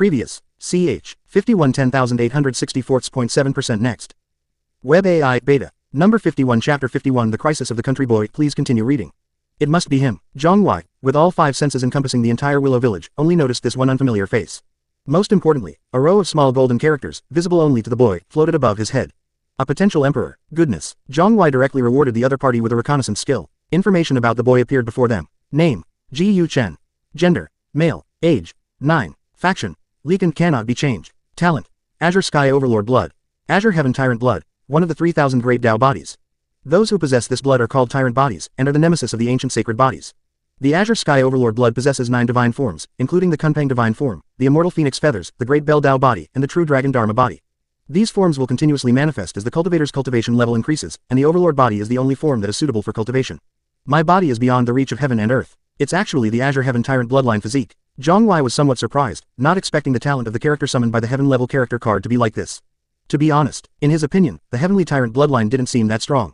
Previous. Ch. 51 10,864.7% next. Web AI Beta. Number 51 Chapter 51 The Crisis of the Country Boy. Please continue reading. It must be him. Jiang Huai, with all 5 senses encompassing the entire Willow village, only noticed this one unfamiliar face. Most importantly, a row of small golden characters, visible only to the boy, floated above his head. A potential emperor. Goodness. Jiang Huai directly rewarded the other party with a reconnaissance skill. Information about the boy appeared before them. Name. Ji Yu Chen. Gender. Male. Age. 9. Faction. Leaken cannot be changed. Talent. Azure Sky Overlord Blood. Azure Heaven Tyrant Blood. One of the 3,000 great Tao bodies. Those who possess this blood are called tyrant bodies, and are the nemesis of the ancient sacred bodies. The Azure Sky Overlord blood possesses 9 divine forms, including the Kunpeng divine form, the immortal phoenix feathers, the great Bell Tao body, and the true dragon Dharma body. These forms will continuously manifest as the cultivator's cultivation level increases, and the Overlord body is the only form that is suitable for cultivation. My body is beyond the reach of heaven and earth. It's actually the Azure Heaven Tyrant bloodline physique. Jiang Huai was somewhat surprised, not expecting the talent of the character summoned by the heaven-level character card to be like this. To be honest, in his opinion, the Heavenly Tyrant bloodline didn't seem that strong.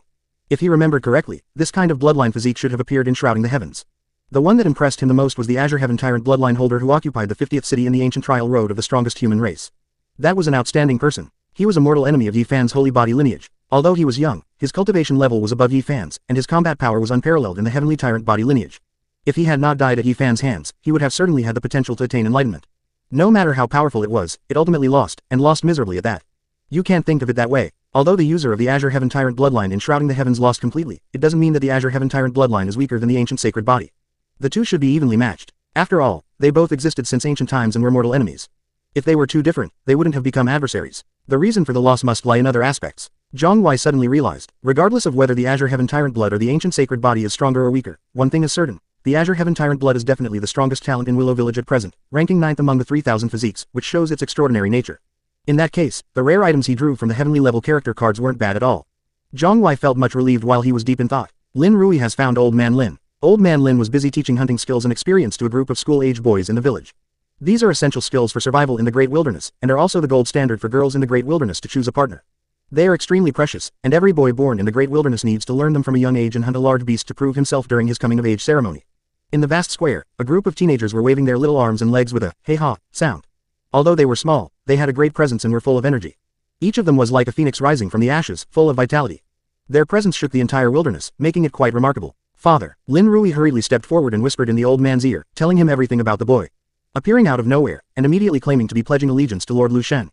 If he remembered correctly, this kind of bloodline physique should have appeared in Shrouding the Heavens. The one that impressed him the most was the Azure Heaven Tyrant bloodline holder who occupied the 50th city in the ancient trial road of the strongest human race. That was an outstanding person. He was a mortal enemy of Yi Fan's holy body lineage. Although he was young, his cultivation level was above Yi Fan's, and his combat power was unparalleled in the Heavenly Tyrant body lineage. If he had not died at Yi Fan's hands, he would have certainly had the potential to attain enlightenment. No matter how powerful it was, it ultimately lost, and lost miserably at that. You can't think of it that way. Although the user of the Azure Heaven Tyrant bloodline in Shrouding the Heavens lost completely, it doesn't mean that the Azure Heaven Tyrant bloodline is weaker than the ancient sacred body. The two should be evenly matched. After all, they both existed since ancient times and were mortal enemies. If they were too different, they wouldn't have become adversaries. The reason for the loss must lie in other aspects. Jiang Huai suddenly realized, regardless of whether the Azure Heaven Tyrant blood or the ancient sacred body is stronger or weaker, one thing is certain. The Azure Heaven Tyrant blood is definitely the strongest talent in Willow Village at present, ranking 9th among the 3,000 physiques, which shows its extraordinary nature. In that case, the rare items he drew from the heavenly level character cards weren't bad at all. Jiang Huai felt much relieved while he was deep in thought. Lin Rui has found Old Man Lin. Old Man Lin was busy teaching hunting skills and experience to a group of school-age boys in the village. These are essential skills for survival in the Great Wilderness, and are also the gold standard for girls in the Great Wilderness to choose a partner. They are extremely precious, and every boy born in the Great Wilderness needs to learn them from a young age and hunt a large beast to prove himself during his coming-of-age ceremony. In the vast square, a group of teenagers were waving their little arms and legs with a hey-ha sound. Although they were small, they had a great presence and were full of energy. Each of them was like a phoenix rising from the ashes, full of vitality. Their presence shook the entire wilderness, making it quite remarkable. Father. Lin Rui hurriedly stepped forward and whispered in the old man's ear, telling him everything about the boy. Appearing out of nowhere, and immediately claiming to be pledging allegiance to Lord Lu Shen.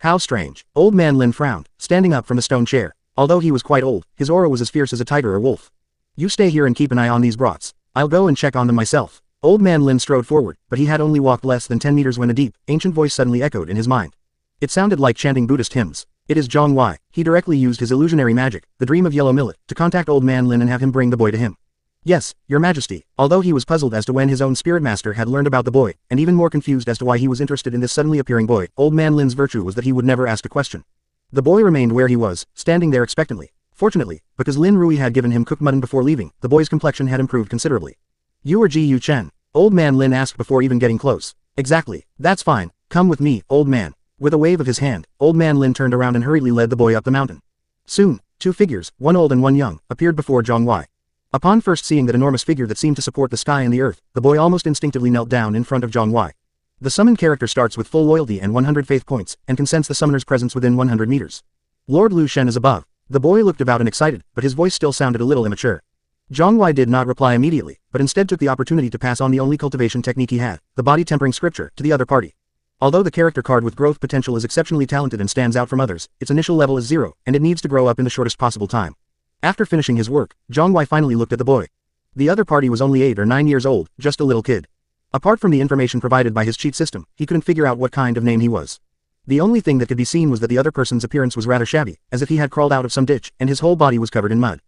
How strange. Old man Lin frowned, standing up from a stone chair. Although he was quite old, his aura was as fierce as a tiger or wolf. You stay here and keep an eye on these brats. I'll go and check on them myself. Old man Lin strode forward, but he had only walked less than 10 meters when a deep, ancient voice suddenly echoed in his mind. It sounded like chanting Buddhist hymns. It is Jiang Huai. He directly used his illusionary magic, the dream of yellow millet, to contact Old Man Lin and have him bring the boy to him. Yes, your majesty. Although he was puzzled as to when his own spirit master had learned about the boy, and even more confused as to why he was interested in this suddenly appearing boy, Old Man Lin's virtue was that he would never ask a question. The boy remained where he was, standing there expectantly. Fortunately, because Lin Rui had given him cooked mutton before leaving, the boy's complexion had improved considerably. You are Ji Yu Chen? Old Man Lin asked before even getting close. Exactly. That's fine. Come with me, old man. With a wave of his hand, Old Man Lin turned around and hurriedly led the boy up the mountain. Soon, 2 figures, one old and one young, appeared before Jiang Huai. Upon first seeing that enormous figure that seemed to support the sky and the earth, the boy almost instinctively knelt down in front of Jiang Huai. The summoned character starts with full loyalty and 100 faith points, and can sense the summoner's presence within 100 meters. Lord Lu Shen is above. The boy looked about and excited, but his voice still sounded a little immature. Jiang Huai did not reply immediately, but instead took the opportunity to pass on the only cultivation technique he had, the body tempering scripture, to the other party. Although the character card with growth potential is exceptionally talented and stands out from others, its initial level is 0, and it needs to grow up in the shortest possible time. After finishing his work, Jiang Huai finally looked at the boy. The other party was only 8 or 9 years old, just a little kid. Apart from the information provided by his cheat system, he couldn't figure out what kind of name he was. The only thing that could be seen was that the other person's appearance was rather shabby, as if he had crawled out of some ditch, and his whole body was covered in mud.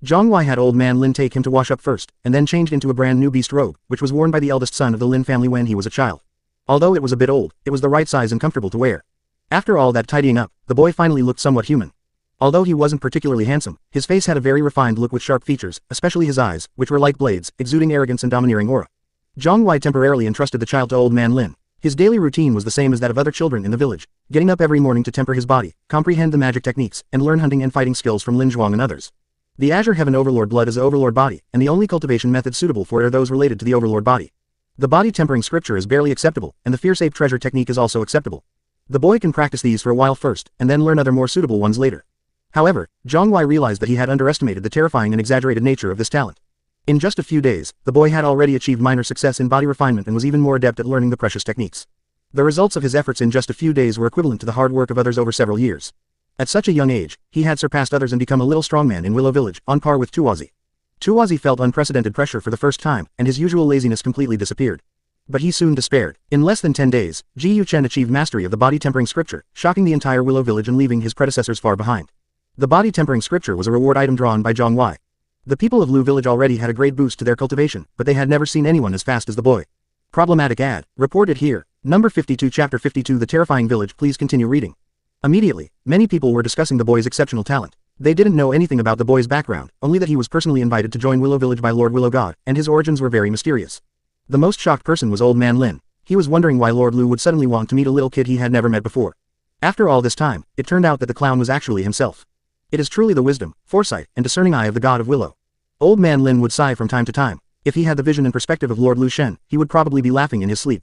Jiang Huai had Old Man Lin take him to wash up first, and then changed into a brand new beast robe, which was worn by the eldest son of the Lin family when he was a child. Although it was a bit old, it was the right size and comfortable to wear. After all that tidying up, the boy finally looked somewhat human. Although he wasn't particularly handsome, his face had a very refined look with sharp features, especially his eyes, which were like blades, exuding arrogance and domineering aura. Jiang Huai temporarily entrusted the child to Old Man Lin. His daily routine was the same as that of other children in the village, getting up every morning to temper his body, comprehend the magic techniques, and learn hunting and fighting skills from Lin Zhuang and others. The Azure Heaven Overlord blood is an Overlord body, and the only cultivation methods suitable for it are those related to the Overlord body. The body tempering scripture is barely acceptable, and the fierce ape treasure technique is also acceptable. The boy can practice these for a while first, and then learn other more suitable ones later. However, Jiang Huai realized that he had underestimated the terrifying and exaggerated nature of this talent. In just a few days, the boy had already achieved minor success in body refinement and was even more adept at learning the precious techniques. The results of his efforts in just a few days were equivalent to the hard work of others over several years. At such a young age, he had surpassed others and become a little strongman in Willow Village, on par with Tuozi. Tuozi felt unprecedented pressure for the first time, and his usual laziness completely disappeared. But he soon despaired. In less than 10 days, Ji Yuchen achieved mastery of the body tempering scripture, shocking the entire Willow Village and leaving his predecessors far behind. The body tempering scripture was a reward item drawn by Jiang Huai. The people of Lu Village already had a great boost to their cultivation, but they had never seen anyone as fast as the boy. Problematic ad. Reported here. Number 52 Chapter 52 The Terrifying Village. Please continue reading. Immediately, many people were discussing the boy's exceptional talent. They didn't know anything about the boy's background, only that he was personally invited to join Willow Village by Lord Willow God, and his origins were very mysterious. The most shocked person was Old Man Lin. He was wondering why Lord Lu would suddenly want to meet a little kid he had never met before. After all this time, it turned out that the clown was actually himself. It is truly the wisdom, foresight, and discerning eye of the God of Willow. Old Man Lin would sigh from time to time. If he had the vision and perspective of Lord Lu Shen, he would probably be laughing in his sleep.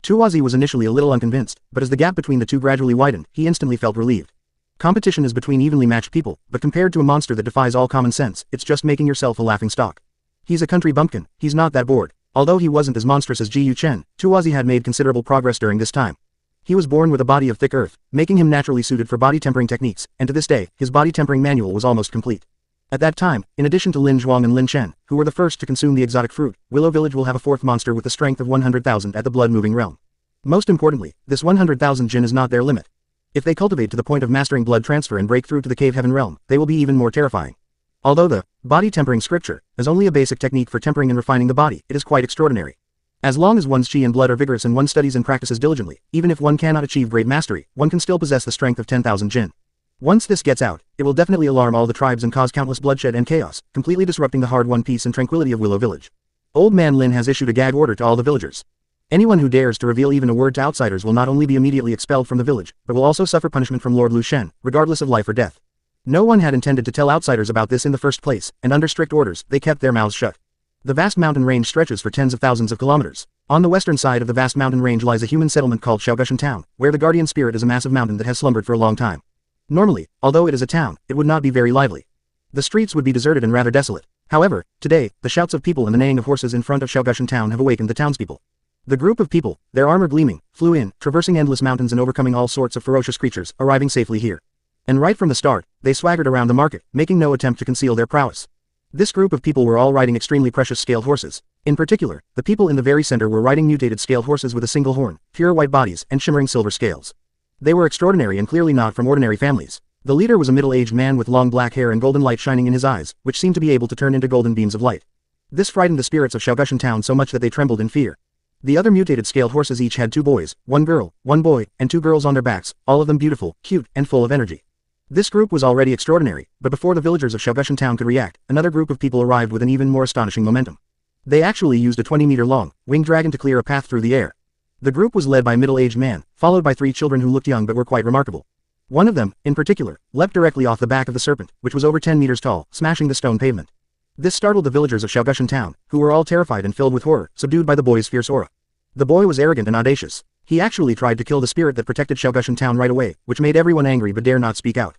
Tuozi was initially a little unconvinced, but as the gap between the two gradually widened, he instantly felt relieved. Competition is between evenly matched people, but compared to a monster that defies all common sense, it's just making yourself a laughing stock. He's a country bumpkin, he's not that bored. Although he wasn't as monstrous as Ji Yuchen, Tuozi had made considerable progress during this time. He was born with a body of thick earth, making him naturally suited for body tempering techniques, and to this day, his body tempering manual was almost complete. At that time, in addition to Lin Zhuang and Lin Chen, who were the first to consume the exotic fruit, Willow Village will have a fourth monster with the strength of 100,000 at the blood-moving realm. Most importantly, this 100,000 jin is not their limit. If they cultivate to the point of mastering blood transfer and break through to the cave heaven realm, they will be even more terrifying. Although the body tempering scripture is only a basic technique for tempering and refining the body, it is quite extraordinary. As long as one's chi and blood are vigorous and one studies and practices diligently, even if one cannot achieve great mastery, one can still possess the strength of 10,000 jin. Once this gets out, it will definitely alarm all the tribes and cause countless bloodshed and chaos, completely disrupting the hard-won peace and tranquility of Willow Village. Old Man Lin has issued a gag order to all the villagers. Anyone who dares to reveal even a word to outsiders will not only be immediately expelled from the village, but will also suffer punishment from Lord Lu Shen, regardless of life or death. No one had intended to tell outsiders about this in the first place, and under strict orders, they kept their mouths shut. The vast mountain range stretches for tens of thousands of kilometers. On the western side of the vast mountain range lies a human settlement called Shaogushan Town, where the guardian spirit is a massive mountain that has slumbered for a long time. Normally, although it is a town, it would not be very lively. The streets would be deserted and rather desolate. However, today, the shouts of people and the neighing of horses in front of Shaogushan Town have awakened the townspeople. The group of people, their armor gleaming, flew in, traversing endless mountains and overcoming all sorts of ferocious creatures, arriving safely here. And right from the start, they swaggered around the market, making no attempt to conceal their prowess. This group of people were all riding extremely precious scaled horses. In particular, the people in the very center were riding mutated scaled horses with a single horn, pure white bodies, and shimmering silver scales. They were extraordinary and clearly not from ordinary families. The leader was a middle-aged man with long black hair and golden light shining in his eyes, which seemed to be able to turn into golden beams of light. This frightened the spirits of Shaogushan Town so much that they trembled in fear. The other mutated scaled horses each had 2 boys, 1 girl, 1 boy, and 2 girls on their backs, all of them beautiful, cute, and full of energy. This group was already extraordinary, but before the villagers of Shaogushan Town could react, another group of people arrived with an even more astonishing momentum. They actually used a 20-meter-long, winged dragon to clear a path through the air. The group was led by a middle-aged man, followed by 3 children who looked young but were quite remarkable. One of them, in particular, leapt directly off the back of the serpent, which was over 10 meters tall, smashing the stone pavement. This startled the villagers of Shaogushan Town, who were all terrified and filled with horror, subdued by the boy's fierce aura. The boy was arrogant and audacious. He actually tried to kill the spirit that protected Shaogushan Town right away, which made everyone angry but dare not speak out.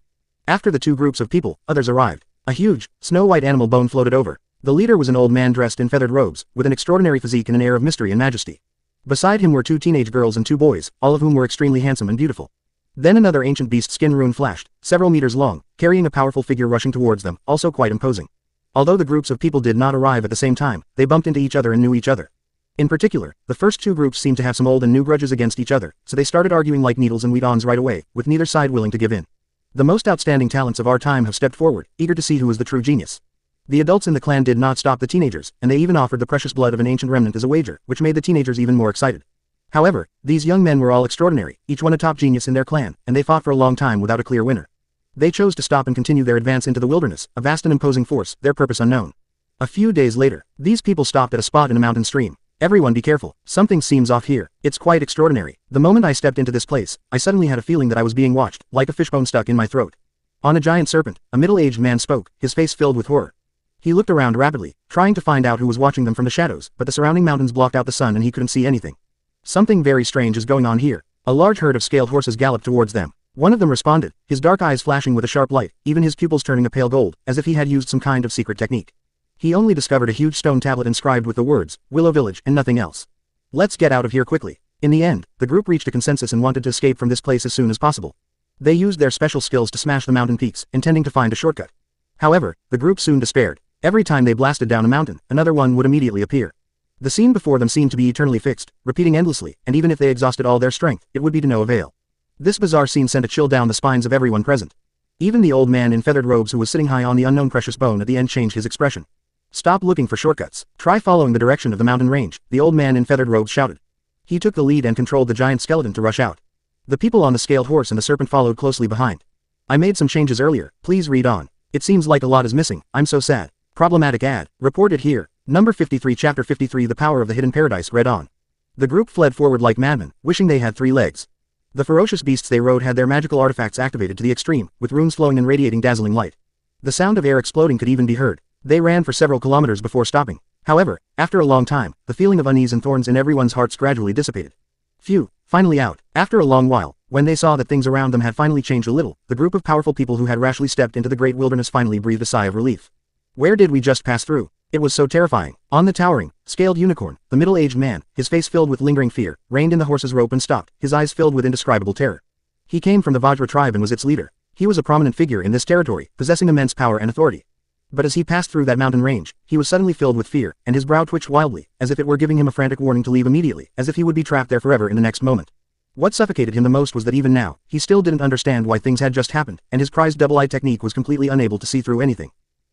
After the 2 groups of people, others arrived. A huge, snow-white animal bone floated over. The leader was an old man dressed in feathered robes, with an extraordinary physique and an air of mystery and majesty. Beside him were 2 teenage girls and 2 boys, all of whom were extremely handsome and beautiful. Then another ancient beast skin rune flashed, several meters long, carrying a powerful figure rushing towards them, also quite imposing. Although the groups of people did not arrive at the same time, they bumped into each other and knew each other. In particular, the first 2 groups seemed to have some old and new grudges against each other, so they started arguing like needles and wheat-ons right away, with neither side willing to give in. The most outstanding talents of our time have stepped forward, eager to see who is the true genius. The adults in the clan did not stop the teenagers, and they even offered the precious blood of an ancient remnant as a wager, which made the teenagers even more excited. However, these young men were all extraordinary, each one a top genius in their clan, and they fought for a long time without a clear winner. They chose to stop and continue their advance into the wilderness, a vast and imposing force, their purpose unknown. A few days later, these people stopped at a spot in a mountain stream. Everyone be careful, something seems off here, it's quite extraordinary. The moment I stepped into this place, I suddenly had a feeling that I was being watched, like a fishbone stuck in my throat. On a giant serpent, a middle-aged man spoke, his face filled with horror. He looked around rapidly, trying to find out who was watching them from the shadows, but the surrounding mountains blocked out the sun and he couldn't see anything. Something very strange is going on here. A large herd of scaled horses galloped towards them. One of them responded, his dark eyes flashing with a sharp light, even his pupils turning a pale gold, as if he had used some kind of secret technique. He only discovered a huge stone tablet inscribed with the words, Willow Village, and nothing else. Let's get out of here quickly. In the end, the group reached a consensus and wanted to escape from this place as soon as possible. They used their special skills to smash the mountain peaks, intending to find a shortcut. However, the group soon despaired. Every time they blasted down a mountain, another one would immediately appear. The scene before them seemed to be eternally fixed, repeating endlessly, and even if they exhausted all their strength, it would be to no avail. This bizarre scene sent a chill down the spines of everyone present. Even the old man in feathered robes who was sitting high on the unknown precious bone at the end changed his expression. Stop looking for shortcuts. Try following the direction of the mountain range, the old man in feathered robes shouted. He took the lead and controlled the giant skeleton to rush out. The people on the scaled horse and the serpent followed closely behind. I made some changes earlier, please read on. It seems like a lot is missing, I'm so sad. Problematic ad. Reported here. Number 53 Chapter 53 The Power of the Hidden Paradise read on. The group fled forward like madmen, wishing they had 3 legs. The ferocious beasts they rode had their magical artifacts activated to the extreme, with runes flowing and radiating dazzling light. The sound of air exploding could even be heard. They ran for several kilometers before stopping. However, after a long time, the feeling of unease and thorns in everyone's hearts gradually dissipated. Phew, finally out. After a long while, when they saw that things around them had finally changed a little, the group of powerful people who had rashly stepped into the great wilderness finally breathed a sigh of relief. Where did we just pass through? It was so terrifying. On the towering, scaled unicorn, the middle-aged man, his face filled with lingering fear, reined in the horse's rope and stopped, his eyes filled with indescribable terror. He came from the Vajra tribe and was its leader. He was a prominent figure in this territory, possessing immense power and authority. But as he passed through that mountain range, he was suddenly filled with fear, and his brow twitched wildly, as if it were giving him a frantic warning to leave immediately, as if he would be trapped there forever in the next moment. What suffocated him the most was that even now, he still didn't understand why things had just happened, and his prized double-eye technique was completely unable to see through anything.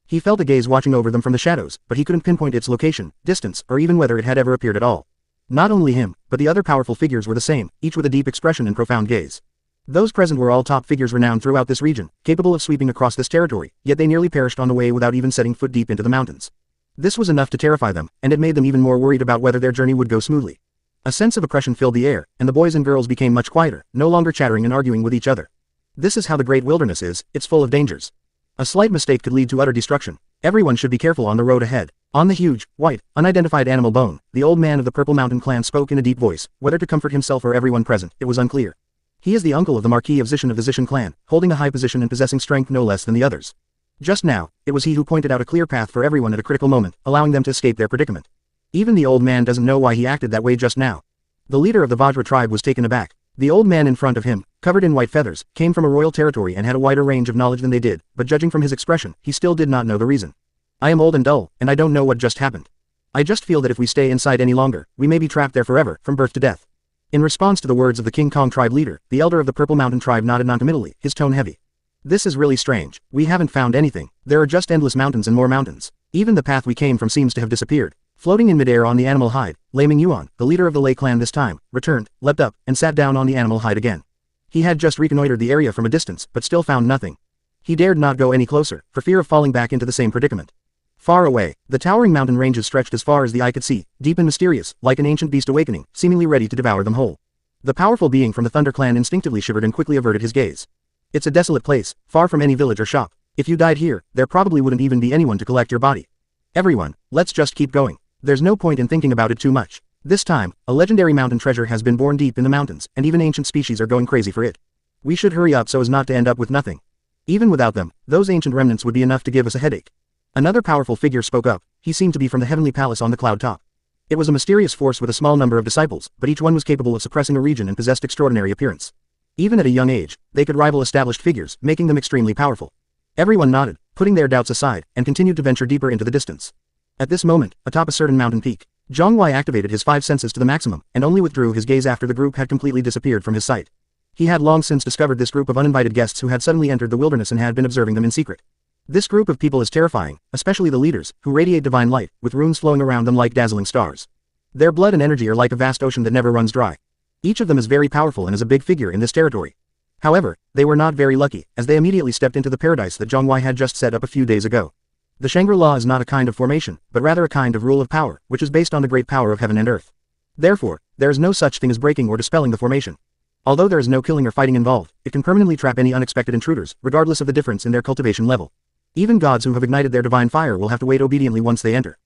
He felt a gaze watching over them from the shadows, but he couldn't pinpoint its location, distance, or even whether it had ever appeared at all. Not only him, but the other powerful figures were the same, each with a deep expression and profound gaze. Those present were all top figures renowned throughout this region, capable of sweeping across this territory, yet they nearly perished on the way without even setting foot deep into the mountains. This was enough to terrify them, and it made them even more worried about whether their journey would go smoothly. A sense of oppression filled the air, and the boys and girls became much quieter, no longer chattering and arguing with each other. This is how the great wilderness is, it's full of dangers. A slight mistake could lead to utter destruction. Everyone should be careful on the road ahead. On the huge, white, unidentified animal bone, the old man of the Purple Mountain clan spoke in a deep voice, whether to comfort himself or everyone present, it was unclear. He is the uncle of the Marquis of Zishan of the Zishan clan, holding a high position and possessing strength no less than the others. Just now, it was he who pointed out a clear path for everyone at a critical moment, allowing them to escape their predicament. Even the old man doesn't know why he acted that way just now. The leader of the Vajra tribe was taken aback. The old man in front of him, covered in white feathers, came from a royal territory and had a wider range of knowledge than they did, but judging from his expression, he still did not know the reason. I am old and dull, and I don't know what just happened. I just feel that if we stay inside any longer, we may be trapped there forever, from birth to death. In response to the words of the King Kong tribe leader, the elder of the Purple Mountain tribe nodded noncommittally, his tone heavy. This is really strange. We haven't found anything. There are just endless mountains and more mountains. Even the path we came from seems to have disappeared. Floating in midair on the animal hide, Lei Mingyuan, the leader of the Lei clan this time, returned, leapt up, and sat down on the animal hide again. He had just reconnoitered the area from a distance, but still found nothing. He dared not go any closer, for fear of falling back into the same predicament. Far away, the towering mountain ranges stretched as far as the eye could see, deep and mysterious, like an ancient beast awakening, seemingly ready to devour them whole. The powerful being from the Thunder clan instinctively shivered and quickly averted his gaze. It's a desolate place, far from any village or shop. If you died here, there probably wouldn't even be anyone to collect your body. Everyone, let's just keep going. There's no point in thinking about it too much. This time, a legendary mountain treasure has been born deep in the mountains, and even ancient species are going crazy for it. We should hurry up so as not to end up with nothing. Even without them, those ancient remnants would be enough to give us a headache. Another powerful figure spoke up. He seemed to be from the heavenly palace on the cloud top. It was a mysterious force with a small number of disciples, but each one was capable of suppressing a region and possessed extraordinary appearance. Even at a young age, they could rival established figures, making them extremely powerful. Everyone nodded, putting their doubts aside, and continued to venture deeper into the distance. At this moment, atop a certain mountain peak, Jiang Huai activated his 5 senses to the maximum, and only withdrew his gaze after the group had completely disappeared from his sight. He had long since discovered this group of uninvited guests who had suddenly entered the wilderness and had been observing them in secret. This group of people is terrifying, especially the leaders, who radiate divine light, with runes flowing around them like dazzling stars. Their blood and energy are like a vast ocean that never runs dry. Each of them is very powerful and is a big figure in this territory. However, they were not very lucky, as they immediately stepped into the paradise that Jiang Huai had just set up a few days ago. The Shangri-La is not a kind of formation, but rather a kind of rule of power, which is based on the great power of heaven and earth. Therefore, there is no such thing as breaking or dispelling the formation. Although there is no killing or fighting involved, it can permanently trap any unexpected intruders, regardless of the difference in their cultivation level. Even gods who have ignited their divine fire will have to wait obediently once they enter.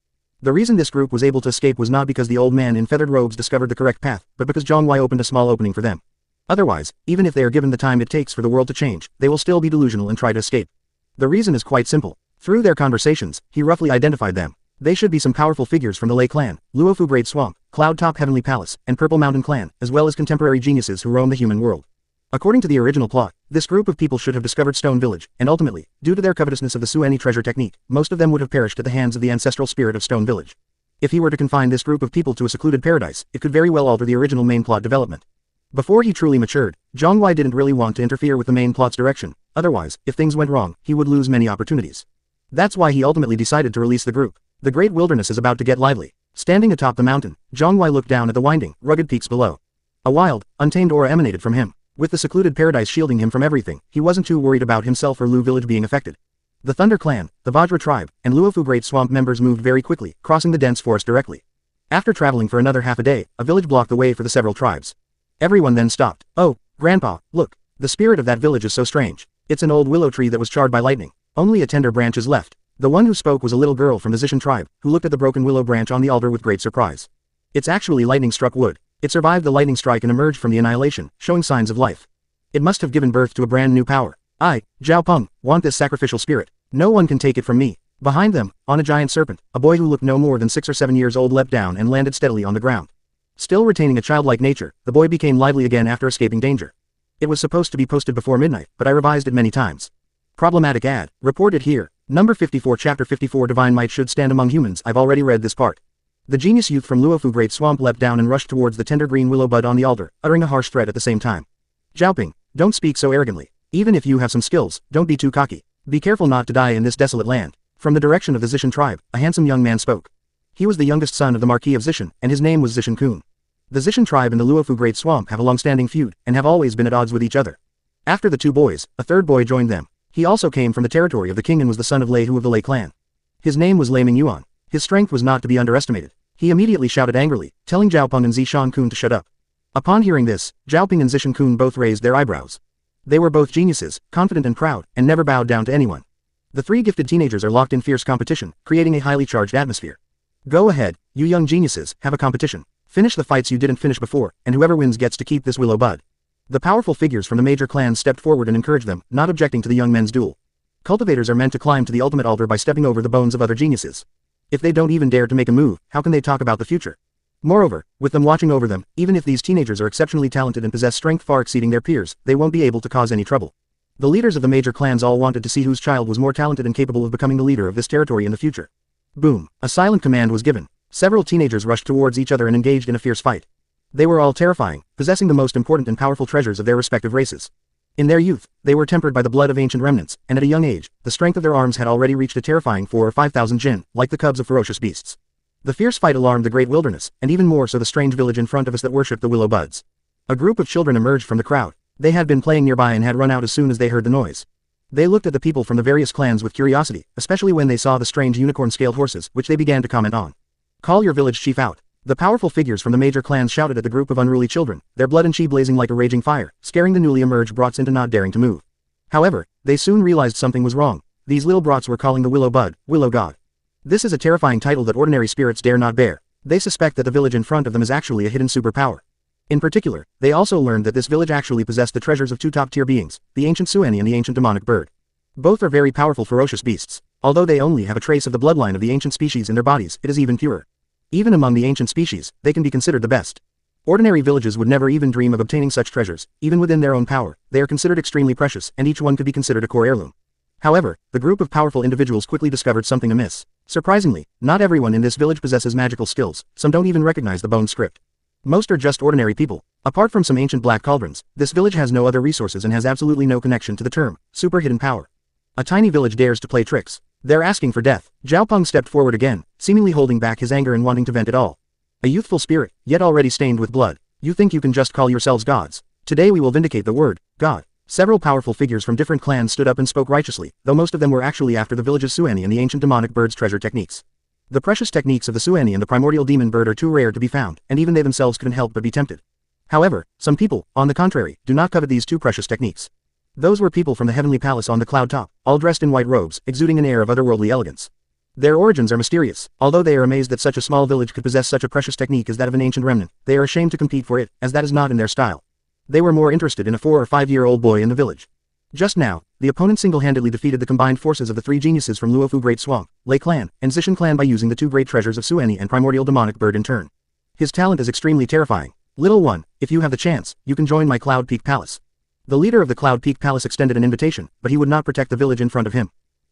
The reason this group was able to escape was not because the old man in feathered robes discovered the correct path, but because Jiang Huai opened a small opening for them. Otherwise, even if they are given the time it takes for the world to change, they will still be delusional and try to escape. The reason is quite simple. Through their conversations, he roughly identified them. They should be some powerful figures from the Lei clan, Luofu Great Swamp, Cloud Top Heavenly Palace, and Purple Mountain clan, as well as contemporary geniuses who roam the human world. According to the original plot, this group of people should have discovered Stone Village, and ultimately, due to their covetousness of the Sueni treasure technique, most of them would have perished at the hands of the ancestral spirit of Stone Village. If he were to confine this group of people to a secluded paradise, it could very well alter the original main plot development. Before he truly matured, Jiang Huai didn't really want to interfere with the main plot's direction, otherwise, if things went wrong, he would lose many opportunities. That's why he ultimately decided to release the group. The great wilderness is about to get lively. Standing atop the mountain, Jiang Huai looked down at the winding, rugged peaks below. A wild, untamed aura emanated from him. With the secluded paradise shielding him from everything, he wasn't too worried about himself or Lu village being affected. The Thunder Clan, the Vajra tribe, and Luofu Great Swamp members moved very quickly, crossing the dense forest directly. After traveling for another half a day, a village blocked the way for the several tribes. Everyone then stopped. Oh, Grandpa, look. The spirit of that village is so strange. It's an old willow tree that was charred by lightning. Only a tender branch is left. The one who spoke was a little girl from the Zishan tribe, who looked at the broken willow branch on the altar with great surprise. It's actually lightning-struck wood. It survived the lightning strike and emerged from the annihilation, showing signs of life. It must have given birth to a brand new power. I, Zhao Peng, want this sacrificial spirit. No one can take it from me. Behind them, on a giant serpent, a boy who looked no more than 6 or 7 years old leapt down and landed steadily on the ground. Still retaining a childlike nature, the boy became lively again after escaping danger. It was supposed to be posted before midnight, but I revised it many times. Problematic ad. Reported here. Number 54 Chapter 54 Divine Might should stand among humans. I've already read this part. The genius youth from Luofu Great Swamp leapt down and rushed towards the tender green willow bud on the altar, uttering a harsh threat at the same time. Zhaoping, don't speak so arrogantly. Even if you have some skills, don't be too cocky. Be careful not to die in this desolate land. From the direction of the Zishan tribe, a handsome young man spoke. He was the youngest son of the Marquis of Zishan, and his name was Zishan Kun. The Zishan tribe and the Luofu Great Swamp have a long-standing feud, and have always been at odds with each other. After the two boys, a third boy joined them. He also came from the territory of the king and was the son of Lei Hu of the Lei clan. His name was Lei Mingyuan. His strength was not to be underestimated. He immediately shouted angrily, telling Zhaopeng and Zishan Kun to shut up. Upon hearing this, Zhaopeng and Zishan Kun both raised their eyebrows. They were both geniuses, confident and proud, and never bowed down to anyone. The three gifted teenagers are locked in fierce competition, creating a highly charged atmosphere. Go ahead, you young geniuses, have a competition. Finish the fights you didn't finish before, and whoever wins gets to keep this willow bud. The powerful figures from the major clans stepped forward and encouraged them, not objecting to the young men's duel. Cultivators are meant to climb to the ultimate altar by stepping over the bones of other geniuses. If they don't even dare to make a move, how can they talk about the future? Moreover, with them watching over them, even if these teenagers are exceptionally talented and possess strength far exceeding their peers, they won't be able to cause any trouble. The leaders of the major clans all wanted to see whose child was more talented and capable of becoming the leader of this territory in the future. Boom! A silent command was given. Several teenagers rushed towards each other and engaged in a fierce fight. They were all terrifying, possessing the most important and powerful treasures of their respective races. In their youth, they were tempered by the blood of ancient remnants, and at a young age, the strength of their arms had already reached a terrifying 4,000 or 5,000 jin, like the cubs of ferocious beasts. The fierce fight alarmed the great wilderness, and even more so the strange village in front of us that worshipped the willow buds. A group of children emerged from the crowd. They had been playing nearby and had run out as soon as they heard the noise. They looked at the people from the various clans with curiosity, especially when they saw the strange unicorn-scaled horses, which they began to comment on. Call your village chief out. The powerful figures from the major clans shouted at the group of unruly children, their blood and chi blazing like a raging fire, scaring the newly emerged brats into not daring to move. However, they soon realized something was wrong. These little brats were calling the willow bud, Willow God. This is a terrifying title that ordinary spirits dare not bear. They suspect that the village in front of them is actually a hidden superpower. In particular, they also learned that this village actually possessed the treasures of two top-tier beings, the ancient Sueni and the ancient demonic bird. Both are very powerful ferocious beasts. Although they only have a trace of the bloodline of the ancient species in their bodies, it is even purer. Even among the ancient species, they can be considered the best. Ordinary villages would never even dream of obtaining such treasures, even within their own power. They are considered extremely precious, and each one could be considered a core heirloom. However, the group of powerful individuals quickly discovered something amiss. Surprisingly, not everyone in this village possesses magical skills, some don't even recognize the bone script. Most are just ordinary people. Apart from some ancient black cauldrons, this village has no other resources and has absolutely no connection to the term, super hidden power. A tiny village dares to play tricks. They're asking for death. Zhao Peng stepped forward again, seemingly holding back his anger and wanting to vent it all. A youthful spirit, yet already stained with blood. You think you can just call yourselves gods? Today we will vindicate the word, God. Several powerful figures from different clans stood up and spoke righteously, though most of them were actually after the village's Sueni and the ancient demonic bird's treasure techniques. The precious techniques of the Sueni and the primordial demon bird are too rare to be found, and even they themselves couldn't help but be tempted. However, some people, on the contrary, do not covet these two precious techniques. Those were people from the heavenly palace on the cloud top, all dressed in white robes, exuding an air of otherworldly elegance. Their origins are mysterious. Although they are amazed that such a small village could possess such a precious technique as that of an ancient remnant, they are ashamed to compete for it, as that is not in their style. They were more interested in a 4 or 5-year-old boy in the village. Just now, the opponent single-handedly defeated the combined forces of the 3 geniuses from Luofu Great Swamp, Lei Clan, and Zishan Clan by using the 2 great treasures of Sueni and Primordial Demonic Bird in turn. His talent is extremely terrifying. Little one, if you have the chance, you can join my Cloud Peak Palace. The leader of the Cloud Peak Palace extended an invitation, but he would not protect the village in front of him.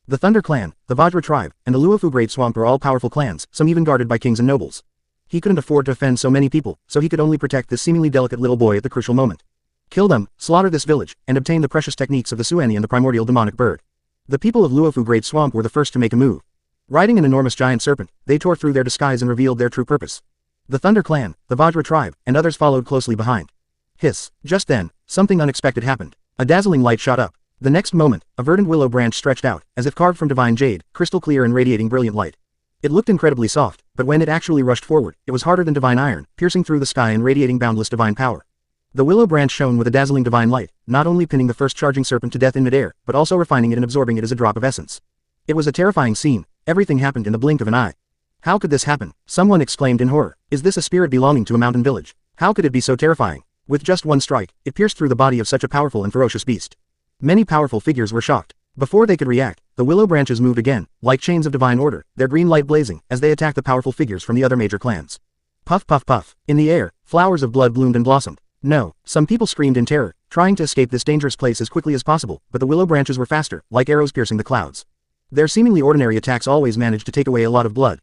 The Thunder Clan, the Vajra Tribe, and the Luofu Great Swamp are all powerful clans, some even guarded by kings and nobles. He couldn't afford to offend so many people, so he could only protect this seemingly delicate little boy at the crucial moment. Kill them, slaughter this village, and obtain the precious techniques of the Sueni and the Primordial Demonic Bird. The people of Luofu Great Swamp were the first to make a move. Riding an enormous giant serpent, they tore through their disguise and revealed their true purpose. The Thunder Clan, the Vajra Tribe, and others followed closely behind. Hiss. Just then, something unexpected happened. A dazzling light shot up. The next moment, a verdant willow branch stretched out, as if carved from divine jade, crystal clear and radiating brilliant light. It looked incredibly soft, but when it actually rushed forward, it was harder than divine iron, piercing through the sky and radiating boundless divine power. The willow branch shone with a dazzling divine light, not only pinning the first charging serpent to death in midair, but also refining it and absorbing it as a drop of essence. It was a terrifying scene. Everything happened in the blink of an eye. How could this happen? Someone exclaimed in horror. Is this a spirit belonging to a mountain village? How could it be so terrifying? With just one strike, it pierced through the body of such a powerful and ferocious beast. Many powerful figures were shocked. Before they could react, the willow branches moved again, like chains of divine order, their green light blazing, as they attacked the powerful figures from the other major clans. Puff puff puff. In the air, flowers of blood bloomed and blossomed. No, some people screamed in terror, trying to escape this dangerous place as quickly as possible, but the willow branches were faster, like arrows piercing the clouds. Their seemingly ordinary attacks always managed to take away a lot of blood.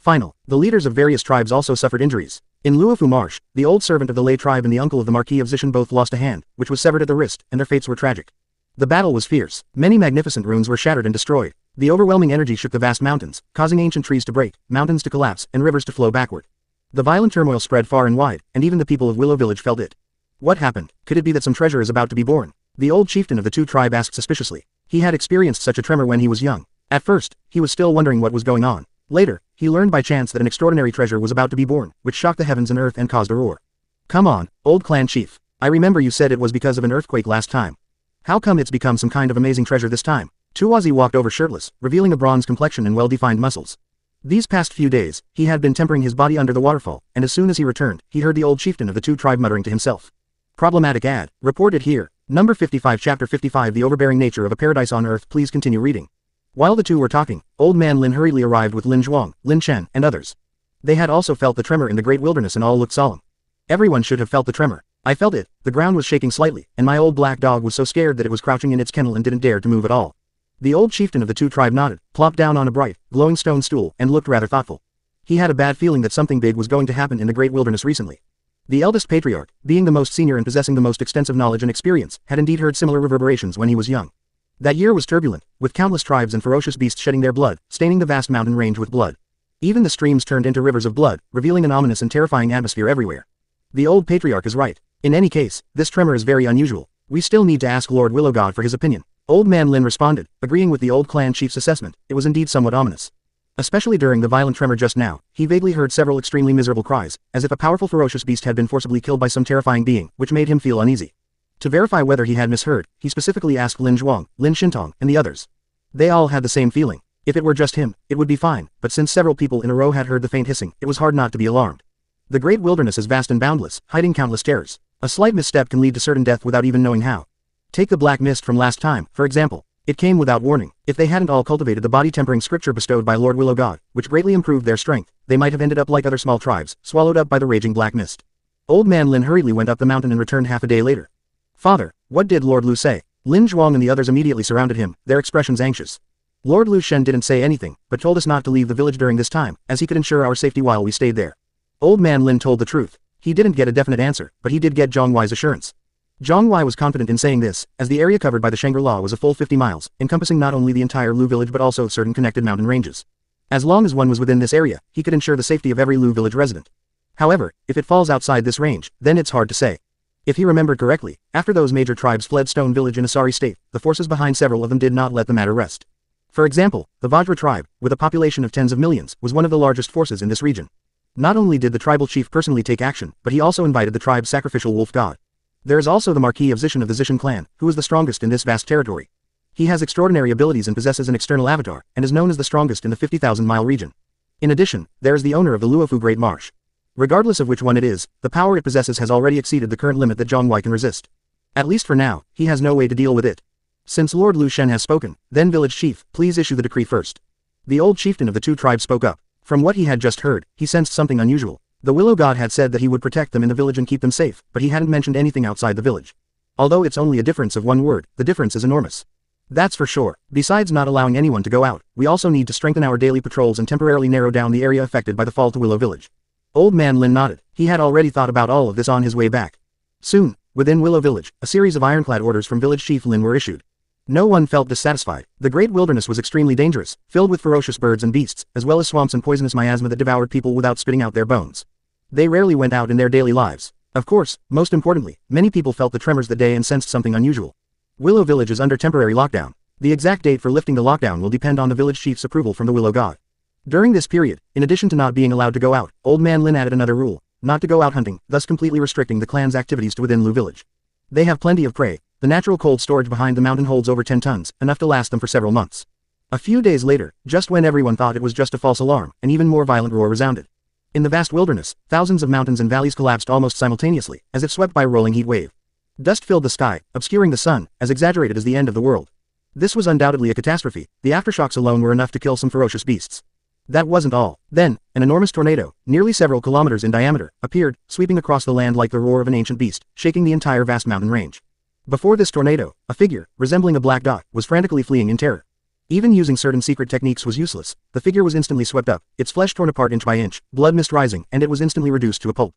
The leaders of various tribes also suffered injuries. In Luofu Marsh, the old servant of the Lei tribe and the uncle of the Marquis of Zishan both lost a hand, which was severed at the wrist, and their fates were tragic. The battle was fierce. Many magnificent runes were shattered and destroyed. The overwhelming energy shook the vast mountains, causing ancient trees to break, mountains to collapse, and rivers to flow backward. The violent turmoil spread far and wide, and even the people of Willow Village felt it. What happened? Could it be that some treasure is about to be born? The old chieftain of the 2 tribe asked suspiciously. He had experienced such a tremor when he was young. At first, he was still wondering what was going on. Later, he learned by chance that an extraordinary treasure was about to be born, which shocked the heavens and earth and caused a roar. Come on, old clan chief. I remember you said it was because of an earthquake last time. How come it's become some kind of amazing treasure this time? Tuwazi walked over shirtless, revealing a bronze complexion and well-defined muscles. These past few days, he had been tempering his body under the waterfall, and as soon as he returned, he heard the old chieftain of the 2 tribe muttering to himself. Problematic ad. Reported here. Number 55 Chapter 55 The Overbearing Nature of a Paradise on Earth. Please continue reading. While the two were talking, Old Man Lin hurriedly arrived with Lin Zhuang, Lin Chen, and others. They had also felt the tremor in the great wilderness and all looked solemn. Everyone should have felt the tremor. I felt it. The ground was shaking slightly, and my old black dog was so scared that it was crouching in its kennel and didn't dare to move at all. The old chieftain of the 2 tribe nodded, plopped down on a bright, glowing stone stool, and looked rather thoughtful. He had a bad feeling that something big was going to happen in the great wilderness recently. The eldest patriarch, being the most senior and possessing the most extensive knowledge and experience, had indeed heard similar reverberations when he was young. That year was turbulent, with countless tribes and ferocious beasts shedding their blood, staining the vast mountain range with blood. Even the streams turned into rivers of blood, revealing an ominous and terrifying atmosphere everywhere. The old patriarch is right. In any case, this tremor is very unusual. We still need to ask Lord Willow God for his opinion. Old Man Lin responded, agreeing with the old clan chief's assessment. It was indeed somewhat ominous. Especially during the violent tremor just now, he vaguely heard several extremely miserable cries, as if a powerful ferocious beast had been forcibly killed by some terrifying being, which made him feel uneasy. To verify whether he had misheard, he specifically asked Lin Zhuang, Lin Shintong, and the others. They all had the same feeling. If it were just him, it would be fine, but since several people in a row had heard the faint hissing, it was hard not to be alarmed. The great wilderness is vast and boundless, hiding countless terrors. A slight misstep can lead to certain death without even knowing how. Take the black mist from last time, for example. It came without warning. If they hadn't all cultivated the body-tempering scripture bestowed by Lord Willow God, which greatly improved their strength, they might have ended up like other small tribes, swallowed up by the raging black mist. Old Man Lin hurriedly went up the mountain and returned half a day later. Father, what did Lord Lu say? Lin Zhuang and the others immediately surrounded him, their expressions anxious. Lord Lu Shen didn't say anything, but told us not to leave the village during this time, as he could ensure our safety while we stayed there. Old Man Lin told the truth. He didn't get a definite answer, but he did get Jiang Huai's assurance. Jiang Huai was confident in saying this, as the area covered by the Shangri-La was a full 50 miles, encompassing not only the entire Lu village but also certain connected mountain ranges. As long as one was within this area, he could ensure the safety of every Lu village resident. However, if it falls outside this range, then it's hard to say. If he remembered correctly, after those major tribes fled Stone Village in a sorry state, the forces behind several of them did not let the matter rest. For example, the Vajra tribe, with a population of tens of millions, was one of the largest forces in this region. Not only did the tribal chief personally take action, but he also invited the tribe's sacrificial wolf god. There is also the Marquis of Zishan of the Zishan clan, who is the strongest in this vast territory. He has extraordinary abilities and possesses an external avatar, and is known as the strongest in the 50,000-mile region. In addition, there is the owner of the Luofu Great Marsh. Regardless of which one it is, the power it possesses has already exceeded the current limit that Jiang Huai can resist. At least for now, he has no way to deal with it. Since Lord Lu Shen has spoken, then village chief, please issue the decree first. The old chieftain of the two tribes spoke up. From what he had just heard, he sensed something unusual. The Willow God had said that he would protect them in the village and keep them safe, but he hadn't mentioned anything outside the village. Although it's only a difference of one word, the difference is enormous. That's for sure. Besides not allowing anyone to go out, we also need to strengthen our daily patrols and temporarily narrow down the area affected by the fall to Willow Village. Old man Lin nodded. He had already thought about all of this on his way back. Soon, within Willow Village, a series of ironclad orders from village chief Lin were issued. No one felt dissatisfied. The great wilderness was extremely dangerous, filled with ferocious birds and beasts, as well as swamps and poisonous miasma that devoured people without spitting out their bones. They rarely went out in their daily lives. Of course, most importantly, many people felt the tremors that day and sensed something unusual. Willow Village is under temporary lockdown. The exact date for lifting the lockdown will depend on the village chief's approval from the Willow God. During this period, in addition to not being allowed to go out, Old Man Lin added another rule, not to go out hunting, thus completely restricting the clan's activities to within Lu Village. They have plenty of prey. The natural cold storage behind the mountain holds over 10 tons, enough to last them for several months. A few days later, just when everyone thought it was just a false alarm, an even more violent roar resounded. In the vast wilderness, thousands of mountains and valleys collapsed almost simultaneously, as if swept by a rolling heat wave. Dust filled the sky, obscuring the sun, as exaggerated as the end of the world. This was undoubtedly a catastrophe. The aftershocks alone were enough to kill some ferocious beasts. That wasn't all. Then, an enormous tornado, nearly several kilometers in diameter, appeared, sweeping across the land like the roar of an ancient beast, shaking the entire vast mountain range. Before this tornado, a figure, resembling a black dot, was frantically fleeing in terror. Even using certain secret techniques was useless. The figure was instantly swept up, its flesh torn apart inch by inch, blood mist rising, and it was instantly reduced to a pulp.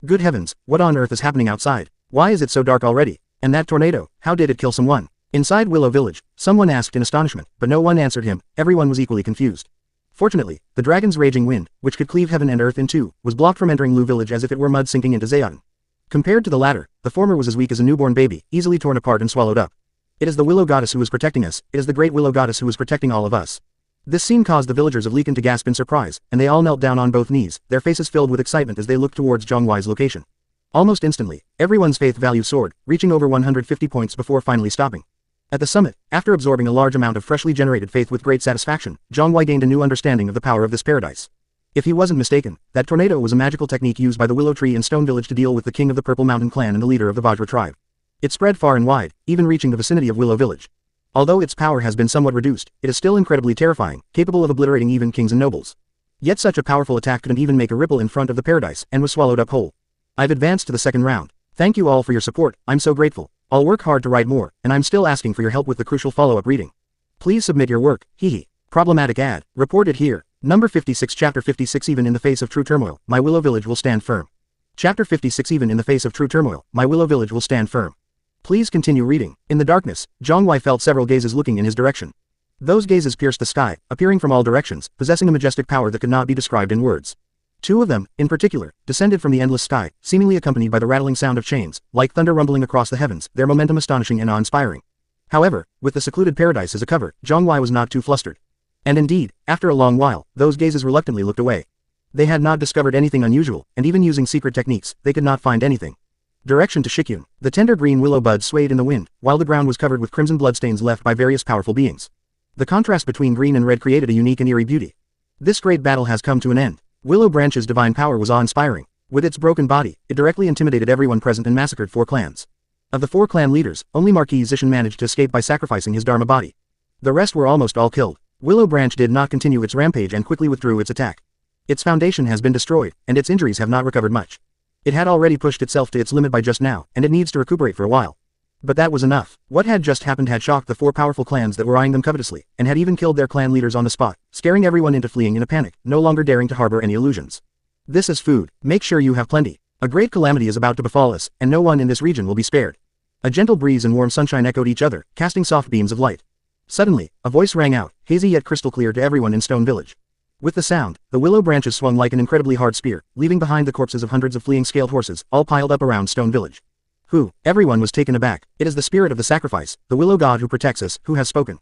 Good heavens, what on earth is happening outside? Why is it so dark already? And that tornado, how did it kill someone? Inside Willow Village, someone asked in astonishment, but no one answered him. Everyone was equally confused. Fortunately, the dragon's raging wind, which could cleave heaven and earth in two, was blocked from entering Lu Village as if it were mud sinking into Zayan. Compared to the latter, the former was as weak as a newborn baby, easily torn apart and swallowed up. It is the Willow Goddess who is protecting us, it is the great Willow Goddess who is protecting all of us. This scene caused the villagers of Lekan to gasp in surprise, and they all knelt down on both knees, their faces filled with excitement as they looked towards Jiang Huai's location. Almost instantly, everyone's faith value soared, reaching over 150 points before finally stopping. At the summit, after absorbing a large amount of freshly generated faith with great satisfaction, Jiang Huai gained a new understanding of the power of this paradise. If he wasn't mistaken, that tornado was a magical technique used by the Willow Tree and Stone Village to deal with the king of the Purple Mountain clan and the leader of the Vajra tribe. It spread far and wide, even reaching the vicinity of Willow Village. Although its power has been somewhat reduced, it is still incredibly terrifying, capable of obliterating even kings and nobles. Yet such a powerful attack couldn't even make a ripple in front of the paradise, and was swallowed up whole. I've advanced to the second round. Thank you all for your support, I'm so grateful. I'll work hard to write more, and I'm still asking for your help with the crucial follow-up reading. Please submit your work, hehe. Problematic ad, reported here. Number 56 Chapter 56 Even in the face of true turmoil, my Willow Village will stand firm. Chapter 56 Even in the face of true turmoil, my Willow Village will stand firm. Please continue reading. In the darkness, Jiang Huai felt several gazes looking in his direction. Those gazes pierced the sky, appearing from all directions, possessing a majestic power that could not be described in words. Two of them, in particular, descended from the endless sky, seemingly accompanied by the rattling sound of chains, like thunder rumbling across the heavens, their momentum astonishing and awe-inspiring. However, with the secluded paradise as a cover, Jiang Huai was not too flustered. And indeed, after a long while, those gazes reluctantly looked away. They had not discovered anything unusual, and even using secret techniques, they could not find anything. Direction to Shikyun. The tender green willow buds swayed in the wind, while the ground was covered with crimson bloodstains left by various powerful beings. The contrast between green and red created a unique and eerie beauty. This great battle has come to an end. Willow Branch's divine power was awe-inspiring. With its broken body, it directly intimidated everyone present and massacred 4 clans. Of the 4 clan leaders, only Marquis Zishan managed to escape by sacrificing his Dharma body. The rest were almost all killed. Willow Branch did not continue its rampage and quickly withdrew its attack. Its foundation has been destroyed, and its injuries have not recovered much. It had already pushed itself to its limit by just now, and it needs to recuperate for a while. But that was enough. What had just happened had shocked the 4 powerful clans that were eyeing them covetously, and had even killed their clan leaders on the spot, scaring everyone into fleeing in a panic, no longer daring to harbor any illusions. This is food. Make sure you have plenty. A great calamity is about to befall us, and no one in this region will be spared. A gentle breeze and warm sunshine echoed each other, casting soft beams of light. Suddenly, a voice rang out, hazy yet crystal clear to everyone in Stone Village. With the sound, the willow branches swung like an incredibly hard spear, leaving behind the corpses of hundreds of fleeing scaled horses, all piled up around Stone Village. Who? Everyone was taken aback. It is the spirit of the sacrifice, the willow god who protects us, who has spoken.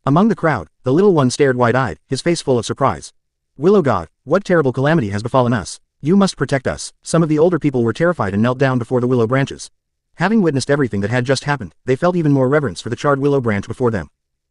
Among the crowd, the little one stared wide-eyed, his face full of surprise. Willow god, what terrible calamity has befallen us? You must protect us. Some of the older people were terrified and knelt down before the willow branches. Having witnessed everything that had just happened, they felt even more reverence for the charred willow branch before them.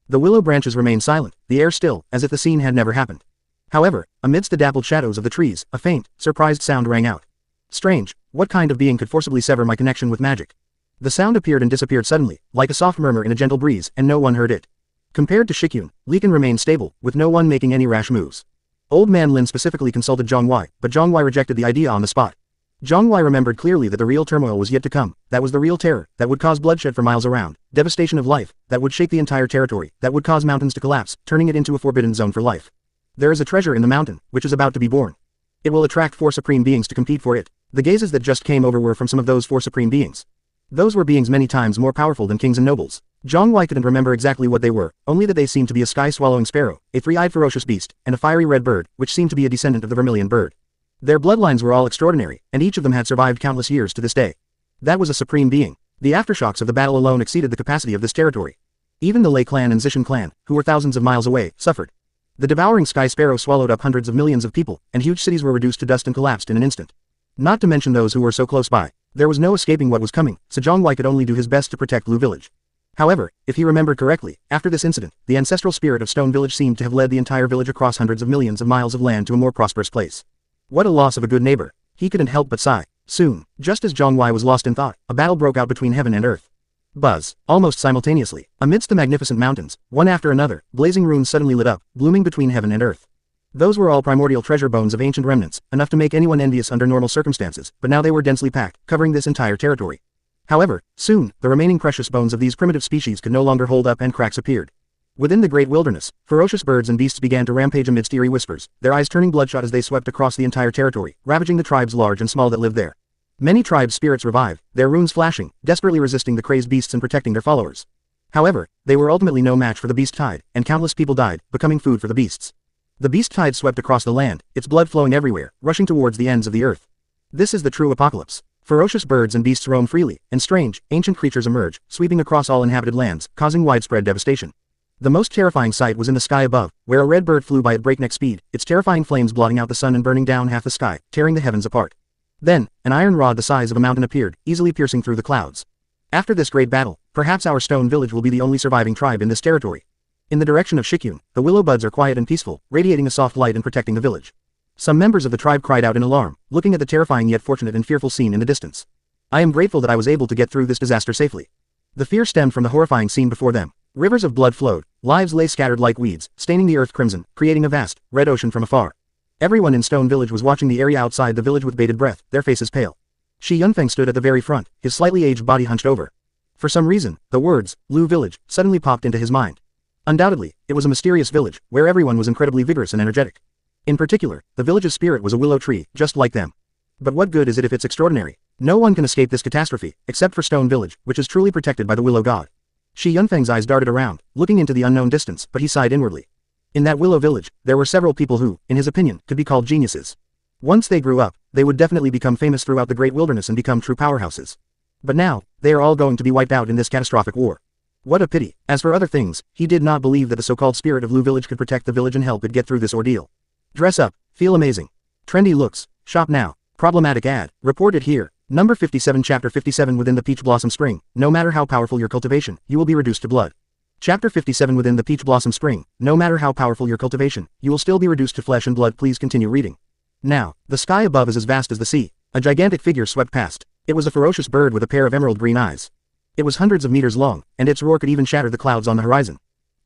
The willow branches remained silent, the air still, as if the scene had never happened. However, amidst the dappled shadows of the trees, a faint, surprised sound rang out. Strange, what kind of being could forcibly sever my connection with magic? The sound appeared and disappeared suddenly, like a soft murmur in a gentle breeze, and no one heard it. Compared to Shikyun, Liken remained stable, with no one making any rash moves. Old Man Lin specifically consulted Jiang Huai, but Jiang Huai rejected the idea on the spot. Jiang Huai remembered clearly that the real turmoil was yet to come, that was the real terror, that would cause bloodshed for miles around, devastation of life, that would shake the entire territory, that would cause mountains to collapse, turning it into a forbidden zone for life. There is a treasure in the mountain, which is about to be born. It will attract 4 supreme beings to compete for it. The gazes that just came over were from some of those 4 supreme beings. Those were beings many times more powerful than kings and nobles. Jiang Huai couldn't remember exactly what they were, only that they seemed to be a sky-swallowing sparrow, a 3-eyed ferocious beast, and a fiery red bird, which seemed to be a descendant of the vermilion bird. Their bloodlines were all extraordinary, and each of them had survived countless years to this day. That was a supreme being. The aftershocks of the battle alone exceeded the capacity of this territory. Even the Lei clan and Zishan clan, who were thousands of miles away, suffered. The devouring sky sparrow swallowed up hundreds of millions of people, and huge cities were reduced to dust and collapsed in an instant. Not to mention those who were so close by. There was no escaping what was coming, so Jiang Huai could only do his best to protect Blue Village. However, if he remembered correctly, after this incident, the ancestral spirit of Stone Village seemed to have led the entire village across hundreds of millions of miles of land to a more prosperous place. What a loss of a good neighbor. He couldn't help but sigh. Soon, just as Jiang Huai was lost in thought, a battle broke out between heaven and earth. Buzz. Almost simultaneously, amidst the magnificent mountains, one after another, blazing runes suddenly lit up, blooming between heaven and earth. Those were all primordial treasure bones of ancient remnants, enough to make anyone envious under normal circumstances, but now they were densely packed, covering this entire territory. However, soon, the remaining precious bones of these primitive species could no longer hold up and cracks appeared. Within the great wilderness, ferocious birds and beasts began to rampage amidst eerie whispers, their eyes turning bloodshot as they swept across the entire territory, ravaging the tribes large and small that lived there. Many tribes' spirits revived, their runes flashing, desperately resisting the crazed beasts and protecting their followers. However, they were ultimately no match for the beast tide, and countless people died, becoming food for the beasts. The beast tide swept across the land, its blood flowing everywhere, rushing towards the ends of the earth. This is the true apocalypse. Ferocious birds and beasts roam freely, and strange, ancient creatures emerge, sweeping across all inhabited lands, causing widespread devastation. The most terrifying sight was in the sky above, where a red bird flew by at breakneck speed, its terrifying flames blotting out the sun and burning down half the sky, tearing the heavens apart. Then, an iron rod the size of a mountain appeared, easily piercing through the clouds. After this great battle, perhaps our stone village will be the only surviving tribe in this territory. In the direction of Shikyun, the willow buds are quiet and peaceful, radiating a soft light and protecting the village. Some members of the tribe cried out in alarm, looking at the terrifying yet fortunate and fearful scene in the distance. I am grateful that I was able to get through this disaster safely. The fear stemmed from the horrifying scene before them. Rivers of blood flowed, lives lay scattered like weeds, staining the earth crimson, creating a vast, red ocean from afar. Everyone in Stone Village was watching the area outside the village with bated breath, their faces pale. Shi Yunfeng stood at the very front, his slightly aged body hunched over. For some reason, the words, Lu Village, suddenly popped into his mind. Undoubtedly, it was a mysterious village, where everyone was incredibly vigorous and energetic. In particular, the village's spirit was a willow tree, just like them. But what good is it if it's extraordinary? No one can escape this catastrophe, except for Stone Village, which is truly protected by the willow god. Shi Yunfeng's eyes darted around, looking into the unknown distance, but he sighed inwardly. In that willow village, there were several people who, in his opinion, could be called geniuses. Once they grew up, they would definitely become famous throughout the great wilderness and become true powerhouses. But now, they are all going to be wiped out in this catastrophic war. What a pity. As for other things, he did not believe that the so-called spirit of Lu Village could protect the village and help it get through this ordeal. Dress up, feel amazing. Trendy looks, shop now. Problematic ad, reported here. Number 57 Chapter 57 Within the Peach Blossom Spring, no matter how powerful your cultivation, you will be reduced to blood. Chapter 57 Within the Peach Blossom Spring, no matter how powerful your cultivation, you will still be reduced to flesh and blood. Please continue reading. Now, the sky above is as vast as the sea. A gigantic figure swept past. It was a ferocious bird with a pair of emerald green eyes. It was hundreds of meters long, and its roar could even shatter the clouds on the horizon.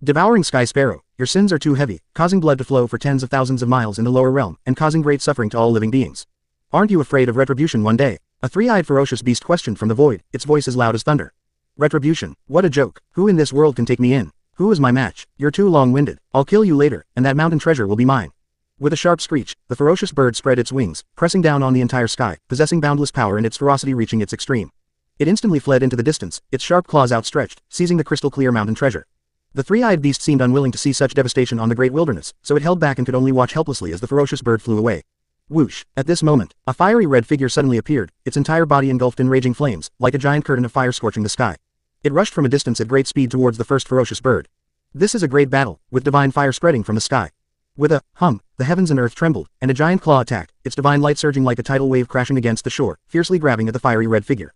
Devouring sky sparrow, your sins are too heavy, causing blood to flow for tens of thousands of miles in the lower realm, and causing great suffering to all living beings. Aren't you afraid of retribution one day? A three-eyed ferocious beast questioned from the void, its voice as loud as thunder. Retribution, what a joke. Who in this world can take me in? Who is my match? You're too long-winded. I'll kill you later, and that mountain treasure will be mine. With a sharp screech, the ferocious bird spread its wings, pressing down on the entire sky, possessing boundless power and its ferocity reaching its extreme. It instantly fled into the distance, its sharp claws outstretched, seizing the crystal-clear mountain treasure. The three-eyed beast seemed unwilling to see such devastation on the great wilderness, so it held back and could only watch helplessly as the ferocious bird flew away. Whoosh! At this moment, a fiery red figure suddenly appeared, its entire body engulfed in raging flames, like a giant curtain of fire scorching the sky. It rushed from a distance at great speed towards the first ferocious bird. This is a great battle, with divine fire spreading from the sky. With a hum, the heavens and earth trembled, and a giant claw attacked, its divine light surging like a tidal wave crashing against the shore, fiercely grabbing at the fiery red figure.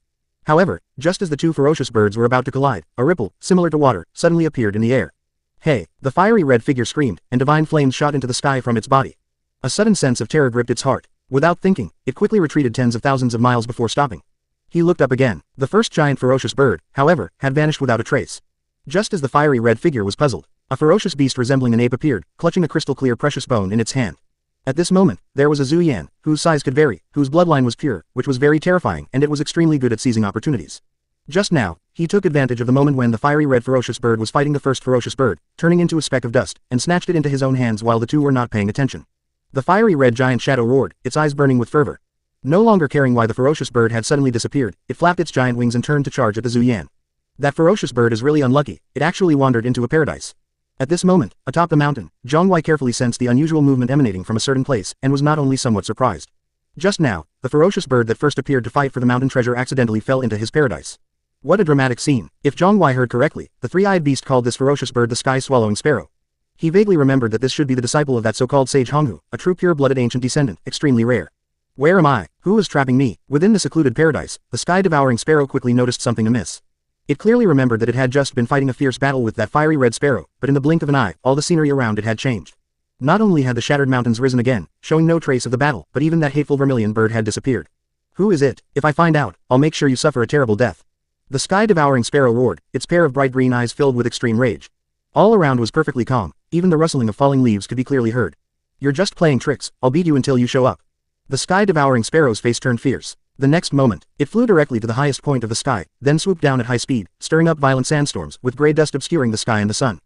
However, just as the two ferocious birds were about to collide, a ripple, similar to water, suddenly appeared in the air. Hey! The fiery red figure screamed, and divine flames shot into the sky from its body. A sudden sense of terror gripped its heart. Without thinking, it quickly retreated tens of thousands of miles before stopping. He looked up again. The first giant ferocious bird, however, had vanished without a trace. Just as the fiery red figure was puzzled, a ferocious beast resembling an ape appeared, clutching a crystal-clear precious bone in its hand. At this moment, there was a Zhu Yan, whose size could vary, whose bloodline was pure, which was very terrifying, and it was extremely good at seizing opportunities. Just now, he took advantage of the moment when the fiery red ferocious bird was fighting the first ferocious bird, turning into a speck of dust, and snatched it into his own hands while the two were not paying attention. The fiery red giant shadow roared, its eyes burning with fervor. No longer caring why the ferocious bird had suddenly disappeared, it flapped its giant wings and turned to charge at the Zhu Yan. That ferocious bird is really unlucky, it actually wandered into a paradise. At this moment, atop the mountain, Jiang Huai carefully sensed the unusual movement emanating from a certain place, and was not only somewhat surprised. Just now, the ferocious bird that first appeared to fight for the mountain treasure accidentally fell into his paradise. What a dramatic scene. If Jiang Huai heard correctly, the three-eyed beast called this ferocious bird the sky-swallowing sparrow. He vaguely remembered that this should be the disciple of that so-called sage Honghu, a true pure-blooded ancient descendant, extremely rare. Where am I? Who is trapping me? Within the secluded paradise, the sky-devouring sparrow quickly noticed something amiss. It clearly remembered that it had just been fighting a fierce battle with that fiery red sparrow, but in the blink of an eye, all the scenery around it had changed. Not only had the shattered mountains risen again, showing no trace of the battle, but even that hateful vermilion bird had disappeared. Who is it? If I find out, I'll make sure you suffer a terrible death. The sky-devouring sparrow roared, its pair of bright green eyes filled with extreme rage. All around was perfectly calm, even the rustling of falling leaves could be clearly heard. You're just playing tricks, I'll beat you until you show up. The sky-devouring sparrow's face turned fierce. The next moment, it flew directly to the highest point of the sky, then swooped down at high speed, stirring up violent sandstorms, with grey dust obscuring the sky and the sun.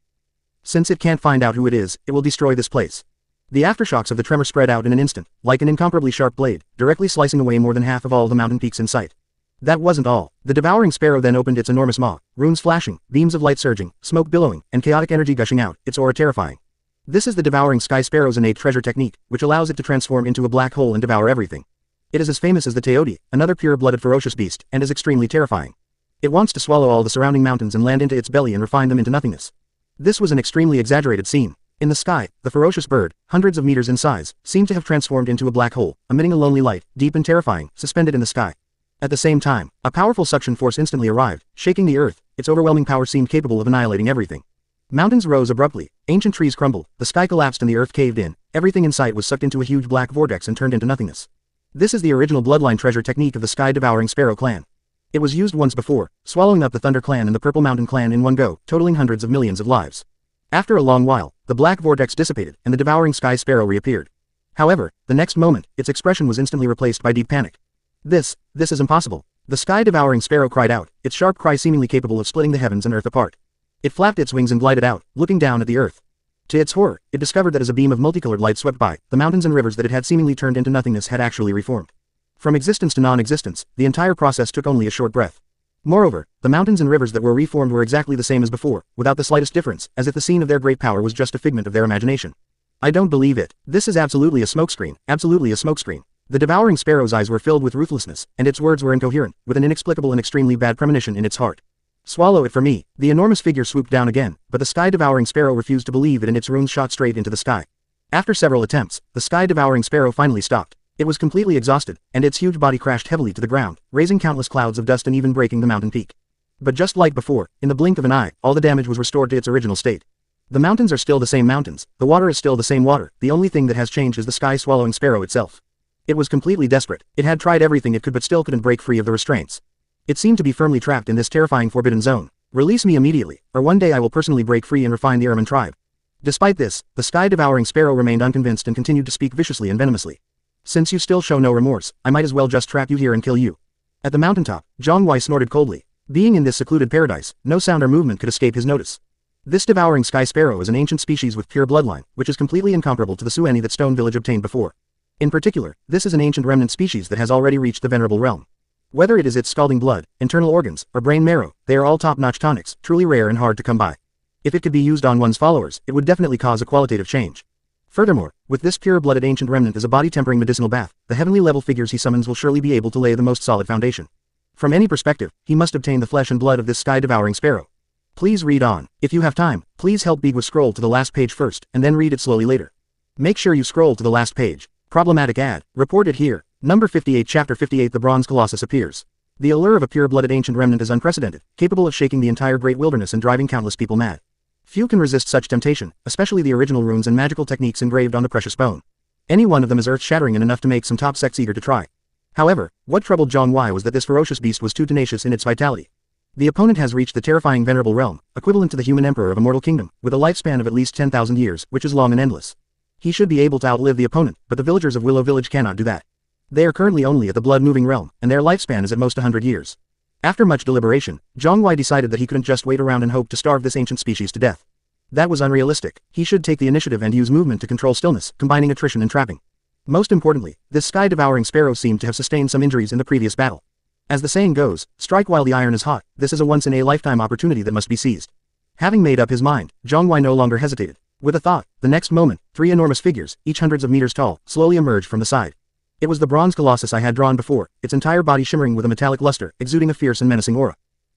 Since it can't find out who it is, it will destroy this place. The aftershocks of the tremor spread out in an instant, like an incomparably sharp blade, directly slicing away more than half of all the mountain peaks in sight. That wasn't all. The devouring sparrow then opened its enormous maw, runes flashing, beams of light surging, smoke billowing, and chaotic energy gushing out, its aura terrifying. This is the devouring sky sparrow's innate treasure technique, which allows it to transform into a black hole and devour everything. It is as famous as the Teodi, another pure-blooded ferocious beast, and is extremely terrifying. It wants to swallow all the surrounding mountains and land into its belly and refine them into nothingness. This was an extremely exaggerated scene. In the sky, the ferocious bird, hundreds of meters in size, seemed to have transformed into a black hole, emitting a lonely light, deep and terrifying, suspended in the sky. At the same time, a powerful suction force instantly arrived, shaking the earth. Its overwhelming power seemed capable of annihilating everything. Mountains rose abruptly, ancient trees crumbled, the sky collapsed and the earth caved in, everything in sight was sucked into a huge black vortex and turned into nothingness. This is the original bloodline treasure technique of the sky-devouring sparrow clan. It was used once before, swallowing up the Thunder clan and the Purple Mountain clan in one go, totaling hundreds of millions of lives. After a long while, the black vortex dissipated, and the devouring sky sparrow reappeared. However, the next moment, its expression was instantly replaced by deep panic. This is impossible. The sky-devouring sparrow cried out, its sharp cry seemingly capable of splitting the heavens and earth apart. It flapped its wings and glided out, looking down at the earth. To its horror, it discovered that as a beam of multicolored light swept by, the mountains and rivers that it had seemingly turned into nothingness had actually reformed. From existence to non-existence, the entire process took only a short breath. Moreover, the mountains and rivers that were reformed were exactly the same as before, without the slightest difference, as if the scene of their great power was just a figment of their imagination. I don't believe it. This is absolutely a smokescreen, absolutely a smokescreen. The devouring sparrow's eyes were filled with ruthlessness, and its words were incoherent, with an inexplicable and extremely bad premonition in its heart. Swallow it for me. The enormous figure swooped down again, but the sky-devouring sparrow refused to believe it and its runes shot straight into the sky. After several attempts, the sky-devouring sparrow finally stopped. It was completely exhausted, and its huge body crashed heavily to the ground, raising countless clouds of dust and even breaking the mountain peak. But just like before, in the blink of an eye, all the damage was restored to its original state. The mountains are still the same mountains, the water is still the same water, the only thing that has changed is the sky-swallowing sparrow itself. It was completely desperate. It had tried everything it could but still couldn't break free of the restraints. It seemed to be firmly trapped in this terrifying forbidden zone. Release me immediately, or one day I will personally break free and refine the Ermine tribe. Despite this, the sky-devouring sparrow remained unconvinced and continued to speak viciously and venomously. Since you still show no remorse, I might as well just trap you here and kill you. At the mountaintop, Jiang Huai snorted coldly. Being in this secluded paradise, no sound or movement could escape his notice. This devouring sky sparrow is an ancient species with pure bloodline, which is completely incomparable to the Sueni that Stone Village obtained before. In particular, this is an ancient remnant species that has already reached the venerable realm. Whether it is its scalding blood, internal organs, or brain marrow, they are all top-notch tonics, truly rare and hard to come by. If it could be used on one's followers, it would definitely cause a qualitative change. Furthermore, with this pure-blooded ancient remnant as a body-tempering medicinal bath, the heavenly-level figures he summons will surely be able to lay the most solid foundation. From any perspective, he must obtain the flesh and blood of this sky-devouring sparrow. Please read on. If you have time, please help Bigwa scroll to the last page first, and then read it slowly later. Make sure you scroll to the last page. Problematic ad. Reported here. Number 58 Chapter 58 The Bronze Colossus appears. The allure of a pure-blooded ancient remnant is unprecedented, capable of shaking the entire great wilderness and driving countless people mad. Few can resist such temptation, especially the original runes and magical techniques engraved on the precious bone. Any one of them is earth-shattering and enough to make some top sects eager to try. However, what troubled Jiang Huai was that this ferocious beast was too tenacious in its vitality. The opponent has reached the terrifying venerable realm, equivalent to the human emperor of a mortal kingdom, with a lifespan of at least 10,000 years, which is long and endless. He should be able to outlive the opponent, but the villagers of Willow Village cannot do that. They are currently only at the blood-moving realm, and their lifespan is at most 100 years. After much deliberation, Jiang Huai decided that he couldn't just wait around and hope to starve this ancient species to death. That was unrealistic. He should take the initiative and use movement to control stillness, combining attrition and trapping. Most importantly, this sky-devouring sparrow seemed to have sustained some injuries in the previous battle. As the saying goes, strike while the iron is hot. This is a once-in-a-lifetime opportunity that must be seized. Having made up his mind, Jiang Huai no longer hesitated. With a thought, the next moment, 3 enormous figures, each hundreds of meters tall, slowly emerged from the side. It was the bronze colossus I had drawn before, its entire body shimmering with a metallic luster, exuding a fierce and menacing aura.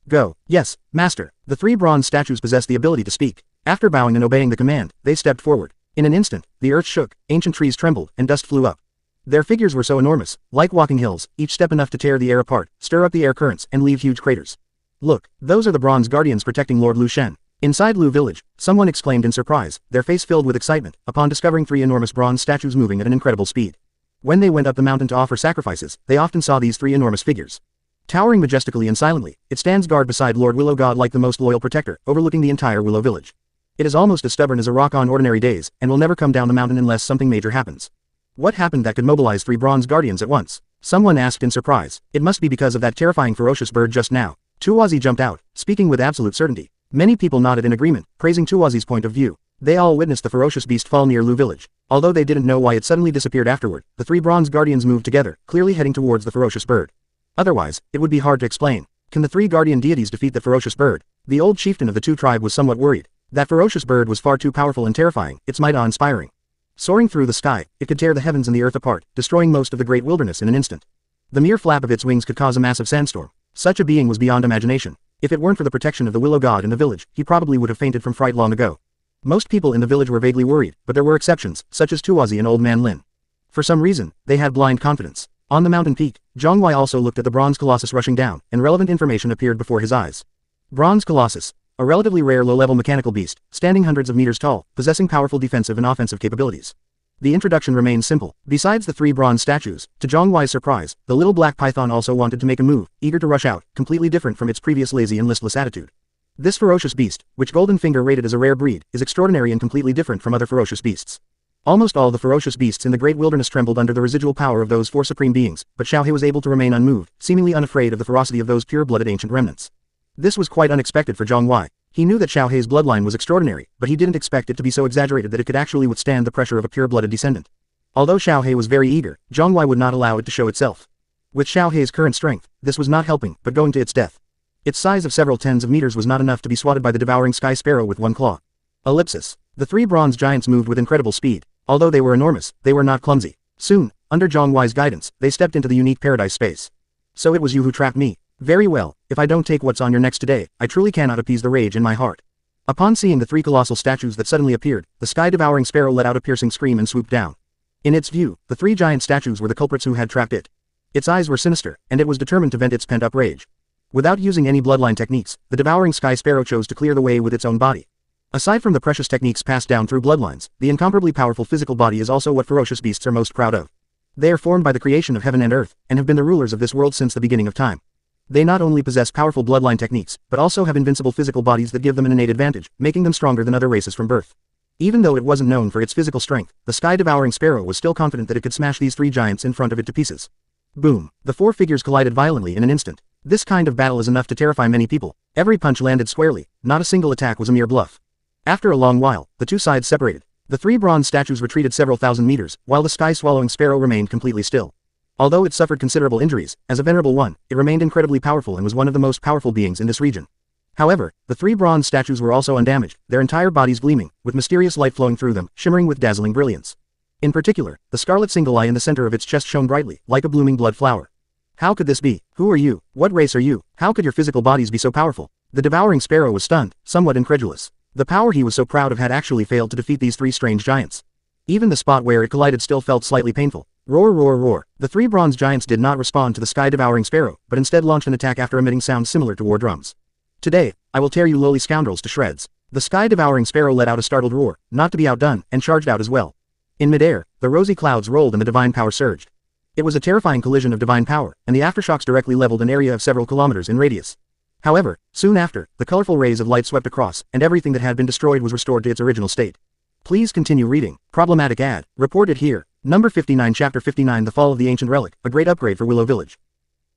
Go. Yes, master. The 3 bronze statues possessed the ability to speak. After bowing and obeying the command, they stepped forward. In an instant, the earth shook, ancient trees trembled, and dust flew up. Their figures were so enormous, like walking hills, each step enough to tear the air apart, stir up the air currents, and leave huge craters. Look, those are the bronze guardians protecting Lord Lu Shen. Inside Lu Village, someone exclaimed in surprise, their face filled with excitement, upon discovering 3 enormous bronze statues moving at an incredible speed. When they went up the mountain to offer sacrifices, they often saw these 3 enormous figures. Towering majestically and silently, it stands guard beside Lord Willow God like the most loyal protector, overlooking the entire Willow Village. It is almost as stubborn as a rock on ordinary days, and will never come down the mountain unless something major happens. What happened that could mobilize 3 bronze guardians at once? Someone asked in surprise. It must be because of that terrifying ferocious bird just now. Tuozi jumped out, speaking with absolute certainty. Many people nodded in agreement, praising Tuozi's point of view. They all witnessed the ferocious beast fall near Lu Village. Although they didn't know why it suddenly disappeared afterward, the 3 bronze guardians moved together, clearly heading towards the ferocious bird. Otherwise, it would be hard to explain. Can the 3 guardian deities defeat the ferocious bird? The old chieftain of the 2 tribe was somewhat worried. That ferocious bird was far too powerful and terrifying, its might awe-inspiring. Soaring through the sky, it could tear the heavens and the earth apart, destroying most of the great wilderness in an instant. The mere flap of its wings could cause a massive sandstorm. Such a being was beyond imagination. If it weren't for the protection of the Willow God in the village, he probably would have fainted from fright long ago. Most people in the village were vaguely worried, but there were exceptions, such as Tuozi and Old Man Lin. For some reason, they had blind confidence. On the mountain peak, Jiang Huai also looked at the bronze colossus rushing down, and relevant information appeared before his eyes. Bronze colossus. A relatively rare low-level mechanical beast, standing hundreds of meters tall, possessing powerful defensive and offensive capabilities. The introduction remains simple. Besides the 3 bronze statues, to Jiang Huai's surprise, the little black python also wanted to make a move, eager to rush out, completely different from its previous lazy and listless attitude. This ferocious beast, which Golden Finger rated as a rare breed, is extraordinary and completely different from other ferocious beasts. Almost all the ferocious beasts in the great wilderness trembled under the residual power of those 4 supreme beings, but Shi Hao was able to remain unmoved, seemingly unafraid of the ferocity of those pure-blooded ancient remnants. This was quite unexpected for Jiang Huai. He knew that Shi Hao's bloodline was extraordinary, but he didn't expect it to be so exaggerated that it could actually withstand the pressure of a pure-blooded descendant. Although Shi Hao was very eager, Jiang Huai would not allow it to show itself. With Shi Hao's current strength, this was not helping, but going to its death. Its size of several tens of meters was not enough to be swatted by the devouring sky sparrow with one claw. Ellipsis. The 3 bronze giants moved with incredible speed. Although they were enormous, they were not clumsy. Soon, under Jiang Huai's guidance, they stepped into the unique paradise space. So it was you who trapped me. Very well, if I don't take what's on your necks today, I truly cannot appease the rage in my heart. Upon seeing the 3 colossal statues that suddenly appeared, the sky-devouring sparrow let out a piercing scream and swooped down. In its view, the 3 giant statues were the culprits who had trapped it. Its eyes were sinister, and it was determined to vent its pent-up rage. Without using any bloodline techniques, the devouring sky sparrow chose to clear the way with its own body. Aside from the precious techniques passed down through bloodlines, the incomparably powerful physical body is also what ferocious beasts are most proud of. They are formed by the creation of heaven and earth, and have been the rulers of this world since the beginning of time. They not only possess powerful bloodline techniques, but also have invincible physical bodies that give them an innate advantage, making them stronger than other races from birth. Even though it wasn't known for its physical strength, the sky-devouring sparrow was still confident that it could smash these 3 giants in front of it to pieces. Boom! The 4 figures collided violently in an instant. This kind of battle is enough to terrify many people. Every punch landed squarely, not a single attack was a mere bluff. After a long while, the 2 sides separated. The 3 bronze statues retreated several thousand meters, while the sky-swallowing sparrow remained completely still. Although it suffered considerable injuries, as a venerable one, it remained incredibly powerful and was one of the most powerful beings in this region. However, the 3 bronze statues were also undamaged, their entire bodies gleaming, with mysterious light flowing through them, shimmering with dazzling brilliance. In particular, the scarlet single eye in the center of its chest shone brightly, like a blooming blood flower. How could this be? Who are you? What race are you? How could your physical bodies be so powerful? The devouring sparrow was stunned, somewhat incredulous. The power he was so proud of had actually failed to defeat these 3 strange giants. Even the spot where it collided still felt slightly painful. Roar, roar, roar. The three bronze giants did not respond to the sky-devouring sparrow, but instead launched an attack after emitting sounds similar to war drums. Today, I will tear you lowly scoundrels to shreds. The sky-devouring sparrow let out a startled roar, not to be outdone, and charged out as well. In midair, the rosy clouds rolled and the divine power surged. It was a terrifying collision of divine power, and the aftershocks directly leveled an area of several kilometers in radius. However, soon after, the colorful rays of light swept across, and everything that had been destroyed was restored to its original state. Please continue reading. Problematic ad. Reported here. Number 59 Chapter 59 The Fall of the Ancient Relic, a great upgrade for Willow Village.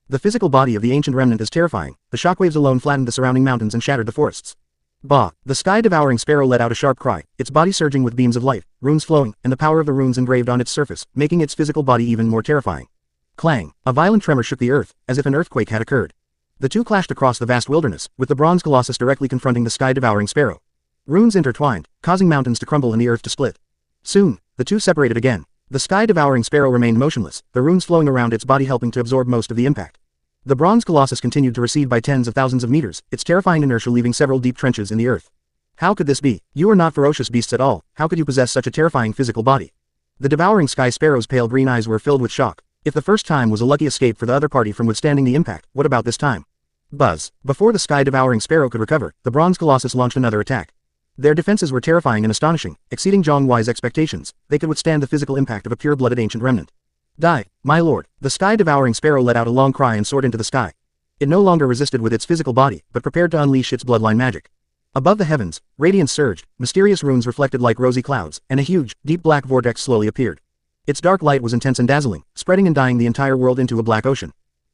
The physical body of the ancient remnant is terrifying. The shockwaves alone flattened the surrounding mountains and shattered the forests. Bah! The sky-devouring sparrow let out a sharp cry, its body surging with beams of light, runes flowing, and the power of the runes engraved on its surface, making its physical body even more terrifying. Clang! A violent tremor shook the earth, as if an earthquake had occurred. The two clashed across the vast wilderness, with the bronze colossus directly confronting the sky-devouring sparrow. Runes intertwined, causing mountains to crumble and the earth to split. Soon, the two separated again. The sky-devouring sparrow remained motionless, the runes flowing around its body helping to absorb most of the impact. The bronze colossus continued to recede by tens of thousands of meters, its terrifying inertia leaving several deep trenches in the earth. How could this be? You are not ferocious beasts at all, how could you possess such a terrifying physical body? The devouring sky sparrow's pale green eyes were filled with shock. If the first time was a lucky escape for the other party from withstanding the impact, what about this time? Buzz. Before the sky-devouring sparrow could recover, the bronze colossus launched another attack. Their defenses were terrifying and astonishing, exceeding Jiang Huai's expectations. They could withstand the physical impact of a pure-blooded ancient remnant. Die, my lord. The sky-devouring sparrow let out a long cry and soared into the sky. It no longer resisted with its physical body, but prepared to unleash its bloodline magic. Above the heavens, radiance surged, mysterious runes reflected like rosy clouds, and a huge, deep black vortex slowly appeared. Its dark light was intense and dazzling, spreading and dyeing the entire world into a black ocean.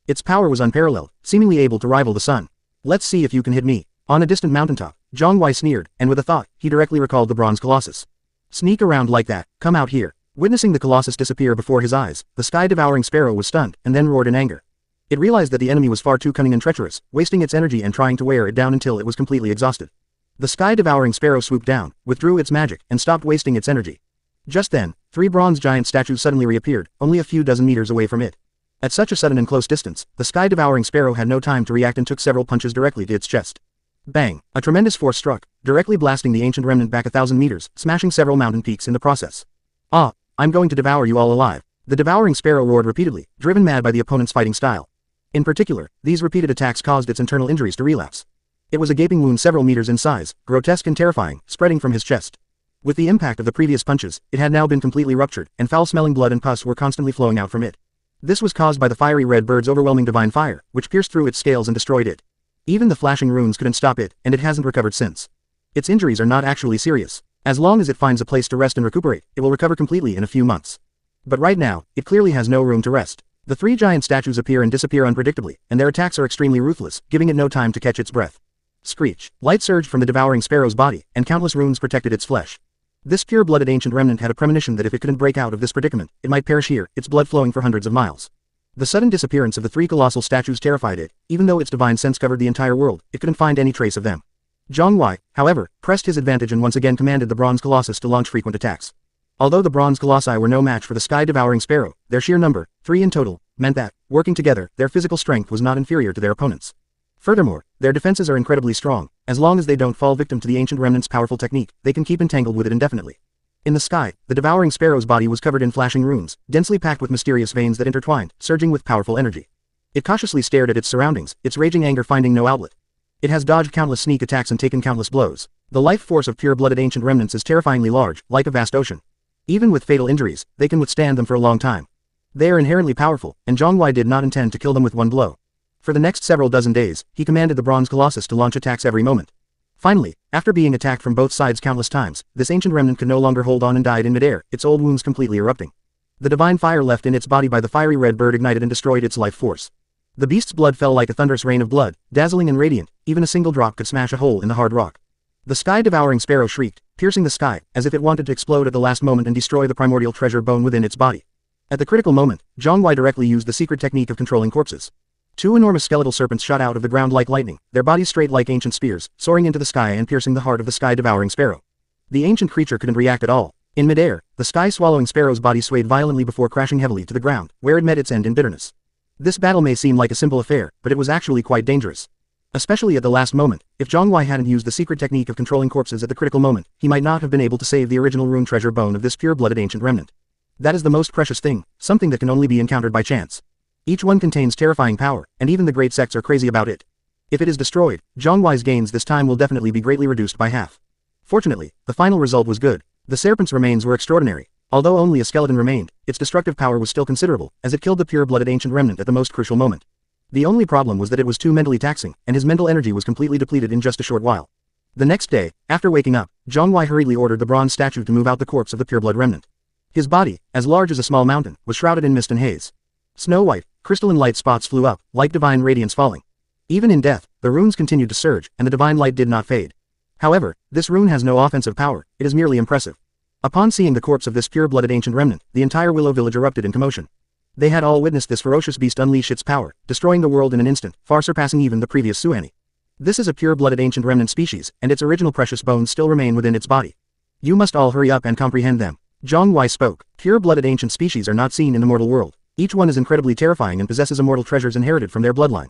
Its power was unparalleled, seemingly able to rival the sun. Let's see if you can hit me. On a distant mountaintop, Jiang Huai sneered, and with a thought, he directly recalled the bronze colossus. Sneak around like that, come out here. Witnessing the colossus disappear before his eyes, the sky-devouring sparrow was stunned, and then roared in anger. It realized that the enemy was far too cunning and treacherous, wasting its energy and trying to wear it down until it was completely exhausted. The sky-devouring sparrow swooped down, withdrew its magic, and stopped wasting its energy. Just then, three bronze giant statues suddenly reappeared, only a few dozen meters away from it. At such a sudden and close distance, the sky-devouring sparrow had no time to react and took several punches directly to its chest. Bang! A tremendous force struck, directly blasting the ancient remnant back 1,000 meters, smashing several mountain peaks in the process. Ah! I'm going to devour you all alive. The devouring sparrow roared repeatedly, driven mad by the opponent's fighting style. In particular, these repeated attacks caused its internal injuries to relapse. It was a gaping wound several meters in size, grotesque and terrifying, spreading from his chest. With the impact of the previous punches, it had now been completely ruptured, and foul-smelling blood and pus were constantly flowing out from it. This was caused by the fiery red bird's overwhelming divine fire, which pierced through its scales and destroyed it. Even the flashing runes couldn't stop it, and it hasn't recovered since. Its injuries are not actually serious. As long as it finds a place to rest and recuperate, it will recover completely in a few months. But right now, it clearly has no room to rest. The three giant statues appear and disappear unpredictably, and their attacks are extremely ruthless, giving it no time to catch its breath. Screech. Light surged from the devouring sparrow's body, and countless runes protected its flesh. This pure-blooded ancient remnant had a premonition that if it couldn't break out of this predicament, it might perish here, its blood flowing for hundreds of miles. The sudden disappearance of the three colossal statues terrified it. Even though its divine sense covered the entire world, it couldn't find any trace of them. Jiang Huai, however, pressed his advantage and once again commanded the bronze colossus to launch frequent attacks. Although the bronze colossi were no match for the sky-devouring sparrow, their sheer number, 3 in total, meant that, working together, their physical strength was not inferior to their opponents. Furthermore, their defenses are incredibly strong. As long as they don't fall victim to the ancient remnant's powerful technique, they can keep entangled with it indefinitely. In the sky, the devouring sparrow's body was covered in flashing runes, densely packed with mysterious veins that intertwined, surging with powerful energy. It cautiously stared at its surroundings, its raging anger finding no outlet. It has dodged countless sneak attacks and taken countless blows. The life force of pure-blooded ancient remnants is terrifyingly large, like a vast ocean. Even with fatal injuries, they can withstand them for a long time. They are inherently powerful, and Jiang Huai did not intend to kill them with one blow. For the next several dozen days, he commanded the bronze colossus to launch attacks every moment. Finally, after being attacked from both sides countless times, this ancient remnant could no longer hold on and died in midair, its old wounds completely erupting. The divine fire left in its body by the fiery red bird ignited and destroyed its life force. The beast's blood fell like a thunderous rain of blood, dazzling and radiant, even a single drop could smash a hole in the hard rock. The sky-devouring sparrow shrieked, piercing the sky, as if it wanted to explode at the last moment and destroy the primordial treasure bone within its body. At the critical moment, Jiang Huai directly used the secret technique of controlling corpses. 2 enormous skeletal serpents shot out of the ground like lightning, their bodies straight like ancient spears, soaring into the sky and piercing the heart of the sky-devouring sparrow. The ancient creature couldn't react at all. In midair, the sky-swallowing sparrow's body swayed violently before crashing heavily to the ground, where it met its end in bitterness. This battle may seem like a simple affair, but it was actually quite dangerous. Especially at the last moment, if Jiang Huai hadn't used the secret technique of controlling corpses at the critical moment, he might not have been able to save the original rune treasure bone of this pure-blooded ancient remnant. That is the most precious thing, something that can only be encountered by chance. Each one contains terrifying power, and even the great sects are crazy about it. If it is destroyed, Jiang Huai's gains this time will definitely be greatly reduced by half. Fortunately, the final result was good. The serpent's remains were extraordinary. Although only a skeleton remained, its destructive power was still considerable, as it killed the pure-blooded ancient remnant at the most crucial moment. The only problem was that it was too mentally taxing, and his mental energy was completely depleted in just a short while. The next day, after waking up, Jiang Huai hurriedly ordered the bronze statue to move out the corpse of the pure-blood remnant. His body, as large as a small mountain, was shrouded in mist and haze. Snow-white, crystalline light spots flew up, like divine radiance falling. Even in death, the runes continued to surge, and the divine light did not fade. However, this rune has no offensive power, it is merely impressive. Upon seeing the corpse of this pure-blooded ancient remnant, the entire Willow village erupted in commotion. They had all witnessed this ferocious beast unleash its power, destroying the world in an instant, far surpassing even the previous Suani. This is a pure-blooded ancient remnant species, and its original precious bones still remain within its body. You must all hurry up and comprehend them. Jiang Huai spoke. Pure-blooded ancient species are not seen in the mortal world. Each one is incredibly terrifying and possesses immortal treasures inherited from their bloodline.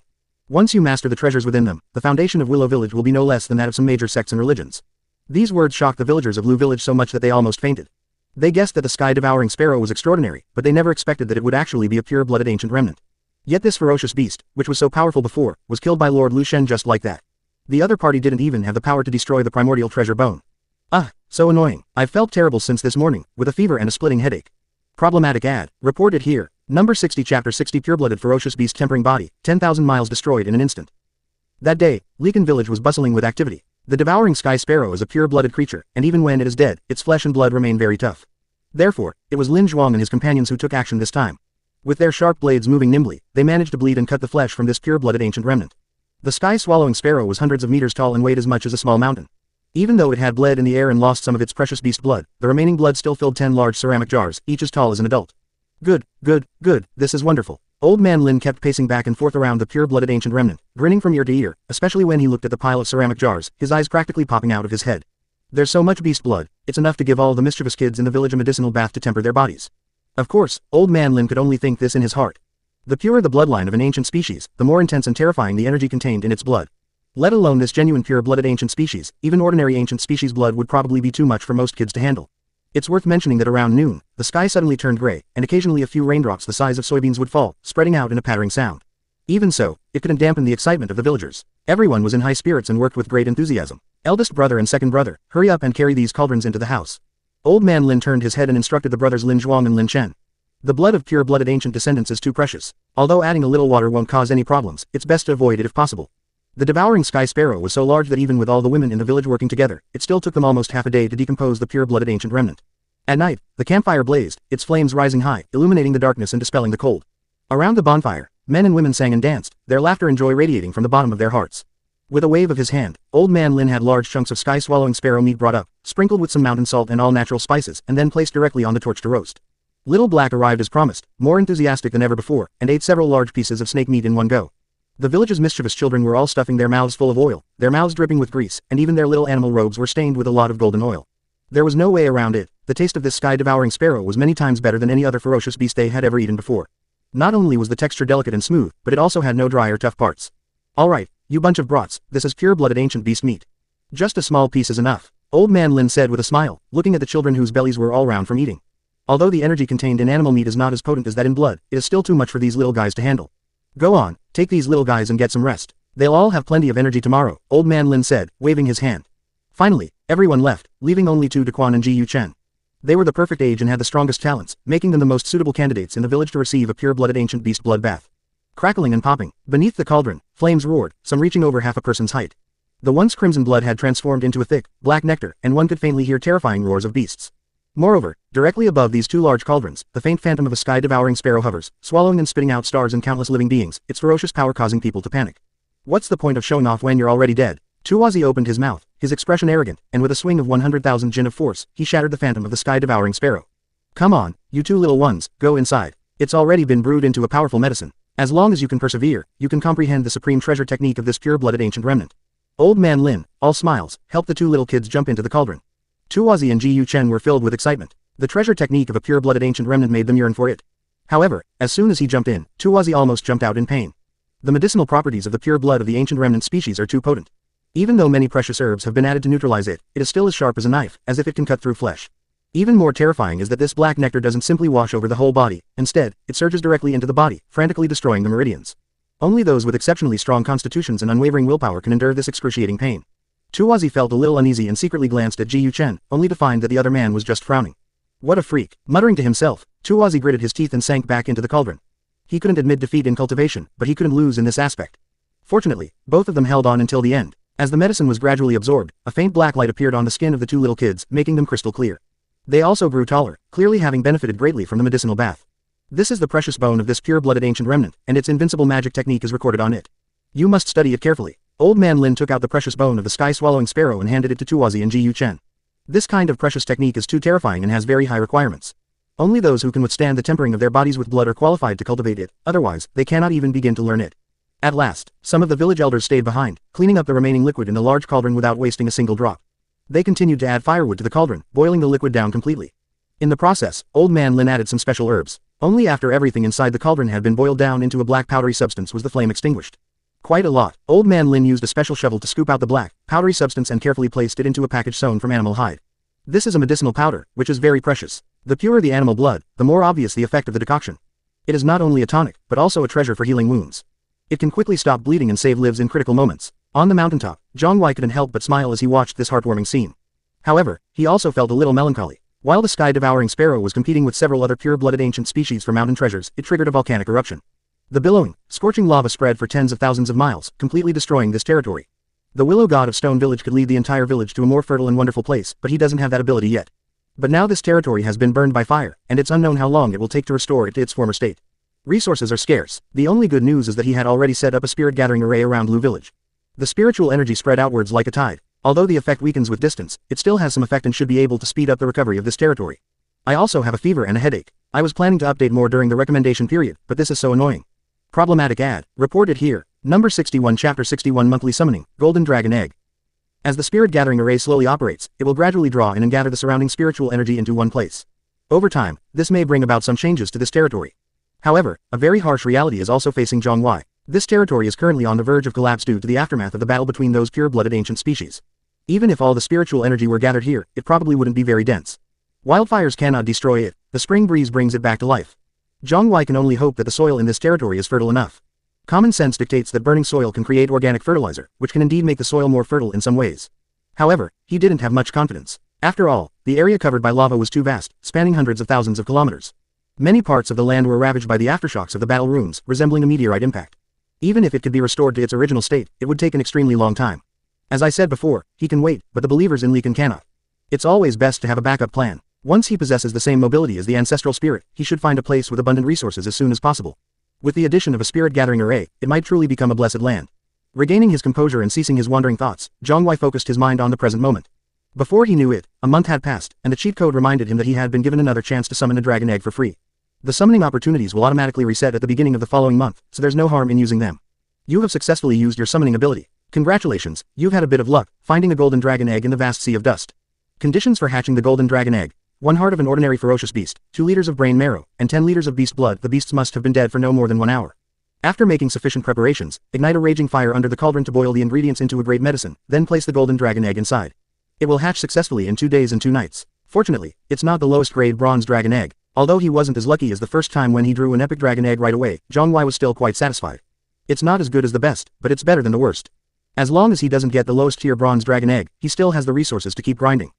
Once you master the treasures within them, the foundation of Willow Village will be no less than that of some major sects and religions. These words shocked the villagers of Lu Village so much that they almost fainted. They guessed that the sky-devouring sparrow was extraordinary, but they never expected that it would actually be a pure-blooded ancient remnant. Yet this ferocious beast, which was so powerful before, was killed by Lord Lu Shen just like that. The other party didn't even have the power to destroy the primordial treasure bone. So annoying. I've felt terrible since this morning, with a fever and a splitting headache. Problematic ad. Reported here. Number 60 Chapter 60 Pure-blooded ferocious beast tempering body, 10,000 miles destroyed in an instant. That day, Leakin village was bustling with activity. The devouring sky sparrow is a pure-blooded creature, and even when it is dead, its flesh and blood remain very tough. Therefore, it was Lin Zhuang and his companions who took action this time. With their sharp blades moving nimbly, they managed to bleed and cut the flesh from this pure-blooded ancient remnant. The sky-swallowing sparrow was hundreds of meters tall and weighed as much as a small mountain. Even though it had bled in the air and lost some of its precious beast blood, the remaining blood still filled 10 large ceramic jars, each as tall as an adult. Good, this is wonderful. Old man Lin kept pacing back and forth around the pure-blooded ancient remnant, grinning from ear to ear, especially when he looked at the pile of ceramic jars, his eyes practically popping out of his head. There's so much beast blood, it's enough to give all the mischievous kids in the village a medicinal bath to temper their bodies. Of course, old man Lin could only think this in his heart. The purer the bloodline of an ancient species, the more intense and terrifying the energy contained in its blood. Let alone this genuine pure-blooded ancient species, even ordinary ancient species blood would probably be too much for most kids to handle. It's worth mentioning that around noon, the sky suddenly turned gray, and occasionally a few raindrops the size of soybeans would fall, spreading out in a pattering sound. Even so, it couldn't dampen the excitement of the villagers. Everyone was in high spirits and worked with great enthusiasm. Eldest brother and second brother, hurry up and carry these cauldrons into the house. Old man Lin turned his head and instructed the brothers Lin Zhuang and Lin Chen. The blood of pure-blooded ancient descendants is too precious. Although adding a little water won't cause any problems, it's best to avoid it if possible. The devouring sky sparrow was so large that even with all the women in the village working together, it still took them almost half a day to decompose the pure-blooded ancient remnant. At night, the campfire blazed, its flames rising high, illuminating the darkness and dispelling the cold. Around the bonfire, men and women sang and danced, their laughter and joy radiating from the bottom of their hearts. With a wave of his hand, old man Lin had large chunks of sky-swallowing sparrow meat brought up, sprinkled with some mountain salt and all natural spices, and then placed directly on the torch to roast. Little Black arrived as promised, more enthusiastic than ever before, and ate several large pieces of snake meat in one go. The village's mischievous children were all stuffing their mouths full of oil, their mouths dripping with grease, and even their little animal robes were stained with a lot of golden oil. There was no way around it. The taste of this sky-devouring sparrow was many times better than any other ferocious beast they had ever eaten before. Not only was the texture delicate and smooth, but it also had no dry or tough parts. Alright, you bunch of brats, this is pure-blooded ancient beast meat. Just a small piece is enough, old man Lin said with a smile, looking at the children whose bellies were all round from eating. Although the energy contained in animal meat is not as potent as that in blood, it is still too much for these little guys to handle. Go on, take these little guys and get some rest. They'll all have plenty of energy tomorrow, old man Lin said, waving his hand. Finally, everyone left, leaving only Tu Daquan and Ji Yu Chen. They were the perfect age and had the strongest talents, making them the most suitable candidates in the village to receive a pure-blooded ancient beast blood bath. Crackling and popping, beneath the cauldron, flames roared, some reaching over half a person's height. The once crimson blood had transformed into a thick, black nectar, and one could faintly hear terrifying roars of beasts. Moreover, directly above these two large cauldrons, the faint phantom of a sky-devouring sparrow hovers, swallowing and spitting out stars and countless living beings, its ferocious power causing people to panic. What's the point of showing off when you're already dead? Tuwazi opened his mouth, his expression arrogant, and with a swing of 100,000 jin of force, he shattered the phantom of the sky-devouring sparrow. Come on, you two little ones, go inside. It's already been brewed into a powerful medicine. As long as you can persevere, you can comprehend the supreme treasure technique of this pure-blooded ancient remnant. Old man Lin, all smiles, helped the two little kids jump into the cauldron. Tuwazi and Ji Yu Chen were filled with excitement. The treasure technique of a pure-blooded ancient remnant made them yearn for it. However, as soon as he jumped in, Tuwazi almost jumped out in pain. The medicinal properties of the pure blood of the ancient remnant species are too potent. Even though many precious herbs have been added to neutralize it, it is still as sharp as a knife, as if it can cut through flesh. Even more terrifying is that this black nectar doesn't simply wash over the whole body, instead, it surges directly into the body, frantically destroying the meridians. Only those with exceptionally strong constitutions and unwavering willpower can endure this excruciating pain. Tuozi felt a little uneasy and secretly glanced at Ji Yuchen, only to find that the other man was just frowning. What a freak. Muttering to himself, Tuozi gritted his teeth and sank back into the cauldron. He couldn't admit defeat in cultivation, but he couldn't lose in this aspect. Fortunately, both of them held on until the end. As the medicine was gradually absorbed, a faint black light appeared on the skin of the two little kids, making them crystal clear. They also grew taller, clearly having benefited greatly from the medicinal bath. This is the precious bone of this pure-blooded ancient remnant, and its invincible magic technique is recorded on it. You must study it carefully. Old Man Lin took out the precious bone of the sky-swallowing sparrow and handed it to Tuozi and Ji Yuchen. This kind of precious technique is too terrifying and has very high requirements. Only those who can withstand the tempering of their bodies with blood are qualified to cultivate it, otherwise, they cannot even begin to learn it. At last, some of the village elders stayed behind, cleaning up the remaining liquid in the large cauldron without wasting a single drop. They continued to add firewood to the cauldron, boiling the liquid down completely. In the process, Old Man Lin added some special herbs. Only after everything inside the cauldron had been boiled down into a black powdery substance was the flame extinguished. Quite a lot. Old Man Lin used a special shovel to scoop out the black, powdery substance and carefully placed it into a package sewn from animal hide. This is a medicinal powder, which is very precious. The purer the animal blood, the more obvious the effect of the decoction. It is not only a tonic, but also a treasure for healing wounds. It can quickly stop bleeding and save lives in critical moments. On the mountaintop, Jiang Huai couldn't help but smile as he watched this heartwarming scene. However, he also felt a little melancholy. While the sky-devouring sparrow was competing with several other pure-blooded ancient species for mountain treasures, it triggered a volcanic eruption. The billowing, scorching lava spread for tens of thousands of miles, completely destroying this territory. The Willow god of Stone Village could lead the entire village to a more fertile and wonderful place, but he doesn't have that ability yet. But now this territory has been burned by fire, and it's unknown how long it will take to restore it to its former state. Resources are scarce. The only good news is that he had already set up a spirit gathering array around Lu Village. The spiritual energy spread outwards like a tide. Although the effect weakens with distance, it still has some effect and should be able to speed up the recovery of this territory. I also have a fever and a headache. I was planning to update more during the recommendation period, but this is so annoying. Problematic ad. Reported here. Number 61 Chapter 61 Monthly Summoning, Golden Dragon Egg. As the spirit gathering array slowly operates, it will gradually draw in and gather the surrounding spiritual energy into one place. Over time, this may bring about some changes to this territory. However, a very harsh reality is also facing Jiang Huai. This territory is currently on the verge of collapse due to the aftermath of the battle between those pure-blooded ancient species. Even if all the spiritual energy were gathered here, it probably wouldn't be very dense. Wildfires cannot destroy it, the spring breeze brings it back to life. Jiang Huai can only hope that the soil in this territory is fertile enough. Common sense dictates that burning soil can create organic fertilizer, which can indeed make the soil more fertile in some ways. However, he didn't have much confidence. After all, the area covered by lava was too vast, spanning hundreds of thousands of kilometers. Many parts of the land were ravaged by the aftershocks of the battle runes, resembling a meteorite impact. Even if it could be restored to its original state, it would take an extremely long time. As I said before, he can wait, but the believers in Likan cannot. It's always best to have a backup plan. Once he possesses the same mobility as the ancestral spirit, he should find a place with abundant resources as soon as possible. With the addition of a spirit gathering array, it might truly become a blessed land. Regaining his composure and ceasing his wandering thoughts, Jiang Huai focused his mind on the present moment. Before he knew it, a month had passed, and the cheat code reminded him that he had been given another chance to summon a dragon egg for free. The summoning opportunities will automatically reset at the beginning of the following month, so there's no harm in using them. You have successfully used your summoning ability. Congratulations, you've had a bit of luck, finding a golden dragon egg in the vast sea of dust. Conditions for hatching the golden dragon egg. 1 heart of an ordinary ferocious beast, 2 liters of brain marrow, and 10 liters of beast blood. The beasts must have been dead for no more than 1 hour. After making sufficient preparations, ignite a raging fire under the cauldron to boil the ingredients into a great medicine, then place the golden dragon egg inside. It will hatch successfully in 2 days and 2 nights. Fortunately, it's not the lowest grade bronze dragon egg. Although he wasn't as lucky as the first time when he drew an epic dragon egg right away, Jiang Huai was still quite satisfied. It's not as good as the best, but it's better than the worst. As long as he doesn't get the lowest tier bronze dragon egg, he still has the resources to keep grinding.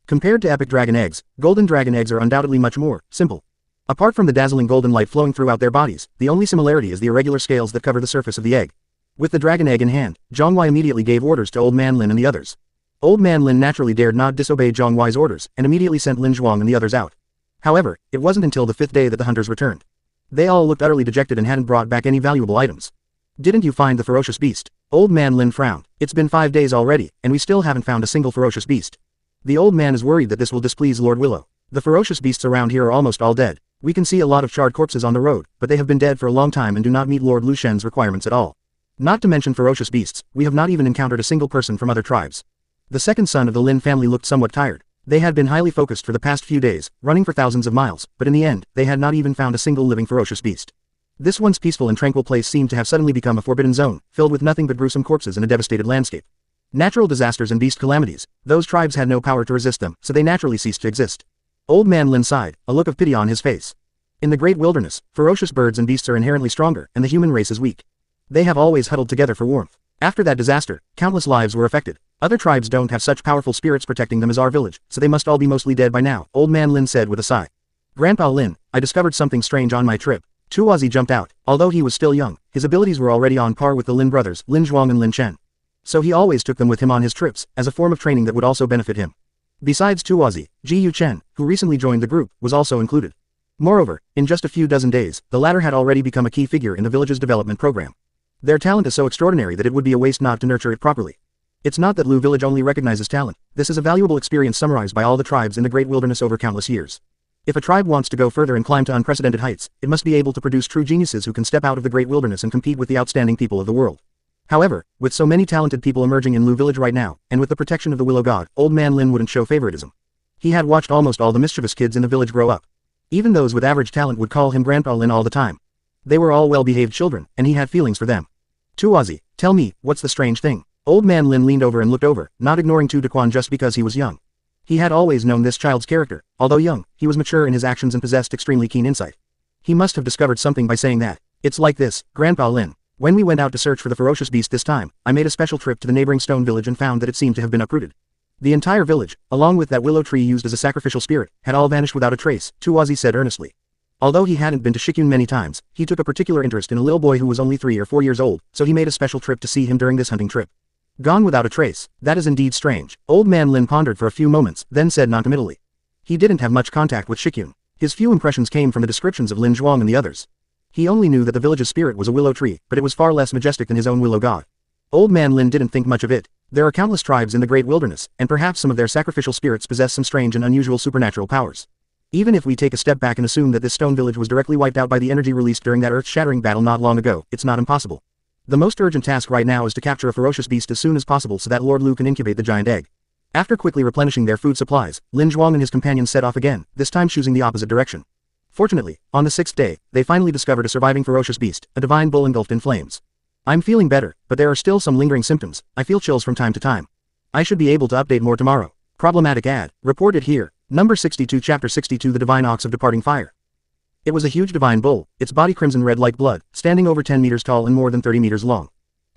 Compared to epic dragon eggs, golden dragon eggs are undoubtedly much more simple. Apart from the dazzling golden light flowing throughout their bodies, the only similarity is the irregular scales that cover the surface of the egg. With the dragon egg in hand, Jiang Huai immediately gave orders to Old Man Lin and the others. Old Man Lin naturally dared not disobey Jiang Huai's orders, and immediately sent Lin Zhuang and the others out. However, it wasn't until the 5th day that the hunters returned. They all looked utterly dejected and hadn't brought back any valuable items. Didn't you find the ferocious beast? Old Man Lin frowned. It's been 5 days already, and we still haven't found a single ferocious beast. The old man is worried that this will displease Lord Willow. The ferocious beasts around here are almost all dead. We can see a lot of charred corpses on the road, but they have been dead for a long time and do not meet Lord Lu Shen's requirements at all. Not to mention ferocious beasts, we have not even encountered a single person from other tribes. The second son of the Lin family looked somewhat tired. They had been highly focused for the past few days, running for thousands of miles, but in the end, they had not even found a single living ferocious beast. This once peaceful and tranquil place seemed to have suddenly become a forbidden zone, filled with nothing but gruesome corpses and a devastated landscape. Natural disasters and beast calamities, those tribes had no power to resist them, so they naturally ceased to exist. Old Man Lin sighed, a look of pity on his face. In the great wilderness, ferocious birds and beasts are inherently stronger, and the human race is weak. They have always huddled together for warmth. After that disaster, countless lives were affected. Other tribes don't have such powerful spirits protecting them as our village, so they must all be mostly dead by now, Old Man Lin said with a sigh. Grandpa Lin, I discovered something strange on my trip. Tuozi jumped out. Although he was still young, his abilities were already on par with the Lin brothers, Lin Zhuang and Lin Chen. So he always took them with him on his trips, as a form of training that would also benefit him. Besides Tuozi, Ji Yu Chen, who recently joined the group, was also included. Moreover, in just a few dozen days, the latter had already become a key figure in the village's development program. Their talent is so extraordinary that it would be a waste not to nurture it properly. It's not that Lu village only recognizes talent, this is a valuable experience summarized by all the tribes in the great wilderness over countless years. If a tribe wants to go further and climb to unprecedented heights, it must be able to produce true geniuses who can step out of the great wilderness and compete with the outstanding people of the world. However, with so many talented people emerging in Lu village right now, and with the protection of the Willow God, Old Man Lin wouldn't show favoritism. He had watched almost all the mischievous kids in the village grow up. Even those with average talent would call him Grandpa Lin all the time. They were all well-behaved children, and he had feelings for them. Tuozi, tell me, what's the strange thing? Old Man Lin leaned over and looked over, not ignoring Tu Dequan just because he was young. He had always known this child's character. Although young, he was mature in his actions and possessed extremely keen insight. He must have discovered something by saying that. It's like this, Grandpa Lin. When we went out to search for the ferocious beast this time, I made a special trip to the neighboring stone village and found that it seemed to have been uprooted. The entire village, along with that willow tree used as a sacrificial spirit, had all vanished without a trace, Tuozi said earnestly. Although he hadn't been to Shikun many times, he took a particular interest in a little boy who was only 3 or 4 years old, so he made a special trip to see him during this hunting trip. Gone without a trace, that is indeed strange. Old Man Lin pondered for a few moments, then said noncommittally. He didn't have much contact with Shikun. His few impressions came from the descriptions of Lin Zhuang and the others. He only knew that the village's spirit was a willow tree, but it was far less majestic than his own willow god. Old Man Lin didn't think much of it. There are countless tribes in the great wilderness, and perhaps some of their sacrificial spirits possess some strange and unusual supernatural powers. Even if we take a step back and assume that this stone village was directly wiped out by the energy released during that earth-shattering battle not long ago, it's not impossible. The most urgent task right now is to capture a ferocious beast as soon as possible so that Lord Lu can incubate the giant egg. After quickly replenishing their food supplies, Lin Zhuang and his companions set off again, this time choosing the opposite direction. Fortunately, on the 6th day, they finally discovered a surviving ferocious beast, a divine bull engulfed in flames. I'm feeling better, but there are still some lingering symptoms. I feel chills from time to time. I should be able to update more tomorrow. Problematic ad. Reported here. Number 62 Chapter 62 The Divine Ox of Departing Fire. It was a huge divine bull, its body crimson red like blood, standing over 10 meters tall and more than 30 meters long.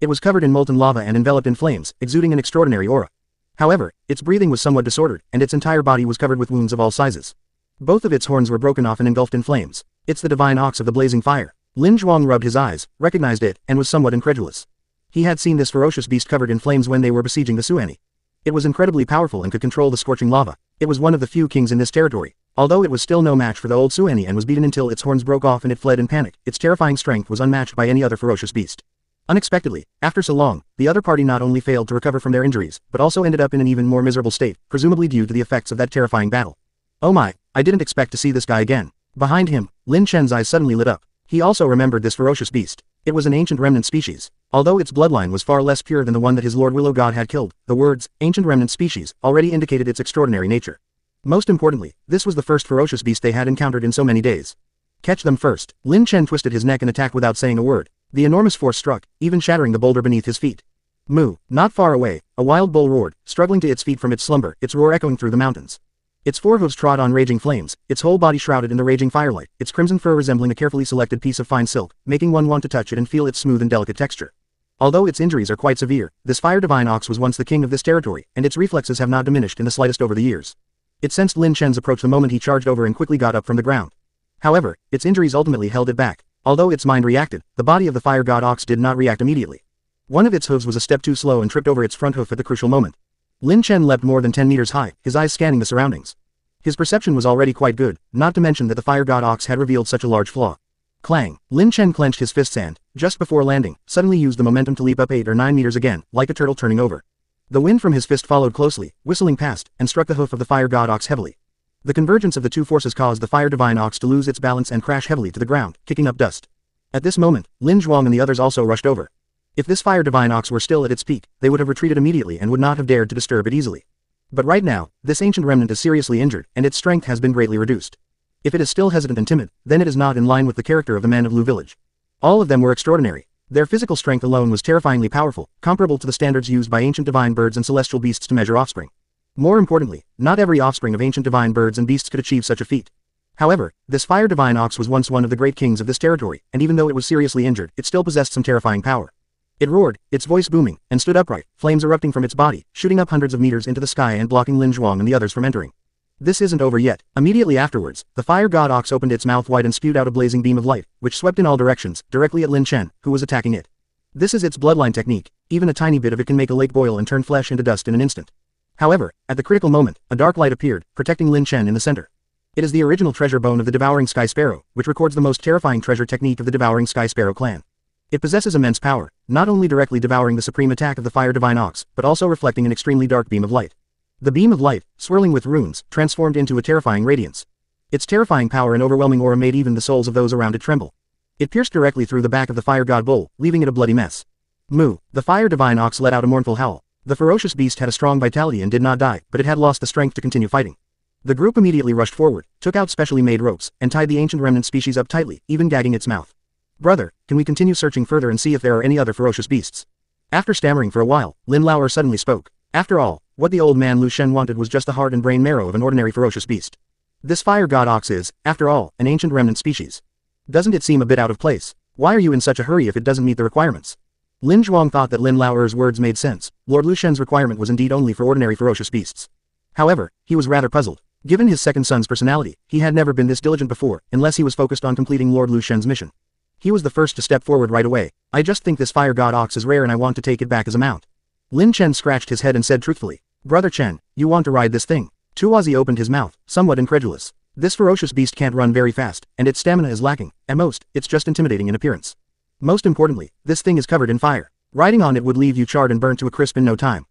It was covered in molten lava and enveloped in flames, exuding an extraordinary aura. However, its breathing was somewhat disordered, and its entire body was covered with wounds of all sizes. Both of its horns were broken off and engulfed in flames. It's the divine ox of the blazing fire. Lin Zhuang rubbed his eyes, recognized it, and was somewhat incredulous. He had seen this ferocious beast covered in flames when they were besieging the Suani. It was incredibly powerful and could control the scorching lava. It was one of the few kings in this territory. Although it was still no match for the old Suani and was beaten until its horns broke off and it fled in panic, its terrifying strength was unmatched by any other ferocious beast. Unexpectedly, after so long, the other party not only failed to recover from their injuries, but also ended up in an even more miserable state, presumably due to the effects of that terrifying battle. Oh my, I didn't expect to see this guy again. Behind him, Lin Chen's eyes suddenly lit up. He also remembered this ferocious beast. It was an ancient remnant species. Although its bloodline was far less pure than the one that his Lord Willow God had killed, the words, ancient remnant species, already indicated its extraordinary nature. Most importantly, this was the first ferocious beast they had encountered in so many days. Catch them first. Lin Chen twisted his neck and attacked without saying a word. The enormous force struck, even shattering the boulder beneath his feet. Moo. Not far away, a wild bull roared, struggling to its feet from its slumber, its roar echoing through the mountains. Its forehooves trod on raging flames, its whole body shrouded in the raging firelight, its crimson fur resembling a carefully selected piece of fine silk, making one want to touch it and feel its smooth and delicate texture. Although its injuries are quite severe, this fire divine ox was once the king of this territory, and its reflexes have not diminished in the slightest over the years. It sensed Lin Chen's approach the moment he charged over and quickly got up from the ground. However, its injuries ultimately held it back. Although its mind reacted, the body of the fire god ox did not react immediately. One of its hooves was a step too slow and tripped over its front hoof at the crucial moment. Lin Chen leapt more than 10 meters high, his eyes scanning the surroundings. His perception was already quite good, not to mention that the fire god ox had revealed such a large flaw. Clang! Lin Chen clenched his fists and, just before landing, suddenly used the momentum to leap up 8 or 9 meters again, like a turtle turning over. The wind from his fist followed closely, whistling past, and struck the hoof of the fire god ox heavily. The convergence of the two forces caused the fire divine ox to lose its balance and crash heavily to the ground, kicking up dust. At this moment, Lin Zhuang and the others also rushed over. If this fire divine ox were still at its peak, they would have retreated immediately and would not have dared to disturb it easily. But right now, this ancient remnant is seriously injured, and its strength has been greatly reduced. If it is still hesitant and timid, then it is not in line with the character of the men of Lu village. All of them were extraordinary. Their physical strength alone was terrifyingly powerful, comparable to the standards used by ancient divine birds and celestial beasts to measure offspring. More importantly, not every offspring of ancient divine birds and beasts could achieve such a feat. However, this fire divine ox was once one of the great kings of this territory, and even though it was seriously injured, it still possessed some terrifying power. It roared, its voice booming, and stood upright, flames erupting from its body, shooting up hundreds of meters into the sky and blocking Lin Zhuang and the others from entering. This isn't over yet. Immediately afterwards, the fire god ox opened its mouth wide and spewed out a blazing beam of light, which swept in all directions, directly at Lin Chen, who was attacking it. This is its bloodline technique. Even a tiny bit of it can make a lake boil and turn flesh into dust in an instant. However, at the critical moment, a dark light appeared, protecting Lin Chen in the center. It is the original treasure bone of the devouring sky sparrow, which records the most terrifying treasure technique of the devouring sky sparrow clan. It possesses immense power, not only directly devouring the supreme attack of the fire divine ox, but also reflecting an extremely dark beam of light. The beam of light, swirling with runes, transformed into a terrifying radiance. Its terrifying power and overwhelming aura made even the souls of those around it tremble. It pierced directly through the back of the fire god bull, leaving it a bloody mess. Moo! The fire divine ox let out a mournful howl. The ferocious beast had a strong vitality and did not die, but it had lost the strength to continue fighting. The group immediately rushed forward, took out specially made ropes, and tied the ancient remnant species up tightly, even gagging its mouth. Brother, can we continue searching further and see if there are any other ferocious beasts? After stammering for a while, Lin Lauer suddenly spoke. After all, what the old man Lu Shen wanted was just the heart and brain marrow of an ordinary ferocious beast. This fire god ox is, after all, an ancient remnant species. Doesn't it seem a bit out of place? Why are you in such a hurry if it doesn't meet the requirements? Lin Zhuang thought that Lin Lauer's words made sense. Lord Lu Shen's requirement was indeed only for ordinary ferocious beasts. However, he was rather puzzled. Given his second son's personality, he had never been this diligent before, unless he was focused on completing Lord Lu Shen's mission. He was the first to step forward right away. I just think this fire god ox is rare and I want to take it back as a mount. Lin Chen scratched his head and said truthfully, Brother Chen, you want to ride this thing? Tuozi opened his mouth, somewhat incredulous. This ferocious beast can't run very fast, and its stamina is lacking. At most, it's just intimidating in appearance. Most importantly, this thing is covered in fire. Riding on it would leave you charred and burnt to a crisp in no time.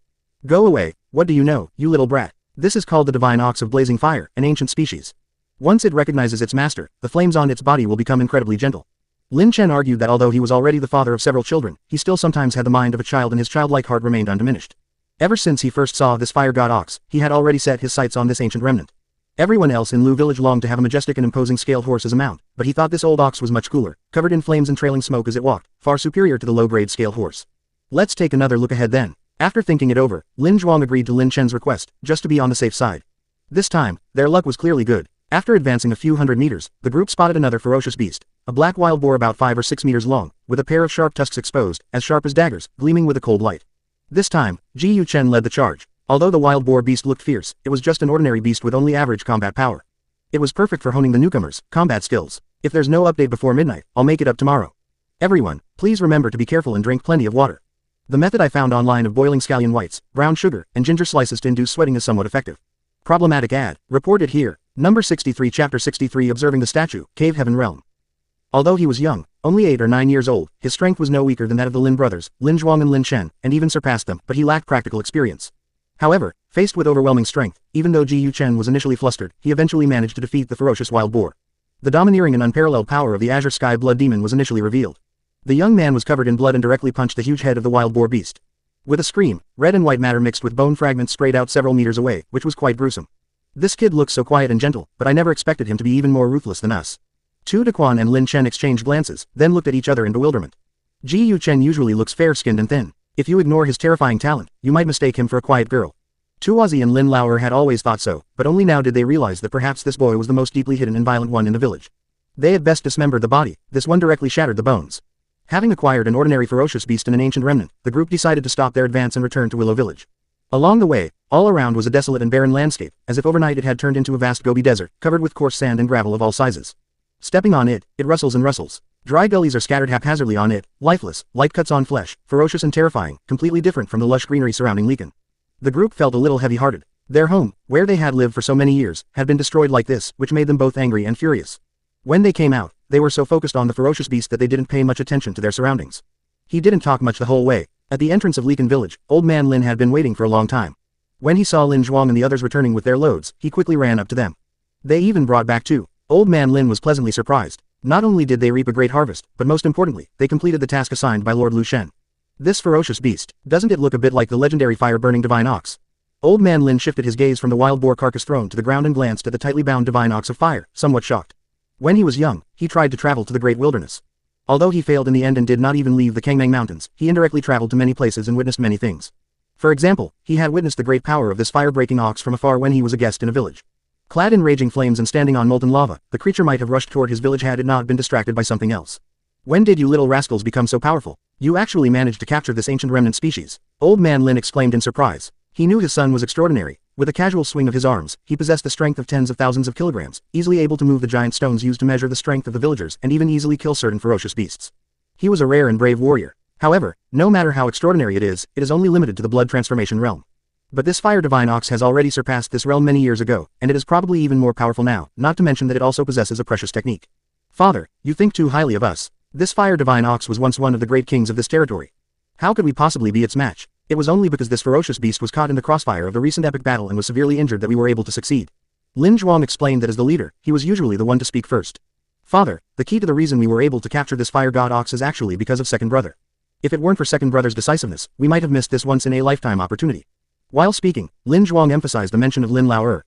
Go away, what do you know, you little brat? This is called the divine ox of blazing fire, an ancient species. Once it recognizes its master, the flames on its body will become incredibly gentle. Lin Chen argued that although he was already the father of several children, he still sometimes had the mind of a child and his childlike heart remained undiminished. Ever since he first saw this fire god ox, he had already set his sights on this ancient remnant. Everyone else in Lu village longed to have a majestic and imposing scaled horse as a mount, but he thought this old ox was much cooler, covered in flames and trailing smoke as it walked, far superior to the low-grade scaled horse. Let's take another look ahead then. After thinking it over, Lin Zhuang agreed to Lin Chen's request, just to be on the safe side. This time, their luck was clearly good. After advancing a few hundred meters, the group spotted another ferocious beast, a black wild boar about 5 or 6 meters long, with a pair of sharp tusks exposed, as sharp as daggers, gleaming with a cold light. This time, Ji Yu Chen led the charge. Although the wild boar beast looked fierce, it was just an ordinary beast with only average combat power. It was perfect for honing the newcomers' combat skills. If there's no update before midnight, I'll make it up tomorrow. Everyone, please remember to be careful and drink plenty of water. The method I found online of boiling scallion whites, brown sugar, and ginger slices to induce sweating is somewhat effective. Problematic ad. Reported here. Number 63 Chapter 63 Observing the Statue, Cave Heaven Realm. Although he was young, only 8 or 9 years old, his strength was no weaker than that of the Lin brothers, Lin Zhuang and Lin Chen, and even surpassed them, but he lacked practical experience. However, faced with overwhelming strength, even though Ji Yu Chen was initially flustered, he eventually managed to defeat the ferocious wild boar. The domineering and unparalleled power of the Azure Sky Blood Demon was initially revealed. The young man was covered in blood and directly punched the huge head of the wild boar beast. With a scream, red and white matter mixed with bone fragments sprayed out several meters away, which was quite gruesome. This kid looks so quiet and gentle, but I never expected him to be even more ruthless than us. Tu Dequan and Lin Chen exchanged glances, then looked at each other in bewilderment. Ji Yu Chen usually looks fair-skinned and thin. If you ignore his terrifying talent, you might mistake him for a quiet girl. Tuozi and Lin Lauer had always thought so, but only now did they realize that perhaps this boy was the most deeply hidden and violent one in the village. They had best dismembered the body, this one directly shattered the bones. Having acquired an ordinary ferocious beast and an ancient remnant, the group decided to stop their advance and return to Willow village. Along the way, all around was a desolate and barren landscape, as if overnight it had turned into a vast Gobi desert, covered with coarse sand and gravel of all sizes. Stepping on it, it rustles and rustles. Dry gullies are scattered haphazardly on it, lifeless, light cuts on flesh, ferocious and terrifying, completely different from the lush greenery surrounding Lekin. The group felt a little heavy-hearted. Their home, where they had lived for so many years, had been destroyed like this, which made them both angry and furious. When they came out, they were so focused on the ferocious beast that they didn't pay much attention to their surroundings. He didn't talk much the whole way. At the entrance of Lekin village, old man Lin had been waiting for a long time. When he saw Lin Zhuang and the others returning with their loads, he quickly ran up to them. They even brought back 2. Old man Lin was pleasantly surprised. Not only did they reap a great harvest, but most importantly, they completed the task assigned by Lord Lu Shen. This ferocious beast, doesn't it look a bit like the legendary fire-burning divine ox? Old man Lin shifted his gaze from the wild boar carcass thrown to the ground and glanced at the tightly bound divine ox of fire, somewhat shocked. When he was young, he tried to travel to the great wilderness. Although he failed in the end and did not even leave the Kangmang Mountains, he indirectly traveled to many places and witnessed many things. For example, he had witnessed the great power of this fire-breaking ox from afar when he was a guest in a village. Clad in raging flames and standing on molten lava, the creature might have rushed toward his village had it not been distracted by something else. When did you little rascals become so powerful? You actually managed to capture this ancient remnant species. Old Man Lin exclaimed in surprise. He knew his son was extraordinary. With a casual swing of his arms, he possessed the strength of tens of thousands of kilograms, easily able to move the giant stones used to measure the strength of the villagers and even easily kill certain ferocious beasts. He was a rare and brave warrior. However, no matter how extraordinary it is only limited to the blood transformation realm. But this fire divine ox has already surpassed this realm many years ago, and it is probably even more powerful now, not to mention that it also possesses a precious technique. Father, you think too highly of us. This fire divine ox was once one of the great kings of this territory. How could we possibly be its match? It was only because this ferocious beast was caught in the crossfire of the recent epic battle and was severely injured that we were able to succeed. Lin Zhuang explained that as the leader, he was usually the one to speak first. Father, the key to the reason we were able to capture this fire god ox is actually because of Second Brother. If it weren't for Second Brother's decisiveness, we might have missed this once-in-a-lifetime opportunity. While speaking, Lin Zhuang emphasized the mention of Lin Lao.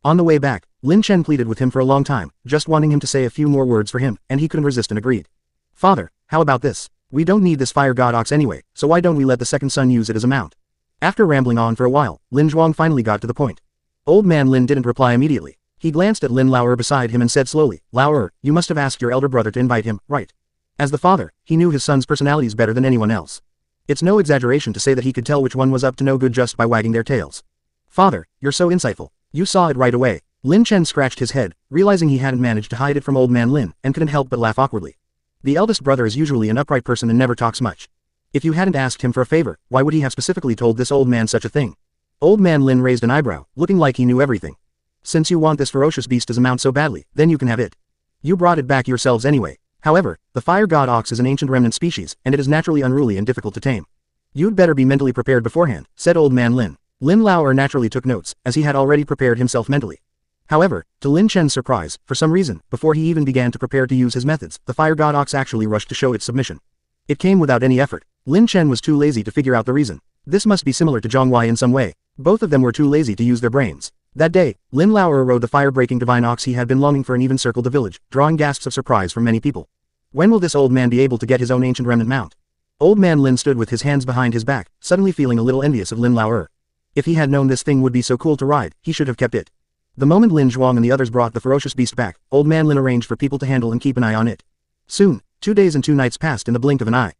On the way back, Lin Chen pleaded with him for a long time, just wanting him to say a few more words for him, and he couldn't resist and agreed. Father, how about this? We don't need this fire god ox anyway, so why don't we let the second son use it as a mount? After rambling on for a while, Lin Zhuang finally got to the point. Old Man Lin didn't reply immediately. He glanced at Lin Lao beside him and said slowly, Lao, you must have asked your elder brother to invite him, right? As the father, he knew his son's personalities better than anyone else. It's no exaggeration to say that he could tell which one was up to no good just by wagging their tails. Father, you're so insightful. You saw it right away. Lin Chen scratched his head, realizing he hadn't managed to hide it from Old Man Lin, and couldn't help but laugh awkwardly. The eldest brother is usually an upright person and never talks much. If you hadn't asked him for a favor, why would he have specifically told this old man such a thing? Old Man Lin raised an eyebrow, looking like he knew everything. Since you want this ferocious beast as a mount so badly, then you can have it. You brought it back yourselves anyway. However, the fire god ox is an ancient remnant species, and it is naturally unruly and difficult to tame. You'd better be mentally prepared beforehand, said Old Man Lin. Lin Lao naturally took notes, as he had already prepared himself mentally. However, to Lin Chen's surprise, for some reason, before he even began to prepare to use his methods, the fire god ox actually rushed to show its submission. It came without any effort. Lin Chen was too lazy to figure out the reason. This must be similar to Jiang Huai in some way. Both of them were too lazy to use their brains. That day, Lin Lao rode the fire-breaking divine ox he had been longing for and even circled the village, drawing gasps of surprise from many people. When will this old man be able to get his own ancient remnant mount? Old Man Lin stood with his hands behind his back, suddenly feeling a little envious of Lin Lao. If he had known this thing would be so cool to ride, he should have kept it. The moment Lin Zhuang and the others brought the ferocious beast back, Old Man Lin arranged for people to handle and keep an eye on it. Soon, 2 days and 2 nights passed in the blink of an eye.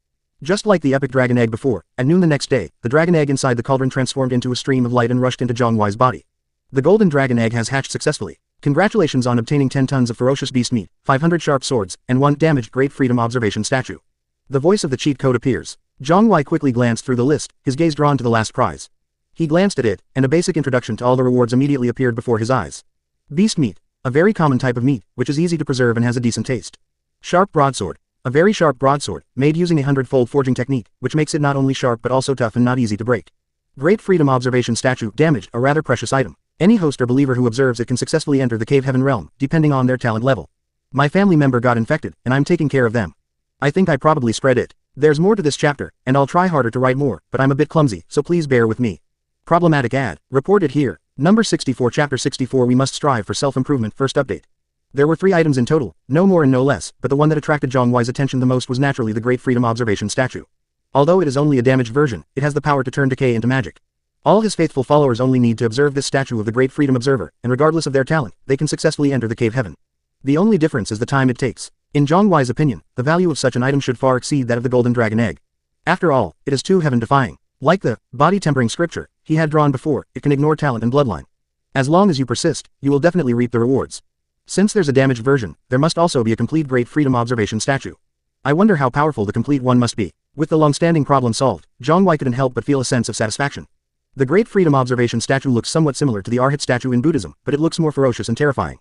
Just like the epic dragon egg before, at noon the next day, the dragon egg inside the cauldron transformed into a stream of light and rushed into Jiang Huai's body. The golden dragon egg has hatched successfully. Congratulations on obtaining 10 tons of ferocious beast meat, 500 sharp swords, and 1 damaged Great Freedom Observation statue. The voice of the cheat code appears. Jiang Huai quickly glanced through the list, his gaze drawn to the last prize. He glanced at it, and a basic introduction to all the rewards immediately appeared before his eyes. Beast meat, a very common type of meat, which is easy to preserve and has a decent taste. Sharp broadsword, a very sharp broadsword, made using a 100-fold forging technique, which makes it not only sharp but also tough and not easy to break. Great Freedom Observation statue, damaged, a rather precious item. Any host or believer who observes it can successfully enter the cave heaven realm, depending on their talent level. My family member got infected, and I'm taking care of them. I think I probably spread it. There's more to this chapter, and I'll try harder to write more, but I'm a bit clumsy, so please bear with me. Problematic ad, reported here. Number 64 Chapter 64 We must strive for self-improvement. First update. There were 3 items in total, no more and no less, but the one that attracted Jiang Huai's attention the most was naturally the Great Freedom Observation statue. Although it is only a damaged version, it has the power to turn decay into magic. All his faithful followers only need to observe this statue of the Great Freedom Observer, and regardless of their talent, they can successfully enter the cave heaven. The only difference is the time it takes. In Jiang Huai's opinion, the value of such an item should far exceed that of the golden dragon egg. After all, it is too heaven-defying. Like the body-tempering scripture he had drawn before, it can ignore talent and bloodline. As long as you persist, you will definitely reap the rewards. Since there's a damaged version, there must also be a complete Great Freedom Observation statue. I wonder how powerful the complete one must be. With the long-standing problem solved, Jiang Huai couldn't help but feel a sense of satisfaction. The Great Freedom Observation statue looks somewhat similar to the Arhat statue in Buddhism, but it looks more ferocious and terrifying.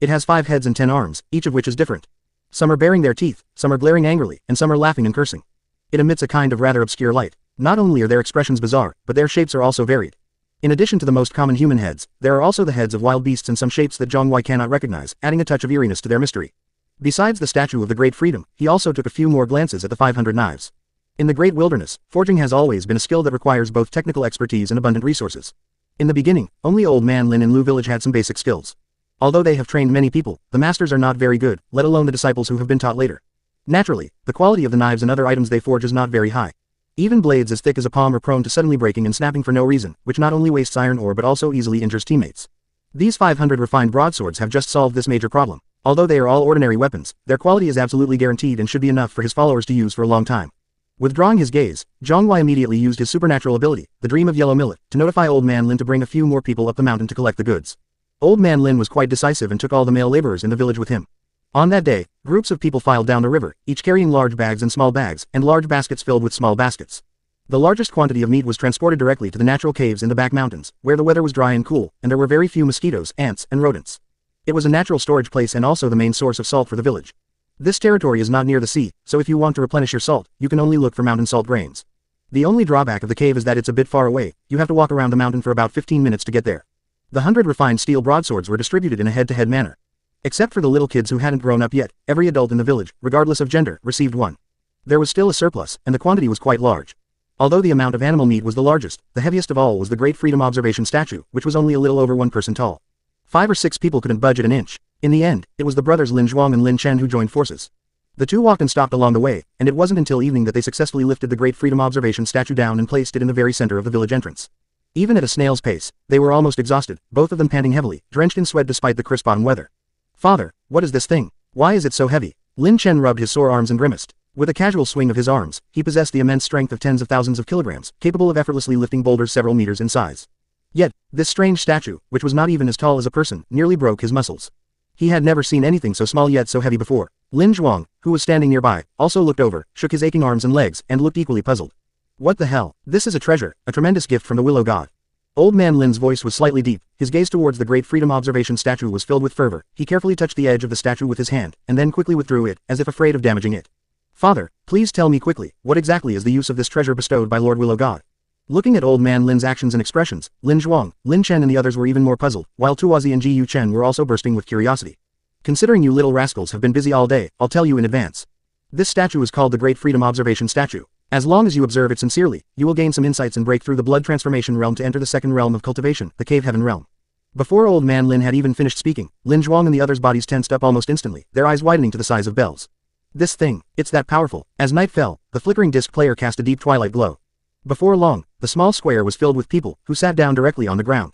It has 5 heads and 10 arms, each of which is different. Some are baring their teeth, some are glaring angrily, and some are laughing and cursing. It emits a kind of rather obscure light. Not only are their expressions bizarre, but their shapes are also varied. In addition to the most common human heads, there are also the heads of wild beasts and some shapes that Jiang Huai cannot recognize, adding a touch of eeriness to their mystery. Besides the statue of the Great Freedom, he also took a few more glances at the 500 knives. In the Great Wilderness, forging has always been a skill that requires both technical expertise and abundant resources. In the beginning, only Old Man Lin in Lu Village had some basic skills. Although they have trained many people, the masters are not very good, let alone the disciples who have been taught later. Naturally, the quality of the knives and other items they forge is not very high. Even blades as thick as a palm are prone to suddenly breaking and snapping for no reason, which not only wastes iron ore but also easily injures teammates. These 500 refined broadswords have just solved this major problem. Although they are all ordinary weapons, their quality is absolutely guaranteed and should be enough for his followers to use for a long time. Withdrawing his gaze, Jiang Huai immediately used his supernatural ability, the Dream of Yellow Millet, to notify Old Man Lin to bring a few more people up the mountain to collect the goods. Old Man Lin was quite decisive and took all the male laborers in the village with him. On that day, groups of people filed down the river, each carrying large bags and small bags, and large baskets filled with small baskets. The largest quantity of meat was transported directly to the natural caves in the back mountains, where the weather was dry and cool, and there were very few mosquitoes, ants, and rodents. It was a natural storage place and also the main source of salt for the village. This territory is not near the sea, so if you want to replenish your salt, you can only look for mountain salt grains. The only drawback of the cave is that it's a bit far away, you have to walk around the mountain for about 15 minutes to get there. The 100 refined steel broadswords were distributed in a head-to-head manner. Except for the little kids who hadn't grown up yet, every adult in the village, regardless of gender, received one. There was still a surplus, and the quantity was quite large. Although the amount of animal meat was the largest, the heaviest of all was the Great Freedom Observation statue, which was only a little over 1 person tall. 5 or 6 people couldn't budge it an inch. In the end, it was the brothers Lin Zhuang and Lin Chen who joined forces. The two walked and stopped along the way, and it wasn't until evening that they successfully lifted the Great Freedom Observation statue down and placed it in the very center of the village entrance. Even at a snail's pace, they were almost exhausted, both of them panting heavily, drenched in sweat despite the crisp autumn weather. "Father, what is this thing? Why is it so heavy?" Lin Chen rubbed his sore arms and grimaced. With a casual swing of his arms, he possessed the immense strength of tens of thousands of kilograms, capable of effortlessly lifting boulders several meters in size. Yet, this strange statue, which was not even as tall as a person, nearly broke his muscles. He had never seen anything so small yet so heavy before. Lin Zhuang, who was standing nearby, also looked over, shook his aching arms and legs, and looked equally puzzled. "What the hell? This is a treasure, a tremendous gift from the Willow God." Old Man Lin's voice was slightly deep, his gaze towards the Great Freedom Observation statue was filled with fervor. He carefully touched the edge of the statue with his hand, and then quickly withdrew it, as if afraid of damaging it. "Father, please tell me quickly, what exactly is the use of this treasure bestowed by Lord Willow God?" Looking at Old Man Lin's actions and expressions, Lin Zhuang, Lin Chen and the others were even more puzzled, while Tuozi and Ji Yu Chen were also bursting with curiosity. "Considering you little rascals have been busy all day, I'll tell you in advance. This statue is called the Great Freedom Observation Statue. As long as you observe it sincerely, you will gain some insights and break through the blood transformation realm to enter the second realm of cultivation, the Cave Heaven realm." Before Old Man Lin had even finished speaking, Lin Zhuang and the others' bodies tensed up almost instantly, their eyes widening to the size of bells. "This thing, it's that powerful." As night fell, the flickering disc player cast a deep twilight glow. Before long, the small square was filled with people, who sat down directly on the ground.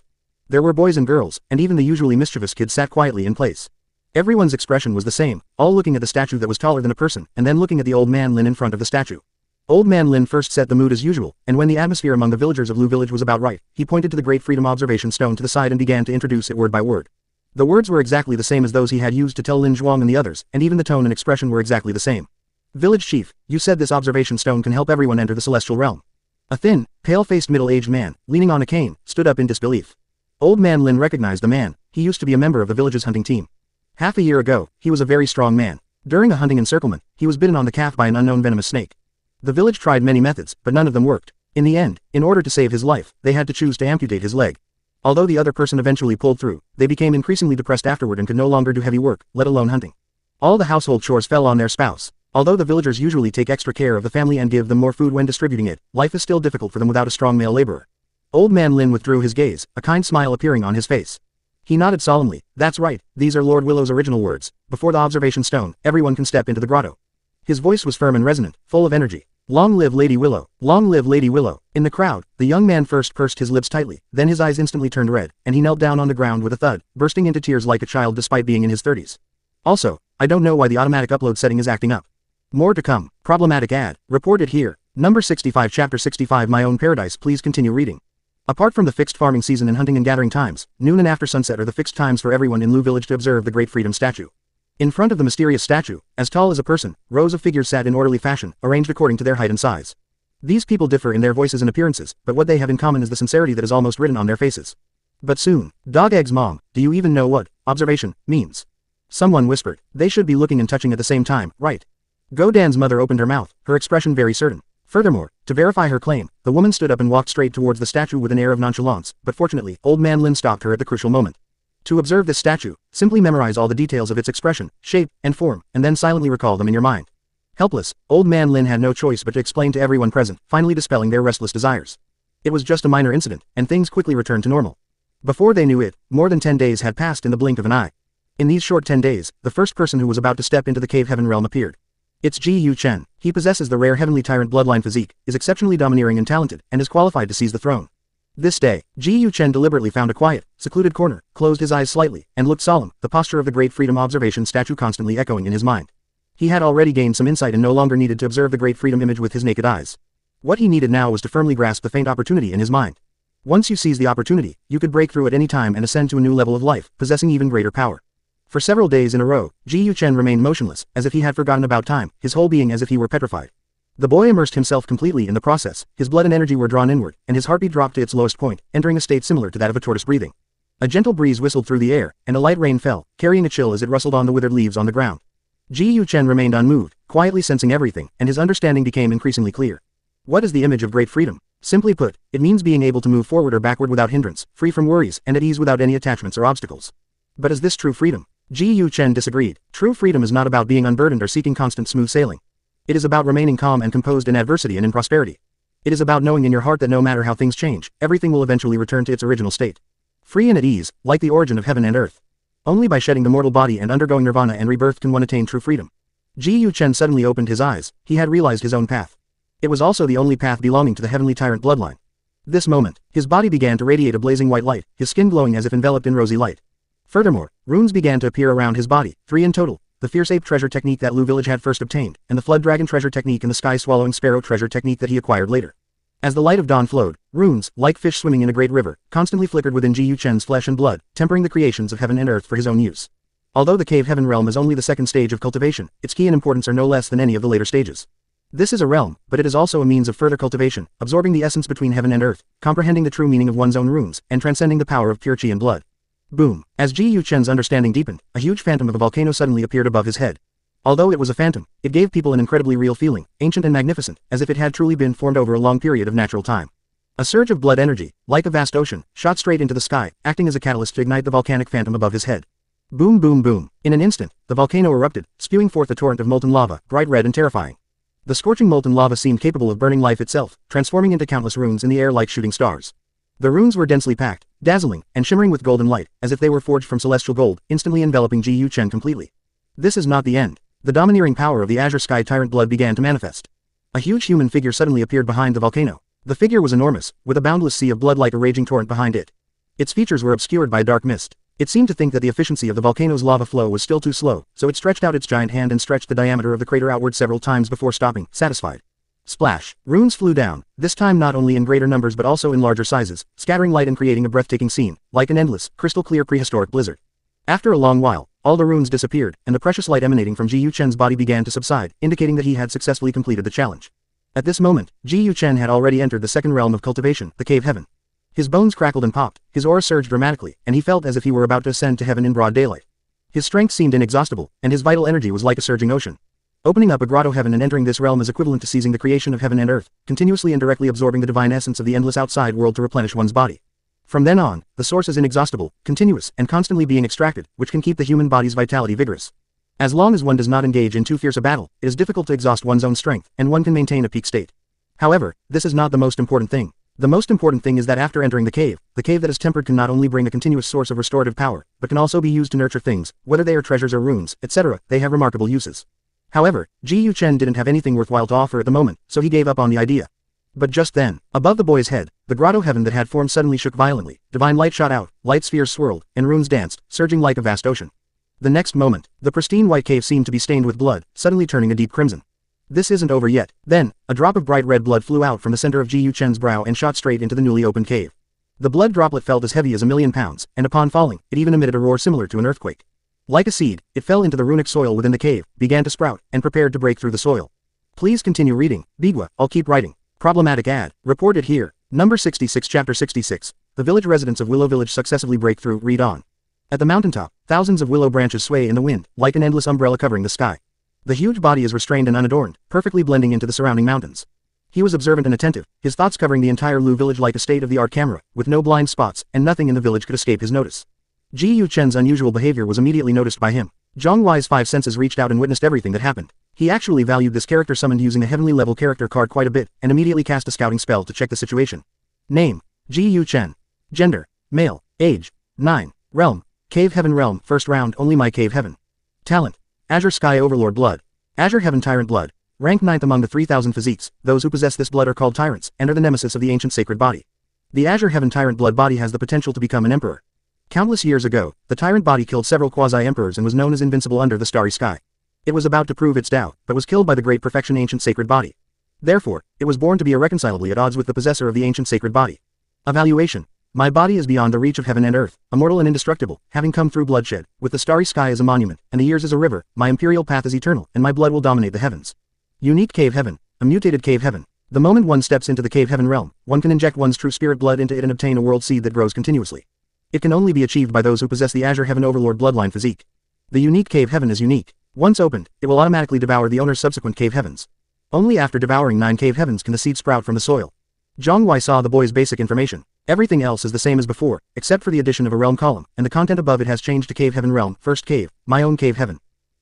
There were boys and girls, and even the usually mischievous kids sat quietly in place. Everyone's expression was the same, all looking at the statue that was taller than a person, and then looking at the Old Man Lin in front of the statue. Old Man Lin first set the mood as usual, and when the atmosphere among the villagers of Lu Village was about right, he pointed to the Great Freedom Observation Stone to the side and began to introduce it word by word. The words were exactly the same as those he had used to tell Lin Zhuang and the others, and even the tone and expression were exactly the same. "Village chief, you said this observation stone can help everyone enter the celestial realm." A thin, pale-faced middle-aged man, leaning on a cane, stood up in disbelief. Old Man Lin recognized the man. He used to be a member of the village's hunting team. Half a year ago, he was a very strong man. During a hunting encirclement, he was bitten on the calf by an unknown venomous snake. The village tried many methods, but none of them worked. In the end, in order to save his life, they had to choose to amputate his leg. Although the other person eventually pulled through, they became increasingly depressed afterward and could no longer do heavy work, let alone hunting. All the household chores fell on their spouse. Although the villagers usually take extra care of the family and give them more food when distributing it, life is still difficult for them without a strong male laborer. Old Man Lin withdrew his gaze, a kind smile appearing on his face. He nodded solemnly. "That's right, these are Lord Willow's original words. Before the observation stone, everyone can step into the grotto." His voice was firm and resonant, full of energy. "Long live Lady Willow! Long live Lady Willow!" In the crowd, the young man first pursed his lips tightly, then his eyes instantly turned red, and he knelt down on the ground with a thud, bursting into tears like a child despite being in his 30s. Also, I don't know why the automatic upload setting is acting up. More to come. Problematic ad. Reported here. Number 65 Chapter 65 My Own Paradise. Please continue reading. Apart from the fixed farming season and hunting and gathering times, noon and after sunset are the fixed times for everyone in Lu Village to observe the Great Freedom Statue. In front of the mysterious statue, as tall as a person, rows of figures sat in orderly fashion, arranged according to their height and size. These people differ in their voices and appearances, but what they have in common is the sincerity that is almost written on their faces. But soon, Dog Egg's mom, do you even know what observation means? Someone whispered. They should be looking and touching at the same time, right? Go Dan's mother opened her mouth, her expression very certain. Furthermore, to verify her claim, the woman stood up and walked straight towards the statue with an air of nonchalance, but fortunately, Old Man Lin stopped her at the crucial moment. To observe this statue, simply memorize all the details of its expression, shape, and form, and then silently recall them in your mind. Helpless, Old Man Lin had no choice but to explain to everyone present, finally dispelling their restless desires. It was just a minor incident, and things quickly returned to normal. Before they knew it, more than 10 days had passed in the blink of an eye. In these short 10 days, the first person who was about to step into the Cave Heaven realm appeared. It's Ji Yu Chen. He possesses the rare heavenly tyrant bloodline physique, is exceptionally domineering and talented, and is qualified to seize the throne. This day, Ji Yu Chen deliberately found a quiet, secluded corner, closed his eyes slightly, and looked solemn, the posture of the Great Freedom Observation statue constantly echoing in his mind. He had already gained some insight and no longer needed to observe the Great Freedom image with his naked eyes. What he needed now was to firmly grasp the faint opportunity in his mind. Once you seize the opportunity, you could break through at any time and ascend to a new level of life, possessing even greater power. For several days in a row, Ji Yu Chen remained motionless, as if he had forgotten about time, his whole being as if he were petrified. The boy immersed himself completely in the process, his blood and energy were drawn inward, and his heartbeat dropped to its lowest point, entering a state similar to that of a tortoise breathing. A gentle breeze whistled through the air, and a light rain fell, carrying a chill as it rustled on the withered leaves on the ground. Ji Yu Chen remained unmoved, quietly sensing everything, and his understanding became increasingly clear. What is the image of great freedom? Simply put, it means being able to move forward or backward without hindrance, free from worries, and at ease without any attachments or obstacles. But is this true freedom? Ji Yu Chen disagreed. True freedom is not about being unburdened or seeking constant smooth sailing. It is about remaining calm and composed in adversity and in prosperity. It is about knowing in your heart that no matter how things change, everything will eventually return to its original state. Free and at ease, like the origin of heaven and earth. Only by shedding the mortal body and undergoing nirvana and rebirth can one attain true freedom. Ji Yu Chen suddenly opened his eyes. He had realized his own path. It was also the only path belonging to the heavenly tyrant bloodline. This moment, his body began to radiate a blazing white light, his skin glowing as if enveloped in rosy light. Furthermore, runes began to appear around his body, 3 in total, the fierce ape treasure technique that Lu village had first obtained, and the flood dragon treasure technique and the sky swallowing sparrow treasure technique that he acquired later. As the light of dawn flowed, runes, like fish swimming in a great river, constantly flickered within Ji Yu Chen's flesh and blood, tempering the creations of heaven and earth for his own use. Although the cave heaven realm is only the second stage of cultivation, its key and importance are no less than any of the later stages. This is a realm, but it is also a means of further cultivation, absorbing the essence between heaven and earth, comprehending the true meaning of one's own runes, and transcending the power of pure chi and blood. Boom. As Ji Yu Chen's understanding deepened, a huge phantom of a volcano suddenly appeared above his head. Although it was a phantom, it gave people an incredibly real feeling, ancient and magnificent, as if it had truly been formed over a long period of natural time. A surge of blood energy, like a vast ocean, shot straight into the sky, acting as a catalyst to ignite the volcanic phantom above his head. Boom boom boom. In an instant, the volcano erupted, spewing forth a torrent of molten lava, bright red and terrifying. The scorching molten lava seemed capable of burning life itself, transforming into countless runes in the air like shooting stars. The runes were densely packed, dazzling, and shimmering with golden light, as if they were forged from celestial gold, instantly enveloping Ji Yu Chen completely. This is not the end. The domineering power of the azure sky tyrant blood began to manifest. A huge human figure suddenly appeared behind the volcano. The figure was enormous, with a boundless sea of blood like a raging torrent behind it. Its features were obscured by a dark mist. It seemed to think that the efficiency of the volcano's lava flow was still too slow, so it stretched out its giant hand and stretched the diameter of the crater outward several times before stopping, satisfied. Splash! Runes flew down, this time not only in greater numbers but also in larger sizes, scattering light and creating a breathtaking scene, like an endless, crystal-clear prehistoric blizzard. After a long while, all the runes disappeared, and the precious light emanating from Ji Yu Chen's body began to subside, indicating that he had successfully completed the challenge. At this moment, Ji Yu Chen had already entered the second realm of cultivation, the cave heaven. His bones crackled and popped, his aura surged dramatically, and he felt as if he were about to ascend to heaven in broad daylight. His strength seemed inexhaustible, and his vital energy was like a surging ocean. Opening up a grotto heaven and entering this realm is equivalent to seizing the creation of heaven and earth, continuously and directly absorbing the divine essence of the endless outside world to replenish one's body. From then on, the source is inexhaustible, continuous, and constantly being extracted, which can keep the human body's vitality vigorous. As long as one does not engage in too fierce a battle, it is difficult to exhaust one's own strength, and one can maintain a peak state. However, this is not the most important thing. The most important thing is that after entering the cave that is tempered can not only bring a continuous source of restorative power, but can also be used to nurture things, whether they are treasures or runes, etc. They have remarkable uses. However, Ji Yu Chen didn't have anything worthwhile to offer at the moment, so he gave up on the idea. But just then, above the boy's head, the grotto heaven that had formed suddenly shook violently, divine light shot out, light spheres swirled, and runes danced, surging like a vast ocean. The next moment, the pristine white cave seemed to be stained with blood, suddenly turning a deep crimson. This isn't over yet. Then, a drop of bright red blood flew out from the center of Ji Yu Chen's brow and shot straight into the newly opened cave. The blood droplet felt as heavy as 1,000,000 pounds, and upon falling, it even emitted a roar similar to an earthquake. Like a seed, it fell into the runic soil within the cave, began to sprout, and prepared to break through the soil. Please continue reading. Bigwa, I'll keep writing. Problematic ad. Reported here. Number 66 Chapter 66. The village residents of Willow Village successively break through. Read on. At the mountaintop, thousands of willow branches sway in the wind, like an endless umbrella covering the sky. The huge body is restrained and unadorned, perfectly blending into the surrounding mountains. He was observant and attentive, his thoughts covering the entire Lu village like a state-of-the-art camera, with no blind spots, and nothing in the village could escape his notice. Ji Yu Chen's unusual behavior was immediately noticed by him. Jiang Huai's 5 senses reached out and witnessed everything that happened. He actually valued this character summoned using a heavenly level character card quite a bit, and immediately cast a scouting spell to check the situation. Name: Ji Yu Chen. Gender: male. Age: 9. Realm: Cave Heaven Realm. First round only my Cave Heaven. Talent: Azure Sky Overlord Blood. Azure Heaven Tyrant Blood. Rank 9th among the 3,000 physiques, those who possess this blood are called tyrants, and are the nemesis of the ancient sacred body. The Azure Heaven Tyrant Blood body has the potential to become an emperor. Countless years ago, the tyrant body killed several quasi-emperors and was known as invincible under the starry sky. It was about to prove its Tao, but was killed by the great perfection ancient sacred body. Therefore, it was born to be irreconcilably at odds with the possessor of the ancient sacred body. Evaluation. My body is beyond the reach of heaven and earth, immortal and indestructible, having come through bloodshed, with the starry sky as a monument, and the years as a river, my imperial path is eternal, and my blood will dominate the heavens. Unique Cave Heaven. A mutated Cave Heaven. The moment one steps into the Cave Heaven realm, one can inject one's true spirit blood into it and obtain a world seed that grows continuously. It can only be achieved by those who possess the Azure Heaven Overlord bloodline physique. The unique Cave Heaven is unique. Once opened, it will automatically devour the owner's subsequent Cave Heavens. Only after devouring 9 Cave Heavens can the seed sprout from the soil. Jiang Huai saw the boy's basic information. Everything else is the same as before, except for the addition of a realm column, and the content above it has changed to Cave Heaven Realm, First Cave, my own Cave Heaven.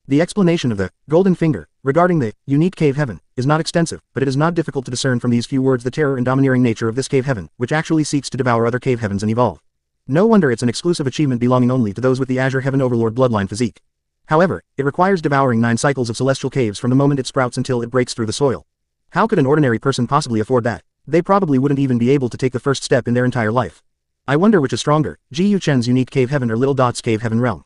The explanation of the golden finger regarding the unique Cave Heaven is not extensive, but it is not difficult to discern from these few words the terror and domineering nature of this Cave Heaven, which actually seeks to devour other Cave Heavens and evolve. No wonder it's an exclusive achievement belonging only to those with the Azure Heaven Overlord bloodline physique. However, it requires devouring 9 cycles of celestial caves from the moment it sprouts until it breaks through the soil. How could an ordinary person possibly afford that? They probably wouldn't even be able to take the first step in their entire life. I wonder which is stronger, Ji Yu Chen's unique Cave Heaven or Little Dot's Cave Heaven Realm.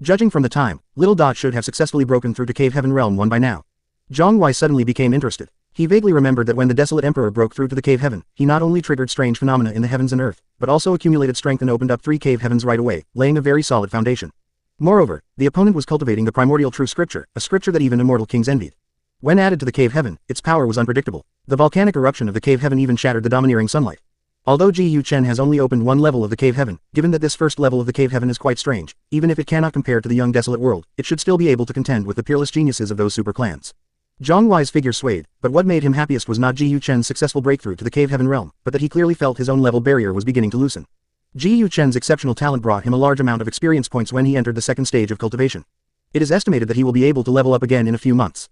Judging from the time, Little Dot should have successfully broken through to Cave Heaven Realm 1 by now. Jiang Huai suddenly became interested. He vaguely remembered that when the Desolate Emperor broke through to the Cave Heaven, he not only triggered strange phenomena in the heavens and earth, but also accumulated strength and opened up 3 Cave Heavens right away, laying a very solid foundation. Moreover, the opponent was cultivating the primordial true scripture, a scripture that even immortal kings envied. When added to the Cave Heaven, its power was unpredictable. The volcanic eruption of the Cave Heaven even shattered the domineering sunlight. Although Ji Yu Chen has only opened 1 level of the Cave Heaven, given that this first level of the Cave Heaven is quite strange, even if it cannot compare to the young desolate world, it should still be able to contend with the peerless geniuses of those super clans. Jiang Huai's figure swayed, but what made him happiest was not Ji Yu Chen's successful breakthrough to the Cave Heaven realm, but that he clearly felt his own level barrier was beginning to loosen. Ji Yu Chen's exceptional talent brought him a large amount of experience points when he entered the second stage of cultivation. It is estimated that he will be able to level up again in a few months.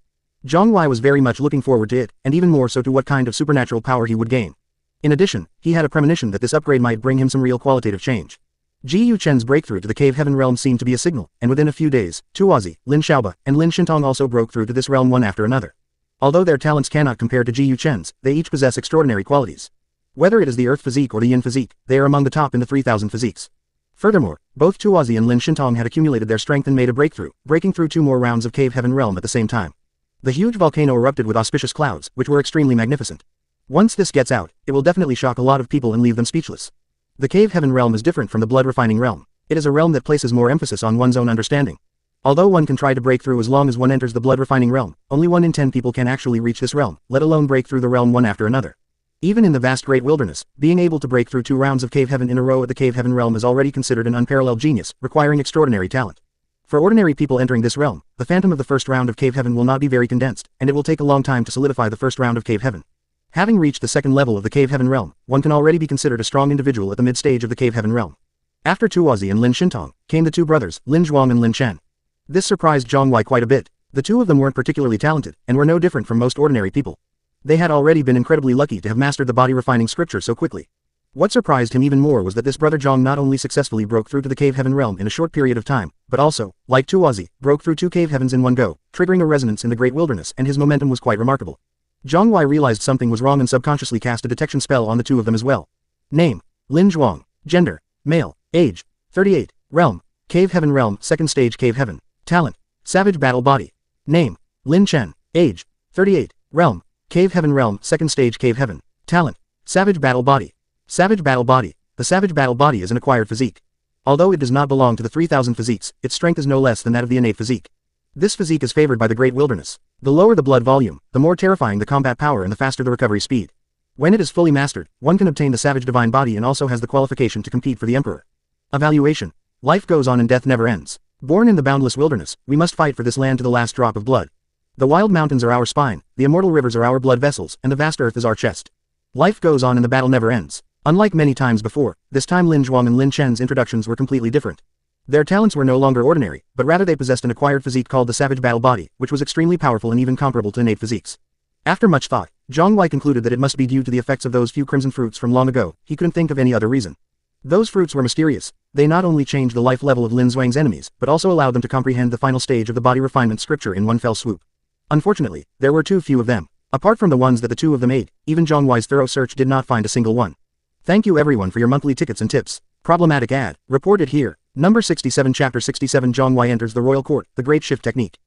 Jiang Huai was very much looking forward to it, and even more so to what kind of supernatural power he would gain. In addition, he had a premonition that this upgrade might bring him some real qualitative change. Ji Yu Chen's breakthrough to the Cave Heaven realm seemed to be a signal, and within a few days, Tuozi, Lin Xiaoba, and Lin Shintong also broke through to this realm one after another. Although their talents cannot compare to Ji Yu Chen's, they each possess extraordinary qualities. Whether it is the Earth physique or the Yin physique, they are among the top in the 3,000 physiques. Furthermore, both Tuozi and Lin Shintong had accumulated their strength and made a breakthrough, breaking through 2 more rounds of Cave Heaven realm at the same time. The huge volcano erupted with auspicious clouds, which were extremely magnificent. Once this gets out, it will definitely shock a lot of people and leave them speechless. The Cave Heaven realm is different from the blood refining realm. It is a realm that places more emphasis on one's own understanding. Although one can try to break through as long as one enters the blood refining realm, only 1 in 10 people can actually reach this realm, let alone break through the realm one after another. Even in the vast great wilderness, being able to break through 2 rounds of Cave Heaven in a row at the Cave Heaven realm is already considered an unparalleled genius, requiring extraordinary talent. For ordinary people entering this realm, the phantom of the first round of Cave Heaven will not be very condensed, and it will take a long time to solidify the first round of Cave Heaven. Having reached the second level of the Cave Heaven realm, one can already be considered a strong individual at the mid-stage of the Cave Heaven realm. After Tuozi and Lin Shintong, came the 2 brothers, Lin Zhuang and Lin Chen. This surprised Jiang Huai quite a bit. The 2 of them weren't particularly talented, and were no different from most ordinary people. They had already been incredibly lucky to have mastered the body-refining scripture so quickly. What surprised him even more was that this brother Jiang not only successfully broke through to the Cave Heaven realm in a short period of time, but also, like Tuozi, broke through 2 Cave Heavens in one go, triggering a resonance in the great wilderness, and his momentum was quite remarkable. Jiang Huai realized something was wrong and subconsciously cast a detection spell on the 2 of them as well. Name: Lin Zhuang. Gender: male. Age: 38. Realm: Cave Heaven realm, second stage Cave Heaven. Talent: Savage Battle Body. Name: Lin Chen. Age: 38. Realm: Cave Heaven realm, second stage Cave Heaven. Talent: Savage Battle Body. Savage Battle Body. The Savage Battle Body is an acquired physique. Although it does not belong to the 3,000 physiques, its strength is no less than that of the innate physique. This physique is favored by the great wilderness. The lower the blood volume, the more terrifying the combat power and the faster the recovery speed. When it is fully mastered, one can obtain the Savage Divine Body and also has the qualification to compete for the Emperor. Evaluation. Life goes on and death never ends. Born in the boundless wilderness, we must fight for this land to the last drop of blood. The wild mountains are our spine, the immortal rivers are our blood vessels, and the vast earth is our chest. Life goes on and the battle never ends. Unlike many times before, this time Lin Zhuang and Lin Chen's introductions were completely different. Their talents were no longer ordinary, but rather they possessed an acquired physique called the Savage Battle Body, which was extremely powerful and even comparable to innate physiques. After much thought, Jiang Huai concluded that it must be due to the effects of those few crimson fruits from long ago. He couldn't think of any other reason. Those fruits were mysterious. They not only changed the life level of Lin Zhuang's enemies, but also allowed them to comprehend the final stage of the body refinement scripture in one fell swoop. Unfortunately, there were too few of them. Apart from the ones that the two of them ate, even Jiang Huai's thorough search did not find a single one. Thank you everyone for your monthly tickets and tips. Problematic ad. Reported here. Number 67 Chapter 67 Jiang Huai enters the royal court, the Great Shift Technique.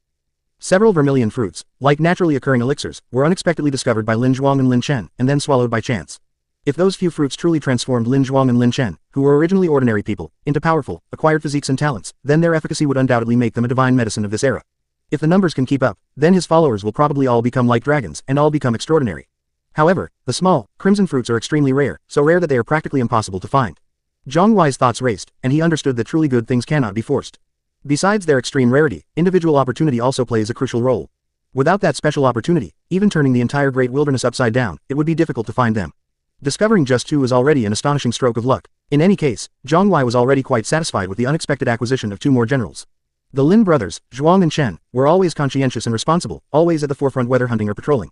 Several vermilion fruits, like naturally occurring elixirs, were unexpectedly discovered by Lin Zhuang and Lin Chen, and then swallowed by chance. If those few fruits truly transformed Lin Zhuang and Lin Chen, who were originally ordinary people, into powerful, acquired physiques and talents, then their efficacy would undoubtedly make them a divine medicine of this era. If the numbers can keep up, then his followers will probably all become like dragons, and all become extraordinary. However, the small, crimson fruits are extremely rare, so rare that they are practically impossible to find. Jiang Huai's thoughts raced, and he understood that truly good things cannot be forced. Besides their extreme rarity, individual opportunity also plays a crucial role. Without that special opportunity, even turning the entire great wilderness upside down, it would be difficult to find them. Discovering just two was already an astonishing stroke of luck. In any case, Jiang Huai was already quite satisfied with the unexpected acquisition of two more generals. The Lin brothers, Zhuang and Chen, were always conscientious and responsible, always at the forefront whether hunting or patrolling.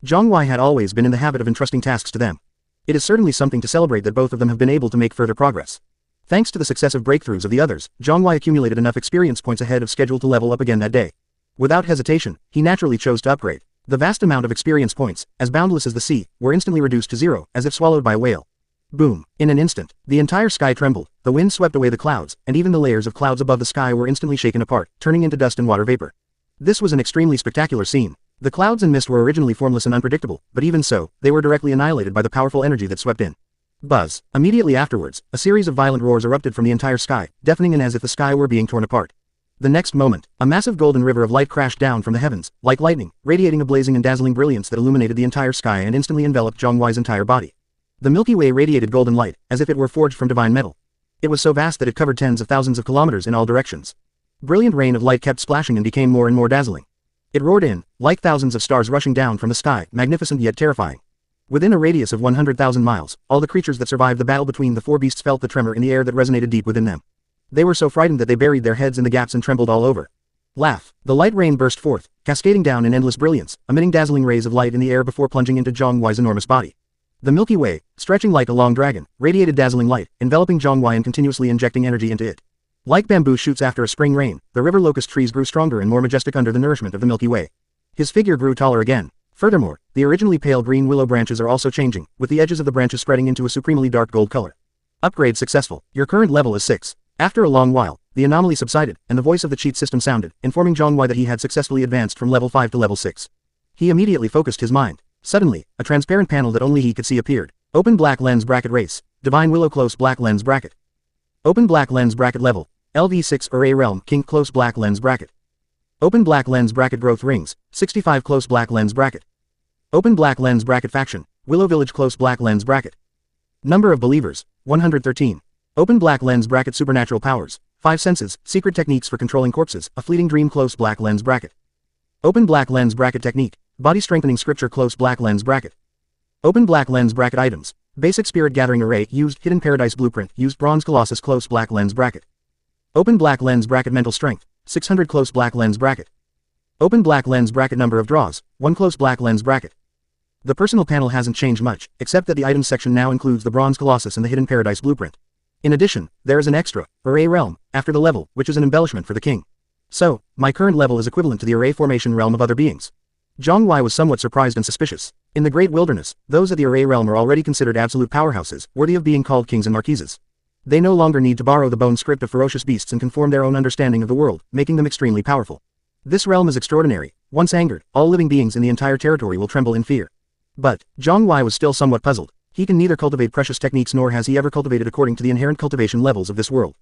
Jiang Huai had always been in the habit of entrusting tasks to them. It is certainly something to celebrate that both of them have been able to make further progress. Thanks to the successive breakthroughs of the others, Jiang Huai accumulated enough experience points ahead of schedule to level up again that day. Without hesitation, he naturally chose to upgrade. The vast amount of experience points, as boundless as the sea, were instantly reduced to zero, as if swallowed by a whale. Boom. In an instant, the entire sky trembled, the wind swept away the clouds, and even the layers of clouds above the sky were instantly shaken apart, turning into dust and water vapor. This was an extremely spectacular scene. The clouds and mist were originally formless and unpredictable, but even so, they were directly annihilated by the powerful energy that swept in. Buzz. Immediately afterwards, a series of violent roars erupted from the entire sky, deafening and as if the sky were being torn apart. The next moment, a massive golden river of light crashed down from the heavens, like lightning, radiating a blazing and dazzling brilliance that illuminated the entire sky and instantly enveloped Jiang Huai's entire body. The Milky Way radiated golden light, as if it were forged from divine metal. It was so vast that it covered tens of thousands of kilometers in all directions. Brilliant rain of light kept splashing and became more and more dazzling. It roared in, like thousands of stars rushing down from the sky, magnificent yet terrifying. Within a radius of 100,000 miles, all the creatures that survived the battle between the four beasts felt the tremor in the air that resonated deep within them. They were so frightened that they buried their heads in the gaps and trembled all over. Laugh. The light rain burst forth, cascading down in endless brilliance, emitting dazzling rays of light in the air before plunging into Jiang Huai's enormous body. The Milky Way, stretching like a long dragon, radiated dazzling light, enveloping Jiang Huai and continuously injecting energy into it. Like bamboo shoots after a spring rain, the river locust trees grew stronger and more majestic under the nourishment of the Milky Way. His figure grew taller again. Furthermore, the originally pale green willow branches are also changing, with the edges of the branches spreading into a supremely dark gold color. Upgrade successful. Your current level is 6. After a long while, the anomaly subsided, and the voice of the cheat system sounded, informing Jiang Huai that he had successfully advanced from level 5 to level 6. He immediately focused his mind. Suddenly, a transparent panel that only he could see appeared. Open black lens bracket race. Divine Willow close black lens bracket. Open black lens bracket level. LV6 Array Realm King close black lens bracket. Open black lens bracket growth rings. 65 close black lens bracket. Open black lens bracket faction. Willow Village close black lens bracket. Number of believers. 113. Open black lens bracket supernatural powers. 5 senses, secret techniques for controlling corpses, a fleeting dream close black lens bracket. Open black lens bracket technique. Body strengthening scripture close black lens bracket. Open black lens bracket items. Basic spirit gathering array used hidden paradise blueprint used bronze colossus close black lens bracket. Open black lens bracket mental strength. 600 close black lens bracket. Open black lens bracket number of draws. 1 close black lens bracket. The personal panel hasn't changed much, except that the items section now includes the bronze colossus and the hidden paradise blueprint. In addition, there is an extra, Array Realm, after the level, which is an embellishment for the king. So, my current level is equivalent to the Array Formation realm of other beings. Jiang Huai was somewhat surprised and suspicious. In the Great Wilderness, those of the Array Realm are already considered absolute powerhouses, worthy of being called kings and marquises. They no longer need to borrow the bone script of ferocious beasts and conform their own understanding of the world, making them extremely powerful. This realm is extraordinary. Once angered, all living beings in the entire territory will tremble in fear. But, Jiang Huai was still somewhat puzzled. He can neither cultivate precious techniques nor has he ever cultivated according to the inherent cultivation levels of this world.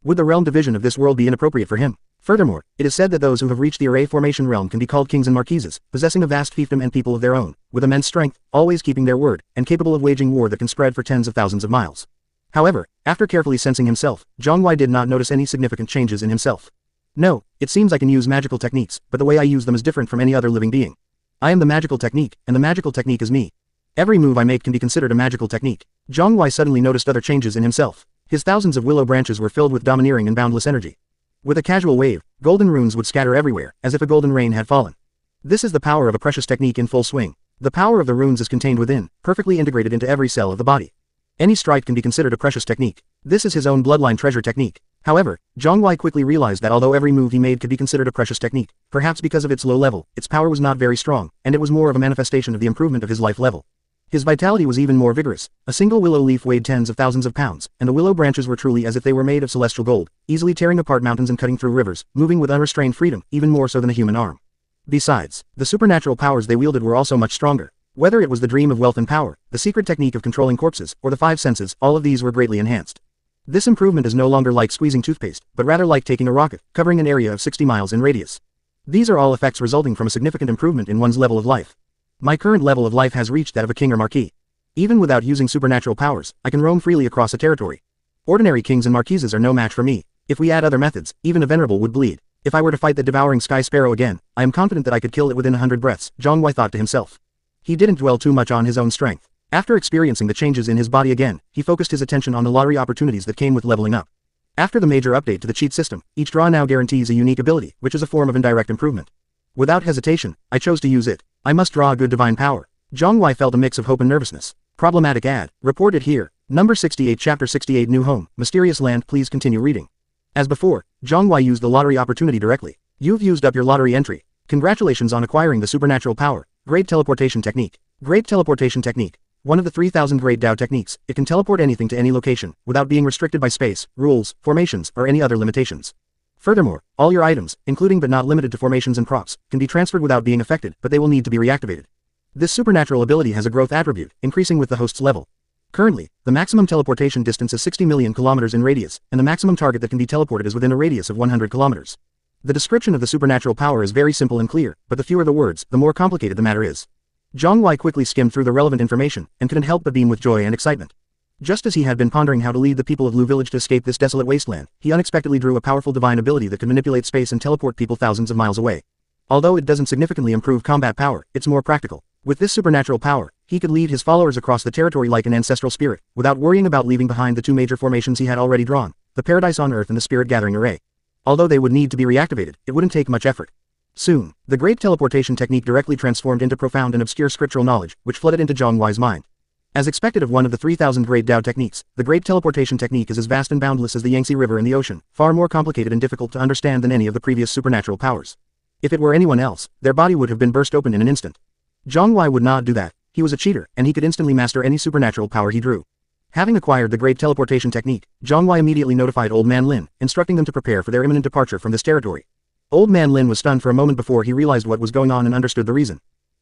Would the realm division of this world be inappropriate for him? Furthermore, it is said that those who have reached the Array Formation realm can be called kings and marquises, possessing a vast fiefdom and people of their own, with immense strength, always keeping their word, and capable of waging war that can spread for tens of thousands of miles. However, after carefully sensing himself, Jiang Huai did not notice any significant changes in himself. No, it seems I can use magical techniques, but the way I use them is different from any other living being. I am the magical technique, and the magical technique is me. Every move I make can be considered a magical technique. Jiang Huai suddenly noticed other changes in himself. His thousands of willow branches were filled with domineering and boundless energy. With a casual wave, golden runes would scatter everywhere, as if a golden rain had fallen. This is the power of a precious technique in full swing. The power of the runes is contained within, perfectly integrated into every cell of the body. Any strike can be considered a precious technique. This is his own bloodline treasure technique. However, Jiang Huai quickly realized that although every move he made could be considered a precious technique, perhaps because of its low level, its power was not very strong, and it was more of a manifestation of the improvement of his life level. His vitality was even more vigorous. A single willow leaf weighed tens of thousands of pounds, and the willow branches were truly as if they were made of celestial gold, easily tearing apart mountains and cutting through rivers, moving with unrestrained freedom, even more so than a human arm. Besides, the supernatural powers they wielded were also much stronger. Whether it was the dream of wealth and power, the secret technique of controlling corpses, or the five senses, all of these were greatly enhanced. This improvement is no longer like squeezing toothpaste, but rather like taking a rocket, covering an area of 60 miles in radius. These are all effects resulting from a significant improvement in one's level of life. My current level of life has reached that of a king or marquis. Even without using supernatural powers, I can roam freely across a territory. Ordinary kings and marquises are no match for me. If we add other methods, even a venerable would bleed. If I were to fight the devouring sky sparrow again, I am confident that I could kill it within 100 breaths, Jiang Huai thought to himself. He didn't dwell too much on his own strength. After experiencing the changes in his body again, he focused his attention on the lottery opportunities that came with leveling up. After the major update to the cheat system, each draw now guarantees a unique ability, which is a form of indirect improvement. Without hesitation, I chose to use it. I must draw a good divine power. Jiang Huai felt a mix of hope and nervousness. Problematic ad. Reported here. Number 68 Chapter 68 New Home, Mysterious Land. Please continue reading. As before, Jiang Huai used the lottery opportunity directly. You've used up your lottery entry. Congratulations on acquiring the supernatural power. Great Teleportation Technique. Great Teleportation Technique. One of the 3000 Great Tao techniques, it can teleport anything to any location, without being restricted by space, rules, formations, or any other limitations. Furthermore, all your items, including but not limited to formations and props, can be transferred without being affected, but they will need to be reactivated. This supernatural ability has a growth attribute, increasing with the host's level. Currently, the maximum teleportation distance is 60 million kilometers in radius, and the maximum target that can be teleported is within a radius of 100 kilometers. The description of the supernatural power is very simple and clear, but the fewer the words, the more complicated the matter is. Jiang Huai quickly skimmed through the relevant information, and couldn't help but beam with joy and excitement. Just as he had been pondering how to lead the people of Lu Village to escape this desolate wasteland, he unexpectedly drew a powerful divine ability that could manipulate space and teleport people thousands of miles away. Although it doesn't significantly improve combat power, it's more practical. With this supernatural power, he could lead his followers across the territory like an ancestral spirit, without worrying about leaving behind the two major formations he had already drawn, the Paradise on Earth and the Spirit Gathering Array. Although they would need to be reactivated, it wouldn't take much effort. Soon, the great teleportation technique directly transformed into profound and obscure scriptural knowledge, which flooded into Jiang Huai's mind. As expected of one of the 3000 Great Tao techniques, the great teleportation technique is as vast and boundless as the Yangtze River and the ocean, far more complicated and difficult to understand than any of the previous supernatural powers. If it were anyone else, their body would have been burst open in an instant. Jiang Huai would not do that. He was a cheater, and he could instantly master any supernatural power he drew. Having acquired the great teleportation technique, Jiang Huai immediately notified Old Man Lin, instructing them to prepare for their imminent departure from this territory. Old Man Lin was stunned for a moment before he realized what was going on and understood the reason.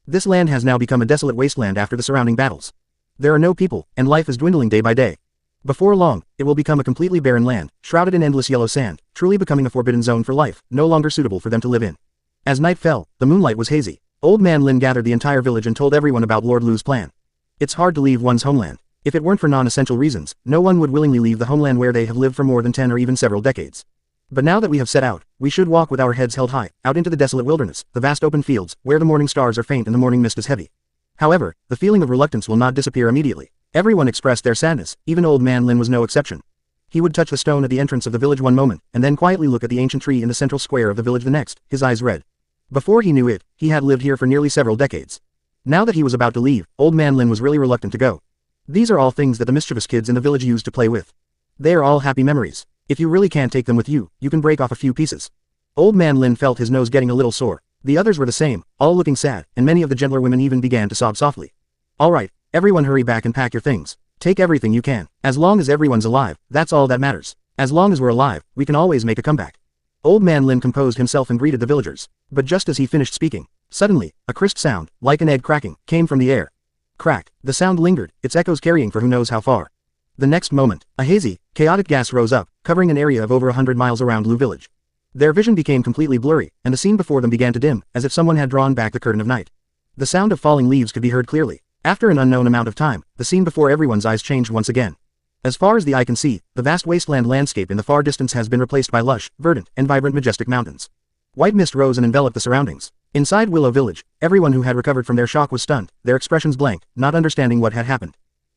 This land has now become a desolate wasteland after the surrounding battles. There are no people, and life is dwindling day by day. Before long, it will become a completely barren land, shrouded in endless yellow sand, truly becoming a forbidden zone for life, no longer suitable for them to live in. As night fell, the moonlight was hazy. Old Man Lin gathered the entire village and told everyone about Lord Lu's plan. It's hard to leave one's homeland. If it weren't for non-essential reasons, no one would willingly leave the homeland where they have lived for more than 10 or even several decades. But now that we have set out, we should walk with our heads held high, out into the desolate wilderness, the vast open fields, where the morning stars are faint and the morning mist is heavy. However, the feeling of reluctance will not disappear immediately. Everyone expressed their sadness, even Old Man Lin was no exception. He would touch the stone at the entrance of the village one moment, and then quietly look at the ancient tree in the central square of the village the next, his eyes red. Before he knew it, he had lived here for nearly several decades. Now that he was about to leave, Old Man Lin was really reluctant to go. These are all things that the mischievous kids in the village used to play with. They are all happy memories. If you really can't take them with you, you can break off a few pieces. Old Man Lin felt his nose getting a little sore. The others were the same, all looking sad, and many of the gentler women even began to sob softly. Alright, everyone hurry back and pack your things. Take everything you can. As long as everyone's alive, that's all that matters. As long as we're alive, we can always make a comeback. Old Man Lin composed himself and greeted the villagers. But just as he finished speaking, suddenly, a crisp sound, like an egg cracking, came from the air. Crack. The sound lingered, its echoes carrying for who knows how far. The next moment, a hazy, chaotic gas rose up, covering an area of over 100 miles around Lu Village. Their vision became completely blurry, and the scene before them began to dim, as if someone had drawn back the curtain of night. The sound of falling leaves could be heard clearly. After an unknown amount of time, the scene before everyone's eyes changed once again. As far as the eye can see, the vast wasteland landscape in the far distance has been replaced by lush, verdant, and vibrant majestic mountains. White mist rose and enveloped the surroundings. Inside Willow Village, everyone who had recovered from their shock was stunned, their expressions blank, not understanding what had happened.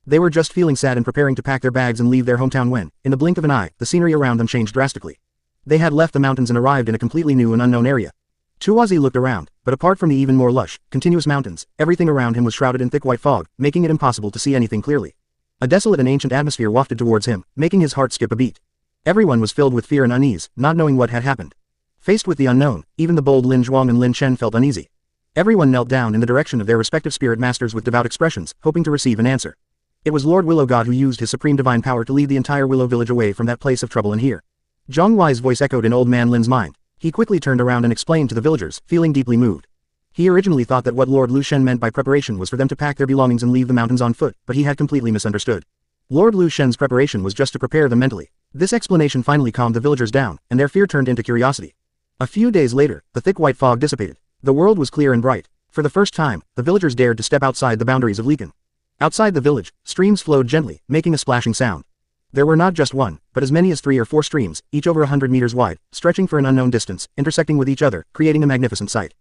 They were just feeling sad and preparing to pack their bags and leave their hometown when, in the blink of an eye, the scenery around them changed drastically. They had left the mountains and arrived in a completely new and unknown area. Tuazi looked around, but apart from the even more lush, continuous mountains, everything around him was shrouded in thick white fog, making it impossible to see anything clearly. A desolate and ancient atmosphere wafted towards him, making his heart skip a beat. Everyone was filled with fear and unease, not knowing what had happened. Faced with the unknown, even the bold Lin Zhuang and Lin Chen felt uneasy. Everyone knelt down in the direction of their respective spirit masters with devout expressions, hoping to receive an answer. It was Lord Willow God who used his supreme divine power to lead the entire Willow village away from that place of trouble and here. Jiang Huai's voice echoed in old man Lin's mind. He quickly turned around and explained to the villagers, feeling deeply moved. He originally thought that what Lord Lu Shen meant by preparation was for them to pack their belongings and leave the mountains on foot, but he had completely misunderstood. Lord Lu Shen's preparation was just to prepare them mentally. This explanation finally calmed the villagers down, and their fear turned into curiosity. A few days later, the thick white fog dissipated. The world was clear and bright. For the first time, the villagers dared to step outside the boundaries of Likan. Outside the village, streams flowed gently, making a splashing sound. There were not just one, but as many as 3 or 4 streams, each over 100 meters wide, stretching for an unknown distance, intersecting with each other, creating a magnificent sight.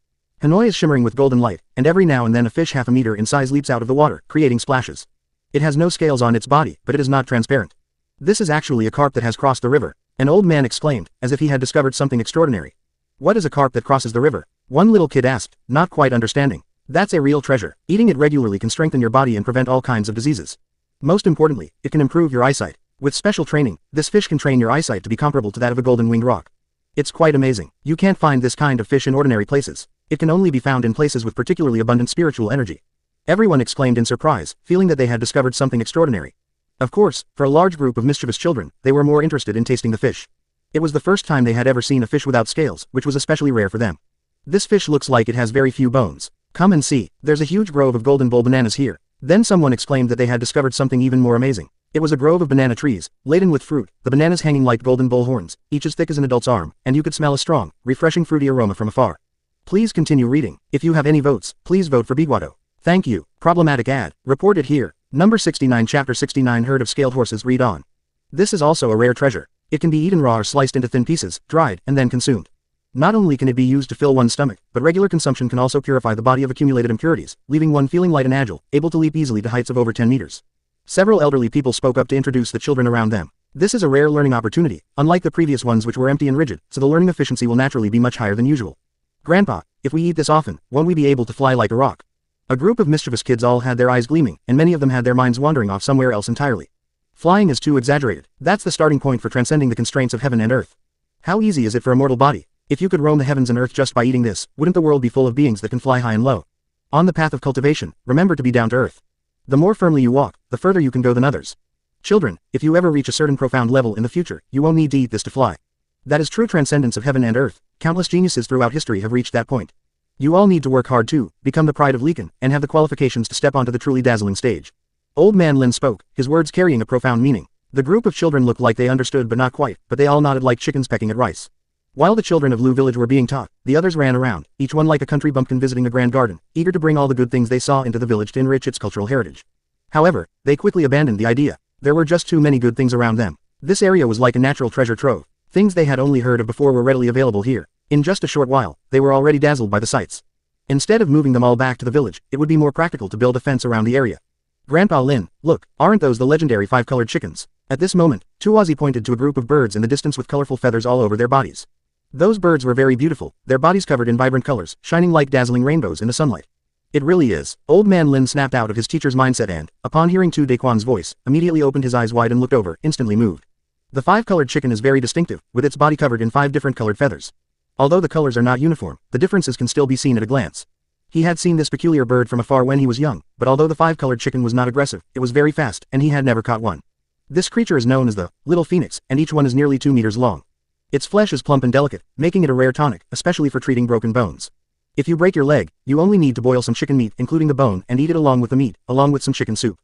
Hanoi is shimmering with golden light, and every now and then a fish half a meter in size leaps out of the water, creating splashes. It has no scales on its body, but it is not transparent. This is actually a carp that has crossed the river, an old man exclaimed, as if he had discovered something extraordinary. What is a carp that crosses the river? One little kid asked, not quite understanding. That's a real treasure. Eating it regularly can strengthen your body and prevent all kinds of diseases. Most importantly, it can improve your eyesight. With special training, this fish can train your eyesight to be comparable to that of a golden-winged rock. It's quite amazing. You can't find this kind of fish in ordinary places. It can only be found in places with particularly abundant spiritual energy. Everyone exclaimed in surprise, feeling that they had discovered something extraordinary. Of course, for a large group of mischievous children, they were more interested in tasting the fish. It was the first time they had ever seen a fish without scales, which was especially rare for them. This fish looks like it has very few bones. Come and see, there's a huge grove of golden bowl bananas here. Then someone exclaimed that they had discovered something even more amazing. It was a grove of banana trees, laden with fruit, the bananas hanging like golden bull horns, each as thick as an adult's arm, and you could smell a strong, refreshing fruity aroma from afar. Please continue reading. If you have any votes, please vote for Biguado. Thank you. Problematic ad. Reported here. Number 69 Chapter 69 Herd of scaled horses. Read on. This is also a rare treasure. It can be eaten raw or sliced into thin pieces, dried, and then consumed. Not only can it be used to fill one's stomach, but regular consumption can also purify the body of accumulated impurities, leaving one feeling light and agile, able to leap easily to heights of over 10 meters. Several elderly people spoke up to introduce the children around them. This is a rare learning opportunity, unlike the previous ones which were empty and rigid, so the learning efficiency will naturally be much higher than usual. Grandpa, if we eat this often, won't we be able to fly like a rock? A group of mischievous kids all had their eyes gleaming, and many of them had their minds wandering off somewhere else entirely. Flying is too exaggerated. That's the starting point for transcending the constraints of heaven and earth. How easy is it for a mortal body? If you could roam the heavens and earth just by eating this, wouldn't the world be full of beings that can fly high and low? On the path of cultivation, remember to be down to earth. The more firmly you walk, the further you can go than others. Children, if you ever reach a certain profound level in the future, you won't need to eat this to fly. That is true transcendence of heaven and earth. Countless geniuses throughout history have reached that point. You all need to work hard too, become the pride of Likan, and have the qualifications to step onto the truly dazzling stage. Old man Lin spoke, his words carrying a profound meaning. The group of children looked like they understood but not quite, but they all nodded like chickens pecking at rice. While the children of Lu village were being taught, the others ran around, each one like a country bumpkin visiting a grand garden, eager to bring all the good things they saw into the village to enrich its cultural heritage. However, they quickly abandoned the idea. There were just too many good things around them. This area was like a natural treasure trove. Things they had only heard of before were readily available here. In just a short while, they were already dazzled by the sights. Instead of moving them all back to the village, it would be more practical to build a fence around the area. Grandpa Lin, look, aren't those the legendary 5-colored chickens? At this moment, Tuazi pointed to a group of birds in the distance with colorful feathers all over their bodies. Those birds were very beautiful, their bodies covered in vibrant colors, shining like dazzling rainbows in the sunlight. It really is. Old man Lin snapped out of his teacher's mindset and, upon hearing Tu Dequan's voice, immediately opened his eyes wide and looked over, instantly moved. The 5-colored chicken is very distinctive, with its body covered in 5 different colored feathers. Although the colors are not uniform, the differences can still be seen at a glance. He had seen this peculiar bird from afar when he was young, but although the 5-colored chicken was not aggressive, it was very fast, and he had never caught one. This creature is known as the little phoenix, and each one is nearly 2 meters long. Its flesh is plump and delicate, making it a rare tonic, especially for treating broken bones. If you break your leg, you only need to boil some chicken meat including the bone and eat it along with the meat, along with some chicken soup.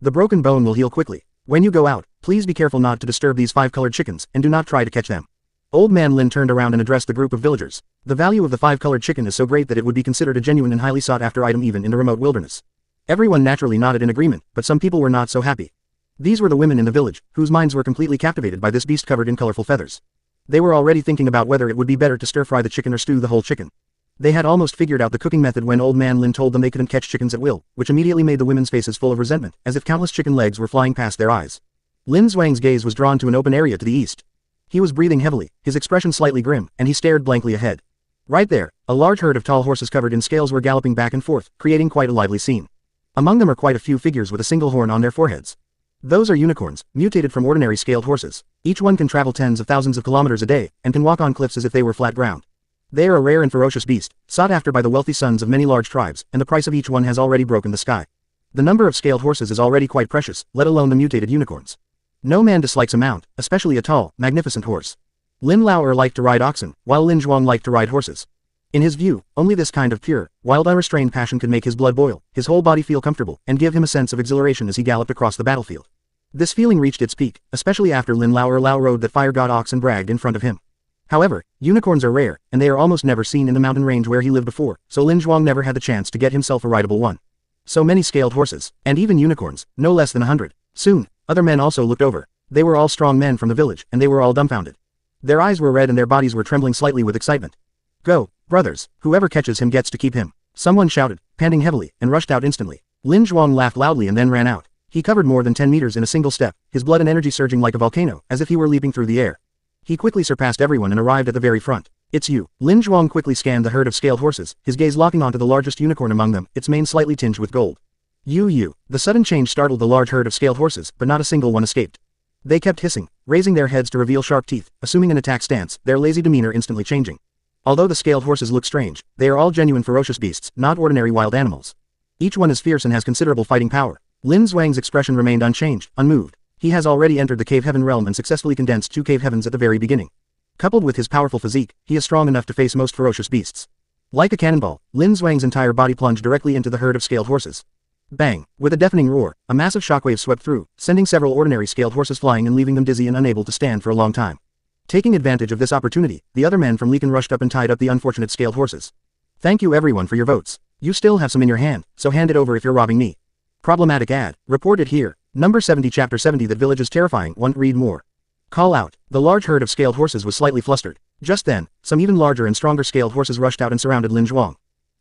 The broken bone will heal quickly. When you go out, please be careful not to disturb these 5-colored chickens, and do not try to catch them. Old man Lin turned around and addressed the group of villagers. The value of the 5-colored chicken is so great that it would be considered a genuine and highly sought after item even in the remote wilderness. Everyone naturally nodded in agreement, but some people were not so happy. These were the women in the village, whose minds were completely captivated by this beast covered in colorful feathers. They were already thinking about whether it would be better to stir-fry the chicken or stew the whole chicken. They had almost figured out the cooking method when old man Lin told them they couldn't catch chickens at will, which immediately made the women's faces full of resentment, as if countless chicken legs were flying past their eyes. Lin Zhuang's gaze was drawn to an open area to the east. He was breathing heavily, his expression slightly grim, and he stared blankly ahead. Right there, a large herd of tall horses covered in scales were galloping back and forth, creating quite a lively scene. Among them are quite a few figures with a single horn on their foreheads. Those are unicorns, mutated from ordinary scaled horses. Each one can travel tens of thousands of kilometers a day, and can walk on cliffs as if they were flat ground. They are a rare and ferocious beast, sought after by the wealthy sons of many large tribes, and the price of each one has already broken the sky. The number of scaled horses is already quite precious, let alone the mutated unicorns. No man dislikes a mount, especially a tall, magnificent horse. Lin Lao liked to ride oxen, while Lin Zhuang liked to ride horses. In his view, only this kind of pure, wild unrestrained passion could make his blood boil, his whole body feel comfortable, and give him a sense of exhilaration as he galloped across the battlefield. This feeling reached its peak, especially after Lin Lao rode that fire god ox and bragged in front of him. However, unicorns are rare, and they are almost never seen in the mountain range where he lived before, so Lin Zhuang never had the chance to get himself a rideable one. So many scaled horses, and even unicorns, no less than 100. Soon, other men also looked over. They were all strong men from the village, and they were all dumbfounded. Their eyes were red and their bodies were trembling slightly with excitement. Go, brothers, whoever catches him gets to keep him. Someone shouted, panting heavily, and rushed out instantly. Lin Zhuang laughed loudly and then ran out. He covered more than 10 meters in a single step, his blood and energy surging like a volcano, as if he were leaping through the air. He quickly surpassed everyone and arrived at the very front. It's you. Lin Zhuang quickly scanned the herd of scaled horses, his gaze locking onto the largest unicorn among them, its mane slightly tinged with gold. You. The sudden change startled the large herd of scaled horses, but not a single one escaped. They kept hissing, raising their heads to reveal sharp teeth, assuming an attack stance, their lazy demeanor instantly changing. Although the scaled horses look strange, they are all genuine ferocious beasts, not ordinary wild animals. Each one is fierce and has considerable fighting power. Lin Zhuang's expression remained unchanged, unmoved. He has already entered the cave heaven realm and successfully condensed 2 cave heavens at the very beginning. Coupled with his powerful physique, he is strong enough to face most ferocious beasts. Like a cannonball, Lin Zhuang's entire body plunged directly into the herd of scaled horses. Bang! With a deafening roar, a massive shockwave swept through, sending several ordinary scaled horses flying and leaving them dizzy and unable to stand for a long time. Taking advantage of this opportunity, the other men from Lekan rushed up and tied up the unfortunate scaled horses. Thank you everyone for your votes. You still have some in your hand, so hand it over if you're robbing me. Problematic ad. Report it here. Number 70 Chapter 70 That village is terrifying. Want read more. Call out. The large herd of scaled horses was slightly flustered. Just then, some even larger and stronger scaled horses rushed out and surrounded Lin Zhuang.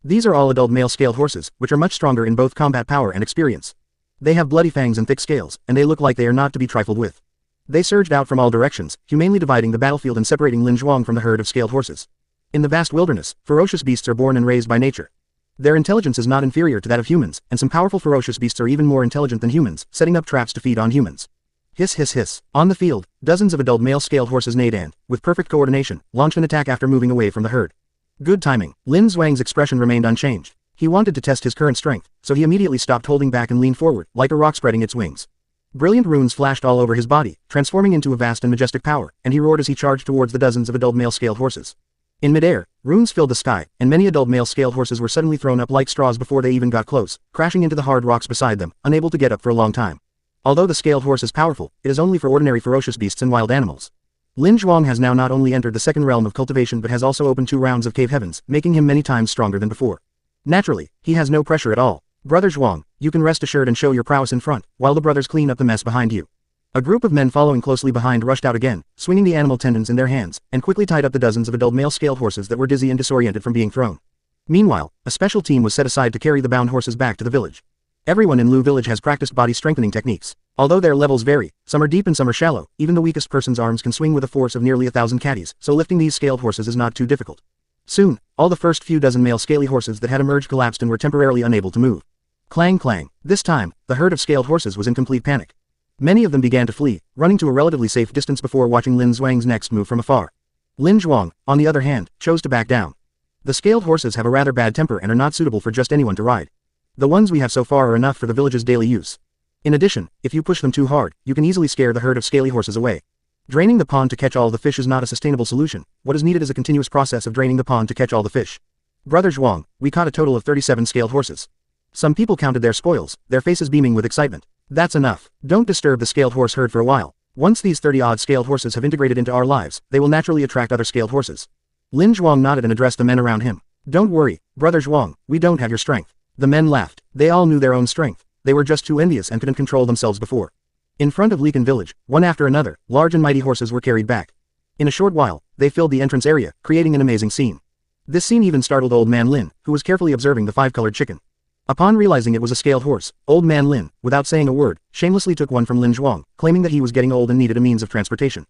These are all adult male scaled horses, which are much stronger in both combat power and experience. They have bloody fangs and thick scales, and they look like they are not to be trifled with. They surged out from all directions, humanely dividing the battlefield and separating Lin Zhuang from the herd of scaled horses. In the vast wilderness, ferocious beasts are born and raised by nature. Their intelligence is not inferior to that of humans, and some powerful ferocious beasts are even more intelligent than humans, setting up traps to feed on humans. Hiss hiss hiss. On the field, dozens of adult male scaled horses neighed and, with perfect coordination, launched an attack after moving away from the herd. Good timing. Lin Zhuang's expression remained unchanged. He wanted to test his current strength, so he immediately stopped holding back and leaned forward, like a rock spreading its wings. Brilliant runes flashed all over his body, transforming into a vast and majestic power, and he roared as he charged towards the dozens of adult male scaled horses. In midair, runes filled the sky, and many adult male scaled horses were suddenly thrown up like straws before they even got close, crashing into the hard rocks beside them, unable to get up for a long time. Although the scaled horse is powerful, it is only for ordinary ferocious beasts and wild animals. Lin Zhuang has now not only entered the second realm of cultivation but has also opened 2 rounds of cave heavens, making him many times stronger than before. Naturally, he has no pressure at all. Brother Zhuang, you can rest assured and show your prowess in front, while the brothers clean up the mess behind you. A group of men following closely behind rushed out again, swinging the animal tendons in their hands, and quickly tied up the dozens of adult male scaled horses that were dizzy and disoriented from being thrown. Meanwhile, a special team was set aside to carry the bound horses back to the village. Everyone in Lu village has practiced body strengthening techniques. Although their levels vary, some are deep and some are shallow, even the weakest person's arms can swing with a force of nearly 1,000 catties, so lifting these scaled horses is not too difficult. Soon, all the first few dozen male scaly horses that had emerged collapsed and were temporarily unable to move. Clang clang. This time, the herd of scaled horses was in complete panic. Many of them began to flee, running to a relatively safe distance before watching Lin Zhuang's next move from afar. Lin Zhuang, on the other hand, chose to back down. The scaled horses have a rather bad temper and are not suitable for just anyone to ride. The ones we have so far are enough for the village's daily use. In addition, if you push them too hard, you can easily scare the herd of scaly horses away. Draining the pond to catch all the fish is not a sustainable solution. What is needed is a continuous process of draining the pond to catch all the fish. Brother Zhuang, we caught a total of 37 scaled horses. Some people counted their spoils, their faces beaming with excitement. That's enough. Don't disturb the scaled horse herd for a while. Once these 30-odd scaled horses have integrated into our lives, they will naturally attract other scaled horses. Lin Zhuang nodded and addressed the men around him. Don't worry, Brother Zhuang, we don't have your strength. The men laughed. They all knew their own strength. They were just too envious and couldn't control themselves before. In front of Lekan village, one after another, large and mighty horses were carried back. In a short while, they filled the entrance area, creating an amazing scene. This scene even startled Old Man Lin, who was carefully observing the 5-colored chicken. Upon realizing it was a scaled horse, Old Man Lin, without saying a word, shamelessly took one from Lin Zhuang, claiming that he was getting old and needed a means of transportation.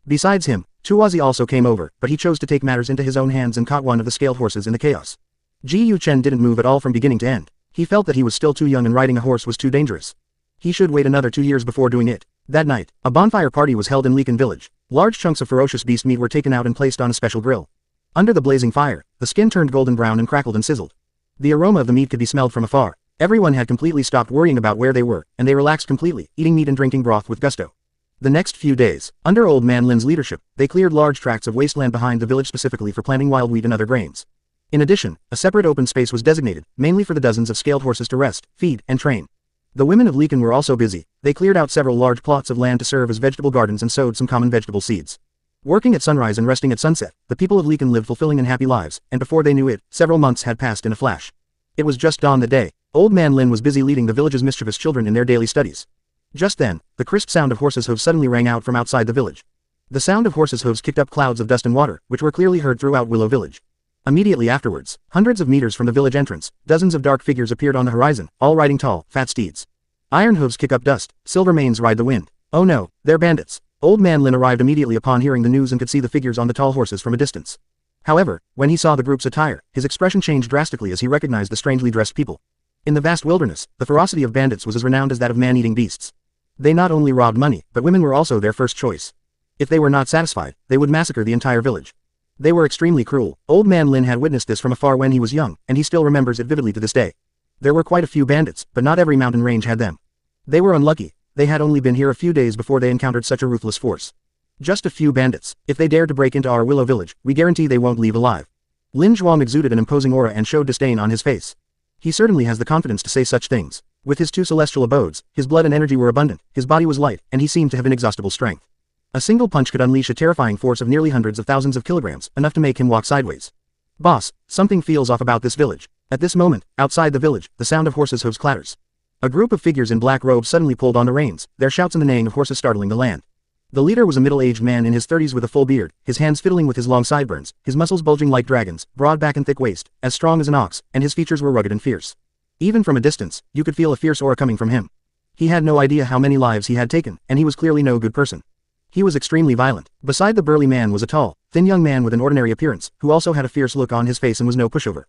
Besides him, Tuozi also came over, but he chose to take matters into his own hands and caught one of the scaled horses in the chaos. Ji Yu Chen didn't move at all from beginning to end. He felt that he was still too young and riding a horse was too dangerous. He should wait another 2 years before doing it. That night, a bonfire party was held in Leakin village. Large chunks of ferocious beast meat were taken out and placed on a special grill. Under the blazing fire, the skin turned golden brown and crackled and sizzled. The aroma of the meat could be smelled from afar. Everyone had completely stopped worrying about where they were, and they relaxed completely, eating meat and drinking broth with gusto. The next few days, under Old Man Lin's leadership, they cleared large tracts of wasteland behind the village specifically for planting wild wheat and other grains. In addition, a separate open space was designated, mainly for the dozens of scaled horses to rest, feed, and train. The women of Leakin were also busy. They cleared out several large plots of land to serve as vegetable gardens and sowed some common vegetable seeds. Working at sunrise and resting at sunset, the people of Leakin lived fulfilling and happy lives, and before they knew it, several months had passed in a flash. It was just dawn that day. Old Man Lin was busy leading the village's mischievous children in their daily studies. Just then, the crisp sound of horses' hooves suddenly rang out from outside the village. The sound of horses' hooves kicked up clouds of dust and water, which were clearly heard throughout Willow village. Immediately afterwards, hundreds of meters from the village entrance, dozens of dark figures appeared on the horizon, all riding tall, fat steeds. Iron hooves kick up dust, silver manes ride the wind. Oh no, they're bandits. Old Man Lin arrived immediately upon hearing the news and could see the figures on the tall horses from a distance. However, when he saw the group's attire, his expression changed drastically as he recognized the strangely dressed people. In the vast wilderness, the ferocity of bandits was as renowned as that of man-eating beasts. They not only robbed money, but women were also their first choice. If they were not satisfied, they would massacre the entire village. They were extremely cruel. Old Man Lin had witnessed this from afar when he was young, and he still remembers it vividly to this day. There were quite a few bandits, but not every mountain range had them. They were unlucky. They had only been here a few days before they encountered such a ruthless force. Just a few bandits. If they dare to break into our Willow village, we guarantee they won't leave alive. Lin Zhuang exuded an imposing aura and showed disdain on his face. He certainly has the confidence to say such things. With his 2 celestial abodes, his blood and energy were abundant, his body was light, and he seemed to have inexhaustible strength. A single punch could unleash a terrifying force of nearly hundreds of thousands of kilograms, enough to make him walk sideways. Boss, something feels off about this village. At this moment, outside the village, the sound of horses' hooves clatters. A group of figures in black robes suddenly pulled on the reins, their shouts and the neighing of horses startling the land. The leader was a middle-aged man in his 30s with a full beard, his hands fiddling with his long sideburns, his muscles bulging like dragons, broad back and thick waist, as strong as an ox, and his features were rugged and fierce. Even from a distance, you could feel a fierce aura coming from him. He had no idea how many lives he had taken, and he was clearly no good person. He was extremely violent. Beside the burly man was a tall, thin young man with an ordinary appearance, who also had a fierce look on his face and was no pushover.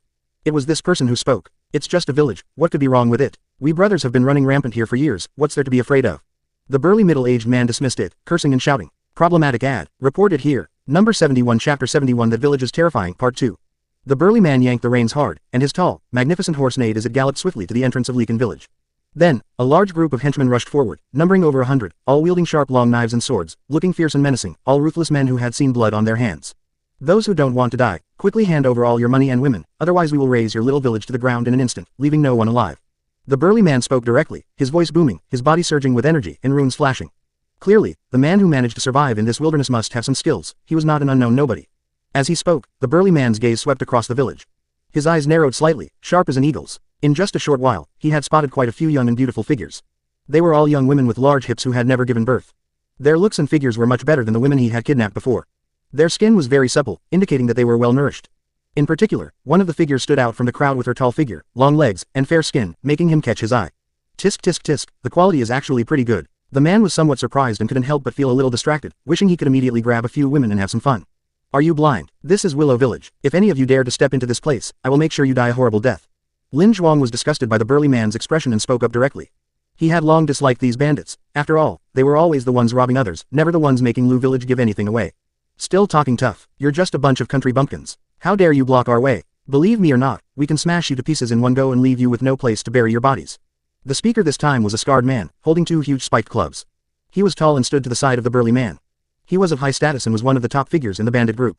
It was this person who spoke. It's just a village, what could be wrong with it? We brothers have been running rampant here for years, what's there to be afraid of? The burly middle-aged man dismissed it, cursing and shouting. Problematic ad. Reported here. Number 71 Chapter 71 That Village is Terrifying Part 2. The burly man yanked the reins hard, and his tall, magnificent horse neighed as it galloped swiftly to the entrance of Leakin village. Then, a large group of henchmen rushed forward, numbering over 100, all wielding sharp long knives and swords, looking fierce and menacing, all ruthless men who had seen blood on their hands. Those who don't want to die, quickly hand over all your money and women, otherwise we will raze your little village to the ground in an instant, leaving no one alive. The burly man spoke directly, his voice booming, his body surging with energy, and runes flashing. Clearly, the man who managed to survive in this wilderness must have some skills, he was not an unknown nobody. As he spoke, the burly man's gaze swept across the village. His eyes narrowed slightly, sharp as an eagle's. In just a short while, he had spotted quite a few young and beautiful figures. They were all young women with large hips who had never given birth. Their looks and figures were much better than the women he had kidnapped before. Their skin was very supple, indicating that they were well nourished. In particular, one of the figures stood out from the crowd with her tall figure, long legs, and fair skin, making him catch his eye. Tisk tisk tisk, the quality is actually pretty good. The man was somewhat surprised and couldn't help but feel a little distracted, wishing he could immediately grab a few women and have some fun. Are you blind? This is Willow village. If any of you dare to step into this place, I will make sure you die a horrible death. Lin Zhuang was disgusted by the burly man's expression and spoke up directly. He had long disliked these bandits. After all, they were always the ones robbing others, never the ones making Lu village give anything away. Still talking tough. You're just a bunch of country bumpkins. How dare you block our way? Believe me or not, we can smash you to pieces in one go and leave you with no place to bury your bodies. The speaker this time was a scarred man, holding 2 huge spiked clubs. He was tall and stood to the side of the burly man. He was of high status and was one of the top figures in the bandit group.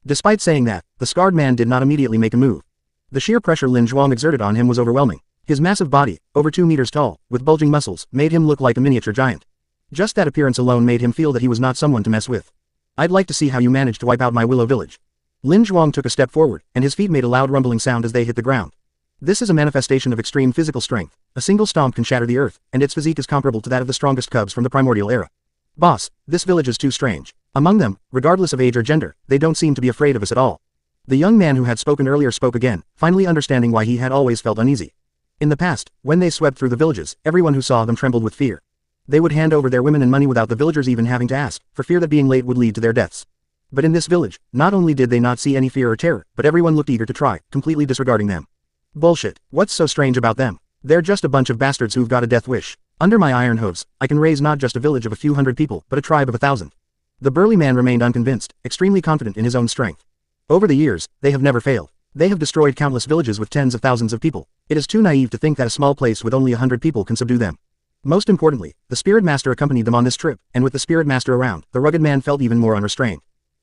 Despite saying that, the scarred man did not immediately make a move. The sheer pressure Lin Zhuang exerted on him was overwhelming. His massive body, over 2 meters tall, with bulging muscles, made him look like a miniature giant. Just that appearance alone made him feel that he was not someone to mess with. I'd like to see how you managed to wipe out my Willow village. Lin Zhuang took a step forward, and his feet made a loud rumbling sound as they hit the ground. This is a manifestation of extreme physical strength. A single stomp can shatter the earth, and its physique is comparable to that of the strongest cubs from the primordial era. Boss, this village is too strange. Among them, regardless of age or gender, they don't seem to be afraid of us at all. The young man who had spoken earlier spoke again, finally understanding why he had always felt uneasy. In the past, when they swept through the villages, everyone who saw them trembled with fear. They would hand over their women and money without the villagers even having to ask, for fear that being late would lead to their deaths. But in this village, not only did they not see any fear or terror, but everyone looked eager to try, completely disregarding them. Bullshit. What's so strange about them? They're just a bunch of bastards who've got a death wish. Under my iron hooves, I can raise not just a village of a few hundred people, but a tribe of 1,000. The burly man remained unconvinced, extremely confident in his own strength. Over the years, they have never failed. They have destroyed countless villages with tens of thousands of people. It is too naive to think that a small place with only 100 people can subdue them. Most importantly, the spirit master accompanied them on this trip, and with the spirit master around, the rugged man felt even more unrestrained.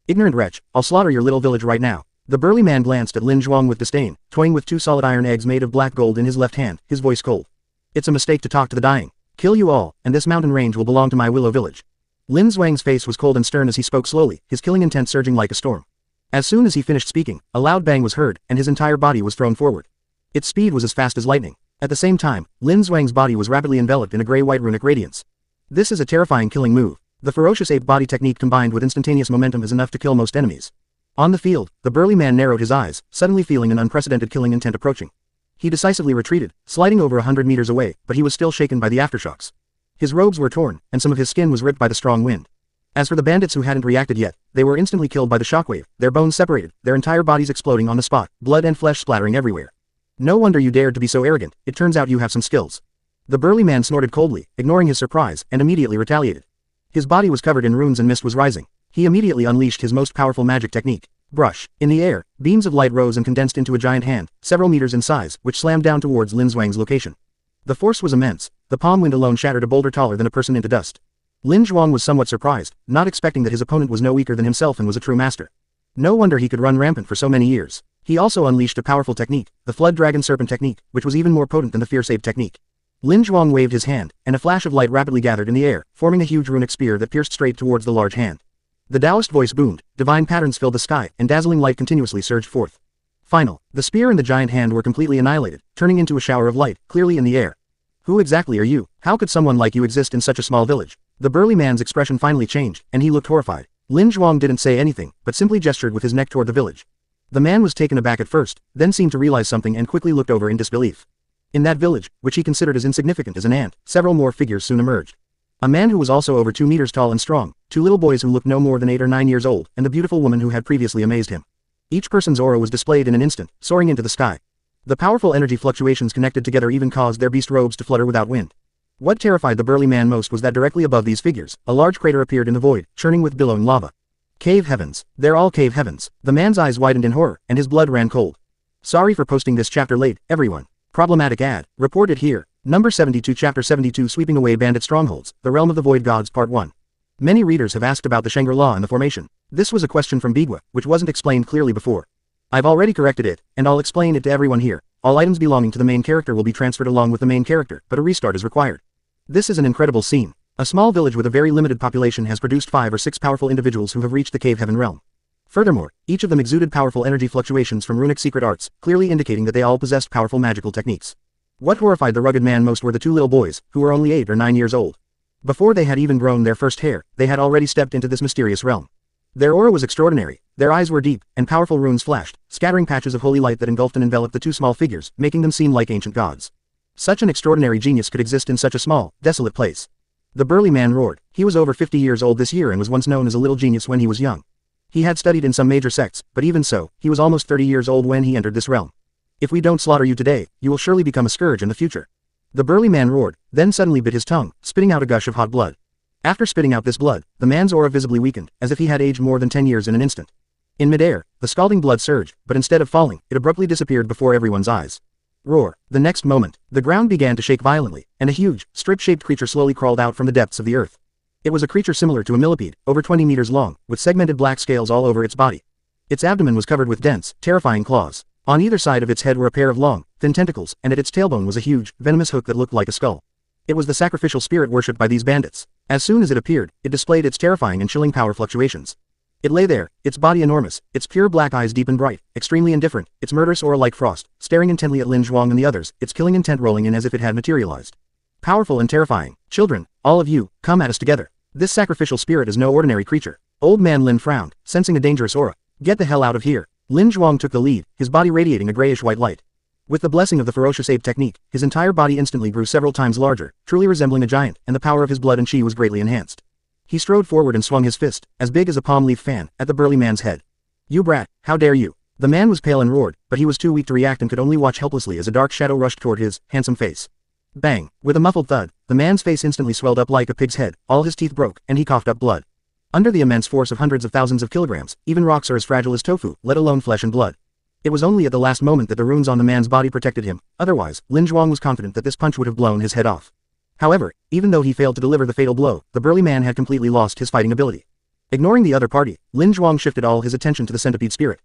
Ignorant wretch, I'll slaughter your little village right now. The burly man glanced at Lin Zhuang with disdain, toying with 2 solid iron eggs made of black gold in his left hand, his voice cold. It's a mistake to talk to the dying. Kill you all, and this mountain range will belong to my Willow village. Lin Zhuang's face was cold and stern as he spoke slowly, his killing intent surging like a storm. As soon as he finished speaking, a loud bang was heard, and his entire body was thrown forward. Its speed was as fast as lightning. At the same time, Lin Zhuang's body was rapidly enveloped in a gray-white runic radiance. This is a terrifying killing move. The ferocious ape body technique combined with instantaneous momentum is enough to kill most enemies. On the field, the burly man narrowed his eyes, suddenly feeling an unprecedented killing intent approaching. He decisively retreated, sliding over 100 meters away, but he was still shaken by the aftershocks. His robes were torn, and some of his skin was ripped by the strong wind. As for the bandits who hadn't reacted yet, they were instantly killed by the shockwave, their bones separated, their entire bodies exploding on the spot, blood and flesh splattering everywhere. No wonder you dared to be so arrogant, it turns out you have some skills. The burly man snorted coldly, ignoring his surprise, and immediately retaliated. His body was covered in runes and mist was rising. He immediately unleashed his most powerful magic technique. Brush. In the air, beams of light rose and condensed into a giant hand, several meters in size, which slammed down towards Lin Zhuang's location. The force was immense. The palm wind alone shattered a boulder taller than a person into dust. Lin Zhuang was somewhat surprised, not expecting that his opponent was no weaker than himself and was a true master. No wonder he could run rampant for so many years. He also unleashed a powerful technique, the Flood Dragon Serpent technique, which was even more potent than the Fierce Ape technique. Lin Zhuang waved his hand, and a flash of light rapidly gathered in the air, forming a huge runic spear that pierced straight towards the large hand. The Taoist voice boomed, divine patterns filled the sky, and dazzling light continuously surged forth. Final, the spear and the giant hand were completely annihilated, turning into a shower of light, clearly in the air. Who exactly are you? How could someone like you exist in such a small village? The burly man's expression finally changed, and he looked horrified. Lin Zhuang didn't say anything, but simply gestured with his neck toward the village. The man was taken aback at first, then seemed to realize something and quickly looked over in disbelief. In that village, which he considered as insignificant as an ant, several more figures soon emerged. A man who was also over 2 meters tall and strong, 2 little boys who looked no more than 8 or 9 years old, and the beautiful woman who had previously amazed him. Each person's aura was displayed in an instant, soaring into the sky. The powerful energy fluctuations connected together even caused their beast robes to flutter without wind. What terrified the burly man most was that directly above these figures, a large crater appeared in the void, churning with billowing lava. Cave heavens. They're all cave heavens. The man's eyes widened in horror, and his blood ran cold. Sorry for posting this chapter late, everyone. Problematic ad. Reported here. Number 72 Chapter 72 Sweeping Away Bandit Strongholds, The Realm of the Void Gods Part 1. Many readers have asked about the Shangri-La and the formation. This was a question from Bigwa, which wasn't explained clearly before. I've already corrected it, and I'll explain it to everyone here. All items belonging to the main character will be transferred along with the main character, but a restart is required. This is an incredible scene. A small village with a very limited population has produced 5 or 6 powerful individuals who have reached the Cave Heaven realm. Furthermore, each of them exuded powerful energy fluctuations from runic secret arts, clearly indicating that they all possessed powerful magical techniques. What horrified the rugged man most were the 2 little boys, who were only 8 or 9 years old. Before they had even grown their first hair, they had already stepped into this mysterious realm. Their aura was extraordinary, their eyes were deep, and powerful runes flashed, scattering patches of holy light that engulfed and enveloped the 2 small figures, making them seem like ancient gods. Such an extraordinary genius could exist in such a small, desolate place. The burly man roared. He was over 50 years old this year and was once known as a little genius when he was young. He had studied in some major sects, but even so, he was almost 30 years old when he entered this realm. If we don't slaughter you today, you will surely become a scourge in the future. The burly man roared, then suddenly bit his tongue, spitting out a gush of hot blood. After spitting out this blood, the man's aura visibly weakened, as if he had aged more than 10 years in an instant. In midair, the scalding blood surged, but instead of falling, it abruptly disappeared before everyone's eyes. Roar. The next moment, the ground began to shake violently, and a huge, strip-shaped creature slowly crawled out from the depths of the earth. It was a creature similar to a millipede, over 20 meters long, with segmented black scales all over its body. Its abdomen was covered with dense, terrifying claws. On either side of its head were a pair of long, thin tentacles, and at its tailbone was a huge, venomous hook that looked like a skull. It was the sacrificial spirit worshipped by these bandits. As soon as it appeared, it displayed its terrifying and chilling power fluctuations. It lay there, its body enormous, its pure black eyes deep and bright, extremely indifferent, its murderous aura like frost, staring intently at Lin Zhuang and the others, its killing intent rolling in as if it had materialized. Powerful and terrifying. Children, all of you, come at us together. This sacrificial spirit is no ordinary creature. Old man Lin frowned, sensing a dangerous aura. Get the hell out of here. Lin Zhuang took the lead, his body radiating a grayish-white light. With the blessing of the ferocious ape technique, his entire body instantly grew several times larger, truly resembling a giant, and the power of his blood and chi was greatly enhanced. He strode forward and swung his fist, as big as a palm leaf fan, at the burly man's head. You brat, how dare you? The man was pale and roared, but he was too weak to react and could only watch helplessly as a dark shadow rushed toward his handsome face. Bang! With a muffled thud, the man's face instantly swelled up like a pig's head, all his teeth broke, and he coughed up blood. Under the immense force of hundreds of thousands of kilograms, even rocks are as fragile as tofu, let alone flesh and blood. It was only at the last moment that the runes on the man's body protected him, otherwise, Lin Zhuang was confident that this punch would have blown his head off. However, even though he failed to deliver the fatal blow, the burly man had completely lost his fighting ability. Ignoring the other party, Lin Zhuang shifted all his attention to the centipede spirit.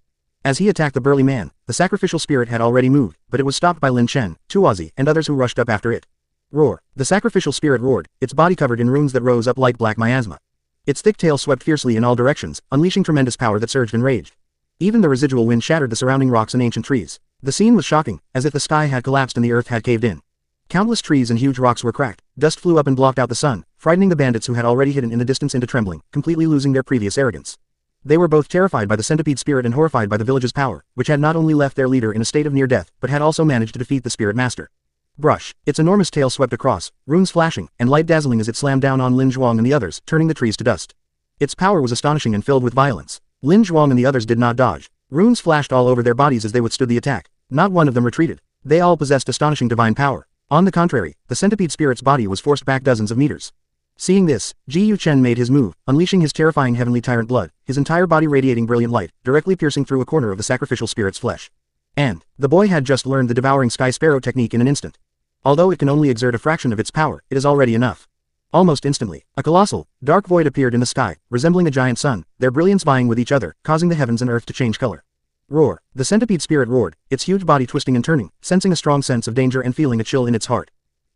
As he attacked the burly man, the sacrificial spirit had already moved, but it was stopped by Lin Chen, Tuozi, and others who rushed up after it. Roar! The sacrificial spirit roared, its body covered in runes that rose up like black miasma. Its thick tail swept fiercely in all directions, unleashing tremendous power that surged and raged. Even the residual wind shattered the surrounding rocks and ancient trees. The scene was shocking, as if the sky had collapsed and the earth had caved in. Countless trees and huge rocks were cracked, dust flew up and blocked out the sun, frightening the bandits who had already hidden in the distance into trembling, completely losing their previous arrogance. They were both terrified by the centipede spirit and horrified by the village's power, which had not only left their leader in a state of near death, but had also managed to defeat the spirit master. Brush! Its enormous tail swept across, runes flashing, and light dazzling as it slammed down on Lin Zhuang and the others, turning the trees to dust. Its power was astonishing and filled with violence. Lin Zhuang and the others did not dodge. Runes flashed all over their bodies as they withstood the attack. Not one of them retreated. They all possessed astonishing divine power. On the contrary, the centipede spirit's body was forced back dozens of meters. Seeing this, Ji Yuchen made his move, unleashing his terrifying heavenly tyrant blood, his entire body radiating brilliant light, directly piercing through a corner of the sacrificial spirit's flesh. And, the boy had just learned the devouring sky sparrow technique in an instant. Although it can only exert a fraction of its power, it is already enough. Almost instantly, a colossal, dark void appeared in the sky, resembling a giant sun, their brilliance vying with each other, causing the heavens and earth to change color. Roar! The centipede spirit roared, its huge body twisting and turning, sensing a strong sense of danger and feeling a chill in its heart.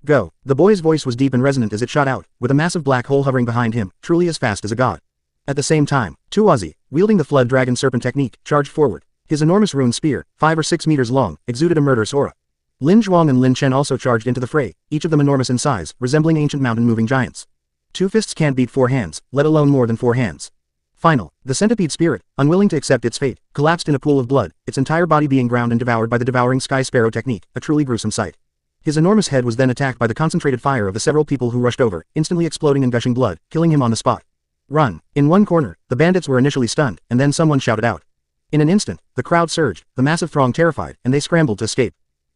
Go! The boy's voice was deep and resonant as it shot out, with a massive black hole hovering behind him, truly as fast as a god. At the same time, Tuozi, wielding the flood dragon serpent technique, charged forward. His enormous rune spear, 5 or 6 meters long, exuded a murderous aura. Lin Zhuang and Lin Chen also charged into the fray, each of them enormous in size, resembling ancient mountain-moving giants. 2 fists can't beat 4 hands, let alone more than 4 hands. Final, the centipede spirit, unwilling to accept its fate, collapsed in a pool of blood, its entire body being ground and devoured by the devouring sky sparrow technique, a truly gruesome sight. His enormous head was then attacked by the concentrated fire of the several people who rushed over, instantly exploding and gushing blood, killing him on the spot. Run! In one corner, the bandits were initially stunned, and then someone shouted out. In an instant, the crowd surged, the massive throng terrified, and they scrambled to escape.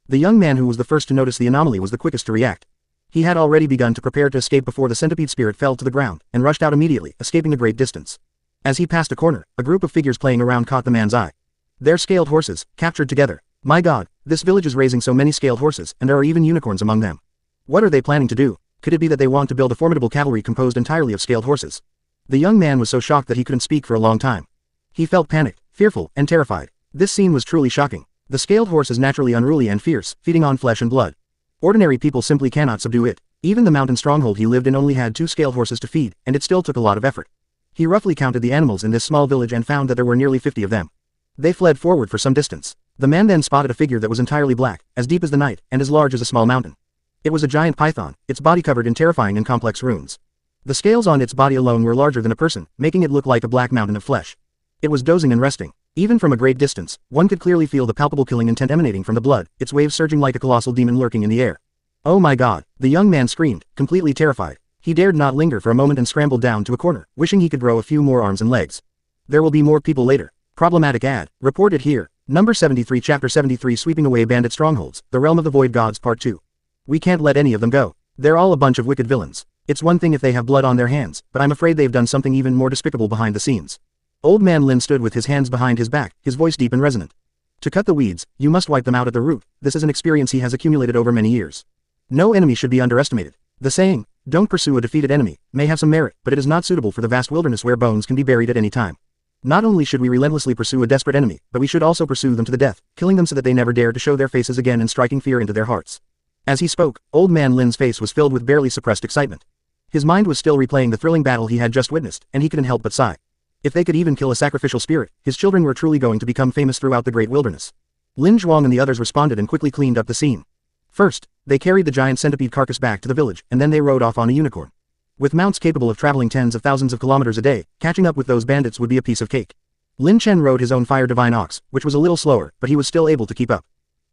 The young man who was the first to notice the anomaly was the quickest to react. He had already begun to prepare to escape before the centipede spirit fell to the ground, and rushed out immediately, escaping a great distance. As he passed a corner, a group of figures playing around caught the man's eye. They're scaled horses, captured together. My god, this village is raising so many scaled horses, and there are even unicorns among them. What are they planning to do? Could it be that they want to build a formidable cavalry composed entirely of scaled horses? The young man was so shocked that he couldn't speak for a long time. He felt panicked, fearful, and terrified. This scene was truly shocking. The scaled horse is naturally unruly and fierce, feeding on flesh and blood. Ordinary people simply cannot subdue it. Even the mountain stronghold he lived in only had 2 scaled horses to feed, and it still took a lot of effort. He roughly counted the animals in this small village and found that there were nearly 50 of them. They fled forward for some distance. The man then spotted a figure that was entirely black, as deep as the night, and as large as a small mountain. It was a giant python, its body covered in terrifying and complex runes. The scales on its body alone were larger than a person, making it look like a black mountain of flesh. It was dozing and resting. Even from a great distance, one could clearly feel the palpable killing intent emanating from the blood, its waves surging like a colossal demon lurking in the air. Oh my god, the young man screamed, completely terrified. He dared not linger for a moment and scrambled down to a corner, wishing he could grow a few more arms and legs. There will be more people later. Problematic ad. Reported here. Number 73 Chapter 73 Sweeping Away Bandit Strongholds, The Realm of the Void Gods Part 2. We can't let any of them go. They're all a bunch of wicked villains. It's one thing if they have blood on their hands, but I'm afraid they've done something even more despicable behind the scenes. Old man Lin stood with his hands behind his back, his voice deep and resonant. To cut the weeds, you must wipe them out at the root. This is an experience he has accumulated over many years. No enemy should be underestimated. The saying, don't pursue a defeated enemy, may have some merit, but it is not suitable for the vast wilderness where bones can be buried at any time. Not only should we relentlessly pursue a desperate enemy, but we should also pursue them to the death, killing them so that they never dare to show their faces again and striking fear into their hearts. As he spoke, old man Lin's face was filled with barely suppressed excitement. His mind was still replaying the thrilling battle he had just witnessed, and he couldn't help but sigh. If they could even kill a sacrificial spirit, his children were truly going to become famous throughout the great wilderness. Lin Zhuang and the others responded and quickly cleaned up the scene. First, they carried the giant centipede carcass back to the village, and then they rode off on a unicorn. With mounts capable of traveling tens of thousands of kilometers a day, catching up with those bandits would be a piece of cake. Lin Chen rode his own fire divine ox, which was a little slower, but he was still able to keep up.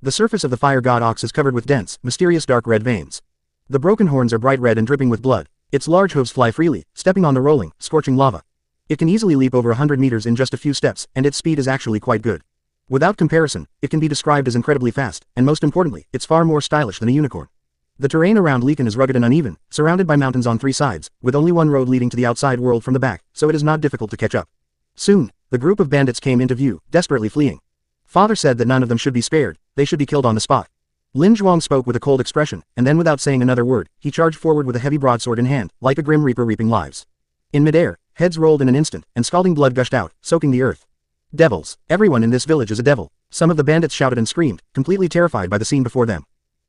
The surface of the fire god ox is covered with dense, mysterious dark red veins. The broken horns are bright red and dripping with blood. Its large hooves fly freely, stepping on the rolling, scorching lava. It can easily leap over 100 meters in just a few steps, and its speed is actually quite good. Without comparison, it can be described as incredibly fast, and most importantly, it's far more stylish than a unicorn. The terrain around Lekan is rugged and uneven, surrounded by mountains on 3 sides, with only one road leading to the outside world from the back, so it is not difficult to catch up. Soon, the group of bandits came into view, desperately fleeing. Father said that none of them should be spared, they should be killed on the spot. Lin Zhuang spoke with a cold expression, and then without saying another word, he charged forward with a heavy broadsword in hand, like a grim reaper reaping lives. In midair, heads rolled in an instant, and scalding blood gushed out, soaking the earth. Devils. Everyone in this village is a devil. Some of the bandits shouted and screamed, completely terrified by the scene before them.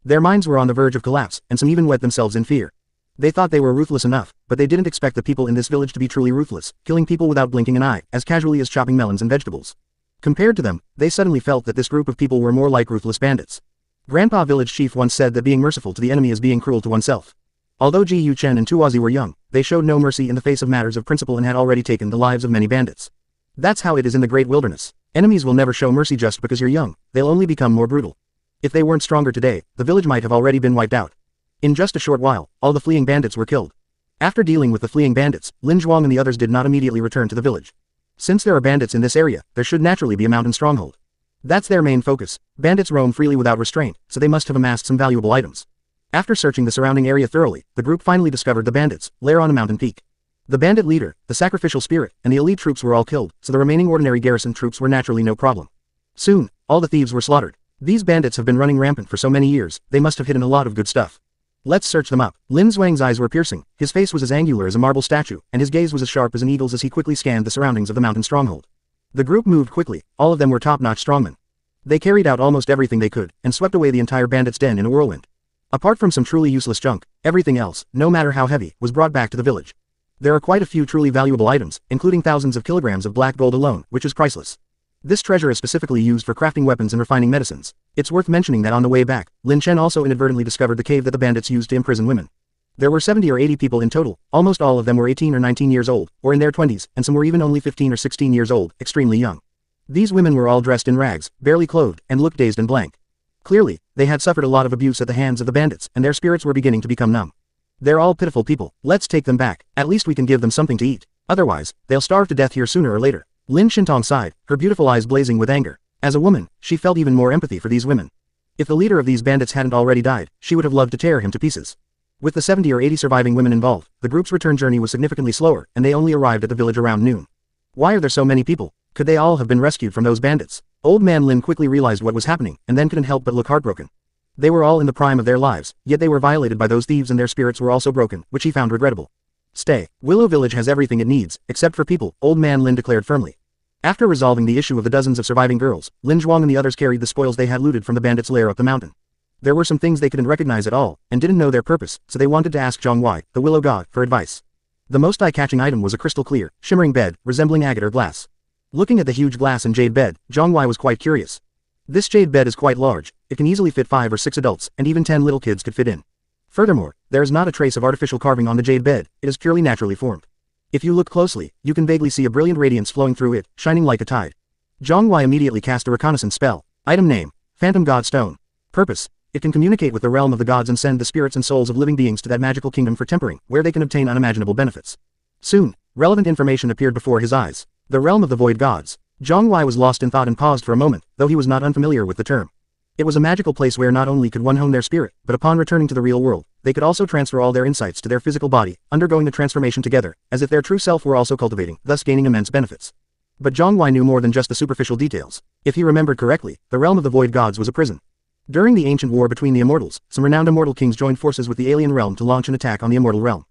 Their minds were on the verge of collapse, and some even wet themselves in fear. They thought they were ruthless enough, but they didn't expect the people in this village to be truly ruthless, killing people without blinking an eye, as casually as chopping melons and vegetables. Compared to them, they suddenly felt that this group of people were more like ruthless bandits. Grandpa Village Chief once said that being merciful to the enemy is being cruel to oneself. Although Ji Yu Chen and Tuozi were young, they showed no mercy in the face of matters of principle and had already taken the lives of many bandits. That's how it is in the great wilderness. Enemies will never show mercy just because you're young, they'll only become more brutal. If they weren't stronger today, the village might have already been wiped out. In just a short while, all the fleeing bandits were killed. After dealing with the fleeing bandits, Lin Zhuang and the others did not immediately return to the village. Since there are bandits in this area, there should naturally be a mountain stronghold. That's their main focus. Bandits roam freely without restraint, so they must have amassed some valuable items. After searching the surrounding area thoroughly, the group finally discovered the bandits' lair on a mountain peak. The bandit leader, the sacrificial spirit, and the elite troops were all killed, so the remaining ordinary garrison troops were naturally no problem. Soon, all the thieves were slaughtered. These bandits have been running rampant for so many years, they must have hidden a lot of good stuff. Let's search them up. Lin Xuang's eyes were piercing, his face was as angular as a marble statue, and his gaze was as sharp as an eagle's as he quickly scanned the surroundings of the mountain stronghold. The group moved quickly, all of them were top-notch strongmen. They carried out almost everything they could, and swept away the entire bandits' den in a whirlwind. Apart from some truly useless junk, everything else, no matter how heavy, was brought back to the village. There are quite a few truly valuable items, including thousands of kilograms of black gold alone, which is priceless. This treasure is specifically used for crafting weapons and refining medicines. It's worth mentioning that on the way back, Lin Chen also inadvertently discovered the cave that the bandits used to imprison women. There were 70 or 80 people in total, almost all of them were 18 or 19 years old, or in their 20s, and some were even only 15 or 16 years old, extremely young. These women were all dressed in rags, barely clothed, and looked dazed and blank. Clearly, they had suffered a lot of abuse at the hands of the bandits, and their spirits were beginning to become numb. They're all pitiful people, let's take them back, at least we can give them something to eat. Otherwise, they'll starve to death here sooner or later. Lin Shintong sighed, her beautiful eyes blazing with anger. As a woman, she felt even more empathy for these women. If the leader of these bandits hadn't already died, she would have loved to tear him to pieces. With the 70 or 80 surviving women involved, the group's return journey was significantly slower, and they only arrived at the village around noon. Why are there so many people? Could they all have been rescued from those bandits? Old man Lin quickly realized what was happening, and then couldn't help but look heartbroken. They were all in the prime of their lives, yet they were violated by those thieves and their spirits were also broken, which he found regrettable. Stay. Willow Village has everything it needs, except for people, Old man Lin declared firmly. After resolving the issue of the dozens of surviving girls, Lin Zhuang and the others carried the spoils they had looted from the bandits' lair up the mountain. There were some things they couldn't recognize at all, and didn't know their purpose, so they wanted to ask Jiang Huai, the Willow God, for advice. The most eye-catching item was a crystal clear, shimmering bed, resembling agate or glass. Looking at the huge glass and jade bed, Jiang Huai was quite curious. This jade bed is quite large, it can easily fit 5 or 6 adults, and even 10 little kids could fit in. Furthermore, there is not a trace of artificial carving on the jade bed, it is purely naturally formed. If you look closely, you can vaguely see a brilliant radiance flowing through it, shining like a tide. Jiang Huai immediately cast a reconnaissance spell. Item name: Phantom God Stone. Purpose: it can communicate with the realm of the gods and send the spirits and souls of living beings to that magical kingdom for tempering, where they can obtain unimaginable benefits. Soon, relevant information appeared before his eyes. The realm of the void gods. Jiang Huai was lost in thought and paused for a moment, though he was not unfamiliar with the term. It was a magical place where not only could one hone their spirit, but upon returning to the real world, they could also transfer all their insights to their physical body, undergoing the transformation together, as if their true self were also cultivating, thus gaining immense benefits. But Jiang Huai knew more than just the superficial details. If he remembered correctly, the realm of the void gods was a prison. During the ancient war between the immortals, some renowned immortal kings joined forces with the alien realm to launch an attack on the immortal realm.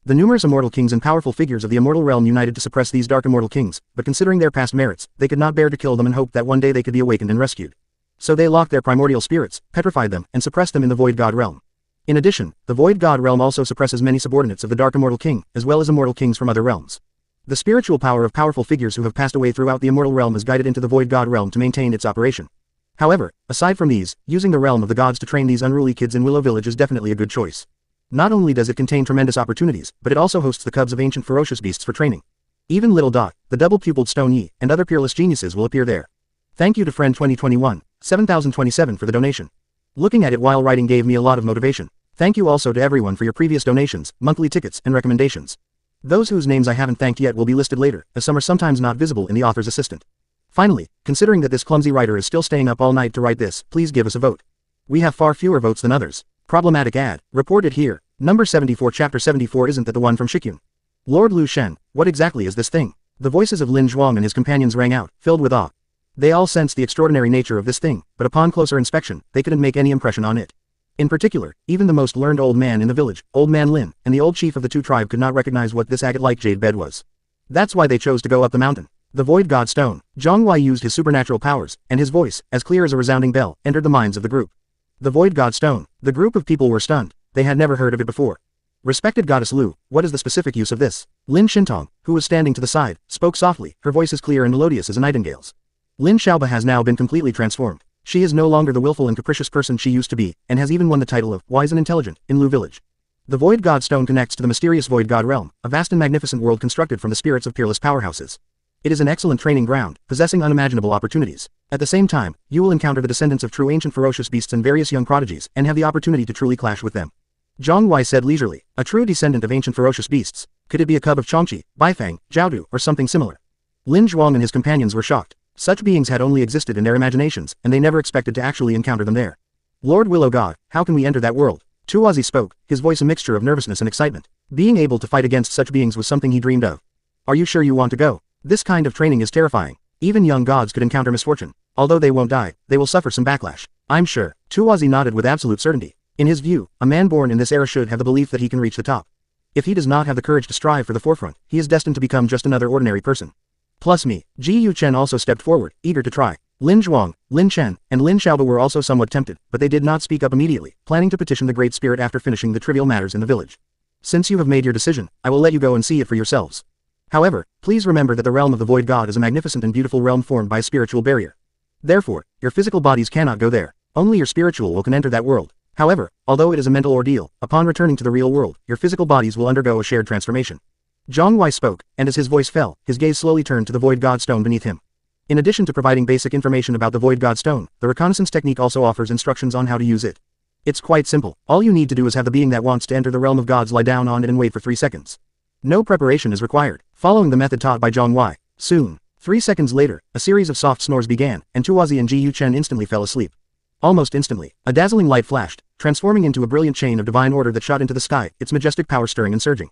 The numerous immortal kings and powerful figures of the immortal realm united to suppress these dark immortal kings, but considering their past merits, they could not bear to kill them and hoped that one day they could be awakened and rescued. So they locked their primordial spirits, petrified them, and suppressed them in the void god realm. In addition, the void god realm also suppresses many subordinates of the dark immortal king, as well as immortal kings from other realms. The spiritual power of powerful figures who have passed away throughout the immortal realm is guided into the void god realm to maintain its operation. However, aside from these, using the realm of the gods to train these unruly kids in Willow Village is definitely a good choice. Not only does it contain tremendous opportunities, but it also hosts the cubs of ancient ferocious beasts for training. Even Little Dot, the double-pupiled Stone Yi, and other peerless geniuses will appear there. Thank you to Friend 2021, 7027 for the donation. Looking at it while writing gave me a lot of motivation. Thank you also to everyone for your previous donations, monthly tickets, and recommendations. Those whose names I haven't thanked yet will be listed later, as some are sometimes not visible in the author's assistant. Finally, considering that this clumsy writer is still staying up all night to write this, please give us a vote. We have far fewer votes than others. Problematic ad. Reported here. Number 74 Chapter 74 Isn't that the one from Shikyun? Lord Lu Shen, what exactly is this thing? The voices of Lin Zhuang and his companions rang out, filled with awe. They all sensed the extraordinary nature of this thing, but upon closer inspection, they couldn't make any impression on it. In particular, even the most learned old man in the village, Old Man Lin, and the old chief of the two tribe could not recognize what this agate-like jade bed was. That's why they chose to go up the mountain. The Void God Stone. Jiang Huai used his supernatural powers, and his voice, as clear as a resounding bell, entered the minds of the group. The Void God Stone. The group of people were stunned. They had never heard of it before. Respected Goddess Lu, what is the specific use of this? Lin Shintong, who was standing to the side, spoke softly, her voice as clear and melodious as a nightingale's. Lin Xiaoba has now been completely transformed. She is no longer the willful and capricious person she used to be, and has even won the title of wise and intelligent in Lu Village. The Void God Stone connects to the mysterious Void God realm, a vast and magnificent world constructed from the spirits of peerless powerhouses. It is an excellent training ground, possessing unimaginable opportunities. At the same time, you will encounter the descendants of true ancient ferocious beasts and various young prodigies, and have the opportunity to truly clash with them. Jiang Huai said leisurely, a true descendant of ancient ferocious beasts. Could it be a cub of Chongqi, Baifang, Jiaodu, or something similar? Lin Zhuang and his companions were shocked. Such beings had only existed in their imaginations, and they never expected to actually encounter them there. Lord Willow God, how can we enter that world? Tuozi spoke, his voice a mixture of nervousness and excitement. Being able to fight against such beings was something he dreamed of. Are you sure you want to go? This kind of training is terrifying. Even young gods could encounter misfortune. Although they won't die, they will suffer some backlash. I'm sure. Tuozi nodded with absolute certainty. In his view, a man born in this era should have the belief that he can reach the top. If he does not have the courage to strive for the forefront, he is destined to become just another ordinary person. Plus me. Ji Yuchen also stepped forward, eager to try. Lin Zhuang, Lin Chen, and Lin Xiaoba were also somewhat tempted, but they did not speak up immediately, planning to petition the Great Spirit after finishing the trivial matters in the village. Since you have made your decision, I will let you go and see it for yourselves. However, please remember that the realm of the Void God is a magnificent and beautiful realm formed by a spiritual barrier. Therefore, your physical bodies cannot go there. Only your spiritual will can enter that world. However, although it is a mental ordeal, upon returning to the real world, your physical bodies will undergo a shared transformation. Jiang Huai spoke, and as his voice fell, his gaze slowly turned to the Void God Stone beneath him. In addition to providing basic information about the Void God Stone, the reconnaissance technique also offers instructions on how to use it. It's quite simple. All you need to do is have the being that wants to enter the realm of gods lie down on it and wait for 3 seconds. No preparation is required, following the method taught by Jiang Huai. Soon. 3 seconds later, a series of soft snores began, and Tuozi and Ji Yuchen instantly fell asleep. Almost instantly, a dazzling light flashed, transforming into a brilliant chain of divine order that shot into the sky, its majestic power stirring and surging.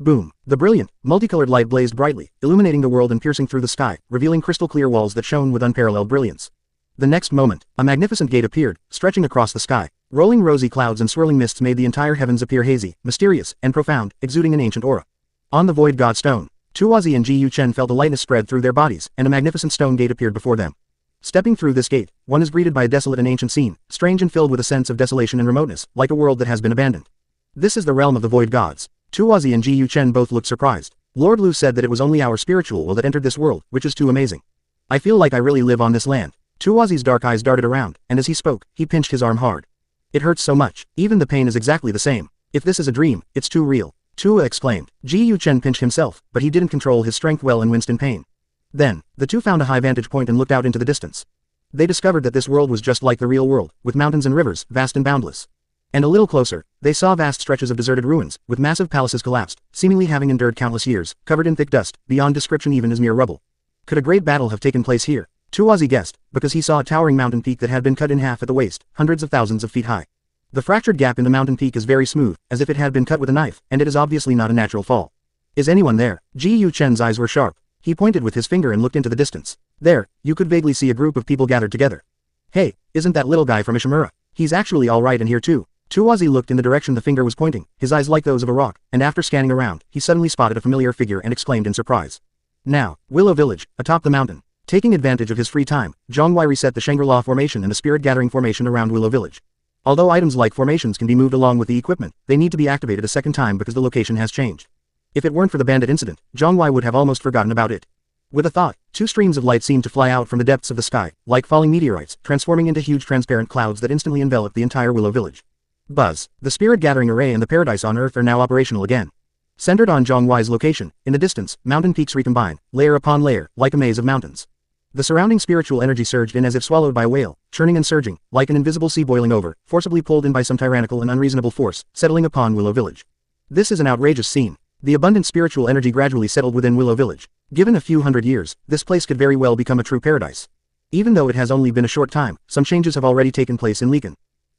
Boom! The brilliant, multicolored light blazed brightly, illuminating the world and piercing through the sky, revealing crystal-clear walls that shone with unparalleled brilliance. The next moment, a magnificent gate appeared, stretching across the sky. Rolling rosy clouds and swirling mists made the entire heavens appear hazy, mysterious, and profound, exuding an ancient aura. On the Void God Stone, Tuozi and Ji Yuchen felt a lightness spread through their bodies, and a magnificent stone gate appeared before them. Stepping through this gate, one is greeted by a desolate and ancient scene, strange and filled with a sense of desolation and remoteness, like a world that has been abandoned. This is the realm of the Void Gods. Tuozi and Ji Yuchen both looked surprised. Lord Lu said that it was only our spiritual will that entered this world, which is too amazing. I feel like I really live on this land. Tuozi's dark eyes darted around, and as he spoke, he pinched his arm hard. It hurts so much, even the pain is exactly the same. If this is a dream, it's too real. Tua exclaimed. Ji Yuchen pinched himself, but he didn't control his strength well and winced in pain. Then, the two found a high vantage point and looked out into the distance. They discovered that this world was just like the real world, with mountains and rivers, vast and boundless. And a little closer, they saw vast stretches of deserted ruins, with massive palaces collapsed, seemingly having endured countless years, covered in thick dust, beyond description even as mere rubble. Could a great battle have taken place here? Tuozi guessed, because he saw a towering mountain peak that had been cut in half at the waist, hundreds of thousands of feet high. The fractured gap in the mountain peak is very smooth, as if it had been cut with a knife, and it is obviously not a natural fall. Is anyone there? Ji Yuchen's eyes were sharp. He pointed with his finger and looked into the distance. There, you could vaguely see a group of people gathered together. Hey, isn't that little guy from Ishimura? He's actually alright in here too. Tuozi looked in the direction the finger was pointing, his eyes like those of a rock, and after scanning around, he suddenly spotted a familiar figure and exclaimed in surprise. Now, Willow Village, atop the mountain. Taking advantage of his free time, Jiang Huai reset the Shangri-La formation and the spirit gathering formation around Willow Village. Although items like formations can be moved along with the equipment, they need to be activated a second time because the location has changed. If it weren't for the bandit incident, Jiang Huai would have almost forgotten about it. With a thought, 2 streams of light seemed to fly out from the depths of the sky, like falling meteorites, transforming into huge transparent clouds that instantly enveloped the entire Willow Village. Buzz. The spirit gathering array and the paradise on Earth are now operational again. Centered on Jiang Huai's location, in the distance, mountain peaks recombine, layer upon layer, like a maze of mountains. The surrounding spiritual energy surged in as if swallowed by a whale, churning and surging, like an invisible sea boiling over, forcibly pulled in by some tyrannical and unreasonable force, settling upon Willow Village. This is an outrageous scene. The abundant spiritual energy gradually settled within Willow Village. Given a few hundred years, this place could very well become a true paradise. Even though it has only been a short time, some changes have already taken place in Lekan.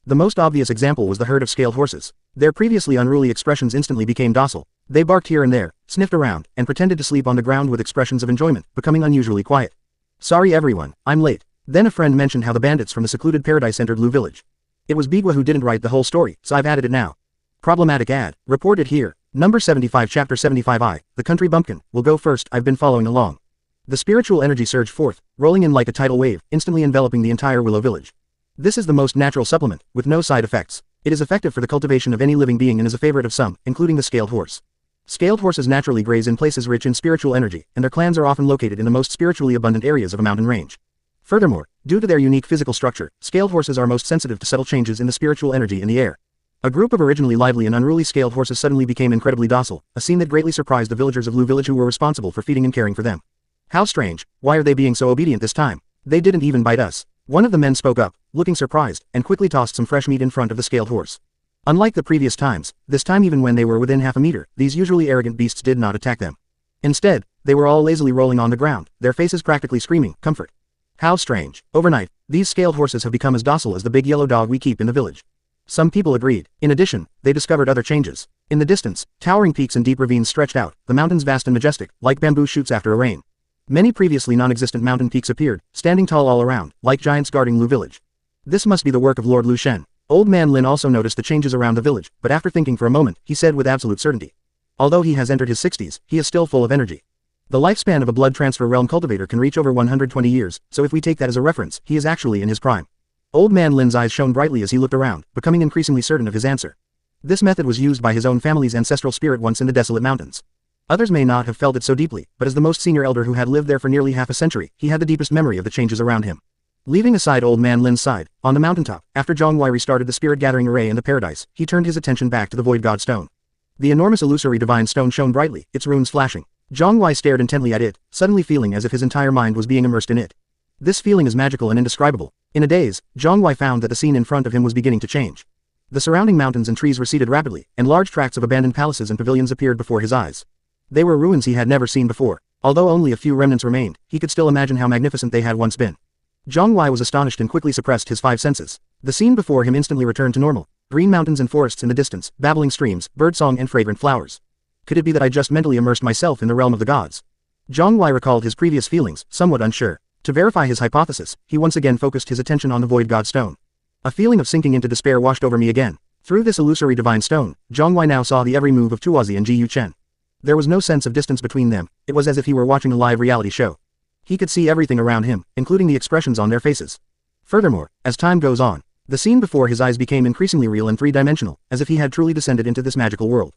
The most obvious example was the herd of scaled horses. Their previously unruly expressions instantly became docile. They barked here and there, sniffed around, and pretended to sleep on the ground with expressions of enjoyment, becoming unusually quiet. Sorry everyone, I'm late. Then a friend mentioned how the bandits from the secluded paradise entered Lu village. It was Bigwa who didn't write the whole story, so I've added it now. Problematic ad. Reported here. Number 75 Chapter 75 The Country Bumpkin, will go first. I've been following along. The spiritual energy surged forth, rolling in like a tidal wave, instantly enveloping the entire Willow village. This is the most natural supplement, with no side effects. It is effective for the cultivation of any living being and is a favorite of some, including the scaled horse. Scaled horses naturally graze in places rich in spiritual energy, and their clans are often located in the most spiritually abundant areas of a mountain range. Furthermore, due to their unique physical structure, scaled horses are most sensitive to subtle changes in the spiritual energy in the air. A group of originally lively and unruly scaled horses suddenly became incredibly docile, a scene that greatly surprised the villagers of Lu village who were responsible for feeding and caring for them. How strange, why are they being so obedient this time? They didn't even bite us. One of the men spoke up, looking surprised, and quickly tossed some fresh meat in front of the scaled horse. Unlike the previous times, this time even when they were within half a meter, these usually arrogant beasts did not attack them. Instead, they were all lazily rolling on the ground, their faces practically screaming, comfort. How strange. Overnight, these scaled horses have become as docile as the big yellow dog we keep in the village. Some people agreed. In addition, they discovered other changes. In the distance, towering peaks and deep ravines stretched out, the mountains vast and majestic, like bamboo shoots after a rain. Many previously non-existent mountain peaks appeared, standing tall all around, like giants guarding Lu village. This must be the work of Lord Lu Shen. Old Man Lin also noticed the changes around the village, but after thinking for a moment, he said with absolute certainty. Although he has entered his 60s, he is still full of energy. The lifespan of a blood transfer realm cultivator can reach over 120 years, so if we take that as a reference, he is actually in his prime. Old Man Lin's eyes shone brightly as he looked around, becoming increasingly certain of his answer. This method was used by his own family's ancestral spirit once in the desolate mountains. Others may not have felt it so deeply, but as the most senior elder who had lived there for nearly half a century, he had the deepest memory of the changes around him. Leaving aside Old Man Lin's side, on the mountaintop, after Jiang Huai restarted the spirit gathering array in the paradise, he turned his attention back to the Void God Stone. The enormous illusory divine stone shone brightly, its runes flashing. Jiang Huai stared intently at it, suddenly feeling as if his entire mind was being immersed in it. This feeling is magical and indescribable. In a daze, Jiang Huai found that the scene in front of him was beginning to change. The surrounding mountains and trees receded rapidly, and large tracts of abandoned palaces and pavilions appeared before his eyes. They were ruins he had never seen before. Although only a few remnants remained, he could still imagine how magnificent they had once been. Jiang Huai was astonished and quickly suppressed his five senses. The scene before him instantly returned to normal. Green mountains and forests in the distance, babbling streams, birdsong and fragrant flowers. Could it be that I just mentally immersed myself in the realm of the gods? Jiang Huai recalled his previous feelings, somewhat unsure. To verify his hypothesis, he once again focused his attention on the Void God Stone. A feeling of sinking into despair washed over me again. Through this illusory divine stone, Jiang Huai now saw the every move of Tuozi and Ji Yuchen. There was no sense of distance between them, it was as if he were watching a live reality show. He could see everything around him, including the expressions on their faces. Furthermore, as time goes on, the scene before his eyes became increasingly real and three-dimensional, as if he had truly descended into this magical world.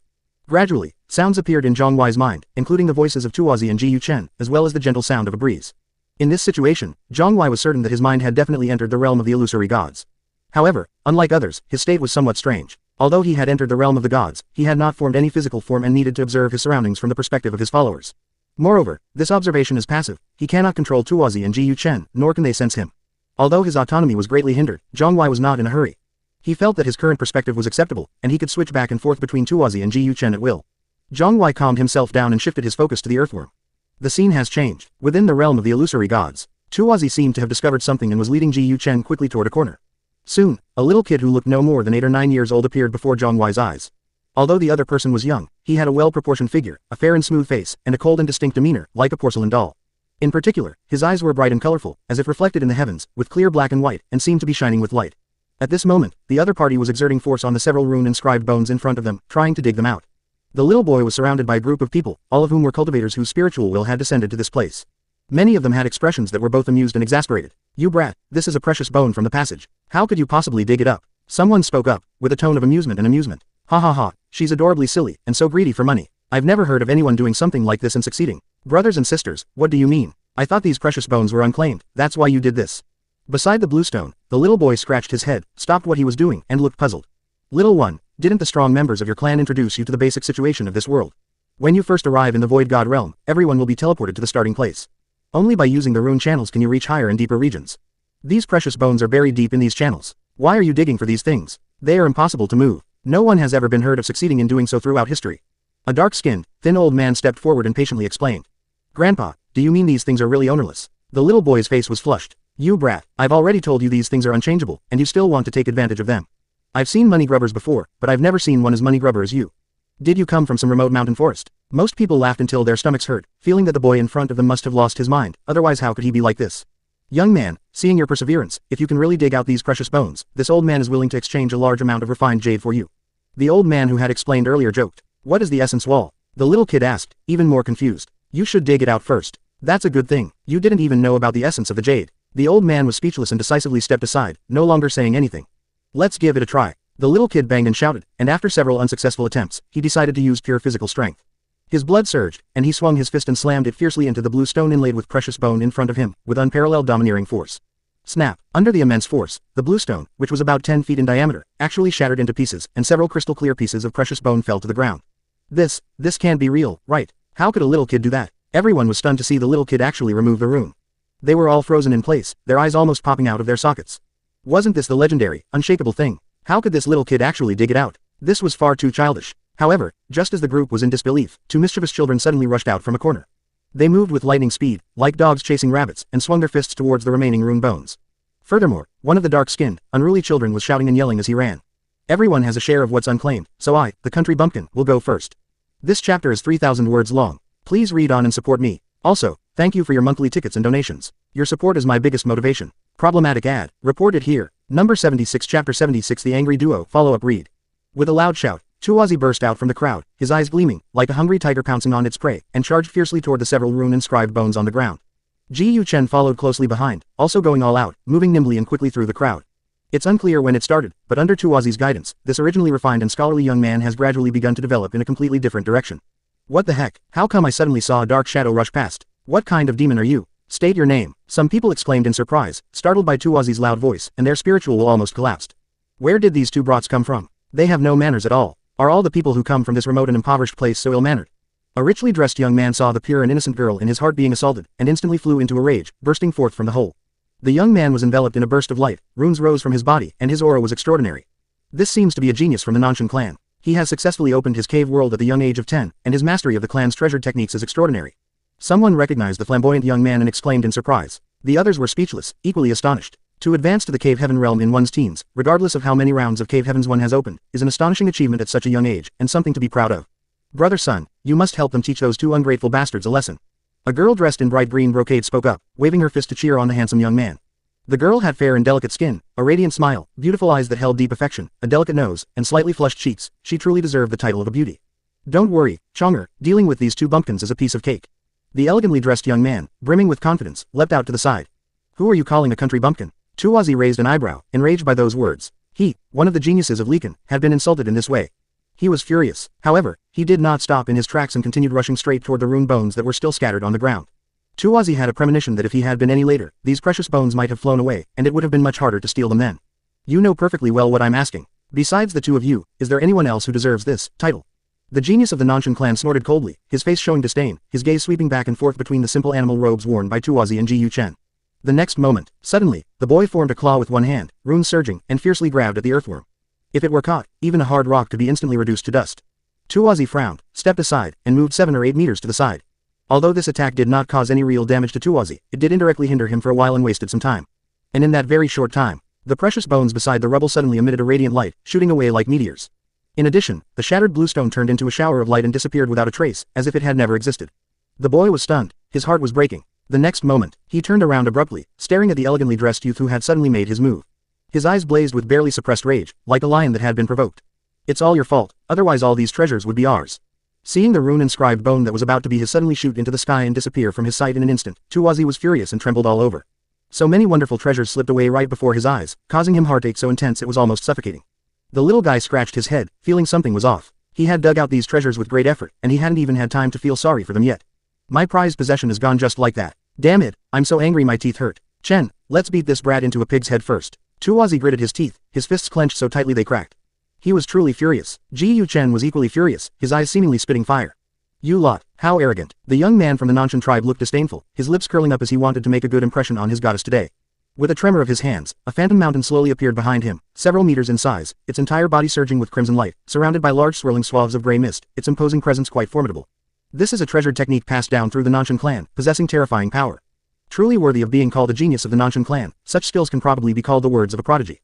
Gradually, sounds appeared in Jiang Huai's mind, including the voices of Tuozi and Ji Yuchen, as well as the gentle sound of a breeze. In this situation, Jiang Huai was certain that his mind had definitely entered the realm of the illusory gods. However, unlike others, his state was somewhat strange. Although he had entered the realm of the gods, he had not formed any physical form and needed to observe his surroundings from the perspective of his followers. Moreover, this observation is passive. He cannot control Tuozi and Ji Yuchen, nor can they sense him. Although his autonomy was greatly hindered, Jiang Huai was not in a hurry. He felt that his current perspective was acceptable, and he could switch back and forth between Tuozi and Ji Yuchen at will. Jiang Huai calmed himself down and shifted his focus to the earthworm. The scene has changed. Within the realm of the illusory gods, Tuozi seemed to have discovered something and was leading Ji Yuchen quickly toward a corner. Soon, a little kid who looked no more than 8 or 9 years old appeared before Jiang Huai's eyes. Although the other person was young, he had a well-proportioned figure, a fair and smooth face, and a cold and distinct demeanor, like a porcelain doll. In particular, his eyes were bright and colorful, as if reflected in the heavens, with clear black and white, and seemed to be shining with light. At this moment, the other party was exerting force on the several rune-inscribed bones in front of them, trying to dig them out. The little boy was surrounded by a group of people, all of whom were cultivators whose spiritual will had descended to this place. Many of them had expressions that were both amused and exasperated. "You brat, this is a precious bone from the passage. How could you possibly dig it up?" Someone spoke up, with a tone of amusement and amusement. "Ha ha ha, she's adorably silly, and so greedy for money. I've never heard of anyone doing something like this and succeeding. Brothers and sisters, what do you mean? I thought these precious bones were unclaimed, that's why you did this." Beside the blue stone, the little boy scratched his head, stopped what he was doing, and looked puzzled. "Little one, didn't the strong members of your clan introduce you to the basic situation of this world? When you first arrive in the Void God realm, everyone will be teleported to the starting place. Only by using the rune channels can you reach higher and deeper regions. These precious bones are buried deep in these channels. Why are you digging for these things? They are impossible to move. No one has ever been heard of succeeding in doing so throughout history." A dark-skinned, thin old man stepped forward and patiently explained. "Grandpa, do you mean these things are really ownerless?" The little boy's face was flushed. "You brat, I've already told you these things are unchangeable, and you still want to take advantage of them. I've seen money grubbers before, but I've never seen one as money grubber as you. Did you come from some remote mountain forest? Most people laughed until their stomachs hurt, feeling that the boy in front of them must have lost his mind, otherwise how could he be like this? Young man, seeing your perseverance, if you can really dig out these precious bones, this old man is willing to exchange a large amount of refined jade for you. The old man who had explained earlier joked. What is the essence wall? The little kid asked, even more confused. You should dig it out first. That's a good thing. You didn't even know about the essence of the jade. The old man was speechless and decisively stepped aside, no longer saying anything. Let's give it a try. The little kid banged and shouted, and after several unsuccessful attempts, he decided to use pure physical strength. His blood surged, and he swung his fist and slammed it fiercely into the blue stone inlaid with precious bone in front of him, with unparalleled domineering force. Snap! Under the immense force, the blue stone, which was about 10 feet in diameter, actually shattered into pieces, and several crystal-clear pieces of precious bone fell to the ground. This can't be real, right? How could a little kid do that? Everyone was stunned to see the little kid actually remove the rune. They were all frozen in place, their eyes almost popping out of their sockets. Wasn't this the legendary, unshakable thing? How could this little kid actually dig it out? This was far too childish. However, just as the group was in disbelief, two mischievous children suddenly rushed out from a corner. They moved with lightning speed, like dogs chasing rabbits, and swung their fists towards the remaining rune bones. Furthermore, one of the dark-skinned, unruly children was shouting and yelling as he ran. Everyone has a share of what's unclaimed, so I, the country bumpkin, will go first. This chapter is 3,000 words long. Please read on and support me. Also, thank you for your monthly tickets and donations. Your support is my biggest motivation. Problematic ad. Reported here. Number 76 Chapter 76 The Angry Duo Follow-up read. With a loud shout, Tuozi burst out from the crowd, his eyes gleaming, like a hungry tiger pouncing on its prey, and charged fiercely toward the several rune-inscribed bones on the ground. Ji Yuchen followed closely behind, also going all out, moving nimbly and quickly through the crowd. It's unclear when it started, but under Tuozi's guidance, this originally refined and scholarly young man has gradually begun to develop in a completely different direction. What the heck? How come I suddenly saw a dark shadow rush past? What kind of demon are you? State your name. Some people exclaimed in surprise, startled by Tuozi's loud voice, and their spiritual will almost collapsed. Where did these two brats come from? They have no manners at all. Are all the people who come from this remote and impoverished place so ill-mannered? A richly dressed young man saw the pure and innocent girl in his heart being assaulted, and instantly flew into a rage, bursting forth from the hole. The young man was enveloped in a burst of light, runes rose from his body, and his aura was extraordinary. This seems to be a genius from the Nanshan clan. He has successfully opened his cave world at the young age of 10, and his mastery of the clan's treasured techniques is extraordinary. Someone recognized the flamboyant young man and exclaimed in surprise. The others were speechless, equally astonished. To advance to the cave heaven realm in one's teens, regardless of how many rounds of cave heavens one has opened, is an astonishing achievement at such a young age, and something to be proud of. Brother son, you must help them teach those two ungrateful bastards a lesson. A girl dressed in bright green brocade spoke up, waving her fist to cheer on the handsome young man. The girl had fair and delicate skin, a radiant smile, beautiful eyes that held deep affection, a delicate nose, and slightly flushed cheeks. She truly deserved the title of a beauty. Don't worry, Chonger, dealing with these two bumpkins is a piece of cake. The elegantly dressed young man, brimming with confidence, leapt out to the side. Who are you calling a country bumpkin? Tuozi raised an eyebrow, enraged by those words. He, one of the geniuses of Lekan, had been insulted in this way. He was furious. However, he did not stop in his tracks and continued rushing straight toward the rune bones that were still scattered on the ground. Tuozi had a premonition that if he had been any later, these precious bones might have flown away, and it would have been much harder to steal them then. You know perfectly well what I'm asking. Besides the two of you, is there anyone else who deserves this title? The genius of the Nanshan clan snorted coldly, his face showing disdain, his gaze sweeping back and forth between the simple animal robes worn by Tuozi and Ji Yuchen. The next moment, suddenly, the boy formed a claw with one hand, runes surging, and fiercely grabbed at the earthworm. If it were caught, even a hard rock could be instantly reduced to dust. Tuozi frowned, stepped aside, and moved 7 or 8 meters to the side. Although this attack did not cause any real damage to Tuozi, it did indirectly hinder him for a while and wasted some time. And in that very short time, the precious bones beside the rubble suddenly emitted a radiant light, shooting away like meteors. In addition, the shattered blue stone turned into a shower of light and disappeared without a trace, as if it had never existed. The boy was stunned, his heart was breaking. The next moment, he turned around abruptly, staring at the elegantly dressed youth who had suddenly made his move. His eyes blazed with barely suppressed rage, like a lion that had been provoked. It's all your fault, otherwise all these treasures would be ours. Seeing the rune-inscribed bone that was about to be his suddenly shoot into the sky and disappear from his sight in an instant, Tuozi was furious and trembled all over. So many wonderful treasures slipped away right before his eyes, causing him heartache so intense it was almost suffocating. The little guy scratched his head, feeling something was off. He had dug out these treasures with great effort, and he hadn't even had time to feel sorry for them yet. My prized possession is gone just like that. Damn it, I'm so angry my teeth hurt. Chen, let's beat this brat into a pig's head first. Tuozi gritted his teeth, his fists clenched so tightly they cracked. He was truly furious. Ji Yuchen was equally furious, his eyes seemingly spitting fire. You lot, how arrogant. The young man from the Nanshan tribe looked disdainful, his lips curling up as he wanted to make a good impression on his goddess today. With a tremor of his hands, a phantom mountain slowly appeared behind him, several meters in size, its entire body surging with crimson light, surrounded by large swirling swaths of gray mist, its imposing presence quite formidable. This is a treasured technique passed down through the Nanshan clan, possessing terrifying power. Truly worthy of being called a genius of the Nanshan clan, such skills can probably be called the words of a prodigy.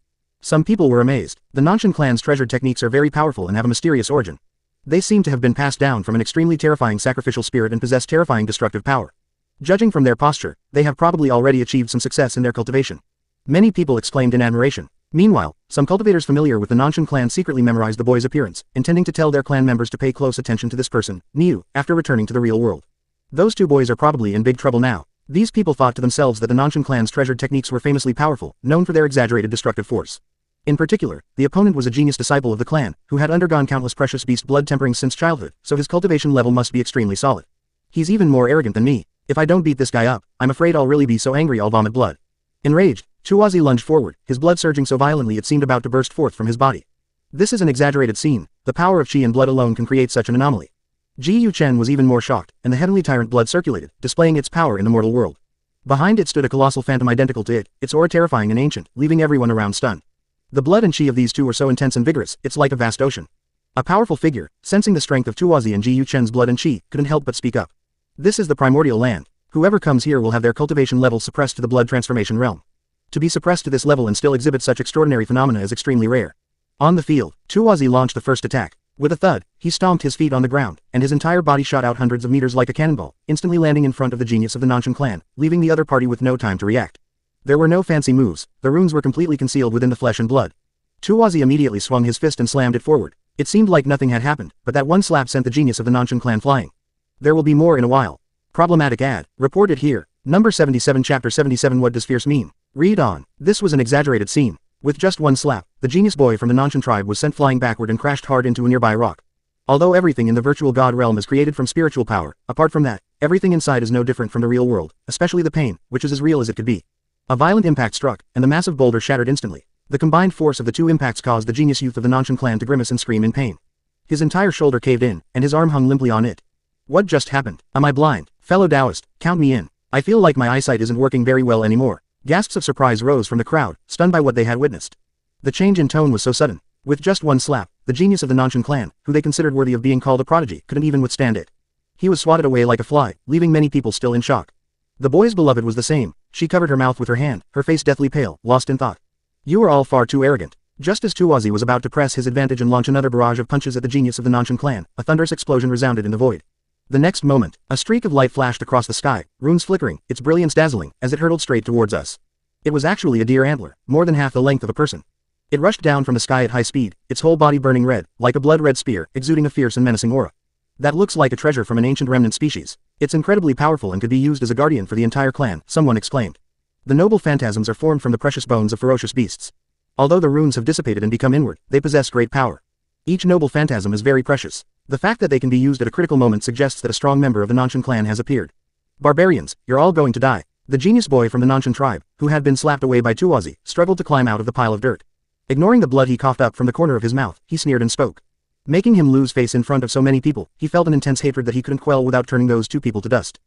Some people were amazed. The Nanshan clan's treasured techniques are very powerful and have a mysterious origin. They seem to have been passed down from an extremely terrifying sacrificial spirit and possess terrifying destructive power. Judging from their posture, they have probably already achieved some success in their cultivation. Many people exclaimed in admiration. Meanwhile, some cultivators familiar with the Nanshan clan secretly memorized the boy's appearance, intending to tell their clan members to pay close attention to this person, Niu, after returning to the real world. Those two boys are probably in big trouble now. These people thought to themselves that the Nanshan clan's treasured techniques were famously powerful, known for their exaggerated destructive force. In particular, the opponent was a genius disciple of the clan, who had undergone countless precious beast blood tempering since childhood, so his cultivation level must be extremely solid. He's even more arrogant than me. If I don't beat this guy up, I'm afraid I'll really be so angry I'll vomit blood. Enraged, Chuazi lunged forward, his blood surging so violently it seemed about to burst forth from his body. This is an exaggerated scene. The power of qi and blood alone can create such an anomaly. Ji Yuchen was even more shocked, and the heavenly tyrant blood circulated, displaying its power in the mortal world. Behind it stood a colossal phantom identical to it, its aura terrifying and ancient, leaving everyone around stunned. The blood and qi of these two were so intense and vigorous, it's like a vast ocean. A powerful figure, sensing the strength of Chuazi and Ji Yuchen's blood and qi, couldn't help but speak up. This is the primordial land. Whoever comes here will have their cultivation level suppressed to the blood transformation realm. To be suppressed to this level and still exhibit such extraordinary phenomena is extremely rare. On the field, Chuazi launched the first attack. With a thud, he stomped his feet on the ground, and his entire body shot out hundreds of meters like a cannonball, instantly landing in front of the genius of the Nanshan clan, leaving the other party with no time to react. There were no fancy moves, the runes were completely concealed within the flesh and blood. Chuazi immediately swung his fist and slammed it forward. It seemed like nothing had happened, but that one slap sent the genius of the Nanshan clan flying. There will be more in a while. Problematic ad. Reported here. Number 77 Chapter 77 What does fierce mean? Read on. This was an exaggerated scene. With just one slap, the genius boy from the Nanshan tribe was sent flying backward and crashed hard into a nearby rock. Although everything in the virtual god realm is created from spiritual power, apart from that, everything inside is no different from the real world, especially the pain, which is as real as it could be. A violent impact struck, and the massive boulder shattered instantly. The combined force of the two impacts caused the genius youth of the Nanshan clan to grimace and scream in pain. His entire shoulder caved in, and his arm hung limply on it. What just happened? Am I blind? Fellow Taoist, count me in. I feel like my eyesight isn't working very well anymore. Gasps of surprise rose from the crowd, stunned by what they had witnessed. The change in tone was so sudden. With just one slap, the genius of the Nanshan clan, who they considered worthy of being called a prodigy, couldn't even withstand it. He was swatted away like a fly, leaving many people still in shock. The boy's beloved was the same. She covered her mouth with her hand, her face deathly pale, lost in thought. You are all far too arrogant. Just as Chuazi was about to press his advantage and launch another barrage of punches at the genius of the Nanshan clan, a thunderous explosion resounded in the void. The next moment, a streak of light flashed across the sky, runes flickering, its brilliance dazzling, as it hurtled straight towards us. It was actually a deer antler, more than half the length of a person. It rushed down from the sky at high speed, its whole body burning red, like a blood-red spear, exuding a fierce and menacing aura. That looks like a treasure from an ancient remnant species. It's incredibly powerful and could be used as a guardian for the entire clan, someone exclaimed. The noble phantasms are formed from the precious bones of ferocious beasts. Although the runes have dissipated and become inward, they possess great power. Each noble phantasm is very precious. The fact that they can be used at a critical moment suggests that a strong member of the Nanshan clan has appeared. Barbarians, you're all going to die. The genius boy from the Nanshan tribe, who had been slapped away by Chuazi, struggled to climb out of the pile of dirt. Ignoring the blood he coughed up from the corner of his mouth, he sneered and spoke. Making him lose face in front of so many people, he felt an intense hatred that he couldn't quell without turning those two people to dust.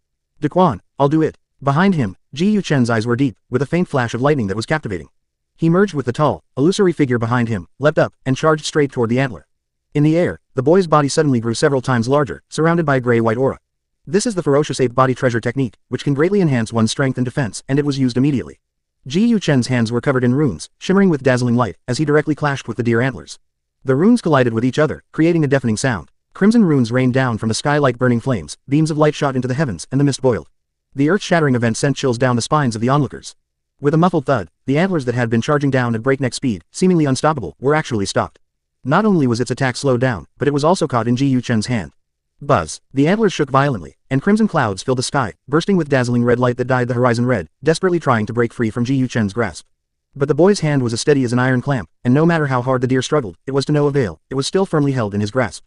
Daquan, I'll do it. Behind him, Ji Yuchen's eyes were deep, with a faint flash of lightning that was captivating. He merged with the tall, illusory figure behind him, leapt up, and charged straight toward the antler. In the air, the boy's body suddenly grew several times larger, surrounded by a gray-white aura. This is the ferocious ape body treasure technique, which can greatly enhance one's strength and defense, and it was used immediately. Ji Yuchen's hands were covered in runes, shimmering with dazzling light, as he directly clashed with the deer antlers. The runes collided with each other, creating a deafening sound. Crimson runes rained down from the sky like burning flames, beams of light shot into the heavens, and the mist boiled. The earth-shattering event sent chills down the spines of the onlookers. With a muffled thud, the antlers that had been charging down at breakneck speed, seemingly unstoppable, were actually stopped. Not only was its attack slowed down, but it was also caught in Ji Yuchen's hand. Buzz. The antlers shook violently, and crimson clouds filled the sky, bursting with dazzling red light that dyed the horizon red, desperately trying to break free from Ji Yuchen's grasp. But the boy's hand was as steady as an iron clamp, and no matter how hard the deer struggled, it was to no avail, it was still firmly held in his grasp.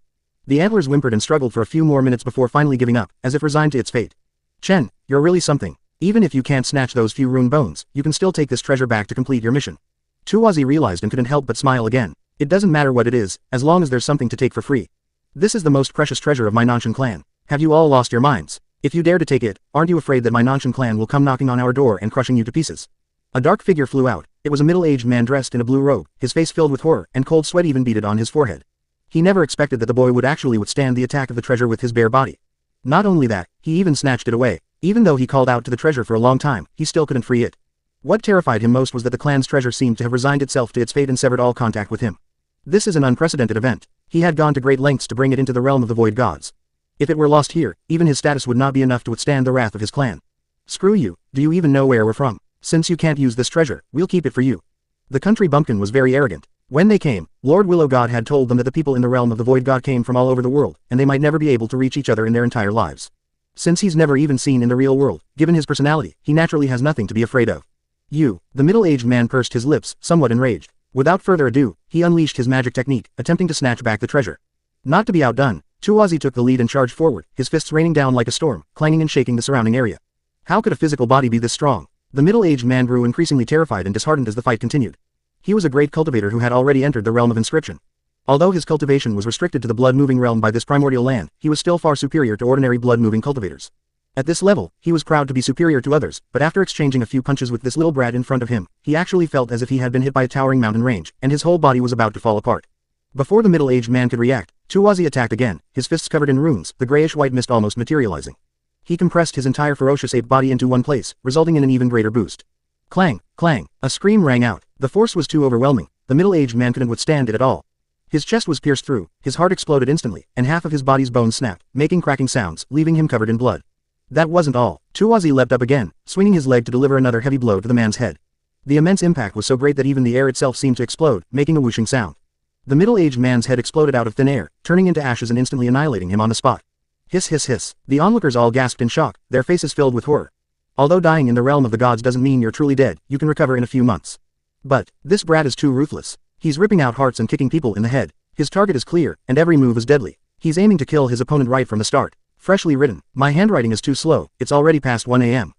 The antlers whimpered and struggled for a few more minutes before finally giving up, as if resigned to its fate. Chen, you're really something. Even if you can't snatch those few rune bones, you can still take this treasure back to complete your mission. Chuazi realized and couldn't help but smile again. It doesn't matter what it is, as long as there's something to take for free. This is the most precious treasure of my Nanshan clan. Have you all lost your minds? If you dare to take it, aren't you afraid that my Nanshan clan will come knocking on our door and crushing you to pieces? A dark figure flew out. It was a middle-aged man dressed in a blue robe, his face filled with horror, and cold sweat even beaded on his forehead. He never expected that the boy would actually withstand the attack of the treasure with his bare body. Not only that, he even snatched it away. Even though he called out to the treasure for a long time, he still couldn't free it. What terrified him most was that the clan's treasure seemed to have resigned itself to its fate and severed all contact with him. This is an unprecedented event. He had gone to great lengths to bring it into the realm of the void gods. If it were lost here, even his status would not be enough to withstand the wrath of his clan. Screw you, do you even know where we're from? Since you can't use this treasure, we'll keep it for you. The country bumpkin was very arrogant. When they came, Lord Willow God had told them that the people in the realm of the void god came from all over the world, and they might never be able to reach each other in their entire lives. Since he's never even seen in the real world, given his personality, he naturally has nothing to be afraid of. The middle-aged man pursed his lips, somewhat enraged. Without further ado, he unleashed his magic technique, attempting to snatch back the treasure. Not to be outdone, Tuazi took the lead and charged forward, his fists raining down like a storm, clanging and shaking the surrounding area. How could a physical body be this strong? The middle-aged man grew increasingly terrified and disheartened as the fight continued. He was a great cultivator who had already entered the realm of inscription. Although his cultivation was restricted to the blood-moving realm by this primordial land, he was still far superior to ordinary blood-moving cultivators. At this level, he was proud to be superior to others, but after exchanging a few punches with this little brat in front of him, he actually felt as if he had been hit by a towering mountain range, and his whole body was about to fall apart. Before the middle-aged man could react, Tuazi attacked again, his fists covered in runes, the grayish-white mist almost materializing. He compressed his entire ferocious ape body into one place, resulting in an even greater boost. Clang, clang, a scream rang out. The force was too overwhelming, the middle-aged man couldn't withstand it at all. His chest was pierced through, his heart exploded instantly, and half of his body's bones snapped, making cracking sounds, leaving him covered in blood. That wasn't all. Tuazi leapt up again, swinging his leg to deliver another heavy blow to the man's head. The immense impact was so great that even the air itself seemed to explode, making a whooshing sound. The middle-aged man's head exploded out of thin air, turning into ashes and instantly annihilating him on the spot. Hiss hiss hiss. The onlookers all gasped in shock, their faces filled with horror. Although dying in the realm of the gods doesn't mean you're truly dead, you can recover in a few months. But, this brat is too ruthless. He's ripping out hearts and kicking people in the head. His target is clear, and every move is deadly. He's aiming to kill his opponent right from the start. Freshly written. My handwriting is too slow, it's already past 1 a.m.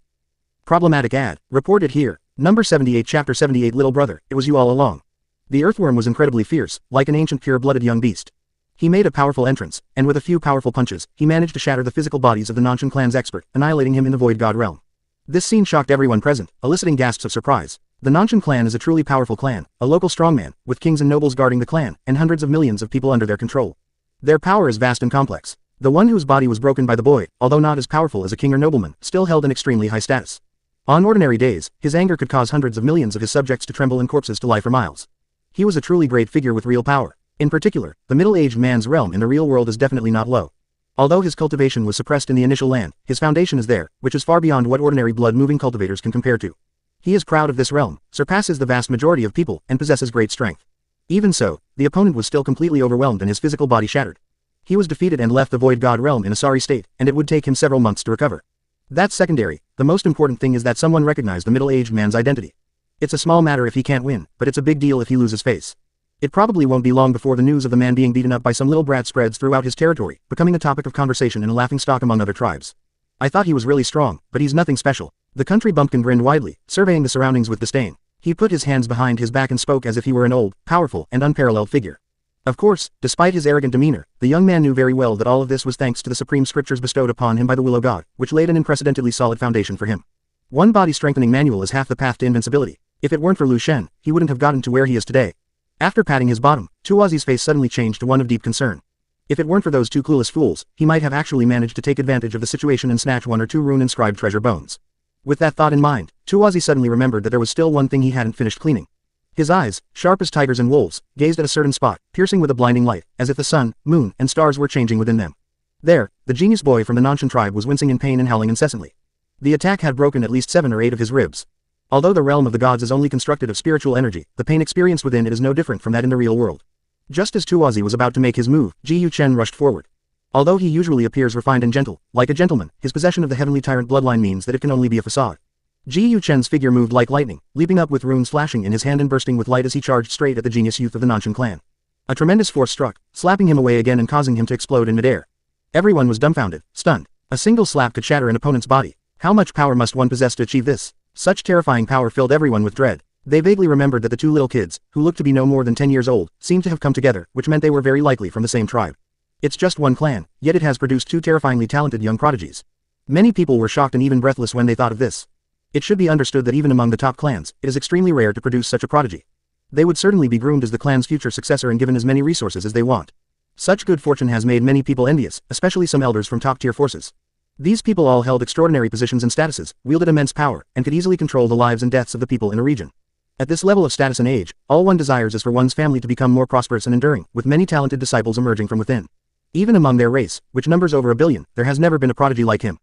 Problematic ad. Reported here. Number 78 Chapter 78 Little brother, it was you all along. The earthworm was incredibly fierce, like an ancient pure-blooded young beast. He made a powerful entrance, and with a few powerful punches, he managed to shatter the physical bodies of the Nanshan clan's expert, annihilating him in the void god realm. This scene shocked everyone present, eliciting gasps of surprise. The Nanshan clan is a truly powerful clan, a local strongman, with kings and nobles guarding the clan, and hundreds of millions of people under their control. Their power is vast and complex. The one whose body was broken by the boy, although not as powerful as a king or nobleman, still held an extremely high status. On ordinary days, his anger could cause hundreds of millions of his subjects to tremble and corpses to lie for miles. He was a truly great figure with real power. In particular, the middle-aged man's realm in the real world is definitely not low. Although his cultivation was suppressed in the initial land, his foundation is there, which is far beyond what ordinary blood-moving cultivators can compare to. He is proud of this realm, surpasses the vast majority of people, and possesses great strength. Even so, the opponent was still completely overwhelmed and his physical body shattered. He was defeated and left the void god realm in a sorry state, and it would take him several months to recover. That's secondary. The most important thing is that someone recognized the middle-aged man's identity. It's a small matter if he can't win, but it's a big deal if he loses face. It probably won't be long before the news of the man being beaten up by some little brat spreads throughout his territory, becoming a topic of conversation and a laughingstock among other tribes. I thought he was really strong, but he's nothing special. The country bumpkin grinned widely, surveying the surroundings with disdain. He put his hands behind his back and spoke as if he were an old, powerful, and unparalleled figure. Of course, despite his arrogant demeanor, the young man knew very well that all of this was thanks to the supreme scriptures bestowed upon him by the Willow God, which laid an unprecedentedly solid foundation for him. One body-strengthening manual is half the path to invincibility. If it weren't for Lu Shen, he wouldn't have gotten to where he is today. After patting his bottom, Tuazi's face suddenly changed to one of deep concern. If it weren't for those two clueless fools, he might have actually managed to take advantage of the situation and snatch one or two rune-inscribed treasure bones. With that thought in mind, Tuazi suddenly remembered that there was still one thing he hadn't finished cleaning. His eyes, sharp as tigers and wolves, gazed at a certain spot, piercing with a blinding light, as if the sun, moon, and stars were changing within them. There, the genius boy from the Nanshan tribe was wincing in pain and howling incessantly. The attack had broken at least 7 or 8 of his ribs. Although the realm of the gods is only constructed of spiritual energy, the pain experienced within it is no different from that in the real world. Just as Tuazi was about to make his move, Ji Chen rushed forward. Although he usually appears refined and gentle, like a gentleman, his possession of the heavenly tyrant bloodline means that it can only be a facade. Ji Chen's figure moved like lightning, leaping up with runes flashing in his hand and bursting with light as he charged straight at the genius youth of the Nanshan clan. A tremendous force struck, slapping him away again and causing him to explode in midair. Everyone was dumbfounded, stunned. A single slap could shatter an opponent's body. How much power must one possess to achieve this? Such terrifying power filled everyone with dread. They vaguely remembered that the two little kids, who looked to be no more than 10 years old, seemed to have come together, which meant they were very likely from the same tribe. It's just one clan, yet it has produced 2 terrifyingly talented young prodigies. Many people were shocked and even breathless when they thought of this. It should be understood that even among the top clans, it is extremely rare to produce such a prodigy. They would certainly be groomed as the clan's future successor and given as many resources as they want. Such good fortune has made many people envious, especially some elders from top-tier forces. These people all held extraordinary positions and statuses, wielded immense power, and could easily control the lives and deaths of the people in a region. At this level of status and age, all one desires is for one's family to become more prosperous and enduring, with many talented disciples emerging from within. Even among their race, which numbers over 1 billion, there has never been a prodigy like him.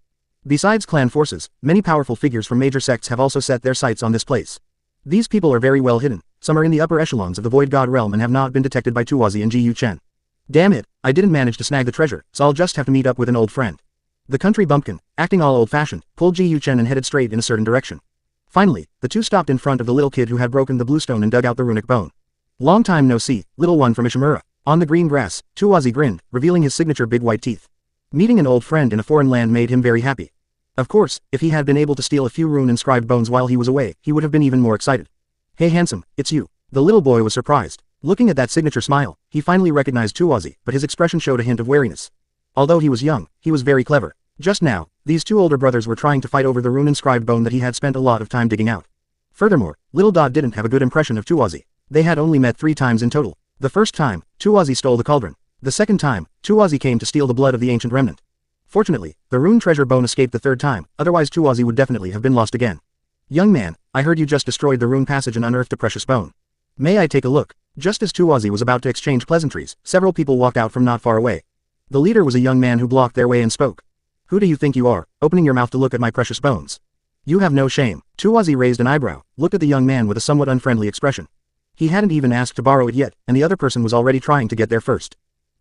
Besides clan forces, many powerful figures from major sects have also set their sights on this place. These people are very well hidden, some are in the upper echelons of the Void God realm and have not been detected by Tuozi and Ji Yu Chen. Damn it, I didn't manage to snag the treasure, so I'll just have to meet up with an old friend. The country bumpkin, acting all old-fashioned, pulled Ji Yu Chen and headed straight in a certain direction. Finally, the two stopped in front of the little kid who had broken the bluestone and dug out the runic bone. Long time no see, little one from Ishimura. On the green grass, Tuozi grinned, revealing his signature big white teeth. Meeting an old friend in a foreign land made him very happy. Of course, if he had been able to steal a few rune-inscribed bones while he was away, he would have been even more excited. Hey handsome, it's you. The little boy was surprised. Looking at that signature smile, he finally recognized Tuozi, but his expression showed a hint of wariness. Although he was young, he was very clever. Just now, these two older brothers were trying to fight over the rune-inscribed bone that he had spent a lot of time digging out. Furthermore, Little Dot didn't have a good impression of Tuozi. They had only met 3 times in total. The first time, Tuozi stole the cauldron. The second time, Tuozi came to steal the blood of the ancient remnant. Fortunately, the rune treasure bone escaped the third time, otherwise Tuozi would definitely have been lost again. Young man, I heard you just destroyed the rune passage and unearthed a precious bone. May I take a look? Just as Tuozi was about to exchange pleasantries, several people walked out from not far away. The leader was a young man who blocked their way and spoke. Who do you think you are, opening your mouth to look at my precious bones? You have no shame. Tuozi raised an eyebrow, looked at the young man with a somewhat unfriendly expression. He hadn't even asked to borrow it yet, and the other person was already trying to get there first.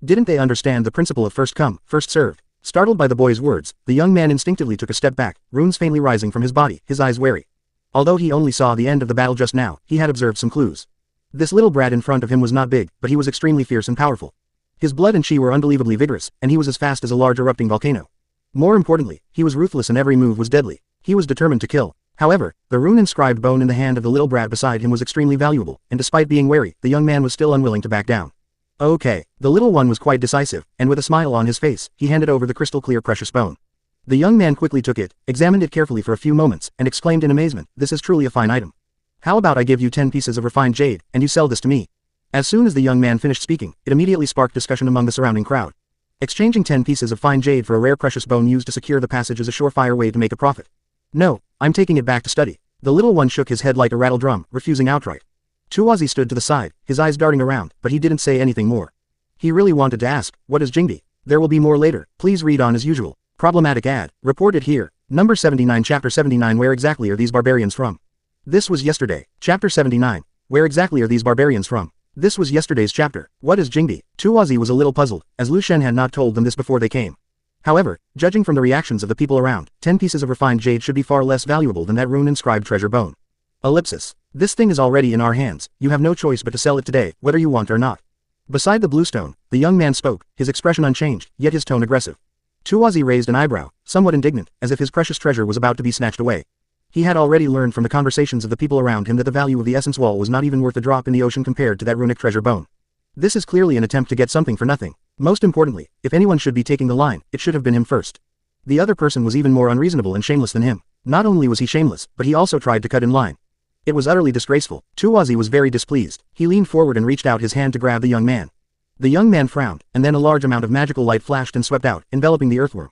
Didn't they understand the principle of first come, first served? Startled by the boy's words, the young man instinctively took a step back, runes faintly rising from his body, his eyes wary. Although he only saw the end of the battle just now, he had observed some clues. This little brat in front of him was not big, but he was extremely fierce and powerful. His blood and chi were unbelievably vigorous, and he was as fast as a large erupting volcano. More importantly, he was ruthless and every move was deadly. He was determined to kill. However, the rune-inscribed bone in the hand of the little brat beside him was extremely valuable, and despite being wary, the young man was still unwilling to back down. Okay, the little one was quite decisive, and with a smile on his face, he handed over the crystal-clear precious bone. The young man quickly took it, examined it carefully for a few moments, and exclaimed in amazement, "This is truly a fine item. How about I give you 10 pieces of refined jade, and you sell this to me?" As soon as the young man finished speaking, it immediately sparked discussion among the surrounding crowd. Exchanging 10 pieces of fine jade for a rare precious bone used to secure the passage is a surefire way to make a profit. No, I'm taking it back to study. The little one shook his head like a rattle drum, refusing outright. Tuozi stood to the side, his eyes darting around, but he didn't say anything more. He really wanted to ask, what is Jingdi? There will be more later, please read on as usual. Problematic ad, reported here. Number 79 Chapter 79 Where exactly are these barbarians from? This was yesterday. Chapter 79. Where exactly are these barbarians from? This was yesterday's chapter. What is Jingdi? Tuozi was a little puzzled, as Lu Shen had not told them this before they came. However, judging from the reactions of the people around, 10 pieces of refined jade should be far less valuable than that rune-inscribed treasure bone. Ellipsis. This thing is already in our hands, you have no choice but to sell it today, whether you want or not. Beside the bluestone, the young man spoke, his expression unchanged, yet his tone aggressive. Tuozi raised an eyebrow, somewhat indignant, as if his precious treasure was about to be snatched away. He had already learned from the conversations of the people around him that the value of the essence wall was not even worth a drop in the ocean compared to that runic treasure bone. This is clearly an attempt to get something for nothing. Most importantly, if anyone should be taking the line, it should have been him first. The other person was even more unreasonable and shameless than him. Not only was he shameless, but he also tried to cut in line. It was utterly disgraceful. Tuozi was very displeased. He leaned forward and reached out his hand to grab the young man. The young man frowned, and then a large amount of magical light flashed and swept out, enveloping the earthworm.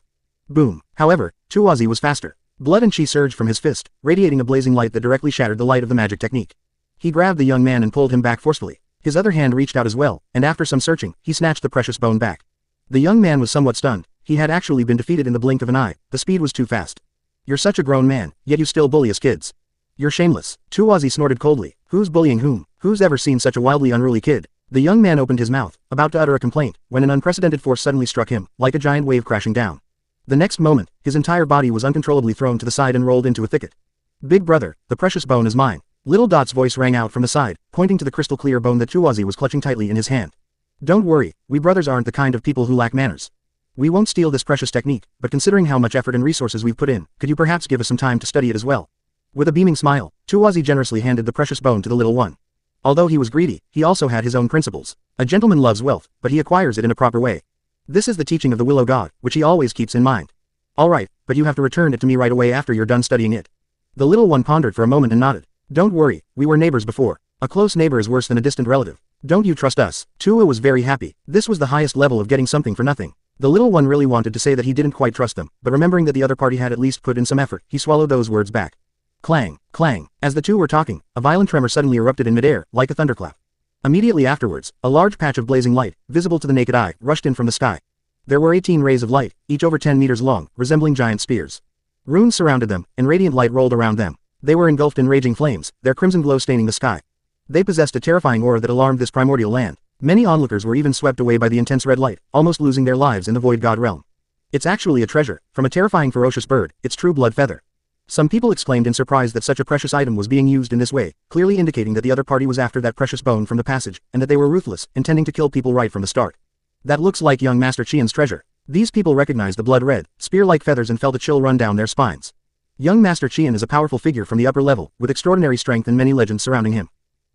Boom. However, Tuozi was faster. Blood and chi surged from his fist, radiating a blazing light that directly shattered the light of the magic technique. He grabbed the young man and pulled him back forcefully. His other hand reached out as well, and after some searching, he snatched the precious bone back. The young man was somewhat stunned. He had actually been defeated in the blink of an eye. The speed was too fast. You're such a grown man, yet you still bully us kids. You're shameless. Tuozi snorted coldly. Who's bullying whom? Who's ever seen such a wildly unruly kid? The young man opened his mouth, about to utter a complaint, when an unprecedented force suddenly struck him, like a giant wave crashing down. The next moment, his entire body was uncontrollably thrown to the side and rolled into a thicket. Big brother, the precious bone is mine. Little Dot's voice rang out from the side, pointing to the crystal-clear bone that Tuozi was clutching tightly in his hand. Don't worry, we brothers aren't the kind of people who lack manners. We won't steal this precious technique, but considering how much effort and resources we've put in, could you perhaps give us some time to study it as well? With a beaming smile, Tuozi generously handed the precious bone to the little one. Although he was greedy, he also had his own principles. A gentleman loves wealth, but he acquires it in a proper way. This is the teaching of the Willow God, which he always keeps in mind. Alright, but you have to return it to me right away after you're done studying it. The little one pondered for a moment and nodded. Don't worry, we were neighbors before. A close neighbor is worse than a distant relative. Don't you trust us? Tua was very happy. This was the highest level of getting something for nothing. The little one really wanted to say that he didn't quite trust them, but remembering that the other party had at least put in some effort, he swallowed those words back. Clang, clang. As the two were talking, a violent tremor suddenly erupted in midair, like a thunderclap. Immediately afterwards, a large patch of blazing light, visible to the naked eye, rushed in from the sky. There were 18 rays of light, each over 10 meters long, resembling giant spears. Runes surrounded them, and radiant light rolled around them. They were engulfed in raging flames, their crimson glow staining the sky. They possessed a terrifying aura that alarmed this primordial land. Many onlookers were even swept away by the intense red light, almost losing their lives in the void god realm. It's actually a treasure, from a terrifying ferocious bird, its true blood feather. Some people exclaimed in surprise that such a precious item was being used in this way, clearly indicating that the other party was after that precious bone from the passage, and that they were ruthless, intending to kill people right from the start. That looks like young Master Qian's treasure. These people recognized the blood-red, spear-like feathers and felt a chill run down their spines. Young Master Qian is a powerful figure from the upper level, with extraordinary strength and many legends surrounding him.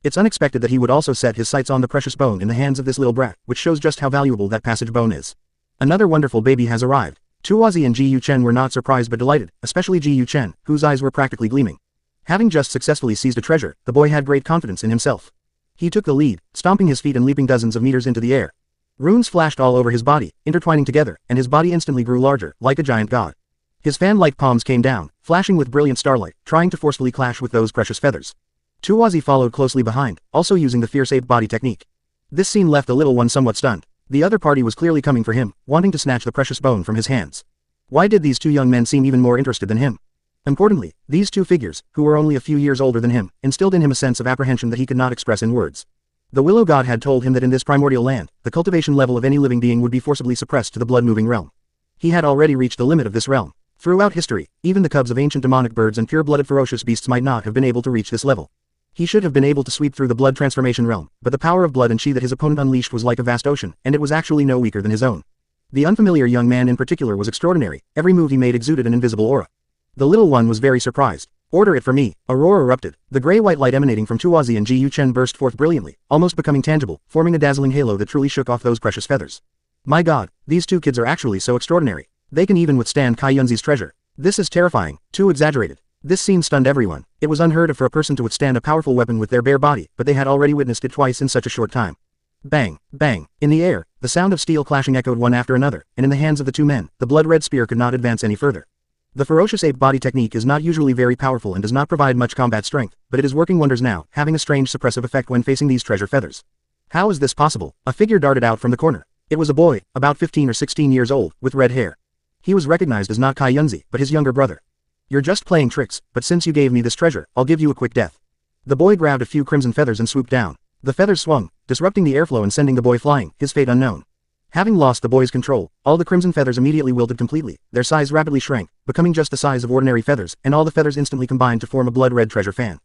It's unexpected that he would also set his sights on the precious bone in the hands of this little brat, which shows just how valuable that passage bone is. Another wonderful baby has arrived. Tuozi and Ji Yuchen were not surprised but delighted, especially Ji Yuchen, whose eyes were practically gleaming. Having just successfully seized a treasure, the boy had great confidence in himself. He took the lead, stomping his feet and leaping dozens of meters into the air. Runes flashed all over his body, intertwining together, and his body instantly grew larger, like a giant god. His fan-like palms came down, flashing with brilliant starlight, trying to forcefully clash with those precious feathers. Tuozi followed closely behind, also using the fierce ape body technique. This scene left the little one somewhat stunned. The other party was clearly coming for him, wanting to snatch the precious bone from his hands. Why did these two young men seem even more interested than him? Importantly, these two figures, who were only a few years older than him, instilled in him a sense of apprehension that he could not express in words. The Willow God had told him that in this primordial land, the cultivation level of any living being would be forcibly suppressed to the blood-moving realm. He had already reached the limit of this realm. Throughout history, even the cubs of ancient demonic birds and pure-blooded ferocious beasts might not have been able to reach this level. He should have been able to sweep through the blood transformation realm, but the power of blood and chi that his opponent unleashed was like a vast ocean, and it was actually no weaker than his own. The unfamiliar young man in particular was extraordinary, every move he made exuded an invisible aura. The little one was very surprised. Order it for me. A roar erupted. The gray-white light emanating from Tuozi and Ji Yuchen burst forth brilliantly, almost becoming tangible, forming a dazzling halo that truly shook off those precious feathers. My god, these two kids are actually so extraordinary. They can even withstand Kai Yunzi's treasure. This is terrifying, too exaggerated. This scene stunned everyone. It was unheard of for a person to withstand a powerful weapon with their bare body, but they had already witnessed it twice in such a short time. Bang, bang. In the air, the sound of steel clashing echoed one after another, and in the hands of the two men, the blood-red spear could not advance any further. The ferocious ape body technique is not usually very powerful and does not provide much combat strength, but it is working wonders now, having a strange suppressive effect when facing these treasure feathers. How is this possible? A figure darted out from the corner. It was a boy, about 15 or 16 years old, with red hair. He was recognized as not Kai Yunzi, but his younger brother. You're just playing tricks, but since you gave me this treasure, I'll give you a quick death. The boy grabbed a few crimson feathers and swooped down. The feathers swung, disrupting the airflow and sending the boy flying, his fate unknown. Having lost the boy's control, all the crimson feathers immediately wilted completely, their size rapidly shrank, becoming just the size of ordinary feathers, and all the feathers instantly combined to form a blood-red treasure fan.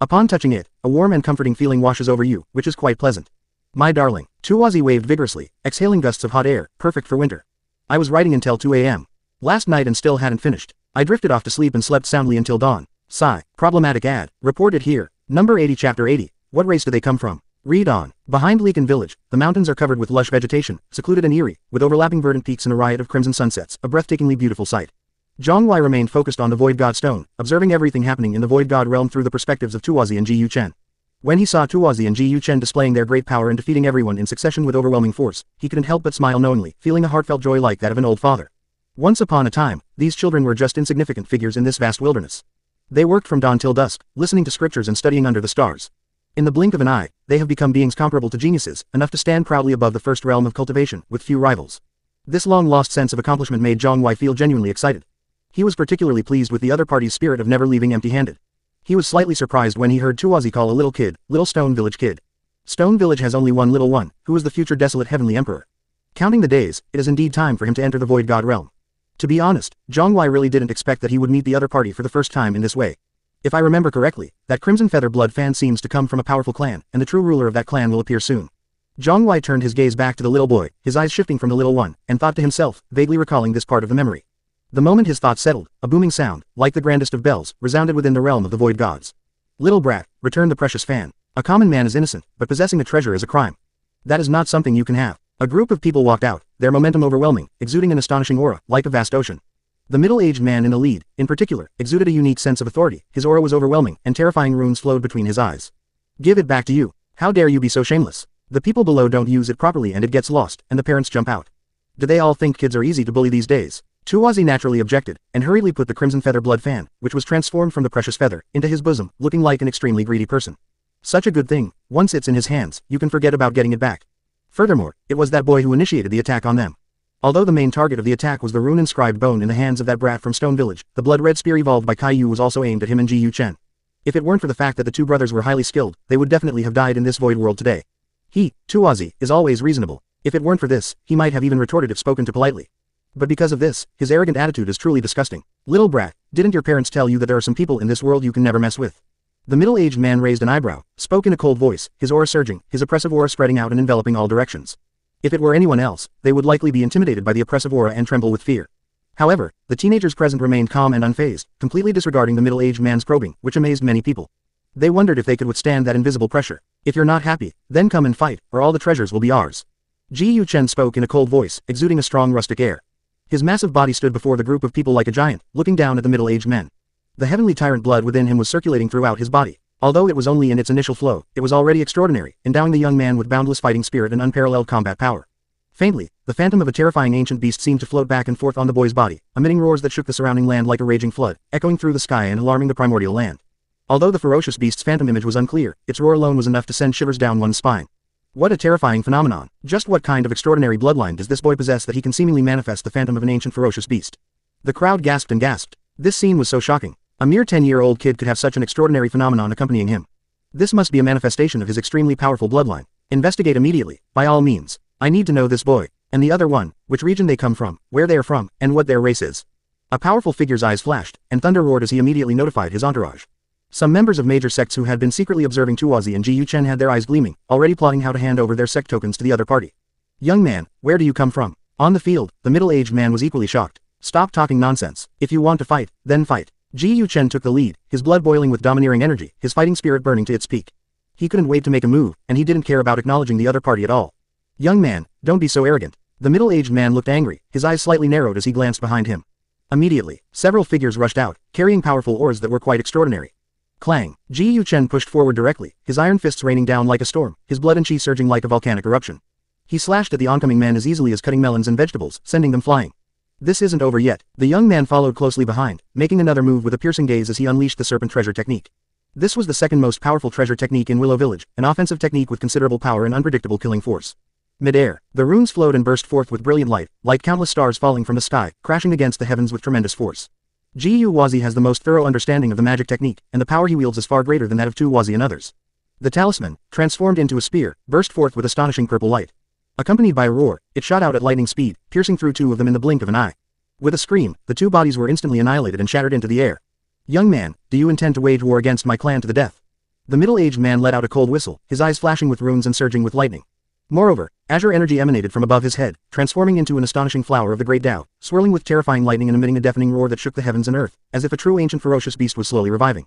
Upon touching it, a warm and comforting feeling washes over you, which is quite pleasant. My darling. Tuozi waved vigorously, exhaling gusts of hot air, perfect for winter. I was writing until 2 a.m. last night and still hadn't finished. I drifted off to sleep and slept soundly until dawn. Sigh. Problematic ad. Reported here. Number 80 Chapter 80. What race do they come from? Read on. Behind Leakin Village, the mountains are covered with lush vegetation, secluded and eerie, with overlapping verdant peaks and a riot of crimson sunsets, a breathtakingly beautiful sight. Jiang Huai remained focused on the Void God Stone, observing everything happening in the Void God realm through the perspectives of Tuozi and Ji Yuchen. When he saw Tuozi and Ji Yuchen displaying their great power and defeating everyone in succession with overwhelming force, he couldn't help but smile knowingly, feeling a heartfelt joy like that of an old father. Once upon a time, these children were just insignificant figures in this vast wilderness. They worked from dawn till dusk, listening to scriptures and studying under the stars. In the blink of an eye, they have become beings comparable to geniuses, enough to stand proudly above the first realm of cultivation, with few rivals. This long-lost sense of accomplishment made Jiang Huai feel genuinely excited. He was particularly pleased with the other party's spirit of never leaving empty-handed. He was slightly surprised when he heard Tuozi call a little kid, Little Stone Village Kid. Stone Village has only one little one, who is the future desolate heavenly emperor. Counting the days, it is indeed time for him to enter the Void God realm. To be honest, Jiang Huai really didn't expect that he would meet the other party for the first time in this way. If I remember correctly, that Crimson Feather blood fan seems to come from a powerful clan, and the true ruler of that clan will appear soon. Jiang Huai turned his gaze back to the little boy, his eyes shifting from the little one, and thought to himself, vaguely recalling this part of the memory. The moment his thoughts settled, a booming sound, like the grandest of bells, resounded within the realm of the Void Gods. Little brat, return the precious fan. A common man is innocent, but possessing a treasure is a crime. That is not something you can have. A group of people walked out, their momentum overwhelming, exuding an astonishing aura, like a vast ocean. The middle-aged man in the lead, in particular, exuded a unique sense of authority, his aura was overwhelming, and terrifying runes flowed between his eyes. Give it back to you. How dare you be so shameless? The people below don't use it properly and it gets lost, and the parents jump out. Do they all think kids are easy to bully these days? Tuwazi naturally objected, and hurriedly put the crimson feather blood fan, which was transformed from the precious feather, into his bosom, looking like an extremely greedy person. Such a good thing, once it's in his hands, you can forget about getting it back. Furthermore, it was that boy who initiated the attack on them. Although the main target of the attack was the rune-inscribed bone in the hands of that brat from Stone Village, the blood-red spear evolved by Caillou was also aimed at him and Ji Yu-chen. If it weren't for the fact that the two brothers were highly skilled, they would definitely have died in this void world today. He, Tuwazi, is always reasonable. If it weren't for this, he might have even retorted if spoken to politely. But because of this, his arrogant attitude is truly disgusting. Little brat, didn't your parents tell you that there are some people in this world you can never mess with? The middle-aged man raised an eyebrow, spoke in a cold voice, his aura surging, his oppressive aura spreading out and enveloping all directions. If it were anyone else, they would likely be intimidated by the oppressive aura and tremble with fear. However, the teenagers present remained calm and unfazed, completely disregarding the middle-aged man's probing, which amazed many people. They wondered if they could withstand that invisible pressure. If you're not happy, then come and fight, or all the treasures will be ours. Ji Yu-chen spoke in a cold voice, exuding a strong rustic air. His massive body stood before the group of people like a giant, looking down at the middle-aged men. The heavenly tyrant blood within him was circulating throughout his body. Although it was only in its initial flow, it was already extraordinary, endowing the young man with boundless fighting spirit and unparalleled combat power. Faintly, the phantom of a terrifying ancient beast seemed to float back and forth on the boy's body, emitting roars that shook the surrounding land like a raging flood, echoing through the sky and alarming the primordial land. Although the ferocious beast's phantom image was unclear, its roar alone was enough to send shivers down one's spine. What a terrifying phenomenon. Just what kind of extraordinary bloodline does this boy possess that he can seemingly manifest the phantom of an ancient ferocious beast? The crowd gasped and gasped. This scene was so shocking. A mere 10-year-old kid could have such an extraordinary phenomenon accompanying him. This must be a manifestation of his extremely powerful bloodline. Investigate immediately, by all means. I need to know this boy. And the other one, which region they come from, where they are from, and what their race is. A powerful figure's eyes flashed, and thunder roared as he immediately notified his entourage. Some members of major sects who had been secretly observing Tuwazi and Ji Yu-chen had their eyes gleaming, already plotting how to hand over their sect tokens to the other party. Young man, where do you come from? On the field, the middle-aged man was equally shocked. Stop talking nonsense. If you want to fight, then fight. Ji Yu-chen took the lead, his blood boiling with domineering energy, his fighting spirit burning to its peak. He couldn't wait to make a move, and he didn't care about acknowledging the other party at all. Young man, don't be so arrogant. The middle-aged man looked angry, his eyes slightly narrowed as he glanced behind him. Immediately, several figures rushed out, carrying powerful oars that were quite extraordinary. Clang! Ji Yu-chen pushed forward directly, his iron fists raining down like a storm, his blood and chi surging like a volcanic eruption. He slashed at the oncoming men as easily as cutting melons and vegetables, sending them flying. This isn't over yet. The young man followed closely behind, making another move with a piercing gaze as he unleashed the serpent treasure technique. This was the second most powerful treasure technique in Willow Village, an offensive technique with considerable power and unpredictable killing force. Mid-air, the runes flowed and burst forth with brilliant light, like countless stars falling from the sky, crashing against the heavens with tremendous force. Ji Yu-wazi has the most thorough understanding of the magic technique, and the power he wields is far greater than that of Tuwazi and others. The talisman, transformed into a spear, burst forth with astonishing purple light. Accompanied by a roar, it shot out at lightning speed, piercing through two of them in the blink of an eye. With a scream, the two bodies were instantly annihilated and shattered into the air. Young man, do you intend to wage war against my clan to the death? The middle-aged man let out a cold whistle, his eyes flashing with runes and surging with lightning. Moreover, azure energy emanated from above his head, transforming into an astonishing flower of the great Tao, swirling with terrifying lightning and emitting a deafening roar that shook the heavens and earth, as if a true ancient ferocious beast was slowly reviving.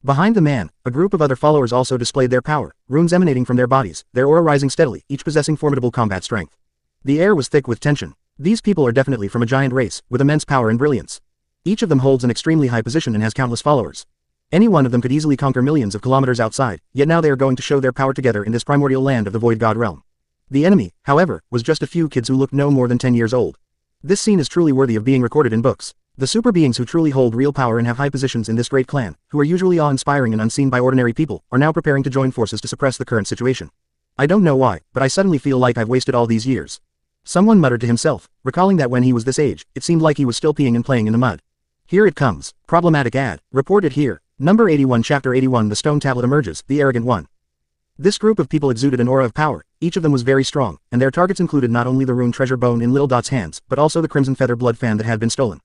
Behind the man, a group of other followers also displayed their power, runes emanating from their bodies, their aura rising steadily, each possessing formidable combat strength. The air was thick with tension. These people are definitely from a giant race, with immense power and brilliance. Each of them holds an extremely high position and has countless followers. Any one of them could easily conquer millions of kilometers outside, yet now they are going to show their power together in this primordial land of the Void God realm. The enemy, however, was just a few kids who looked no more than 10 years old. This scene is truly worthy of being recorded in books. The super beings who truly hold real power and have high positions in this great clan, who are usually awe-inspiring and unseen by ordinary people, are now preparing to join forces to suppress the current situation. I don't know why, but I suddenly feel like I've wasted all these years. Someone muttered to himself, recalling that when he was this age, it seemed like he was still peeing and playing in the mud. Here it comes. Problematic ad. Reported here. Number 81 Chapter 81 The Stone Tablet emerges, the arrogant one. This group of people exuded an aura of power, each of them was very strong, and their targets included not only the rune treasure bone in Lil Dot's hands, but also the crimson feather blood fan that had been stolen.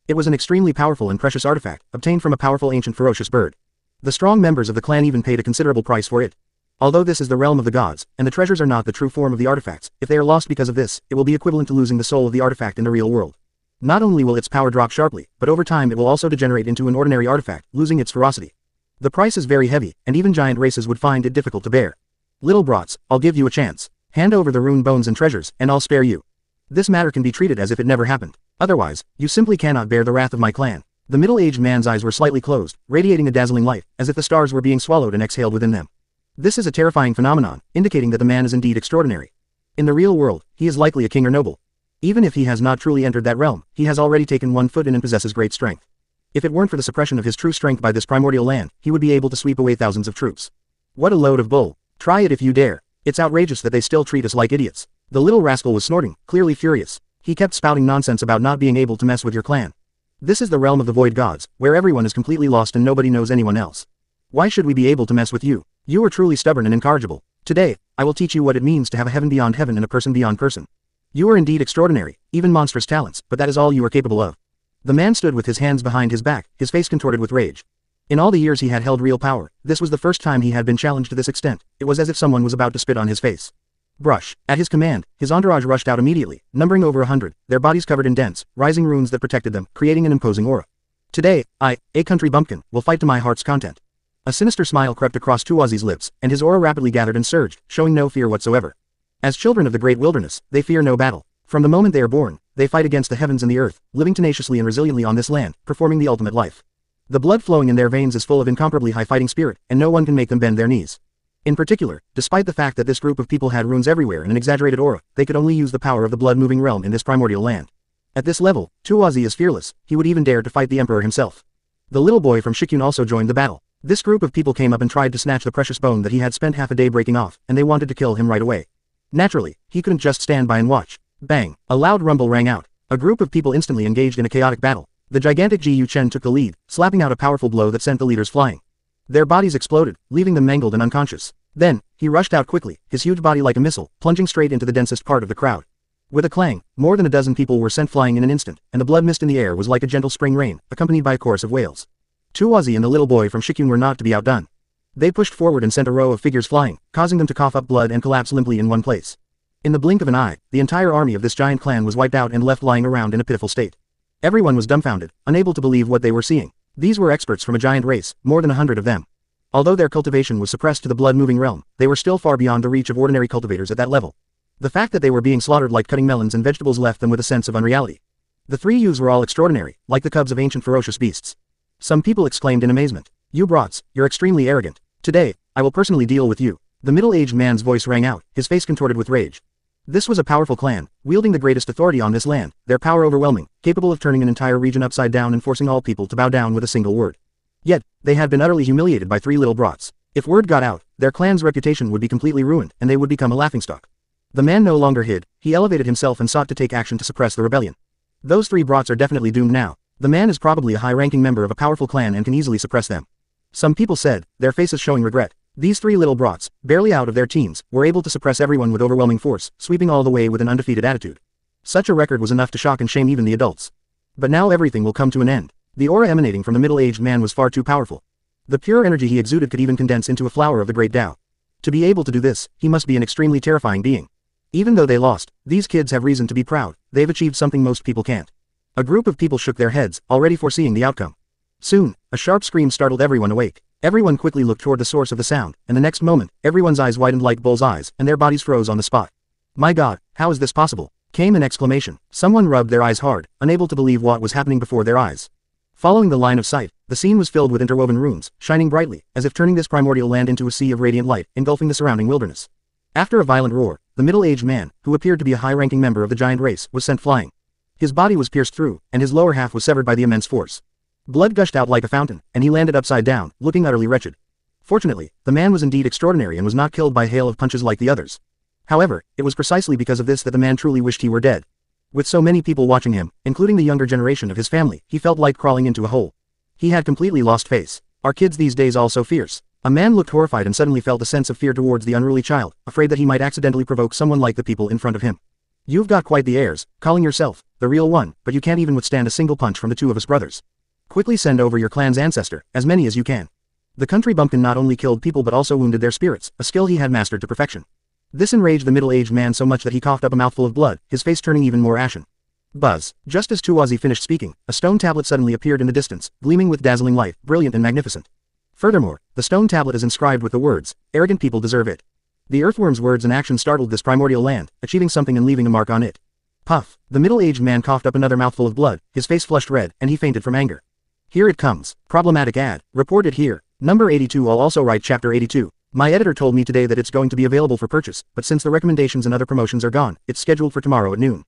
It was an extremely powerful and precious artifact, obtained from a powerful ancient ferocious bird. The strong members of the clan even paid a considerable price for it. Although this is the realm of the gods, and the treasures are not the true form of the artifacts, if they are lost because of this, it will be equivalent to losing the soul of the artifact in the real world. Not only will its power drop sharply, but over time it will also degenerate into an ordinary artifact, losing its ferocity. The price is very heavy, and even giant races would find it difficult to bear. Little brats, I'll give you a chance. Hand over the rune bones and treasures, and I'll spare you. This matter can be treated as if it never happened. Otherwise, you simply cannot bear the wrath of my clan. The middle-aged man's eyes were slightly closed, radiating a dazzling light, as if the stars were being swallowed and exhaled within them. This is a terrifying phenomenon, indicating that the man is indeed extraordinary. In the real world, he is likely a king or noble. Even if he has not truly entered that realm, he has already taken one foot in and possesses great strength. If it weren't for the suppression of his true strength by this primordial land, he would be able to sweep away thousands of troops. What a load of bull. Try it if you dare. It's outrageous that they still treat us like idiots. The little rascal was snorting, clearly furious. He kept spouting nonsense about not being able to mess with your clan. This is the realm of the void gods, where everyone is completely lost and nobody knows anyone else. Why should we be able to mess with you? You are truly stubborn and incorrigible. Today, I will teach you what it means to have a heaven beyond heaven and a person beyond person. You are indeed extraordinary, even monstrous talents, but that is all you are capable of. The man stood with his hands behind his back, his face contorted with rage. In all the years he had held real power, this was the first time he had been challenged to this extent. It was as if someone was about to spit on his face. Brush. At his command, his entourage rushed out immediately, numbering over 100, their bodies covered in dense, rising runes that protected them, creating an imposing aura. Today, I, a country bumpkin, will fight to my heart's content. A sinister smile crept across Tuazi's lips, and his aura rapidly gathered and surged, showing no fear whatsoever. As children of the great wilderness, they fear no battle. From the moment they are born, they fight against the heavens and the earth, living tenaciously and resiliently on this land, performing the ultimate life. The blood flowing in their veins is full of incomparably high fighting spirit, and no one can make them bend their knees. In particular, despite the fact that this group of people had runes everywhere and an exaggerated aura, they could only use the power of the blood-moving realm in this primordial land. At this level, Tuazi is fearless, he would even dare to fight the emperor himself. The little boy from Shikun also joined the battle. This group of people came up and tried to snatch the precious bone that he had spent half a day breaking off, and they wanted to kill him right away. Naturally, he couldn't just stand by and watch. Bang! A loud rumble rang out. A group of people instantly engaged in a chaotic battle. The gigantic Ji Yu Chen took the lead, slapping out a powerful blow that sent the leaders flying. Their bodies exploded, leaving them mangled and unconscious. Then, he rushed out quickly, his huge body like a missile, plunging straight into the densest part of the crowd. With a clang, more than a dozen people were sent flying in an instant, and the blood mist in the air was like a gentle spring rain, accompanied by a chorus of wails. Tuazi and the little boy from Shikun were not to be outdone. They pushed forward and sent a row of figures flying, causing them to cough up blood and collapse limply in one place. In the blink of an eye, the entire army of this giant clan was wiped out and left lying around in a pitiful state. Everyone was dumbfounded, unable to believe what they were seeing. These were experts from a giant race, more than 100 of them. Although their cultivation was suppressed to the blood-moving realm, they were still far beyond the reach of ordinary cultivators at that level. The fact that they were being slaughtered like cutting melons and vegetables left them with a sense of unreality. The three youths were all extraordinary, like the cubs of ancient ferocious beasts. Some people exclaimed in amazement. You brats, you're extremely arrogant. Today, I will personally deal with you. The middle-aged man's voice rang out, his face contorted with rage. This was a powerful clan, wielding the greatest authority on this land, their power overwhelming, capable of turning an entire region upside down and forcing all people to bow down with a single word. Yet, they had been utterly humiliated by three little brats. If word got out, their clan's reputation would be completely ruined, and they would become a laughingstock. The man no longer hid, he elevated himself and sought to take action to suppress the rebellion. Those three brats are definitely doomed now. The man is probably a high-ranking member of a powerful clan and can easily suppress them. Some people said, their faces showing regret. These three little brats, barely out of their teens, were able to suppress everyone with overwhelming force, sweeping all the way with an undefeated attitude. Such a record was enough to shock and shame even the adults. But now everything will come to an end. The aura emanating from the middle-aged man was far too powerful. The pure energy he exuded could even condense into a flower of the great Tao. To be able to do this, he must be an extremely terrifying being. Even though they lost, these kids have reason to be proud, they've achieved something most people can't. A group of people shook their heads, already foreseeing the outcome. Soon, a sharp scream startled everyone awake. Everyone quickly looked toward the source of the sound, and the next moment, everyone's eyes widened like bull's eyes, and their bodies froze on the spot. My God, how is this possible? Came an exclamation. Someone rubbed their eyes hard, unable to believe what was happening before their eyes. Following the line of sight, the scene was filled with interwoven runes, shining brightly, as if turning this primordial land into a sea of radiant light, engulfing the surrounding wilderness. After a violent roar, the middle-aged man, who appeared to be a high-ranking member of the giant race, was sent flying. His body was pierced through, and his lower half was severed by the immense force. Blood gushed out like a fountain, and he landed upside down, looking utterly wretched. Fortunately, the man was indeed extraordinary and was not killed by a hail of punches like the others. However, it was precisely because of this that the man truly wished he were dead. With so many people watching him, including the younger generation of his family, he felt like crawling into a hole. He had completely lost face. Are kids these days all so fierce? A man looked horrified and suddenly felt a sense of fear towards the unruly child, afraid that he might accidentally provoke someone like the people in front of him. You've got quite the airs, calling yourself the real one, but you can't even withstand a single punch from the two of us brothers. Quickly send over your clan's ancestor, as many as you can. The country bumpkin not only killed people but also wounded their spirits, a skill he had mastered to perfection. This enraged the middle-aged man so much that he coughed up a mouthful of blood, his face turning even more ashen. Buzz. Just as Tuazi finished speaking, a stone tablet suddenly appeared in the distance, gleaming with dazzling light, brilliant and magnificent. Furthermore, the stone tablet is inscribed with the words, "Arrogant people deserve it." The earthworm's words and actions startled this primordial land, achieving something and leaving a mark on it. Puff. The middle-aged man coughed up another mouthful of blood, his face flushed red, and he fainted from anger. Here it comes. Problematic ad. Report it here. Number 82. I'll also write chapter 82. My editor told me today that it's going to be available for purchase, but since the recommendations and other promotions are gone, it's scheduled for tomorrow at noon.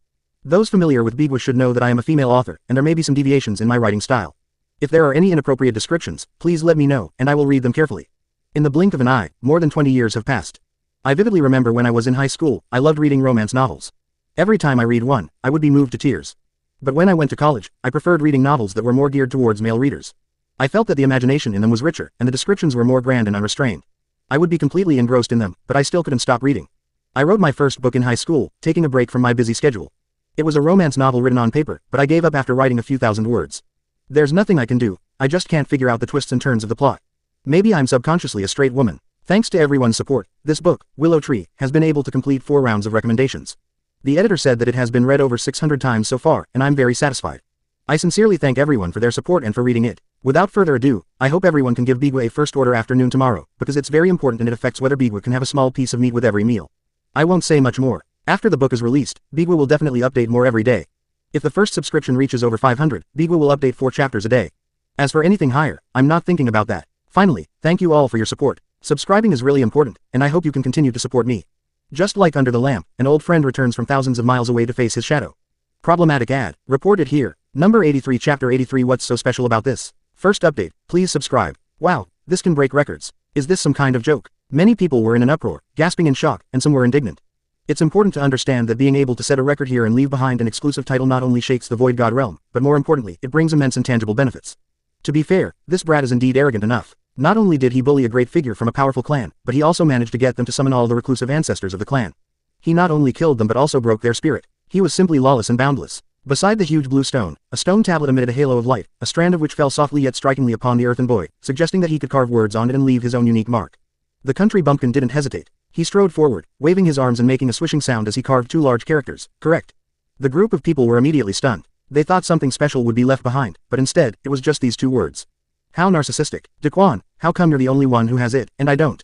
Those familiar with Bigwa should know that I am a female author, and there may be some deviations in my writing style. If there are any inappropriate descriptions, please let me know, and I will read them carefully. In the blink of an eye, more than 20 years have passed. I vividly remember when I was in high school, I loved reading romance novels. Every time I read one, I would be moved to tears. But when I went to college, I preferred reading novels that were more geared towards male readers. I felt that the imagination in them was richer, and the descriptions were more grand and unrestrained. I would be completely engrossed in them, but I still couldn't stop reading. I wrote my first book in high school, taking a break from my busy schedule. It was a romance novel written on paper, but I gave up after writing a few thousand words. There's nothing I can do, I just can't figure out the twists and turns of the plot. Maybe I'm subconsciously a straight woman. Thanks to everyone's support, this book, Willow Tree, has been able to complete 4 rounds of recommendations. The editor said that it has been read over 600 times so far, and I'm very satisfied. I sincerely thank everyone for their support and for reading it. Without further ado, I hope everyone can give Bigwa a first order afternoon tomorrow, because it's very important and it affects whether Bigwa can have a small piece of meat with every meal. I won't say much more. After the book is released, Bigwa will definitely update more every day. If the first subscription reaches over 500, Bigwa will update 4 chapters a day. As for anything higher, I'm not thinking about that. Finally, thank you all for your support. Subscribing is really important, and I hope you can continue to support me. Just like Under the Lamp, an old friend returns from thousands of miles away to face his shadow. Problematic ad. Reported here. Number 83 Chapter 83 What's so special about this? First update, please subscribe. Wow, this can break records. Is this some kind of joke? Many people were in an uproar, gasping in shock, and some were indignant. It's important to understand that being able to set a record here and leave behind an exclusive title not only shakes the Void God realm, but more importantly, it brings immense and tangible benefits. To be fair, this brat is indeed arrogant enough. Not only did he bully a great figure from a powerful clan, but he also managed to get them to summon all the reclusive ancestors of the clan. He not only killed them but also broke their spirit. He was simply lawless and boundless. Beside the huge blue stone, a stone tablet emitted a halo of light, a strand of which fell softly yet strikingly upon the earthen boy, suggesting that he could carve words on it and leave his own unique mark. The country bumpkin didn't hesitate. He strode forward, waving his arms and making a swishing sound as he carved 2 large characters. Correct. The group of people were immediately stunned. They thought something special would be left behind, but instead, it was just these 2 words. How narcissistic. Daquan, how come you're the only one who has it, and I don't?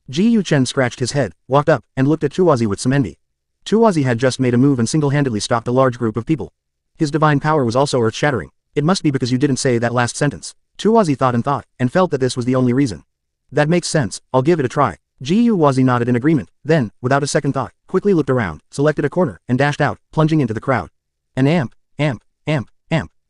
Ji Yu Chen scratched his head, walked up, and looked at Tuozi with some envy. Tuozi had just made a move and single-handedly stopped a large group of people. His divine power was also earth-shattering. It must be because you didn't say that last sentence. Tuozi thought, and felt that this was the only reason. That makes sense, I'll give it a try. Ji Yu Wazi nodded in agreement, then, without a second thought, quickly looked around, selected a corner, and dashed out, plunging into the crowd. An amp.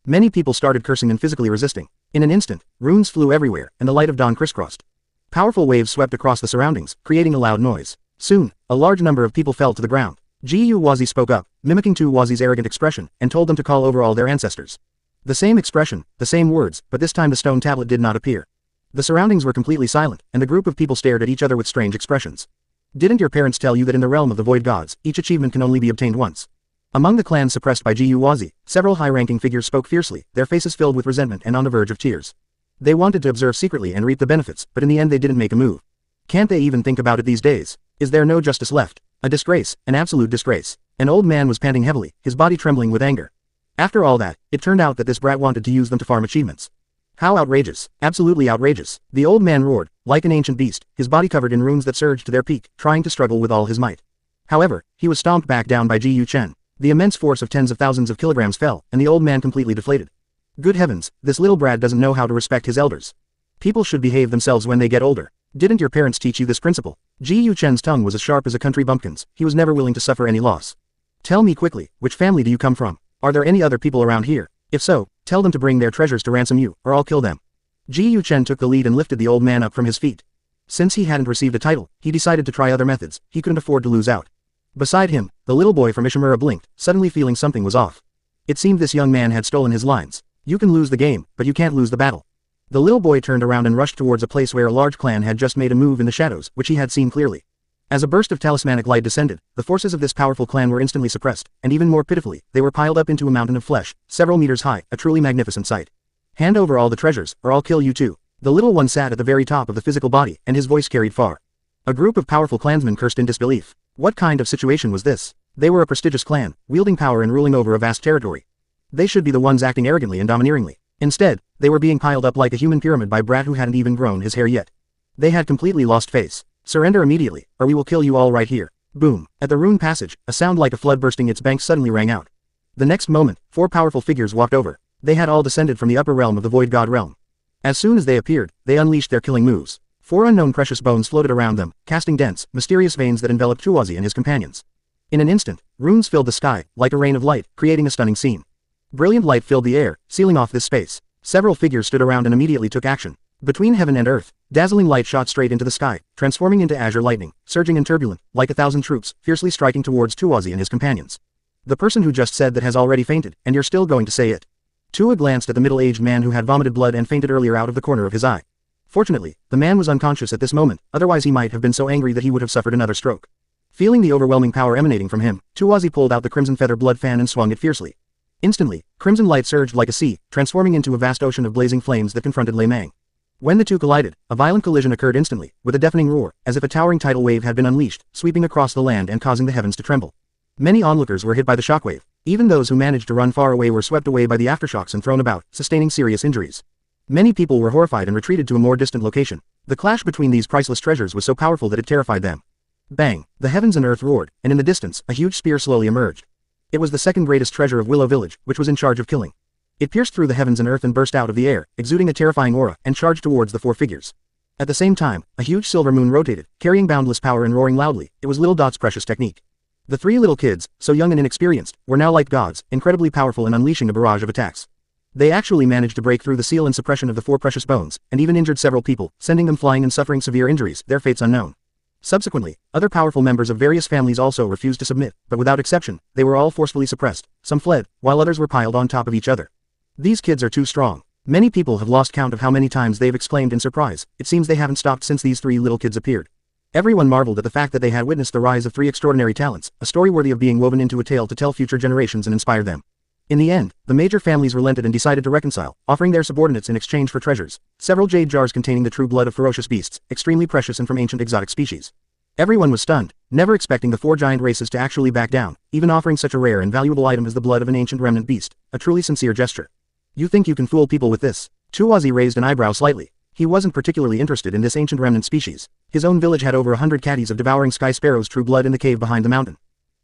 Many people started cursing and physically resisting. In an instant, runes flew everywhere, and the light of dawn crisscrossed. Powerful waves swept across the surroundings, creating a loud noise. Soon, a large number of people fell to the ground. Ji Yu Wazi spoke up, mimicking Tu Wazi's arrogant expression, and told them to call over all their ancestors. The same expression, the same words, but this time the stone tablet did not appear. The surroundings were completely silent, and the group of people stared at each other with strange expressions. Didn't your parents tell you that in the realm of the void gods, each achievement can only be obtained once? Among the clans suppressed by Ji Yu Wazi, several high-ranking figures spoke fiercely, their faces filled with resentment and on the verge of tears. They wanted to observe secretly and reap the benefits, but in the end they didn't make a move. Can't they even think about it these days? Is there no justice left? A disgrace, an absolute disgrace. An old man was panting heavily, his body trembling with anger. After all that, it turned out that this brat wanted to use them to farm achievements. How outrageous, absolutely outrageous. The old man roared, like an ancient beast, his body covered in runes that surged to their peak, trying to struggle with all his might. However, he was stomped back down by Ji Yu Chen. The immense force of tens of thousands of kilograms fell, and the old man completely deflated. Good heavens, this little brat doesn't know how to respect his elders. People should behave themselves when they get older. Didn't your parents teach you this principle? Ji Yu Chen's tongue was as sharp as a country bumpkin's. He was never willing to suffer any loss. Tell me quickly, which family do you come from? Are there any other people around here? If so, tell them to bring their treasures to ransom you, or I'll kill them. Ji Yu Chen took the lead and lifted the old man up from his feet. Since he hadn't received a title, he decided to try other methods. He couldn't afford to lose out. Beside him, the little boy from Ishimura blinked, suddenly feeling something was off. It seemed this young man had stolen his lines. You can lose the game, but you can't lose the battle. The little boy turned around and rushed towards a place where a large clan had just made a move in the shadows, which he had seen clearly. As a burst of talismanic light descended, the forces of this powerful clan were instantly suppressed, and even more pitifully, they were piled up into a mountain of flesh, several meters high, a truly magnificent sight. Hand over all the treasures, or I'll kill you too. The little one sat at the very top of the physical body, and his voice carried far. A group of powerful clansmen cursed in disbelief. What kind of situation was this? They were a prestigious clan, wielding power and ruling over a vast territory. They should be the ones acting arrogantly and domineeringly. Instead, they were being piled up like a human pyramid by brat who hadn't even grown his hair yet. They had completely lost face. Surrender immediately, or we will kill you all right here. Boom. At the rune passage, a sound like a flood bursting its banks suddenly rang out. The next moment, 4 powerful figures walked over. They had all descended from the upper realm of the void god realm. As soon as they appeared, they unleashed their killing moves. 4 unknown precious bones floated around them, casting dense, mysterious veins that enveloped Chuazi and his companions. In an instant, runes filled the sky, like a rain of light, creating a stunning scene. Brilliant light filled the air, sealing off this space. Several figures stood around and immediately took action. Between heaven and earth, dazzling light shot straight into the sky, transforming into azure lightning, surging and turbulent, like 1,000 troops, fiercely striking towards Tuozi and his companions. The person who just said that has already fainted, and you're still going to say it. Tua glanced at the middle-aged man who had vomited blood and fainted earlier out of the corner of his eye. Fortunately, the man was unconscious at this moment, otherwise he might have been so angry that he would have suffered another stroke. Feeling the overwhelming power emanating from him, Tuozi pulled out the crimson feather blood fan and swung it fiercely. Instantly, crimson light surged like a sea, transforming into a vast ocean of blazing flames that confronted Lei Meng. When the two collided, a violent collision occurred instantly, with a deafening roar, as if a towering tidal wave had been unleashed, sweeping across the land and causing the heavens to tremble. Many onlookers were hit by the shockwave. Even those who managed to run far away were swept away by the aftershocks and thrown about, sustaining serious injuries. Many people were horrified and retreated to a more distant location. The clash between these priceless treasures was so powerful that it terrified them. Bang! The heavens and earth roared, and in the distance, a huge spear slowly emerged. It was the second greatest treasure of Willow Village, which was in charge of killing. It pierced through the heavens and earth and burst out of the air, exuding a terrifying aura, and charged towards the four figures. At the same time, a huge silver moon rotated, carrying boundless power and roaring loudly. It was Little Dot's precious technique. The three little kids, so young and inexperienced, were now like gods, incredibly powerful and unleashing a barrage of attacks. They actually managed to break through the seal and suppression of the four precious bones, and even injured several people, sending them flying and suffering severe injuries, their fates unknown. Subsequently, other powerful members of various families also refused to submit, but without exception, they were all forcefully suppressed. Some fled, while others were piled on top of each other. These kids are too strong. Many people have lost count of how many times they've exclaimed in surprise. It seems they haven't stopped since these three little kids appeared. Everyone marveled at the fact that they had witnessed the rise of three extraordinary talents, a story worthy of being woven into a tale to tell future generations and inspire them. In the end, the major families relented and decided to reconcile, offering their subordinates in exchange for treasures. Several jade jars containing the true blood of ferocious beasts, extremely precious and from ancient exotic species. Everyone was stunned, never expecting the four giant races to actually back down, even offering such a rare and valuable item as the blood of an ancient remnant beast, a truly sincere gesture. You think you can fool people with this? Tuozi raised an eyebrow slightly. He wasn't particularly interested in this ancient remnant species. His own village had over 100 caddies of devouring sky sparrows' true blood in the cave behind the mountain.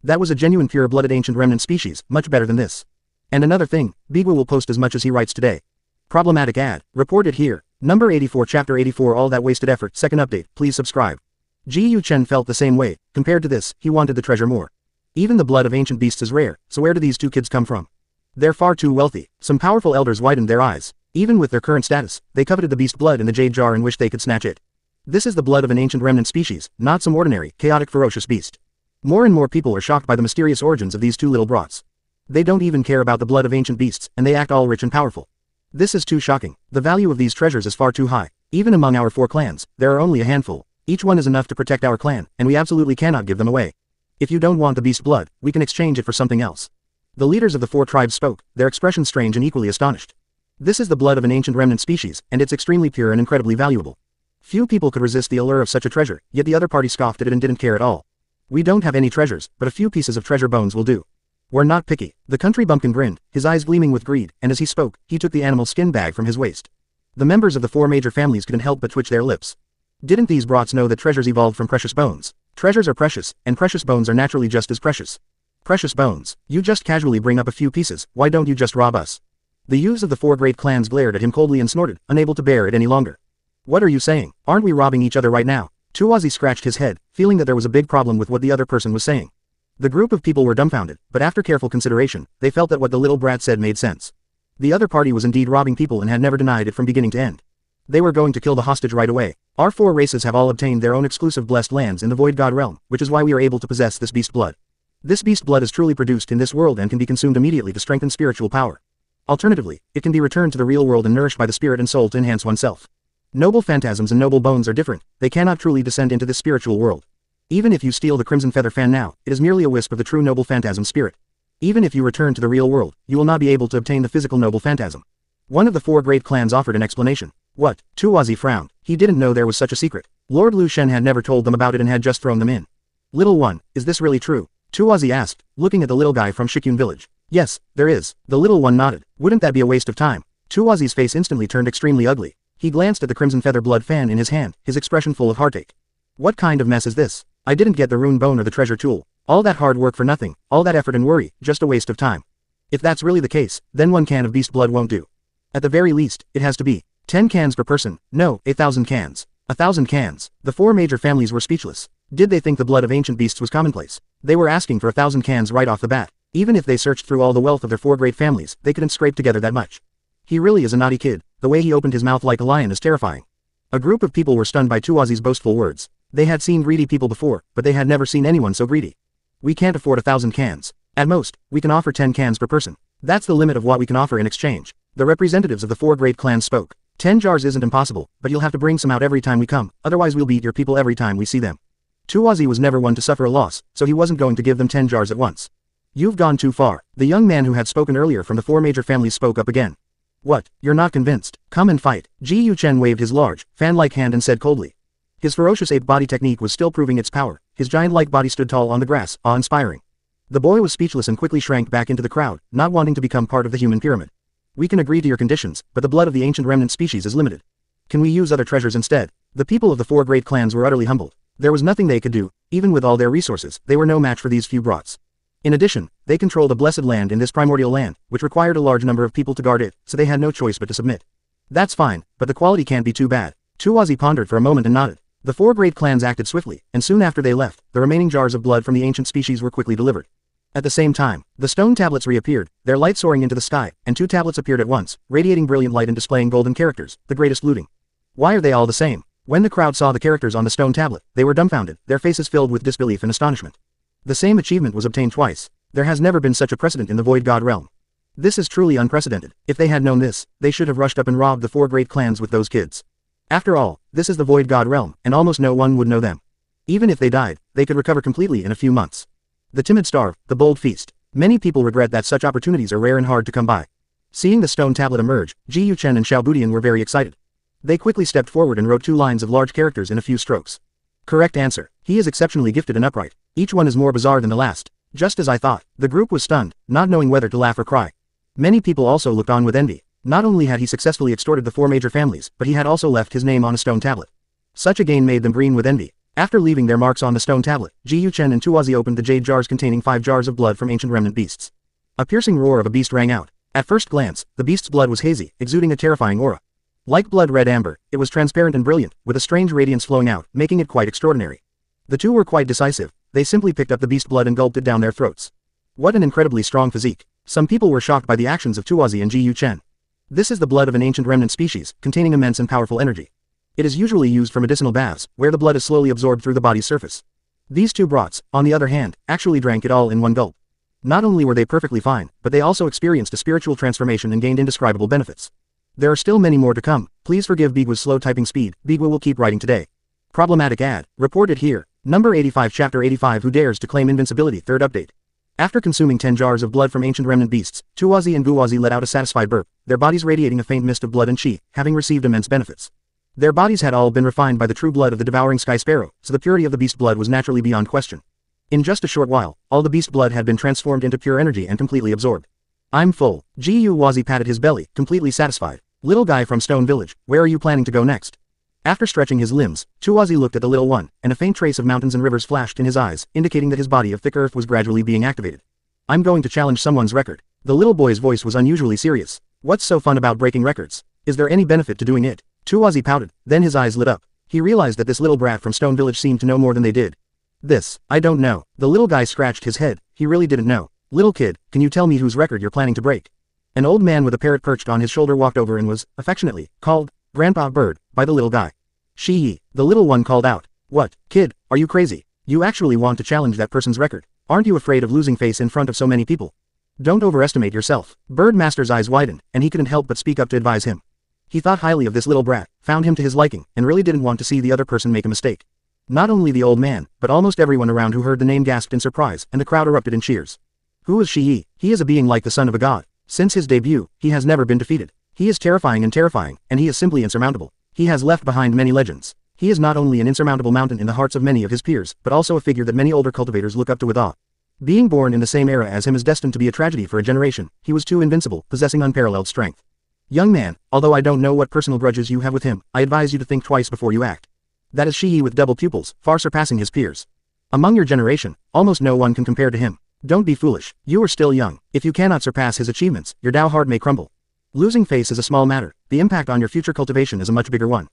That was a genuine pure-blooded ancient remnant species, much better than this. And another thing, Bigwa will post as much as he writes today. Problematic ad. Report it here. Number 84 Chapter 84 All that wasted effort. Second update, please subscribe. Ji Yu Chen felt the same way. Compared to this, he wanted the treasure more. Even the blood of ancient beasts is rare, so where do these two kids come from? They're far too wealthy. Some powerful elders widened their eyes. Even with their current status, they coveted the beast blood in the jade jar and wished they could snatch it. This is the blood of an ancient remnant species, not some ordinary, chaotic ferocious beast. More and more people are shocked by the mysterious origins of these two little brats. They don't even care about the blood of ancient beasts, and they act all rich and powerful. This is too shocking. The value of these treasures is far too high. Even among our four clans, there are only a handful. Each one is enough to protect our clan, and we absolutely cannot give them away. If you don't want the beast blood, we can exchange it for something else. The leaders of the four tribes spoke, their expressions strange and equally astonished. This is the blood of an ancient remnant species, and it's extremely pure and incredibly valuable. Few people could resist the allure of such a treasure, yet the other party scoffed at it and didn't care at all. We don't have any treasures, but a few pieces of treasure bones will do. We're not picky. The country bumpkin grinned, his eyes gleaming with greed, and as he spoke, he took the animal skin bag from his waist. The members of the four major families couldn't help but twitch their lips. Didn't these brats know that treasures evolved from precious bones? Treasures are precious, and precious bones are naturally just as precious. Precious bones. You just casually bring up a few pieces, why don't you just rob us? The youths of the four great clans glared at him coldly and snorted, unable to bear it any longer. What are you saying? Aren't we robbing each other right now? Tuozi scratched his head, feeling that there was a big problem with what the other person was saying. The group of people were dumbfounded, but after careful consideration, they felt that what the little brat said made sense. The other party was indeed robbing people and had never denied it from beginning to end. They were going to kill the hostage right away. Our four races have all obtained their own exclusive blessed lands in the Void God realm, which is why we are able to possess this beast blood. This beast blood is truly produced in this world and can be consumed immediately to strengthen spiritual power. Alternatively, it can be returned to the real world and nourished by the spirit and soul to enhance oneself. Noble phantasms and noble bones are different, they cannot truly descend into this spiritual world. Even if you steal the Crimson Feather Fan now, it is merely a wisp of the true noble phantasm spirit. Even if you return to the real world, you will not be able to obtain the physical noble phantasm. One of the four great clans offered an explanation. What? Tuozi frowned. He didn't know there was such a secret. Lord Lu Shen had never told them about it and had just thrown them in. Little one, is this really true? Tuozi asked, looking at the little guy from Shikyun village. Yes, there is. The little one nodded. Wouldn't that be a waste of time? Tuozi's face instantly turned extremely ugly. He glanced at the Crimson Feather blood fan in his hand, his expression full of heartache. What kind of mess is this? I didn't get the rune bone or the treasure tool. All that hard work for nothing, all that effort and worry, just a waste of time. If that's really the case, then 1 can of beast blood won't do. At the very least, it has to be 10 cans per person, no, 1,000 cans. 1,000 cans. The four major families were speechless. Did they think the blood of ancient beasts was commonplace? They were asking for 1,000 cans right off the bat. Even if they searched through all the wealth of their 4 great families, they couldn't scrape together that much. He really is a naughty kid. The way he opened his mouth like a lion is terrifying. A group of people were stunned by Tuazi's boastful words. They had seen greedy people before, but they had never seen anyone so greedy. We can't afford 1,000 cans. At most, we can offer 10 cans per person. That's the limit of what we can offer in exchange. The representatives of the 4 great clans spoke. 10 jars isn't impossible, but you'll have to bring some out every time we come, otherwise we'll beat your people every time we see them. Tuazi was never one to suffer a loss, so he wasn't going to give them 10 jars at once. You've gone too far. The young man who had spoken earlier from the 4 major families spoke up again. What, you're not convinced? Come and fight. Ji Yuchen waved his large, fan-like hand and said coldly. His ferocious ape body technique was still proving its power. His giant-like body stood tall on the grass, awe-inspiring. The boy was speechless and quickly shrank back into the crowd, not wanting to become part of the human pyramid. We can agree to your conditions, but the blood of the ancient remnant species is limited. Can we use other treasures instead? The people of the 4 great clans were utterly humbled. There was nothing they could do. Even with all their resources, they were no match for these few brats. In addition, they controlled a blessed land in this primordial land, which required a large number of people to guard it, so they had no choice but to submit. That's fine, but the quality can't be too bad. Tuazi pondered for a moment and nodded. The 4 great clans acted swiftly, and soon after they left, the remaining jars of blood from the ancient species were quickly delivered. At the same time, the stone tablets reappeared, their light soaring into the sky, and 2 tablets appeared at once, radiating brilliant light and displaying golden characters, the greatest looting. Why are they all the same? When the crowd saw the characters on the stone tablet, they were dumbfounded, their faces filled with disbelief and astonishment. The same achievement was obtained twice. There has never been such a precedent in the Void God realm. This is truly unprecedented. If they had known this, they should have rushed up and robbed the 4 great clans with those kids. After all, this is the Void God realm, and almost no one would know them. Even if they died, they could recover completely in a few months. The timid starve, the bold feast. Many people regret that such opportunities are rare and hard to come by. Seeing the stone tablet emerge, Ji Yuchen and Xiao Budian were very excited. They quickly stepped forward and wrote 2 lines of large characters in a few strokes. Correct answer. He is exceptionally gifted and upright. Each one is more bizarre than the last. Just as I thought. The group was stunned, not knowing whether to laugh or cry. Many people also looked on with envy. Not only had he successfully extorted the 4 major families, but he had also left his name on a stone tablet. Such a gain made them green with envy. After leaving their marks on the stone tablet, Ji Yuchen and Tuazi opened the jade jars containing 5 jars of blood from ancient remnant beasts. A piercing roar of a beast rang out. At first glance, the beast's blood was hazy, exuding a terrifying aura. Like blood red amber, it was transparent and brilliant, with a strange radiance flowing out, making it quite extraordinary. The 2 were quite decisive. They simply picked up the beast blood and gulped it down their throats. What an incredibly strong physique. Some people were shocked by the actions of Tuazi and Ji Yuchen. This is the blood of an ancient remnant species, containing immense and powerful energy. It is usually used for medicinal baths, where the blood is slowly absorbed through the body's surface. These 2 brats, on the other hand, actually drank it all in one gulp. Not only were they perfectly fine, but they also experienced a spiritual transformation and gained indescribable benefits. There are still many more to come. Please forgive Bigwa's slow typing speed. Bigwa will keep writing today. Problematic ad. Reported here. Number 85 Chapter 85 Who Dares to Claim Invincibility 3rd Update. After consuming 10 jars of blood from ancient remnant beasts, Tuazi and Guwazi let out a satisfied burp, their bodies radiating a faint mist of blood and chi, having received immense benefits. Their bodies had all been refined by the true blood of the devouring sky sparrow, so the purity of the beast blood was naturally beyond question. In just a short while, all the beast blood had been transformed into pure energy and completely absorbed. I'm full. Ji Yuwazi patted his belly, completely satisfied. Little guy from Stone Village, where are you planning to go next? After stretching his limbs, Tuazi looked at the little one, and a faint trace of mountains and rivers flashed in his eyes, indicating that his body of thick earth was gradually being activated. I'm going to challenge someone's record. The little boy's voice was unusually serious. What's so fun about breaking records? Is there any benefit to doing it? Tuazi pouted, then his eyes lit up. He realized that this little brat from Stone Village seemed to know more than they did. I don't know. The little guy scratched his head. He really didn't know. Little kid, can you tell me whose record you're planning to break? An old man with a parrot perched on his shoulder walked over and was, affectionately, called, Grandpa Bird, by the little guy. Shi, the little one called out. What, kid, are you crazy? You actually want to challenge that person's record? Aren't you afraid of losing face in front of so many people? Don't overestimate yourself. Bird Master's eyes widened, and he couldn't help but speak up to advise him. He thought highly of this little brat, found him to his liking, and really didn't want to see the other person make a mistake. Not only the old man, but almost everyone around who heard the name gasped in surprise, and the crowd erupted in cheers. Who is Shi? He is a being like the son of a god. Since his debut, he has never been defeated. He is terrifying, and he is simply insurmountable. He has left behind many legends. He is not only an insurmountable mountain in the hearts of many of his peers, but also a figure that many older cultivators look up to with awe. Being born in the same era as him is destined to be a tragedy for a generation. He was too invincible, possessing unparalleled strength. Young man, although I don't know what personal grudges you have with him, I advise you to think twice before you act. That is Shi with double pupils, far surpassing his peers. Among your generation, almost no one can compare to him. Don't be foolish. You are still young. If you cannot surpass his achievements, your Dao heart may crumble. Losing face is a small matter. The impact on your future cultivation is a much bigger one.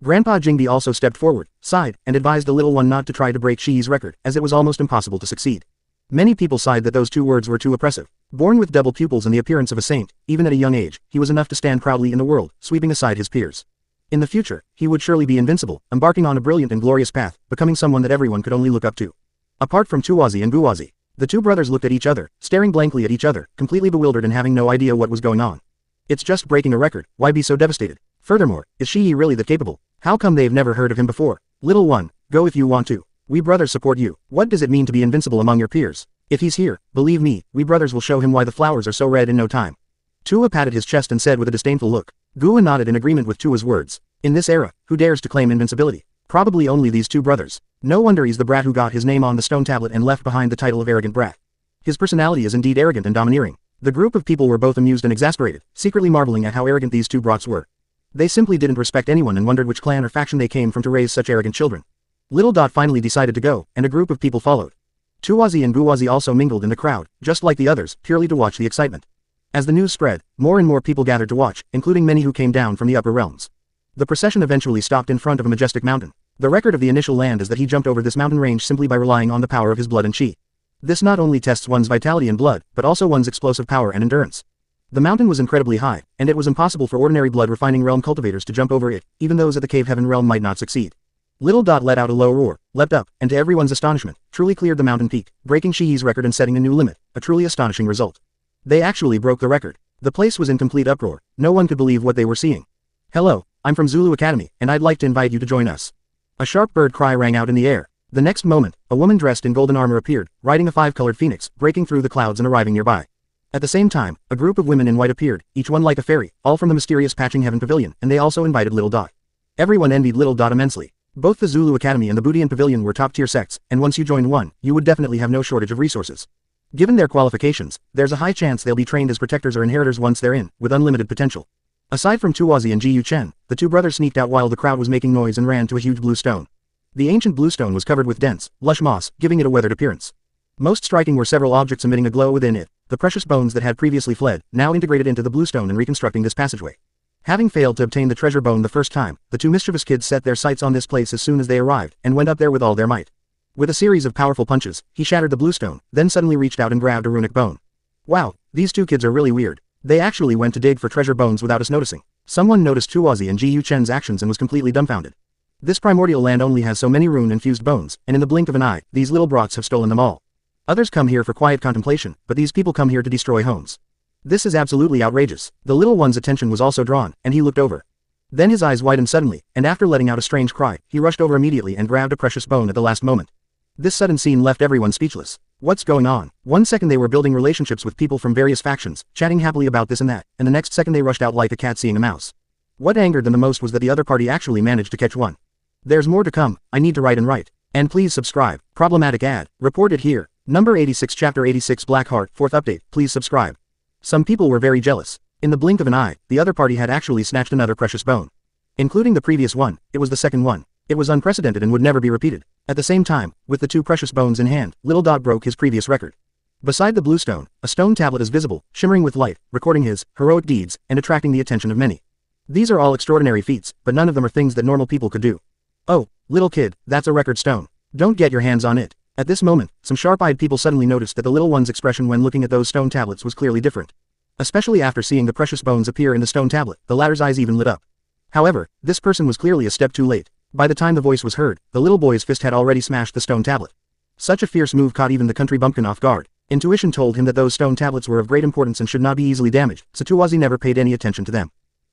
Grandpa Jingbi also stepped forward, sighed, and advised the little one not to try to break Shi's record, as it was almost impossible to succeed. Many people sighed that those two words were too oppressive. Born with double pupils and the appearance of a saint, even at a young age, he was enough to stand proudly in the world, sweeping aside his peers. In the future, he would surely be invincible, embarking on a brilliant and glorious path, becoming someone that everyone could only look up to. Apart from Tuwazi and Buwazi, the two brothers looked at each other, staring blankly at each other, completely bewildered and having no idea what was going on. It's just breaking a record, why be so devastated? Furthermore, is Shi really that capable? How come they've never heard of him before? Little one, go if you want to. We brothers support you. What does it mean to be invincible among your peers? If he's here, believe me, we brothers will show him why the flowers are so red in no time. Tua patted his chest and said with a disdainful look. Gua nodded in agreement with Tua's words. In this era, who dares to claim invincibility? Probably only these two brothers. No wonder he's the brat who got his name on the stone tablet and left behind the title of arrogant brat. His personality is indeed arrogant and domineering. The group of people were both amused and exasperated, secretly marveling at how arrogant these two brats were. They simply didn't respect anyone and wondered which clan or faction they came from to raise such arrogant children. Little Dot finally decided to go, and a group of people followed. Tuwazi and Buwazi also mingled in the crowd, just like the others, purely to watch the excitement. As the news spread, more and more people gathered to watch, including many who came down from the upper realms. The procession eventually stopped in front of a majestic mountain. The record of the initial land is that he jumped over this mountain range simply by relying on the power of his blood and chi. This not only tests one's vitality and blood, but also one's explosive power and endurance. The mountain was incredibly high, and it was impossible for ordinary blood refining realm cultivators to jump over it, even those at the cave heaven realm might not succeed. Little Dot let out a low roar, leapt up, and to everyone's astonishment, truly cleared the mountain peak, breaking Shi's record and setting a new limit, a truly astonishing result. They actually broke the record. The place was in complete uproar, no one could believe what they were seeing. Hello, I'm from Zulu Academy, and I'd like to invite you to join us. A sharp bird cry rang out in the air. The next moment, a woman dressed in golden armor appeared, riding a five-colored phoenix, breaking through the clouds and arriving nearby. At the same time, a group of women in white appeared, each one like a fairy, all from the mysterious Patching Heaven Pavilion, and they also invited Little Dot. Everyone envied Little Dot immensely. Both the Zulu Academy and the Budian Pavilion were top-tier sects, and once you joined one, you would definitely have no shortage of resources. Given their qualifications, there's a high chance they'll be trained as protectors or inheritors once they're in, with unlimited potential. Aside from Tuwazi and Jiu Chen, the two brothers sneaked out while the crowd was making noise and ran to a huge blue stone. The ancient blue stone was covered with dense, lush moss, giving it a weathered appearance. Most striking were several objects emitting a glow within it, the precious bones that had previously fled, now integrated into the blue stone and reconstructing this passageway. Having failed to obtain the treasure bone the first time, the two mischievous kids set their sights on this place as soon as they arrived, and went up there with all their might. With a series of powerful punches, he shattered the blue stone, then suddenly reached out and grabbed a runic bone. Wow, these two kids are really weird. They actually went to dig for treasure bones without us noticing. Someone noticed Tuwazi and Jiu Chen's actions and was completely dumbfounded. This primordial land only has so many rune-infused bones, and in the blink of an eye, these little brats have stolen them all. Others come here for quiet contemplation, but these people come here to destroy homes. This is absolutely outrageous. The little one's attention was also drawn, and he looked over. Then his eyes widened suddenly, and after letting out a strange cry, he rushed over immediately and grabbed a precious bone at the last moment. This sudden scene left everyone speechless. What's going on? 1 second they were building relationships with people from various factions, chatting happily about this and that, and the next second they rushed out like a cat seeing a mouse. What angered them the most was that the other party actually managed to catch one. There's more to come, I need to write and write. And please subscribe. Problematic ad. Reported here. Number 86 Chapter 86 Black Heart 4th update, please subscribe. Some people were very jealous. In the blink of an eye, the other party had actually snatched another precious bone. Including the previous one, it was the second one. It was unprecedented and would never be repeated. At the same time, with the two precious bones in hand, Little Dot broke his previous record. Beside the blue stone, a stone tablet is visible, shimmering with light, recording his heroic deeds and attracting the attention of many. These are all extraordinary feats, but none of them are things that normal people could do. Oh, little kid, that's a record stone. Don't get your hands on it. At this moment, some sharp-eyed people suddenly noticed that the little one's expression when looking at those stone tablets was clearly different. Especially after seeing the precious bones appear in the stone tablet, the latter's eyes even lit up. However, this person was clearly a step too late. By the time the voice was heard, the little boy's fist had already smashed the stone tablet. Such a fierce move caught even the country bumpkin off guard. Intuition told him that those stone tablets were of great importance and should not be easily damaged, so Tuwazi never paid any attention to them.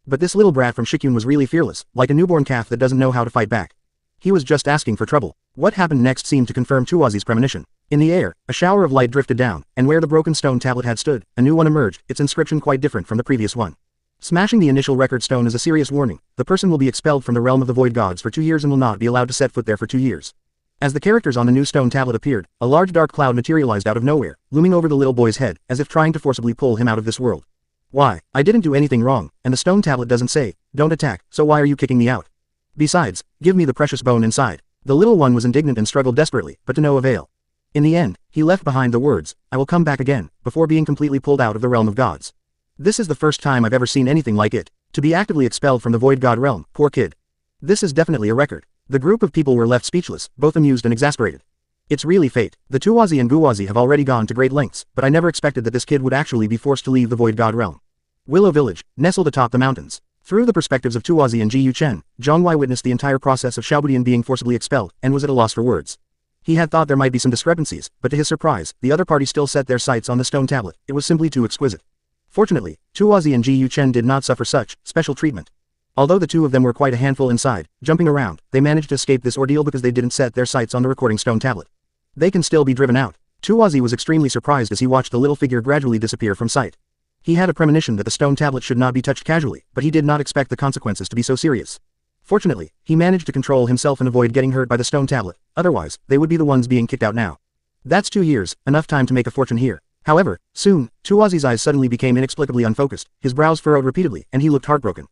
But this little brat from Shikyun was really fearless, like a newborn calf that doesn't know how to fight back. He was just asking for trouble. What happened next seemed to confirm Tuwazi's premonition. In the air, a shower of light drifted down, and where the broken stone tablet had stood, a new one emerged, its inscription quite different from the previous one. Smashing the initial record stone is a serious warning. The person will be expelled from the realm of the void gods for 2 years and will not be allowed to set foot there for 2 years. As the characters on the new stone tablet appeared, a large dark cloud materialized out of nowhere, looming over the little boy's head, as if trying to forcibly pull him out of this world. Why, I didn't do anything wrong, and the stone tablet doesn't say, don't attack, so why are you kicking me out? Besides, give me the precious bone inside. The little one was indignant and struggled desperately, but to no avail. In the end, he left behind the words, I will come back again, before being completely pulled out of the realm of gods. This is the first time I've ever seen anything like it. To be actively expelled from the void god realm, poor kid. This is definitely a record. The group of people were left speechless, both amused and exasperated. It's really fate. The Tuwazi and Guwazi have already gone to great lengths, but I never expected that this kid would actually be forced to leave the Void God realm. Willow Village, nestled atop the mountains. Through the perspectives of Tuwazi and Ji Yuchen, Jiang Huai witnessed the entire process of Xiaobudian being forcibly expelled, and was at a loss for words. He had thought there might be some discrepancies, but to his surprise, the other party still set their sights on the stone tablet. It was simply too exquisite. Fortunately, Tuwazi and Ji Yuchen did not suffer such special treatment. Although the two of them were quite a handful inside, jumping around, they managed to escape this ordeal because they didn't set their sights on the recording stone tablet. They can still be driven out. Tuwazi was extremely surprised as he watched the little figure gradually disappear from sight. He had a premonition that the stone tablet should not be touched casually, but he did not expect the consequences to be so serious. Fortunately, he managed to control himself and avoid getting hurt by the stone tablet, otherwise, they would be the ones being kicked out now. That's 2 years, enough time to make a fortune here. However, soon, Tuwazi's eyes suddenly became inexplicably unfocused, his brows furrowed repeatedly, and he looked heartbroken.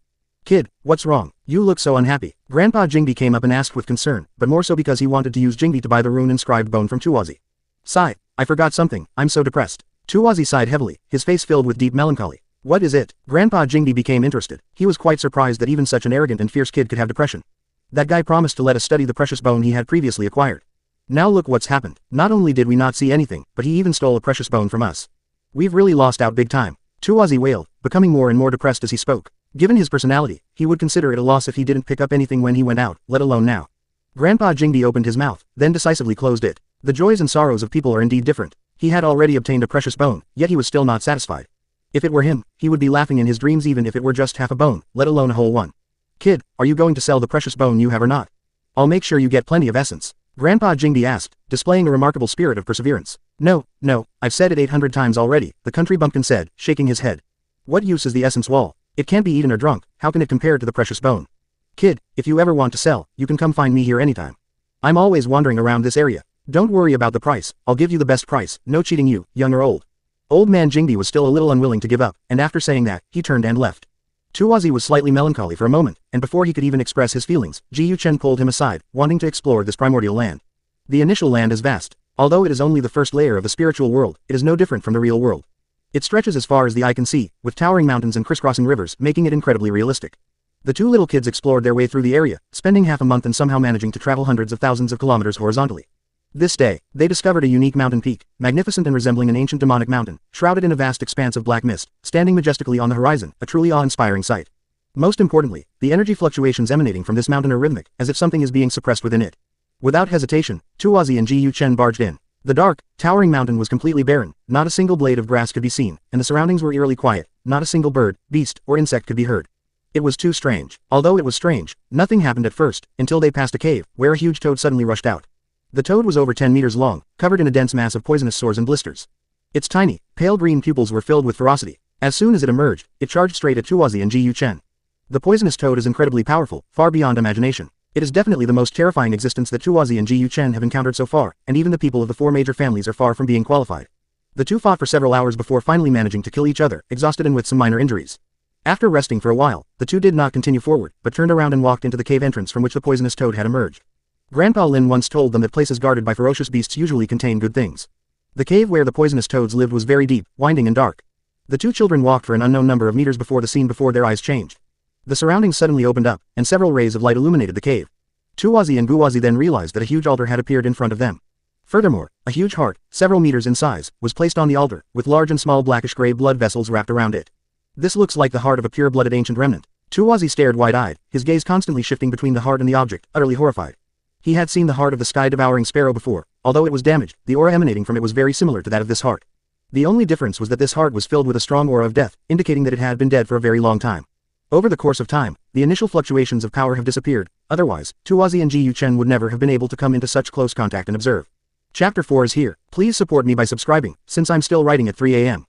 Kid, what's wrong? You look so unhappy. Grandpa Jingbi came up and asked with concern, but more so because he wanted to use Jingbi to buy the rune-inscribed bone from Tuwazi. Sigh, I forgot something, I'm so depressed. Tuwazi sighed heavily, his face filled with deep melancholy. What is it? Grandpa Jingbi became interested. He was quite surprised that even such an arrogant and fierce kid could have depression. That guy promised to let us study the precious bone he had previously acquired. Now look what's happened. Not only did we not see anything, but he even stole a precious bone from us. We've really lost out big time. Tuwazi wailed, becoming more and more depressed as he spoke. Given his personality, he would consider it a loss if he didn't pick up anything when he went out, let alone now. Grandpa Jingbi opened his mouth, then decisively closed it. The joys and sorrows of people are indeed different. He had already obtained a precious bone, yet he was still not satisfied. If it were him, he would be laughing in his dreams even if it were just half a bone, let alone a whole one. Kid, are you going to sell the precious bone you have or not? I'll make sure you get plenty of essence. Grandpa Jingbi asked, displaying a remarkable spirit of perseverance. No, I've said it 800 times already, the country bumpkin said, shaking his head. What use is the essence wall? It can't be eaten or drunk, how can it compare to the precious bone? Kid, if you ever want to sell, you can come find me here anytime. I'm always wandering around this area. Don't worry about the price, I'll give you the best price, no cheating you, young or old. Old man Jingbi was still a little unwilling to give up, and after saying that, he turned and left. Tuwazi was slightly melancholy for a moment, and before he could even express his feelings, Ji Yuchen pulled him aside, wanting to explore this primordial land. The initial land is vast. Although it is only the first layer of the spiritual world, it is no different from the real world. It stretches as far as the eye can see, with towering mountains and crisscrossing rivers, making it incredibly realistic. The two little kids explored their way through the area, spending half a month and somehow managing to travel hundreds of thousands of kilometers horizontally. This day, they discovered a unique mountain peak, magnificent and resembling an ancient demonic mountain, shrouded in a vast expanse of black mist, standing majestically on the horizon, a truly awe-inspiring sight. Most importantly, the energy fluctuations emanating from this mountain are rhythmic, as if something is being suppressed within it. Without hesitation, Tuwazi and Ji Yuchen barged in. The dark, towering mountain was completely barren, not a single blade of grass could be seen, and the surroundings were eerily quiet, not a single bird, beast, or insect could be heard. It was too strange. Although it was strange, nothing happened at first, until they passed a cave, where a huge toad suddenly rushed out. The toad was over 10 meters long, covered in a dense mass of poisonous sores and blisters. Its tiny, pale green pupils were filled with ferocity. As soon as it emerged, it charged straight at Tuwazi and Ji Yuchen. The poisonous toad is incredibly powerful, far beyond imagination. It is definitely the most terrifying existence that Tuwazi and Ji Yuchen have encountered so far, and even the people of the 4 major families are far from being qualified. The two fought for several hours before finally managing to kill each other, exhausted and with some minor injuries. After resting for a while, the two did not continue forward, but turned around and walked into the cave entrance from which the poisonous toad had emerged. Grandpa Lin once told them that places guarded by ferocious beasts usually contain good things. The cave where the poisonous toads lived was very deep, winding and dark. The two children walked for an unknown number of meters before the scene before their eyes changed. The surroundings suddenly opened up, and several rays of light illuminated the cave. Tuwazi and Guwazi then realized that a huge altar had appeared in front of them. Furthermore, a huge heart, several meters in size, was placed on the altar, with large and small blackish-gray blood vessels wrapped around it. This looks like the heart of a pure-blooded ancient remnant. Tuwazi stared wide-eyed, his gaze constantly shifting between the heart and the object, utterly horrified. He had seen the heart of the sky-devouring sparrow before. Although it was damaged, the aura emanating from it was very similar to that of this heart. The only difference was that this heart was filled with a strong aura of death, indicating that it had been dead for a very long time. Over the course of time, the initial fluctuations of power have disappeared, otherwise, Tuwazi and Ji Yuchen would never have been able to come into such close contact and observe. Chapter 4 is here. Please support me by subscribing, since I'm still writing at 3 AM.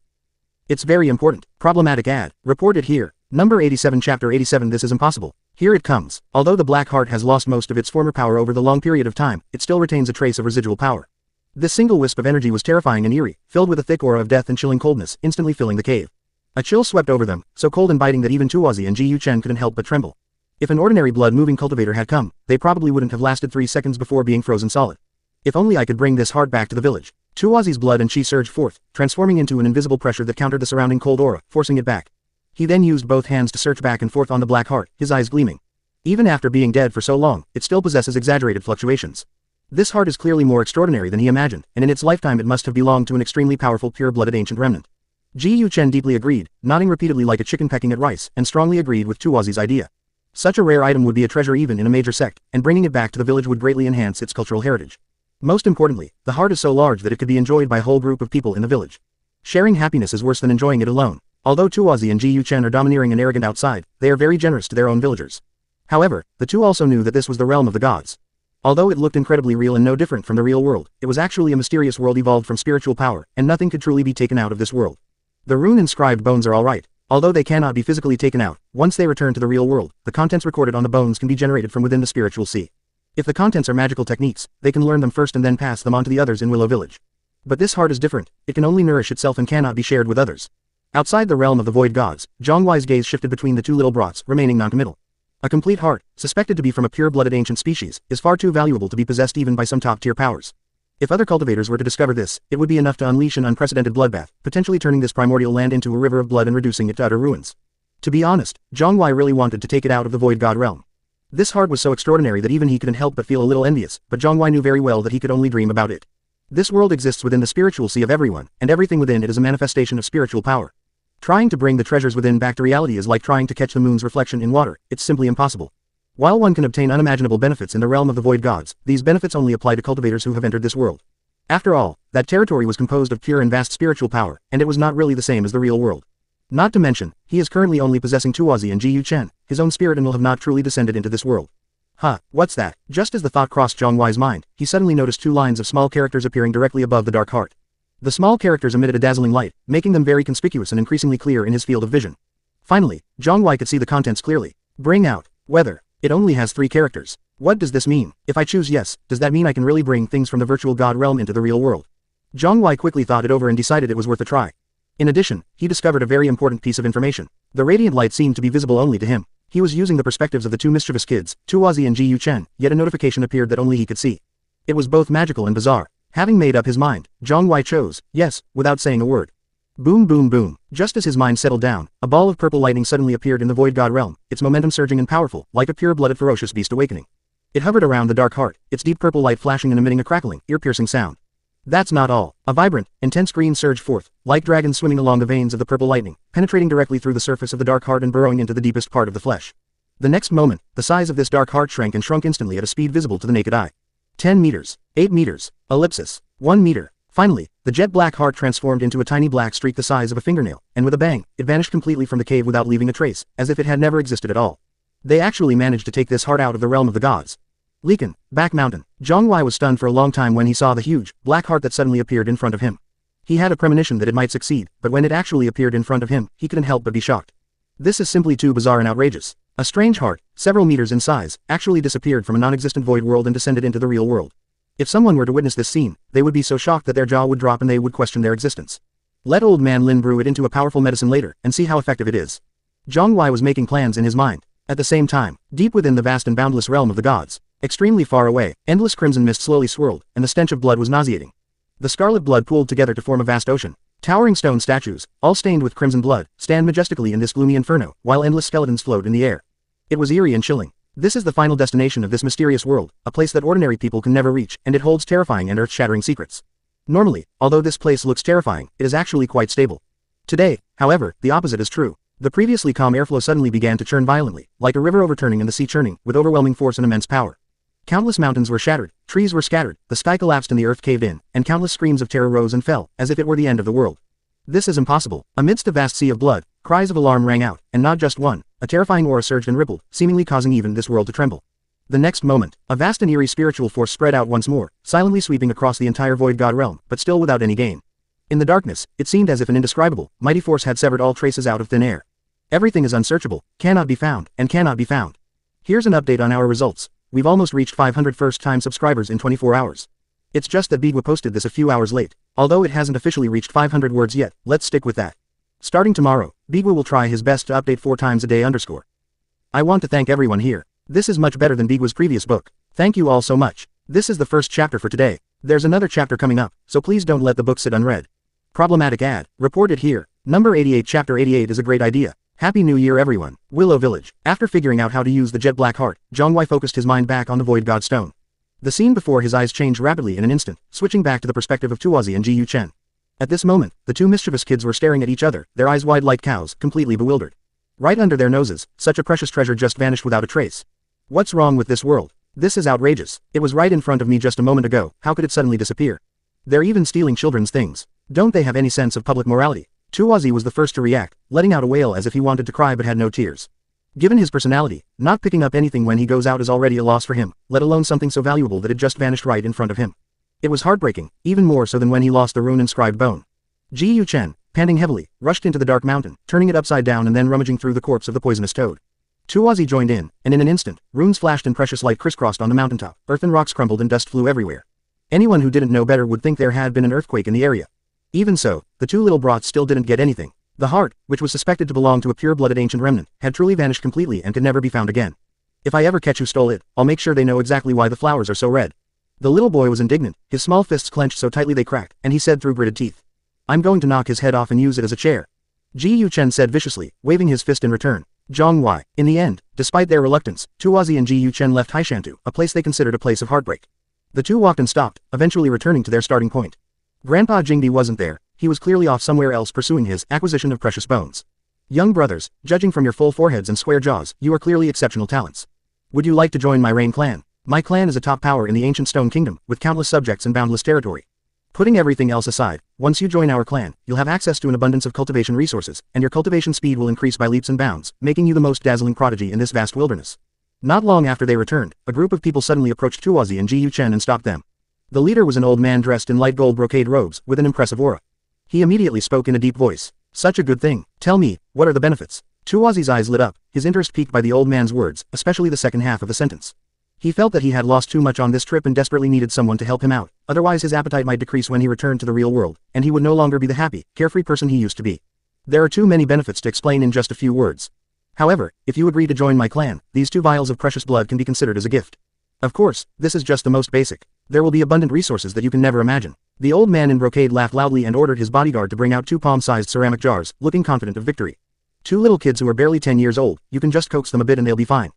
It's very important. Problematic ad. Report it here. Number 87 Chapter 87 This is impossible. Here it comes. Although the Black Heart has lost most of its former power over the long period of time, it still retains a trace of residual power. This single wisp of energy was terrifying and eerie, filled with a thick aura of death and chilling coldness, instantly filling the cave. A chill swept over them, so cold and biting that even Tuwazi and Ji Yuchen couldn't help but tremble. If an ordinary blood-moving cultivator had come, they probably wouldn't have lasted 3 seconds before being frozen solid. If only I could bring this heart back to the village. Tuwazi's blood and chi surged forth, transforming into an invisible pressure that countered the surrounding cold aura, forcing it back. He then used both hands to search back and forth on the Black Heart, his eyes gleaming. Even after being dead for so long, it still possesses exaggerated fluctuations. This heart is clearly more extraordinary than he imagined, and in its lifetime it must have belonged to an extremely powerful pure-blooded ancient remnant. Ji Yuchen deeply agreed, nodding repeatedly like a chicken pecking at rice, and strongly agreed with Tuozi's idea. Such a rare item would be a treasure even in a major sect, and bringing it back to the village would greatly enhance its cultural heritage. Most importantly, the heart is so large that it could be enjoyed by a whole group of people in the village. Sharing happiness is worse than enjoying it alone. Although Tuozi and Ji Yuchen are domineering and arrogant outside, they are very generous to their own villagers. However, the two also knew that this was the realm of the gods. Although it looked incredibly real and no different from the real world, it was actually a mysterious world evolved from spiritual power, and nothing could truly be taken out of this world. The rune-inscribed bones are alright. Although they cannot be physically taken out, once they return to the real world, the contents recorded on the bones can be generated from within the spiritual sea. If the contents are magical techniques, they can learn them first and then pass them on to the others in Willow Village. But this heart is different, it can only nourish itself and cannot be shared with others. Outside the realm of the void gods, Jiang Huai's gaze shifted between the two little brats, remaining non-committal. A complete heart, suspected to be from a pure-blooded ancient species, is far too valuable to be possessed even by some top-tier powers. If other cultivators were to discover this, it would be enough to unleash an unprecedented bloodbath, potentially turning this primordial land into a river of blood and reducing it to utter ruins. To be honest, Jiang Huai really wanted to take it out of the void god realm. This heart was so extraordinary that even he couldn't help but feel a little envious, but Jiang Huai knew very well that he could only dream about it. This world exists within the spiritual sea of everyone, and everything within it is a manifestation of spiritual power. Trying to bring the treasures within back to reality is like trying to catch the moon's reflection in water, it's simply impossible. While one can obtain unimaginable benefits in the realm of the void gods, these benefits only apply to cultivators who have entered this world. After all, that territory was composed of pure and vast spiritual power, and it was not really the same as the real world. Not to mention, he is currently only possessing Tuozi and Ji Yuchen, his own spirit, and will have not truly descended into this world. Huh, what's that? Just as the thought crossed Jiang Huai's mind, he suddenly noticed two lines of small characters appearing directly above the dark heart. The small characters emitted a dazzling light, making them very conspicuous and increasingly clear in his field of vision. Finally, Jiang Huai could see the contents clearly. Bring out. Weather. It only has 3 characters. What does this mean? If I choose yes, does that mean I can really bring things from the virtual god realm into the real world? Jiang Huai quickly thought it over and decided it was worth a try. In addition, he discovered a very important piece of information. The radiant light seemed to be visible only to him. He was using the perspectives of the two mischievous kids, Tuozi and Ji Yuchen, yet a notification appeared that only he could see. It was both magical and bizarre. Having made up his mind, Jiang Huai chose yes, without saying a word. Boom boom boom. Just as his mind settled down, a ball of purple lightning suddenly appeared in the void god realm, its momentum surging and powerful, like a pure-blooded ferocious beast awakening. It hovered around the dark heart, its deep purple light flashing and emitting a crackling, ear-piercing sound. That's not all. A vibrant, intense green surged forth, like dragons swimming along the veins of the purple lightning, penetrating directly through the surface of the dark heart and burrowing into the deepest part of the flesh. The next moment, the size of this dark heart shrank and shrunk instantly at a speed visible to the naked eye. 10 meters. 8 meters. Ellipsis. 1 meter. Finally, the jet black heart transformed into a tiny black streak the size of a fingernail, and with a bang, it vanished completely from the cave without leaving a trace, as if it had never existed at all. They actually managed to take this heart out of the realm of the gods. Leakin, back mountain. Jiang Huai was stunned for a long time when he saw the huge, black heart that suddenly appeared in front of him. He had a premonition that it might succeed, but when it actually appeared in front of him, he couldn't help but be shocked. This is simply too bizarre and outrageous. A strange heart, several meters in size, actually disappeared from a non-existent void world and descended into the real world. If someone were to witness this scene, they would be so shocked that their jaw would drop and they would question their existence. Let old man Lin brew it into a powerful medicine later, and see how effective it is. Jiang Huai was making plans in his mind. At the same time, deep within the vast and boundless realm of the gods, extremely far away, endless crimson mist slowly swirled, and the stench of blood was nauseating. The scarlet blood pooled together to form a vast ocean. Towering stone statues, all stained with crimson blood, stand majestically in this gloomy inferno, while endless skeletons float in the air. It was eerie and chilling. This is the final destination of this mysterious world, a place that ordinary people can never reach, and it holds terrifying and earth-shattering secrets. Normally, although this place looks terrifying, it is actually quite stable. Today, however, the opposite is true. The previously calm airflow suddenly began to churn violently, like a river overturning and the sea churning, with overwhelming force and immense power. Countless mountains were shattered, trees were scattered, the sky collapsed and the earth caved in, and countless screams of terror rose and fell, as if it were the end of the world. This is impossible. Amidst a vast sea of blood, cries of alarm rang out, and not just one. A terrifying aura surged and rippled, seemingly causing even this world to tremble. The next moment, a vast and eerie spiritual force spread out once more, silently sweeping across the entire void god realm, but still without any gain. In the darkness, it seemed as if an indescribable, mighty force had severed all traces out of thin air. Everything is unsearchable, cannot be found, and cannot be found. Here's an update on our results. We've almost reached 500 first-time subscribers in 24 hours. It's just that Bigwa posted this a few hours late. Although it hasn't officially reached 500 words yet, let's stick with that. Starting tomorrow, Bigwa will try his best to update 4 times a day _. I want to thank everyone here. This is much better than Bigwa's previous book. Thank you all so much. This is the first chapter for today. There's another chapter coming up, so please don't let the book sit unread. Problematic ad. Reported here. Number 88 Chapter 88 is a great idea. Happy New Year everyone. Willow Village. After figuring out how to use the jet black heart, Jiang Huai focused his mind back on the void god stone. The scene before his eyes changed rapidly in an instant, switching back to the perspective of Tuozi and Ji Yuchen. At this moment, the two mischievous kids were staring at each other, their eyes wide like cows, completely bewildered. Right under their noses, such a precious treasure just vanished without a trace. What's wrong with this world? This is outrageous. It was right in front of me just a moment ago, how could it suddenly disappear? They're even stealing children's things. Don't they have any sense of public morality? Tuozi was the first to react, letting out a wail as if he wanted to cry but had no tears. Given his personality, not picking up anything when he goes out is already a loss for him, let alone something so valuable that it just vanished right in front of him. It was heartbreaking, even more so than when he lost the rune-inscribed bone. Ji Yuchen, panting heavily, rushed into the dark mountain, turning it upside down and then rummaging through the corpse of the poisonous toad. Tuozi joined in, and in an instant, runes flashed and precious light crisscrossed on the mountaintop, earth and rocks crumbled and dust flew everywhere. Anyone who didn't know better would think there had been an earthquake in the area. Even so, the two little brats still didn't get anything. The heart, which was suspected to belong to a pure-blooded ancient remnant, had truly vanished completely and could never be found again. If I ever catch who stole it, I'll make sure they know exactly why the flowers are so red. The little boy was indignant, his small fists clenched so tightly they cracked, and he said through gritted teeth, "I'm going to knock his head off and use it as a chair." Ji Yuchen said viciously, waving his fist in return. Jiang Huai. In the end, despite their reluctance, Tuozi and Ji Yuchen left Haishantu, a place they considered a place of heartbreak. The two walked and stopped, eventually returning to their starting point. Grandpa Jingdi wasn't there, he was clearly off somewhere else pursuing his acquisition of precious bones. Young brothers, judging from your full foreheads and square jaws, you are clearly exceptional talents. Would you like to join my Rain clan? My clan is a top power in the ancient Stone Kingdom, with countless subjects and boundless territory. Putting everything else aside, once you join our clan, you'll have access to an abundance of cultivation resources, and your cultivation speed will increase by leaps and bounds, making you the most dazzling prodigy in this vast wilderness. Not long after they returned, a group of people suddenly approached Tuozi and Ji Yuchen and stopped them. The leader was an old man dressed in light gold brocade robes, with an impressive aura. He immediately spoke in a deep voice. "Such a good thing. Tell me, what are the benefits?" Tuozi's eyes lit up, his interest piqued by the old man's words, especially the second half of the sentence. He felt that he had lost too much on this trip and desperately needed someone to help him out, otherwise his appetite might decrease when he returned to the real world, and he would no longer be the happy, carefree person he used to be. There are too many benefits to explain in just a few words. However, if you agree to join my clan, these 2 vials of precious blood can be considered as a gift. Of course, this is just the most basic. There will be abundant resources that you can never imagine. The old man in brocade laughed loudly and ordered his bodyguard to bring out 2 palm-sized ceramic jars, looking confident of victory. 2 little kids who are barely 10 years old, you can just coax them a bit and they'll be fine.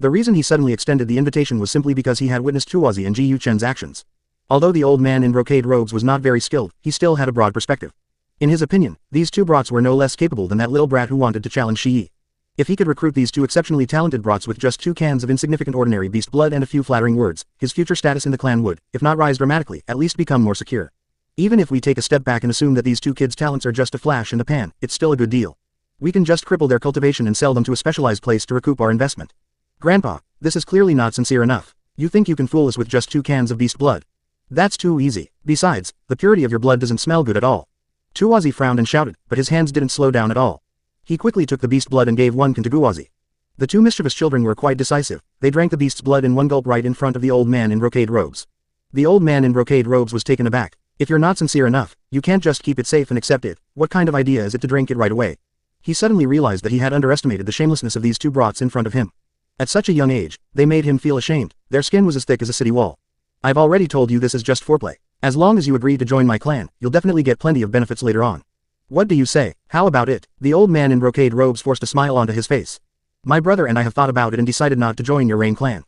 The reason he suddenly extended the invitation was simply because he had witnessed Tuozi and Ji Yuchen's actions. Although the old man in brocade robes was not very skilled, he still had a broad perspective. In his opinion, these 2 brats were no less capable than that little brat who wanted to challenge Shi Yi. If he could recruit these 2 exceptionally talented brats with just 2 cans of insignificant ordinary beast blood and a few flattering words, his future status in the clan would, if not rise dramatically, at least become more secure. Even if we take a step back and assume that these 2 kids' talents are just a flash in the pan, it's still a good deal. We can just cripple their cultivation and sell them to a specialized place to recoup our investment. Grandpa, this is clearly not sincere enough. You think you can fool us with just 2 cans of beast blood? That's too easy. Besides, the purity of your blood doesn't smell good at all. Tuozi frowned and shouted, but his hands didn't slow down at all. He quickly took the beast blood and gave 1 can to Guozi. The 2 mischievous children were quite decisive. They drank the beast's blood in 1 gulp right in front of the old man in brocade robes. The old man in brocade robes was taken aback. If you're not sincere enough, you can't just keep it safe and accept it. What kind of idea is it to drink it right away? He suddenly realized that he had underestimated the shamelessness of these 2 brats in front of him. At such a young age, they made him feel ashamed. Their skin was as thick as a city wall. I've already told you this is just foreplay. As long as you agree to join my clan, you'll definitely get plenty of benefits later on. What do you say? How about it? The old man in brocade robes forced a smile onto his face. My brother and I have thought about it and decided not to join your Rain clan.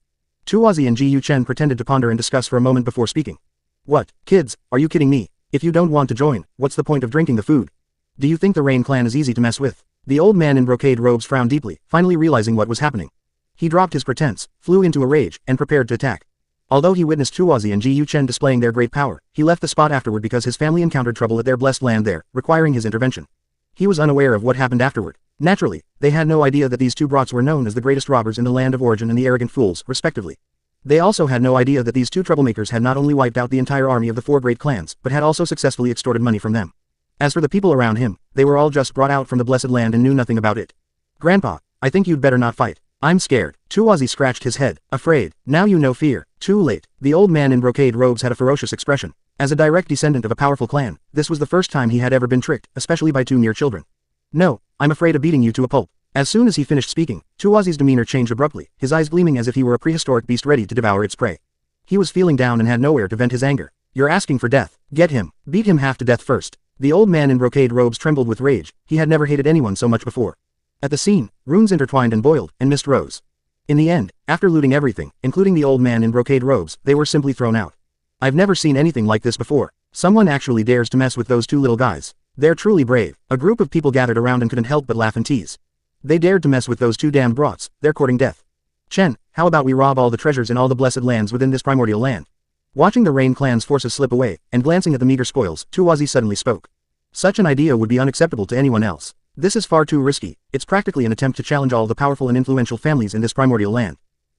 Tuozi and Ji Yuchen pretended to ponder and discuss for a moment before speaking. What, kids, are you kidding me? If you don't want to join, what's the point of drinking the food? Do you think the Rain clan is easy to mess with? The old man in brocade robes frowned deeply, finally realizing what was happening. He dropped his pretense, flew into a rage, and prepared to attack. Although he witnessed Tuozi and Ji Yuchen displaying their great power, he left the spot afterward because his family encountered trouble at their blessed land there, requiring his intervention. He was unaware of what happened afterward. Naturally, they had no idea that these 2 brats were known as the greatest robbers in the land of origin and the arrogant fools, respectively. They also had no idea that these 2 troublemakers had not only wiped out the entire army of the 4 great clans, but had also successfully extorted money from them. As for the people around him, they were all just brought out from the blessed land and knew nothing about it. Grandpa, I think you'd better not fight. I'm scared. Tuozi scratched his head, afraid. Now you know fear. Too late. The old man in brocade robes had a ferocious expression. As a direct descendant of a powerful clan, this was the first time he had ever been tricked, especially by 2 mere children. No, I'm afraid of beating you to a pulp. As soon as he finished speaking, Tuozi's demeanor changed abruptly, his eyes gleaming as if he were a prehistoric beast ready to devour its prey. He was feeling down and had nowhere to vent his anger. You're asking for death. Get him. Beat him half to death first. The old man in brocade robes trembled with rage. He had never hated anyone so much before. At the scene, runes intertwined and boiled, and mist rose. In the end, after looting everything, including the old man in brocade robes, they were simply thrown out. I've never seen anything like this before. Someone actually dares to mess with those two little guys. They're truly brave. A group of people gathered around and couldn't help but laugh and tease. They dared to mess with those two damned brats. They're courting death. Chen, how about we rob all the treasures in all the blessed lands within this primordial land? Watching the Rain clan's forces slip away, and glancing at the meager spoils, Tuwazi suddenly spoke. Such an idea would be unacceptable to anyone else. This is far too risky. It's practically an attempt to challenge all the powerful and influential families in this primordial land.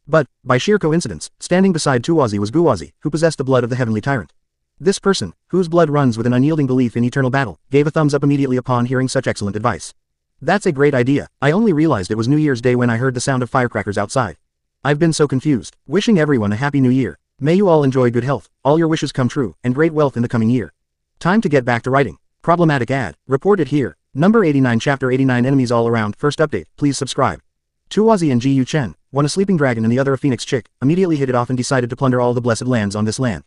But, by sheer coincidence, standing beside Tuwazi was Guwazi, who possessed the blood of the heavenly tyrant. This person, whose blood runs with an unyielding belief in eternal battle, gave a thumbs up immediately upon hearing such excellent advice. That's a great idea. I only realized it was New Year's Day when I heard the sound of firecrackers outside. I've been so confused. Wishing everyone a happy new year. May you all enjoy good health, all your wishes come true, and great wealth in the coming year. Time to get back to writing. Problematic ad. Reported here. Number 89 Chapter 89 Enemies all around. First update. Please subscribe. Tuwazi and Ji Chen, one a sleeping dragon and the other a phoenix chick, immediately hit it off and decided to plunder all the blessed lands on this land.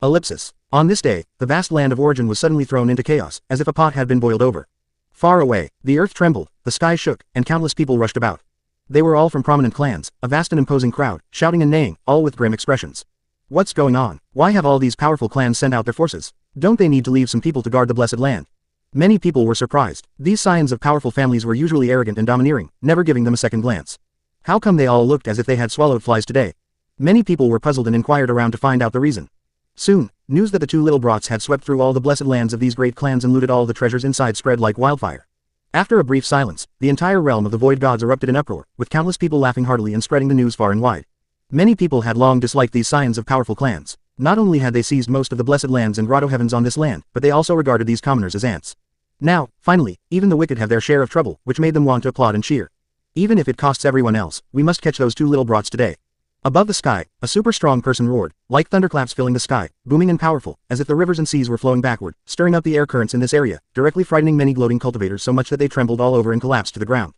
Ellipsis. On this day, the vast land of origin was suddenly thrown into chaos, as if a pot had been boiled over. Far away, the earth trembled, the sky shook, and countless people rushed about. They were all from prominent clans, a vast and imposing crowd, shouting and neighing, all with grim expressions. What's going on? Why have all these powerful clans sent out their forces? Don't they need to leave some people to guard the blessed land? Many people were surprised. These scions of powerful families were usually arrogant and domineering, never giving them a second glance. How come they all looked as if they had swallowed flies today? Many people were puzzled and inquired around to find out the reason. Soon, news that the two little brats had swept through all the blessed lands of these great clans and looted all the treasures inside spread like wildfire. After a brief silence, the entire realm of the void gods erupted in uproar, with countless people laughing heartily and spreading the news far and wide. Many people had long disliked these scions of powerful clans. Not only had they seized most of the blessed lands and grotto heavens on this land, but they also regarded these commoners as ants. Now, finally, even the wicked have their share of trouble, which made them want to applaud and cheer. Even if it costs everyone else, we must catch those two little brats today. Above the sky, a super strong person roared, like thunderclaps filling the sky, booming and powerful, as if the rivers and seas were flowing backward, stirring up the air currents in this area, directly frightening many gloating cultivators so much that they trembled all over and collapsed to the ground.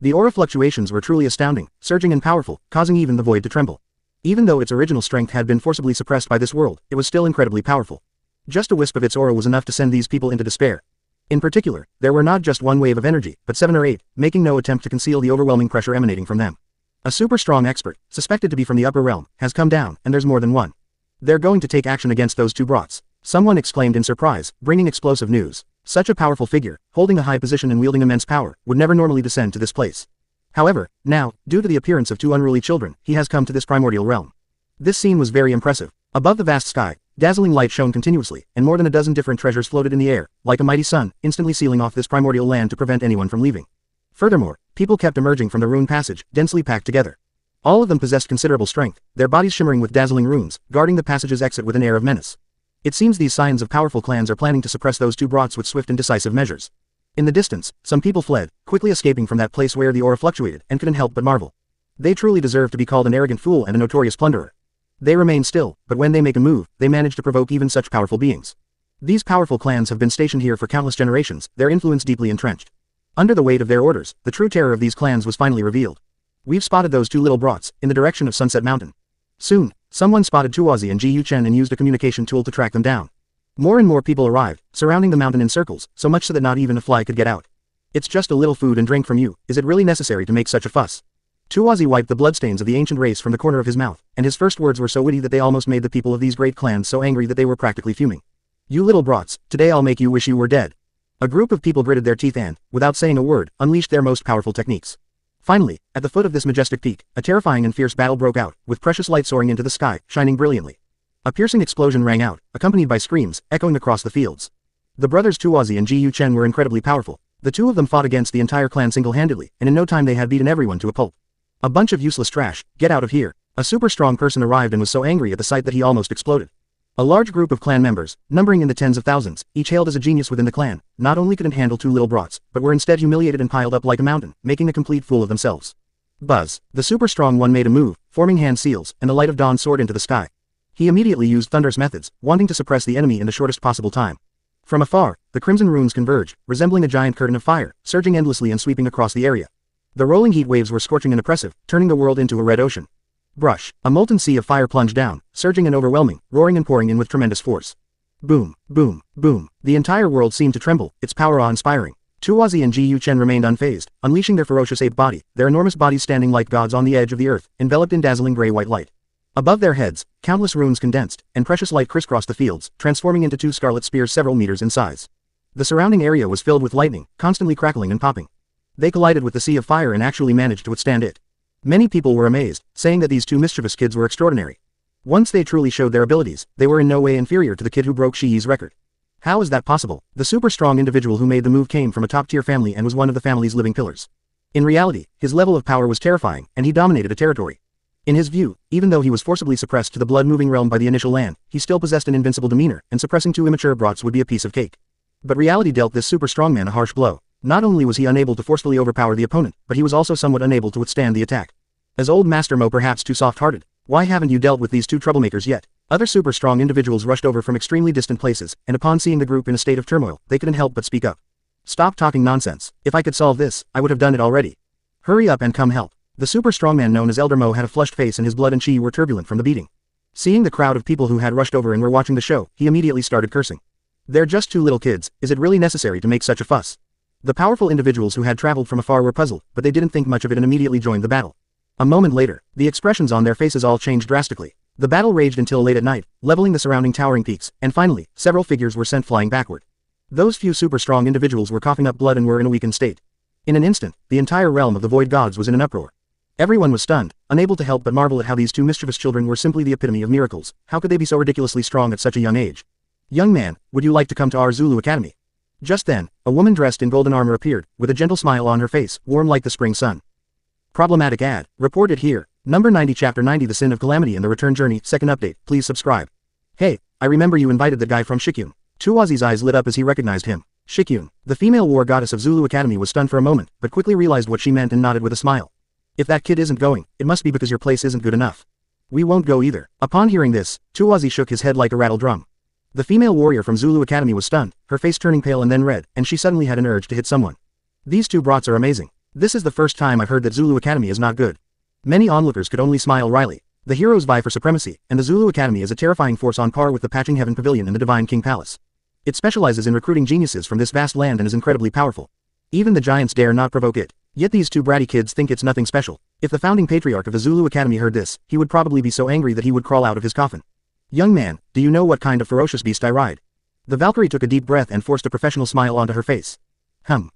The aura fluctuations were truly astounding, surging and powerful, causing even the void to tremble. Even though its original strength had been forcibly suppressed by this world, it was still incredibly powerful. Just a wisp of its aura was enough to send these people into despair. In particular, there were not just one wave of energy, but 7 or 8, making no attempt to conceal the overwhelming pressure emanating from them. A super strong expert, suspected to be from the upper realm, has come down, and there's more than one. They're going to take action against those two brats. Someone exclaimed in surprise, bringing explosive news. Such a powerful figure, holding a high position and wielding immense power, would never normally descend to this place. However, now, due to the appearance of two unruly children, he has come to this primordial realm. This scene was very impressive. Above the vast sky, dazzling light shone continuously, and more than a dozen different treasures floated in the air, like a mighty sun, instantly sealing off this primordial land to prevent anyone from leaving. Furthermore, people kept emerging from the rune passage, densely packed together. All of them possessed considerable strength, their bodies shimmering with dazzling runes, guarding the passage's exit with an air of menace. It seems these scions of powerful clans are planning to suppress those two brats with swift and decisive measures. In the distance, some people fled, quickly escaping from that place where the aura fluctuated, and couldn't help but marvel. They truly deserve to be called an arrogant fool and a notorious plunderer. They remain still, but when they make a move, they manage to provoke even such powerful beings. These powerful clans have been stationed here for countless generations, their influence deeply entrenched. Under the weight of their orders, the true terror of these clans was finally revealed. We've spotted those two little brats, in the direction of Sunset Mountain. Soon, someone spotted Tuwazi and Ji Chen and used a communication tool to track them down. More and more people arrived, surrounding the mountain in circles, so much so that not even a fly could get out. It's just a little food and drink from you, is it really necessary to make such a fuss? Tuwazi wiped the bloodstains of the ancient race from the corner of his mouth, and his first words were so witty that they almost made the people of these great clans so angry that they were practically fuming. You little brats, today I'll make you wish you were dead. A group of people gritted their teeth and, without saying a word, unleashed their most powerful techniques. Finally, at the foot of this majestic peak, a terrifying and fierce battle broke out, with precious light soaring into the sky, shining brilliantly. A piercing explosion rang out, accompanied by screams, echoing across the fields. The brothers Tuwazi and Ji Chen were incredibly powerful. The two of them fought against the entire clan single-handedly, and in no time they had beaten everyone to a pulp. A bunch of useless trash, get out of here. A super strong person arrived and was so angry at the sight that he almost exploded. A large group of clan members, numbering in the tens of thousands, each hailed as a genius within the clan, not only couldn't handle two little brats, but were instead humiliated and piled up like a mountain, making a complete fool of themselves. Buzz, the super strong one made a move, forming hand seals, and the light of dawn soared into the sky. He immediately used thunderous methods, wanting to suppress the enemy in the shortest possible time. From afar, the crimson runes converged, resembling a giant curtain of fire, surging endlessly and sweeping across the area. The rolling heat waves were scorching and oppressive, turning the world into a red ocean. Brush, a molten sea of fire plunged down, surging and overwhelming, roaring and pouring in with tremendous force. Boom, boom, boom. The entire world seemed to tremble, its power awe-inspiring. Tuozi and Ji Yuchen remained unfazed, unleashing their ferocious ape body, their enormous bodies standing like gods on the edge of the earth, enveloped in dazzling gray-white light. Above their heads, countless runes condensed, and precious light crisscrossed the fields, transforming into two scarlet spears several meters in size. The surrounding area was filled with lightning, constantly crackling and popping. They collided with the sea of fire and actually managed to withstand it. Many people were amazed, saying that these two mischievous kids were extraordinary. Once they truly showed their abilities, they were in no way inferior to the kid who broke Shi Yi's record. How is that possible? The super strong individual who made the move came from a top-tier family and was one of the family's living pillars. In reality, his level of power was terrifying, and he dominated a territory. In his view, even though he was forcibly suppressed to the blood-moving realm by the initial land, he still possessed an invincible demeanor, and suppressing two immature brats would be a piece of cake. But reality dealt this super strong man a harsh blow. Not only was he unable to forcefully overpower the opponent, but he was also somewhat unable to withstand the attack. As old Master Mo perhaps too soft-hearted. Why haven't you dealt with these two troublemakers yet? Other super strong individuals rushed over from extremely distant places, and upon seeing the group in a state of turmoil, they couldn't help but speak up. Stop talking nonsense. If I could solve this, I would have done it already. Hurry up and come help. The super strongman known as Elder Mo had a flushed face and his blood and chi were turbulent from the beating. Seeing the crowd of people who had rushed over and were watching the show, he immediately started cursing. They're just two little kids, is it really necessary to make such a fuss? The powerful individuals who had traveled from afar were puzzled, but they didn't think much of it and immediately joined the battle. A moment later, the expressions on their faces all changed drastically. The battle raged until late at night, leveling the surrounding towering peaks, and finally, several figures were sent flying backward. Those few super strong individuals were coughing up blood and were in a weakened state. In an instant, the entire realm of the void gods was in an uproar. Everyone was stunned, unable to help but marvel at how these two mischievous children were simply the epitome of miracles. How could they be so ridiculously strong at such a young age? Young man, would you like to come to our Zulu Academy? Just then, a woman dressed in golden armor appeared, with a gentle smile on her face, warm like the spring sun. Problematic ad. Reported here. Number 90 Chapter 90 The Sin of Calamity and the Return Journey. Second update. Please subscribe. Hey, I remember you invited the guy from Shikyun. Tuozi's eyes lit up as he recognized him. Shikyun, the female war goddess of Zulu Academy, was stunned for a moment, but quickly realized what she meant and nodded with a smile. If that kid isn't going, it must be because your place isn't good enough. We won't go either. Upon hearing this, Tuozi shook his head like a rattle drum. The female warrior from Zulu Academy was stunned, her face turning pale and then red, and she suddenly had an urge to hit someone. These two brats are amazing. This is the first time I've heard that Zulu Academy is not good. Many onlookers could only smile wryly. The heroes vie for supremacy, and the Zulu Academy is a terrifying force on par with the Patching Heaven Pavilion and the Divine King Palace. It specializes in recruiting geniuses from this vast land and is incredibly powerful. Even the giants dare not provoke it. Yet these two bratty kids think it's nothing special. If the founding patriarch of the Zulu Academy heard this, he would probably be so angry that he would crawl out of his coffin. Young man, do you know what kind of ferocious beast I ride? The Valkyrie took a deep breath and forced a professional smile onto her face.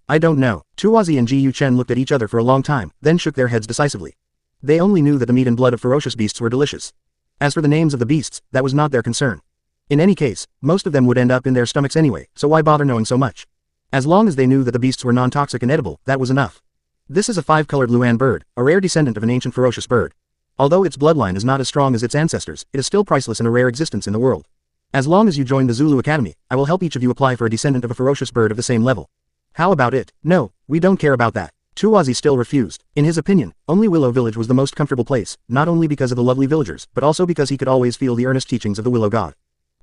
I don't know. Tuozi and Ji Yuchen looked at each other for a long time, then shook their heads decisively. They only knew that the meat and blood of ferocious beasts were delicious. As for the names of the beasts, that was not their concern. In any case, most of them would end up in their stomachs anyway, so why bother knowing so much? As long as they knew that the beasts were non-toxic and edible, that was enough. This is a 5-colored Luan bird, a rare descendant of an ancient ferocious bird. Although its bloodline is not as strong as its ancestors, it is still priceless and a rare existence in the world. As long as you join the Zulu Academy, I will help each of you apply for a descendant of a ferocious bird of the same level. How about it? No, we don't care about that. Tuozi still refused. In his opinion, only Willow Village was the most comfortable place, not only because of the lovely villagers, but also because he could always feel the earnest teachings of the Willow God.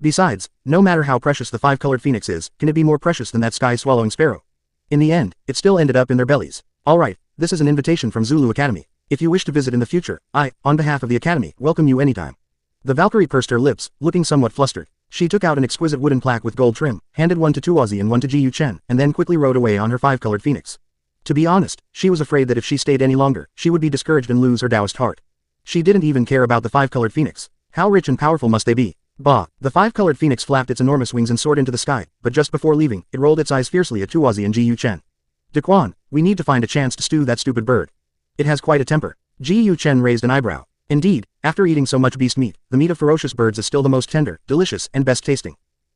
Besides, no matter how precious the 5-colored phoenix is, can it be more precious than that sky-swallowing sparrow? In the end, it still ended up in their bellies. Alright, this is an invitation from Zulu Academy. If you wish to visit in the future, I, on behalf of the Academy, welcome you anytime. The Valkyrie pursed her lips, looking somewhat flustered. She took out an exquisite wooden plaque with gold trim, handed one to Tuozi and one to Ji Yuchen, and then quickly rode away on her 5-colored phoenix. To be honest, she was afraid that if she stayed any longer, she would be discouraged and lose her Taoist heart. She didn't even care about the 5-colored phoenix. How rich and powerful must they be? Bah! The 5-colored phoenix flapped its enormous wings and soared into the sky, but just before leaving, it rolled its eyes fiercely at Tuozi and Ji Yuchen. Daquan, we need to find a chance to stew that stupid bird. It has quite a temper. Ji Yuchen raised an eyebrow. Indeed, after eating so much beast meat, the meat of ferocious birds is still the most tender, delicious, and best tasting.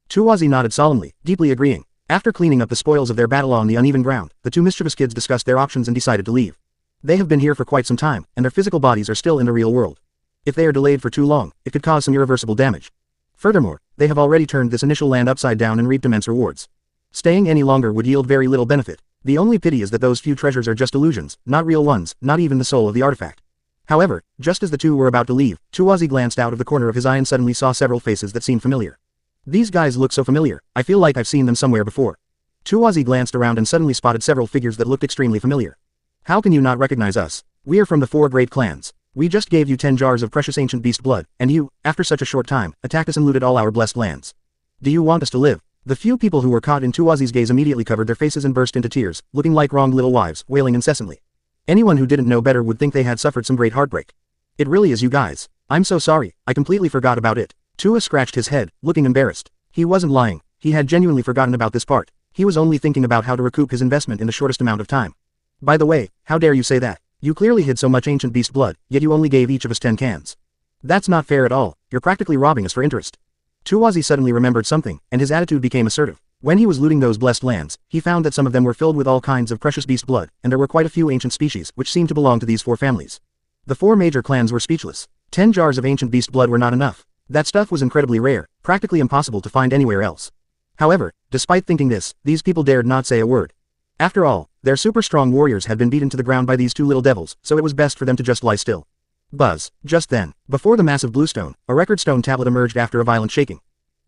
Tuozi nodded solemnly, deeply agreeing. After cleaning up the spoils of their battle on the uneven ground, the two mischievous kids discussed their options and decided to leave. They have been here for quite some time, and their physical bodies are still in the real world. If they are delayed for too long, it could cause some irreversible damage. Furthermore, they have already turned this initial land upside down and reaped immense rewards. Staying any longer would yield very little benefit. The only pity is that those few treasures are just illusions, not real ones, not even the soul of the artifact. However, just as the two were about to leave, Tuozi glanced out of the corner of his eye and suddenly saw several faces that seemed familiar. These guys look so familiar, I feel like I've seen them somewhere before. Tuozi glanced around and suddenly spotted several figures that looked extremely familiar. How can you not recognize us? We are from the 4 great clans. We just gave you 10 jars of precious ancient beast blood, and you, after such a short time, attacked us and looted all our blessed lands. Do you want us to live? The few people who were caught in Tuozi's gaze immediately covered their faces and burst into tears, looking like wronged little wives, wailing incessantly. Anyone who didn't know better would think they had suffered some great heartbreak. It really is you guys. I'm so sorry, I completely forgot about it. Tua scratched his head, looking embarrassed. He wasn't lying, he had genuinely forgotten about this part. He was only thinking about how to recoup his investment in the shortest amount of time. By the way, how dare you say that? You clearly hid so much ancient beast blood, yet you only gave each of us 10 cans. That's not fair at all, you're practically robbing us for interest. Tuozi suddenly remembered something, and his attitude became assertive. When he was looting those blessed lands, he found that some of them were filled with all kinds of precious beast blood, and there were quite a few ancient species which seemed to belong to these 4 families. The 4 major clans were speechless. 10 jars of ancient beast blood were not enough. That stuff was incredibly rare, practically impossible to find anywhere else. However, despite thinking this, these people dared not say a word. After all, their super strong warriors had been beaten to the ground by these 2 little devils, so it was best for them to just lie still. Buzz. Just then, before the massive blue stone, a record stone tablet emerged after a violent shaking.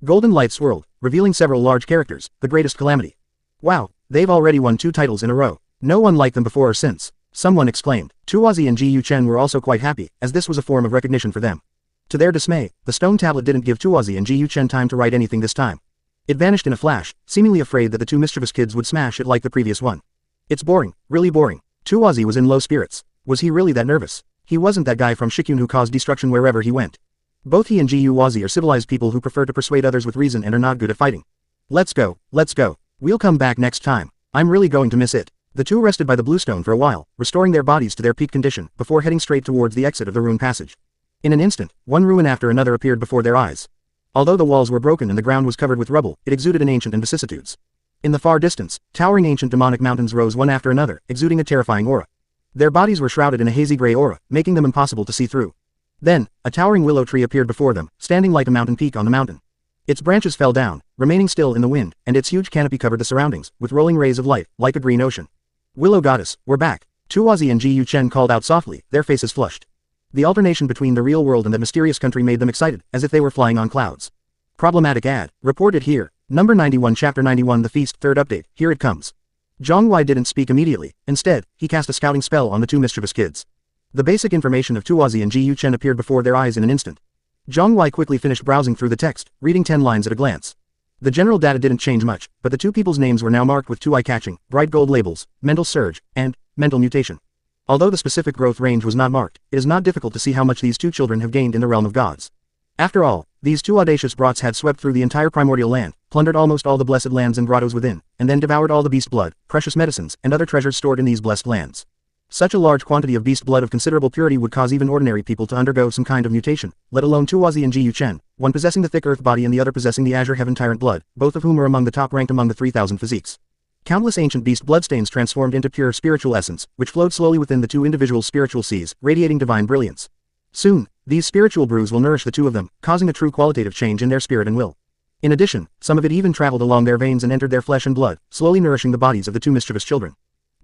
Golden light swirled, revealing several large characters, the greatest calamity. Wow, they've already won 2 titles in a row. No one liked them before or since. Someone exclaimed. Tuozi and Ji Yuchen were also quite happy, as this was a form of recognition for them. To their dismay, the stone tablet didn't give Tuozi and Ji Yuchen time to write anything this time. It vanished in a flash, seemingly afraid that the 2 mischievous kids would smash it like the previous one. It's boring, really boring. Tuozi was in low spirits. Was he really that nervous? He wasn't that guy from Shikyun who caused destruction wherever he went. Both he and Ji Yuwazi are civilized people who prefer to persuade others with reason and are not good at fighting. Let's go, let's go. We'll come back next time. I'm really going to miss it. The 2 rested by the blue stone for a while, restoring their bodies to their peak condition, before heading straight towards the exit of the ruin passage. In an instant, one ruin after another appeared before their eyes. Although the walls were broken and the ground was covered with rubble, it exuded an ancient and vicissitudes. In the far distance, towering ancient demonic mountains rose one after another, exuding a terrifying aura. Their bodies were shrouded in a hazy gray aura, making them impossible to see through. Then, a towering willow tree appeared before them, standing like a mountain peak on the mountain. Its branches fell down, remaining still in the wind, and its huge canopy covered the surroundings, with rolling rays of light, like a green ocean. Willow goddess, we're back. Tuozi and Ji Yuchen called out softly, their faces flushed. The alternation between the real world and that mysterious country made them excited, as if they were flying on clouds. Problematic ad. Reported here. Number 91 Chapter 91 The Feast 3rd Update, here it comes. Jiang Huai didn't speak immediately, instead, he cast a scouting spell on the 2 mischievous kids. The basic information of Tuozi and Ji Yuchen appeared before their eyes in an instant. Jiang Huai quickly finished browsing through the text, reading 10 lines at a glance. The general data didn't change much, but the 2 people's names were now marked with 2 eye-catching, bright gold labels, mental surge, and mental mutation. Although the specific growth range was not marked, it is not difficult to see how much these 2 children have gained in the realm of gods. After all, these 2 audacious brats had swept through the entire primordial land, plundered almost all the blessed lands and grottos within, and then devoured all the beast blood, precious medicines, and other treasures stored in these blessed lands. Such a large quantity of beast blood of considerable purity would cause even ordinary people to undergo some kind of mutation, let alone Tuozi and Ji Yuchen, one possessing the thick earth body and the other possessing the azure heaven tyrant blood, both of whom are among the top ranked among the 3,000 physiques. Countless ancient beast bloodstains transformed into pure spiritual essence, which flowed slowly within the 2 individual spiritual seas, radiating divine brilliance. Soon, these spiritual brews will nourish the 2 of them, causing a true qualitative change in their spirit and will. In addition, some of it even traveled along their veins and entered their flesh and blood, slowly nourishing the bodies of the 2 mischievous children.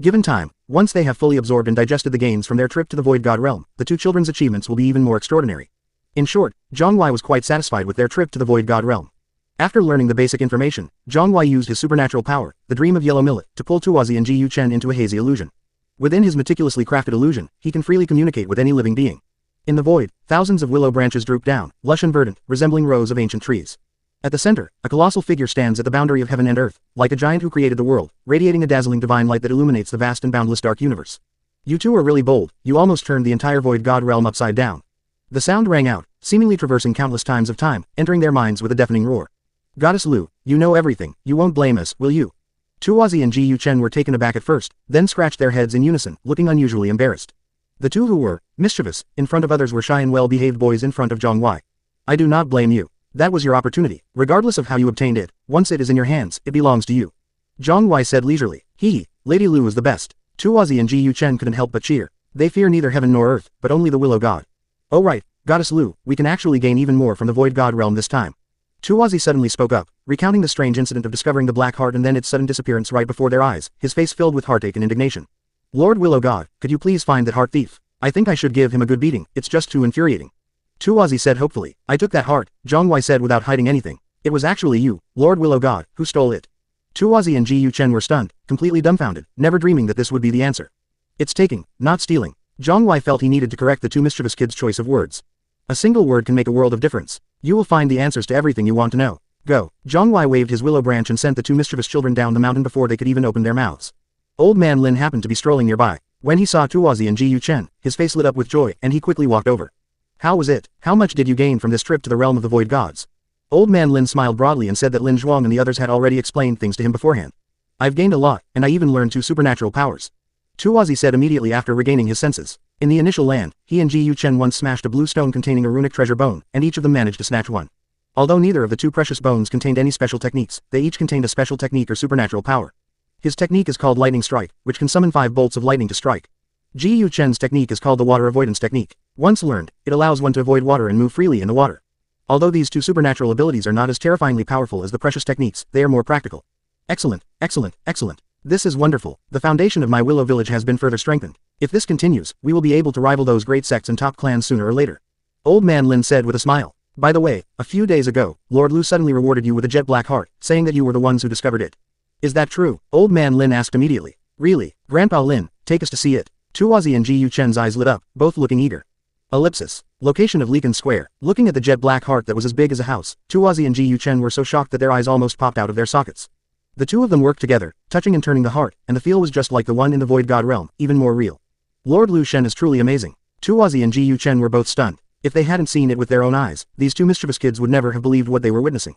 Given time, once they have fully absorbed and digested the gains from their trip to the Void God realm, the 2 children's achievements will be even more extraordinary. In short, Jiang Huai was quite satisfied with their trip to the Void God realm. After learning the basic information, Jiang Huai used his supernatural power, the Dream of Yellow Millet, to pull Tuozi and Ji Yuchen into a hazy illusion. Within his meticulously crafted illusion, he can freely communicate with any living being. In the void, thousands of willow branches droop down, lush and verdant, resembling rows of ancient trees. At the center, a colossal figure stands at the boundary of heaven and earth, like a giant who created the world, radiating a dazzling divine light that illuminates the vast and boundless dark universe. You 2 are really bold, you almost turned the entire Void God realm upside down. The sound rang out, seemingly traversing countless times of time, entering their minds with a deafening roar. Goddess Lu, you know everything, you won't blame us, will you? Tuozi and Ji Yuchen were taken aback at first, then scratched their heads in unison, looking unusually embarrassed. The 2 who were mischievous in front of others were shy and well-behaved boys in front of Jiang Huai. I do not blame you. That was your opportunity, regardless of how you obtained it. Once it is in your hands, it belongs to you. Jiang Huai said leisurely. Lady Lu is the best. Tuozi and Ji Yuchen couldn't help but cheer. They fear neither heaven nor earth, but only the Willow God. Oh right, Goddess Lu, we can actually gain even more from the Void God realm this time. Tuozi suddenly spoke up, recounting the strange incident of discovering the Black Heart and then its sudden disappearance right before their eyes, his face filled with heartache and indignation. Lord Willow God, could you please find that heart thief? I think I should give him a good beating, it's just too infuriating. Tuozi said hopefully. I took that heart, Jiang Huai said without hiding anything. It was actually you, Lord Willow God, who stole it. Tuozi and Ji Yuchen were stunned, completely dumbfounded, never dreaming that this would be the answer. It's taking, not stealing. Jiang Huai felt he needed to correct the 2 mischievous kids' choice of words. A single word can make a world of difference. You will find the answers to everything you want to know. Go. Jiang Huai waved his willow branch and sent the two mischievous children down the mountain before they could even open their mouths. Old man Lin happened to be strolling nearby. When he saw Tuozi and Ji Yuchen, his face lit up with joy and he quickly walked over. How was it? How much did you gain from this trip to the realm of the void gods? Old man Lin smiled broadly and said that Lin Zhuang and the others had already explained things to him beforehand. I've gained a lot, and I even learned 2 supernatural powers. Tuozi said immediately after regaining his senses. In the initial land, he and Ji Yuchen once smashed a blue stone containing a runic treasure bone, and each of them managed to snatch one. Although neither of the 2 precious bones contained any special techniques, they each contained a special technique or supernatural power. His technique is called Lightning Strike, which can summon 5 bolts of lightning to strike. Ji Yuchen's technique is called the Water Avoidance Technique. Once learned, it allows one to avoid water and move freely in the water. Although these 2 supernatural abilities are not as terrifyingly powerful as the precious techniques, they are more practical. Excellent, excellent, excellent. This is wonderful. The foundation of my Willow village has been further strengthened. If this continues, we will be able to rival those great sects and top clans sooner or later. Old man Lin said with a smile. By the way, a few days ago, Lord Lu suddenly rewarded you with a jet black heart, saying that you were the ones who discovered it. Is that true? Old man Lin asked immediately. Really? Grandpa Lin, take us to see it. Tuozi and Ji Yuchen's eyes lit up, both looking eager. Ellipsis. Location of Leakin Square. Looking at the jet black heart that was as big as a house, Tuozi and Ji Yuchen were so shocked that their eyes almost popped out of their sockets. The 2 of them worked together, touching and turning the heart, and the feel was just like the one in the void god realm, even more real. Lord Lu Shen is truly amazing. Tuozi and Ji Yuchen were both stunned. If they hadn't seen it with their own eyes, these 2 mischievous kids would never have believed what they were witnessing.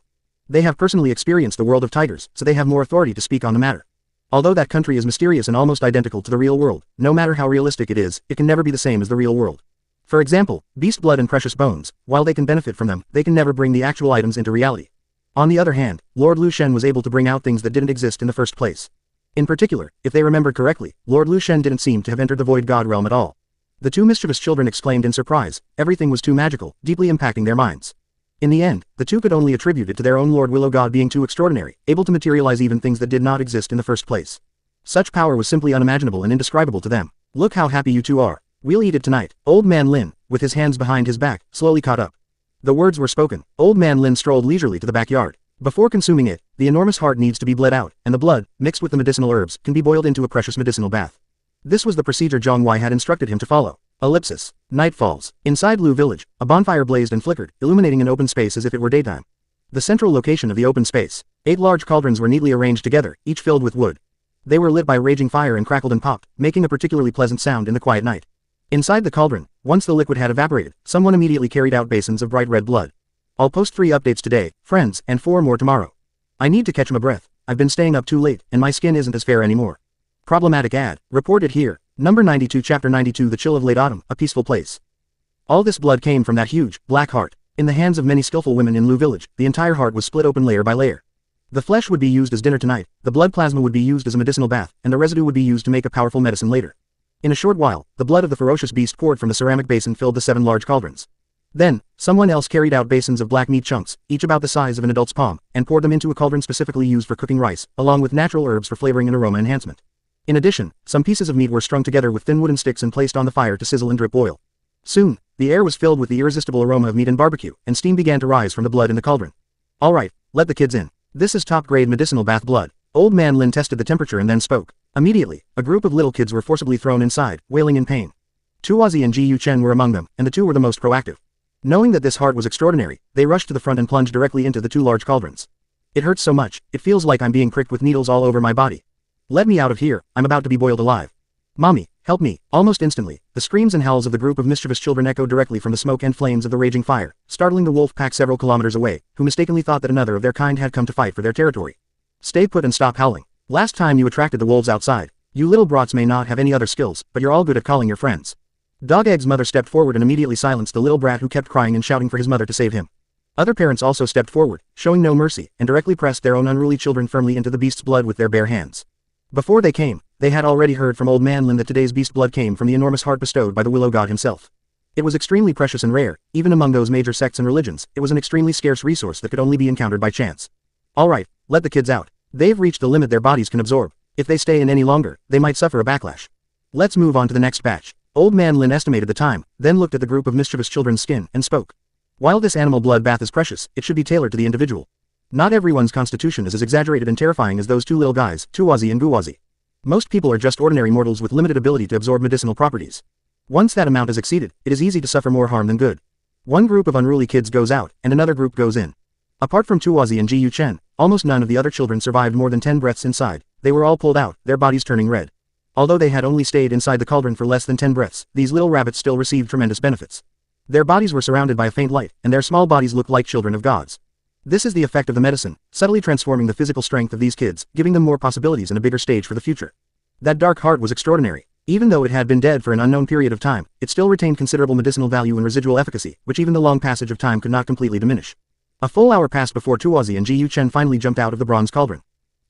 They have personally experienced the world of tigers, so they have more authority to speak on the matter. Although that country is mysterious and almost identical to the real world, no matter how realistic it is, it can never be the same as the real world. For example, beast blood and precious bones, while they can benefit from them, they can never bring the actual items into reality. On the other hand, Lord Lu Shen was able to bring out things that didn't exist in the first place. In particular, if they remembered correctly, Lord Lu Shen didn't seem to have entered the void god realm at all. The 2 mischievous children exclaimed in surprise. Everything was too magical, deeply impacting their minds. In the end, the 2 could only attribute it to their own Lord Willow God being too extraordinary, able to materialize even things that did not exist in the first place. Such power was simply unimaginable and indescribable to them. Look how happy you 2 are. We'll eat it tonight. Old man Lin, with his hands behind his back, slowly caught up. The words were spoken. Old man Lin strolled leisurely to the backyard. Before consuming it, the enormous heart needs to be bled out, and the blood, mixed with the medicinal herbs, can be boiled into a precious medicinal bath. This was the procedure Jiang Huai had instructed him to follow. Ellipsis. Night falls. Inside Lu village, a bonfire blazed and flickered, illuminating an open space as if it were daytime. The central location of the open space. 8 large cauldrons were neatly arranged together, each filled with wood. They were lit by raging fire and crackled and popped, making a particularly pleasant sound in the quiet night. Inside the cauldron, once the liquid had evaporated, someone immediately carried out basins of bright red blood. I'll post 3 updates today, friends, and 4 more tomorrow. I need to catch my breath. I've been staying up too late, and my skin isn't as fair anymore. Problematic ad. Reported here. Number 92 Chapter 92 The Chill of Late Autumn, a peaceful place. All this blood came from that huge, black heart. In the hands of many skillful women in Lu village, the entire heart was split open layer by layer. The flesh would be used as dinner tonight, the blood plasma would be used as a medicinal bath, and the residue would be used to make a powerful medicine later. In a short while, the blood of the ferocious beast poured from the ceramic basin filled the 7 large cauldrons. Then, someone else carried out basins of black meat chunks, each about the size of an adult's palm, and poured them into a cauldron specifically used for cooking rice, along with natural herbs for flavoring and aroma enhancement. In addition, some pieces of meat were strung together with thin wooden sticks and placed on the fire to sizzle and drip oil. Soon, the air was filled with the irresistible aroma of meat and barbecue, and steam began to rise from the blood in the cauldron. Alright, let the kids in. This is top-grade medicinal bath blood. Old man Lin tested the temperature and then spoke. Immediately, a group of little kids were forcibly thrown inside, wailing in pain. Tuozi and Ji Yuchen were among them, and the 2 were the most proactive. Knowing that this heart was extraordinary, they rushed to the front and plunged directly into the 2 large cauldrons. It hurts so much, it feels like I'm being pricked with needles all over my body. Let me out of here, I'm about to be boiled alive. Mommy, help me. Almost instantly, the screams and howls of the group of mischievous children echoed directly from the smoke and flames of the raging fire, startling the wolf pack several kilometers away, who mistakenly thought that another of their kind had come to fight for their territory. Stay put and stop howling. Last time you attracted the wolves outside. You little brats may not have any other skills, but you're all good at calling your friends. Dog Egg's mother stepped forward and immediately silenced the little brat who kept crying and shouting for his mother to save him. Other parents also stepped forward, showing no mercy, and directly pressed their own unruly children firmly into the beast's blood with their bare hands. Before they came, they had already heard from Old Man Lin that today's beast blood came from the enormous heart bestowed by the Willow God himself. It was extremely precious and rare, even among those major sects and religions, it was an extremely scarce resource that could only be encountered by chance. Alright, let the kids out. They've reached the limit their bodies can absorb. If they stay in any longer, they might suffer a backlash. Let's move on to the next batch. Old Man Lin estimated the time, then looked at the group of mischievous children's skin, and spoke. While this animal blood bath is precious, it should be tailored to the individual. Not everyone's constitution is as exaggerated and terrifying as those 2 little guys, Tuozi and Guozi. Most people are just ordinary mortals with limited ability to absorb medicinal properties. Once that amount is exceeded, it is easy to suffer more harm than good. One group of unruly kids goes out, and another group goes in. Apart from Tuozi and Ji Yuchen, almost none of the other children survived more than 10 breaths inside. They were all pulled out, their bodies turning red. Although they had only stayed inside the cauldron for less than 10 breaths, these little rabbits still received tremendous benefits. Their bodies were surrounded by a faint light, and their small bodies looked like children of gods. This is the effect of the medicine, subtly transforming the physical strength of these kids, giving them more possibilities and a bigger stage for the future. That dark heart was extraordinary. Even though it had been dead for an unknown period of time, it still retained considerable medicinal value and residual efficacy, which even the long passage of time could not completely diminish. A full hour passed before Tuozi and Ji Yuchen finally jumped out of the bronze cauldron.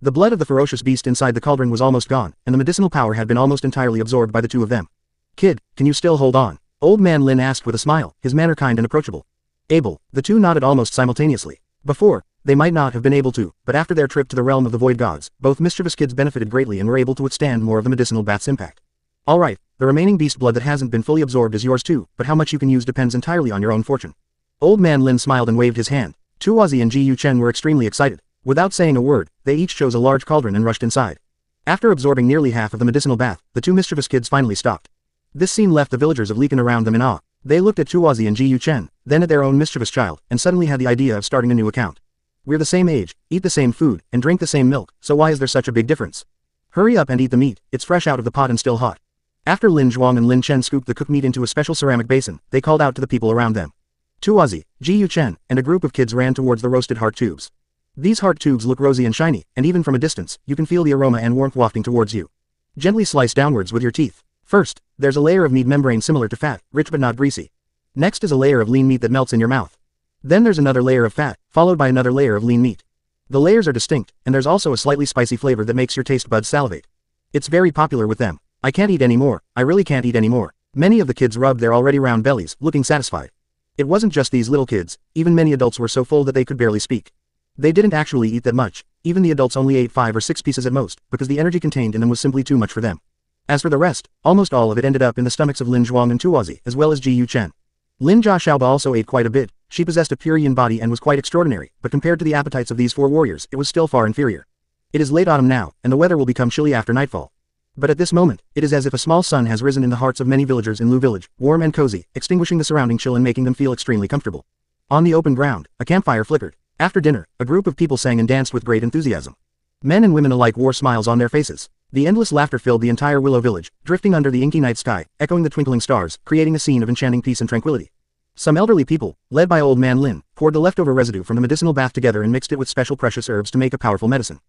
The blood of the ferocious beast inside the cauldron was almost gone, and the medicinal power had been almost entirely absorbed by the two of them. "Kid, can you still hold on?" Old Man Lin asked with a smile, his manner kind and approachable. "Able." The two nodded almost simultaneously. Before, they might not have been able to, but after their trip to the realm of the void gods, both mischievous kids benefited greatly and were able to withstand more of the medicinal bath's impact. "Alright, the remaining beast blood that hasn't been fully absorbed is yours too, but how much you can use depends entirely on your own fortune." Old Man Lin smiled and waved his hand. Tuozi and Ji Yuchen were extremely excited. Without saying a word, they each chose a large cauldron and rushed inside. After absorbing nearly half of the medicinal bath, the two mischievous kids finally stopped. This scene left the villagers of Leakin around them in awe. They looked at Tuozi and Ji Yuchen, then at their own mischievous child, and suddenly had the idea of starting a new account. "We're the same age, eat the same food, and drink the same milk, so why is there such a big difference? Hurry up and eat the meat, it's fresh out of the pot and still hot." After Lin Zhuang and Lin Chen scooped the cooked meat into a special ceramic basin, they called out to the people around them. Tuozi, Ji Yuchen, and a group of kids ran towards the roasted heart tubes. These heart tubes look rosy and shiny, and even from a distance, you can feel the aroma and warmth wafting towards you. Gently slice downwards with your teeth. First, there's a layer of meat membrane similar to fat, rich but not greasy. Next is a layer of lean meat that melts in your mouth. Then there's another layer of fat, followed by another layer of lean meat. The layers are distinct, and there's also a slightly spicy flavor that makes your taste buds salivate. It's very popular with them. "I can't eat anymore, I really can't eat anymore." Many of the kids rubbed their already round bellies, looking satisfied. It wasn't just these little kids, even many adults were so full that they could barely speak. They didn't actually eat that much, even the adults only ate 5 or 6 pieces at most, because the energy contained in them was simply too much for them. As for the rest, almost all of it ended up in the stomachs of Lin Zhuang and Tuozi, as well as Ji Yuchen. Lin Jia Shaoba also ate quite a bit. She possessed a pure yin body and was quite extraordinary, but compared to the appetites of these 4 warriors, it was still far inferior. It is late autumn now, and the weather will become chilly after nightfall. But at this moment, it is as if a small sun has risen in the hearts of many villagers in Lu village, warm and cozy, extinguishing the surrounding chill and making them feel extremely comfortable. On the open ground, a campfire flickered. After dinner, a group of people sang and danced with great enthusiasm. Men and women alike wore smiles on their faces. The endless laughter filled the entire Willow village, drifting under the inky night sky, echoing the twinkling stars, creating a scene of enchanting peace and tranquility. Some elderly people, led by Old Man Lin, poured the leftover residue from the medicinal bath together and mixed it with special precious herbs to make a powerful medicine.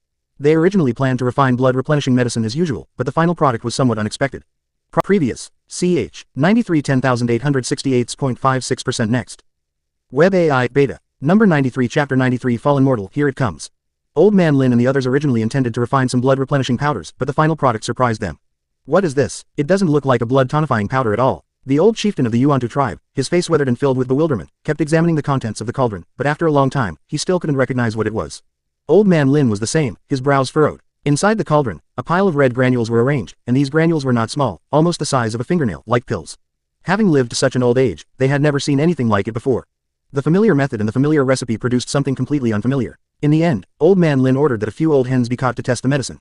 They originally planned to refine blood-replenishing medicine as usual, but the final product was somewhat unexpected. Previous. CH. 93 10,868.56% next. Web AI Beta. Number 93 Chapter 93 Fallen Mortal, here it comes. Old Man Lin and the others originally intended to refine some blood-replenishing powders, but the final product surprised them. What is this? It doesn't look like a blood-tonifying powder at all. The old chieftain of the Yuantu tribe, his face weathered and filled with bewilderment, kept examining the contents of the cauldron, but after a long time, he still couldn't recognize what it was. Old Man Lin was the same, his brows furrowed. Inside the cauldron, a pile of red granules were arranged, and these granules were not small, almost the size of a fingernail, like pills. Having lived to such an old age, they had never seen anything like it before. The familiar method and the familiar recipe produced something completely unfamiliar. In the end, Old Man Lin ordered that a few old hens be caught to test the medicine.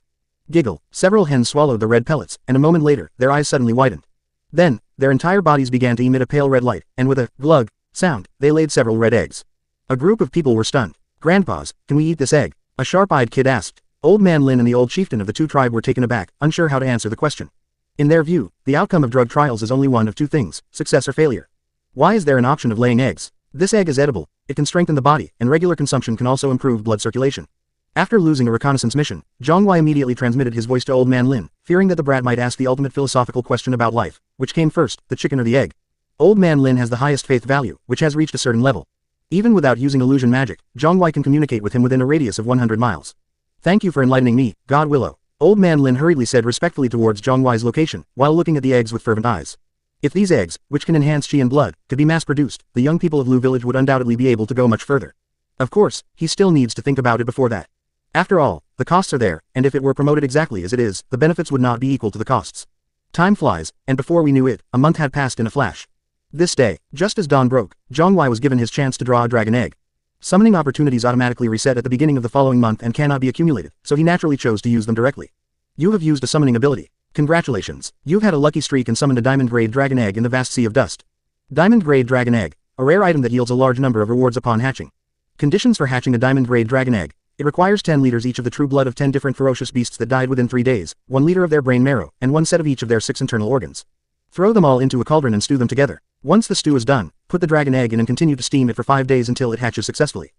Giggle, several hens swallowed the red pellets, and a moment later, their eyes suddenly widened. Then, their entire bodies began to emit a pale red light, and with a glug sound, they laid several red eggs. A group of people were stunned. "Grandpas, can we eat this egg?" a sharp-eyed kid asked. Old Man Lin and the old chieftain of the two tribe were taken aback, unsure how to answer the question. In their view, the outcome of drug trials is only one of two things, success or failure. Why is there an option of laying eggs? This egg is edible, it can strengthen the body, and regular consumption can also improve blood circulation. After losing a reconnaissance mission, Jiang Huai immediately transmitted his voice to Old Man Lin, fearing that the brat might ask the ultimate philosophical question about life, which came first, the chicken or the egg. Old Man Lin has the highest faith value, which has reached a certain level. Even without using illusion magic, Jiang Huai can communicate with him within a radius of 100 miles. "Thank you for enlightening me, God Willow." Old Man Lin hurriedly said respectfully towards Jiang Huai's location, while looking at the eggs with fervent eyes. If these eggs, which can enhance chi and blood, could be mass-produced, the young people of Lu village would undoubtedly be able to go much further. Of course, he still needs to think about it before that. After all, the costs are there, and if it were promoted exactly as it is, the benefits would not be equal to the costs. Time flies, and before we knew it, a month had passed in a flash. This day, just as dawn broke, Jiang Huai was given his chance to draw a dragon egg. Summoning opportunities automatically reset at the beginning of the following month and cannot be accumulated, so he naturally chose to use them directly. You have used a summoning ability. Congratulations, you've had a lucky streak and summoned a diamond-grade dragon egg in the vast sea of dust. Diamond-grade dragon egg, a rare item that yields a large number of rewards upon hatching. Conditions for hatching a diamond-grade dragon egg. It requires 10 liters each of the true blood of 10 different ferocious beasts that died within 3 days, 1 liter of their brain marrow, and 1 set of each of their 6 internal organs. Throw them all into a cauldron and stew them together. Once the stew is done, put the dragon egg in and continue to steam it for 5 days until it hatches successfully.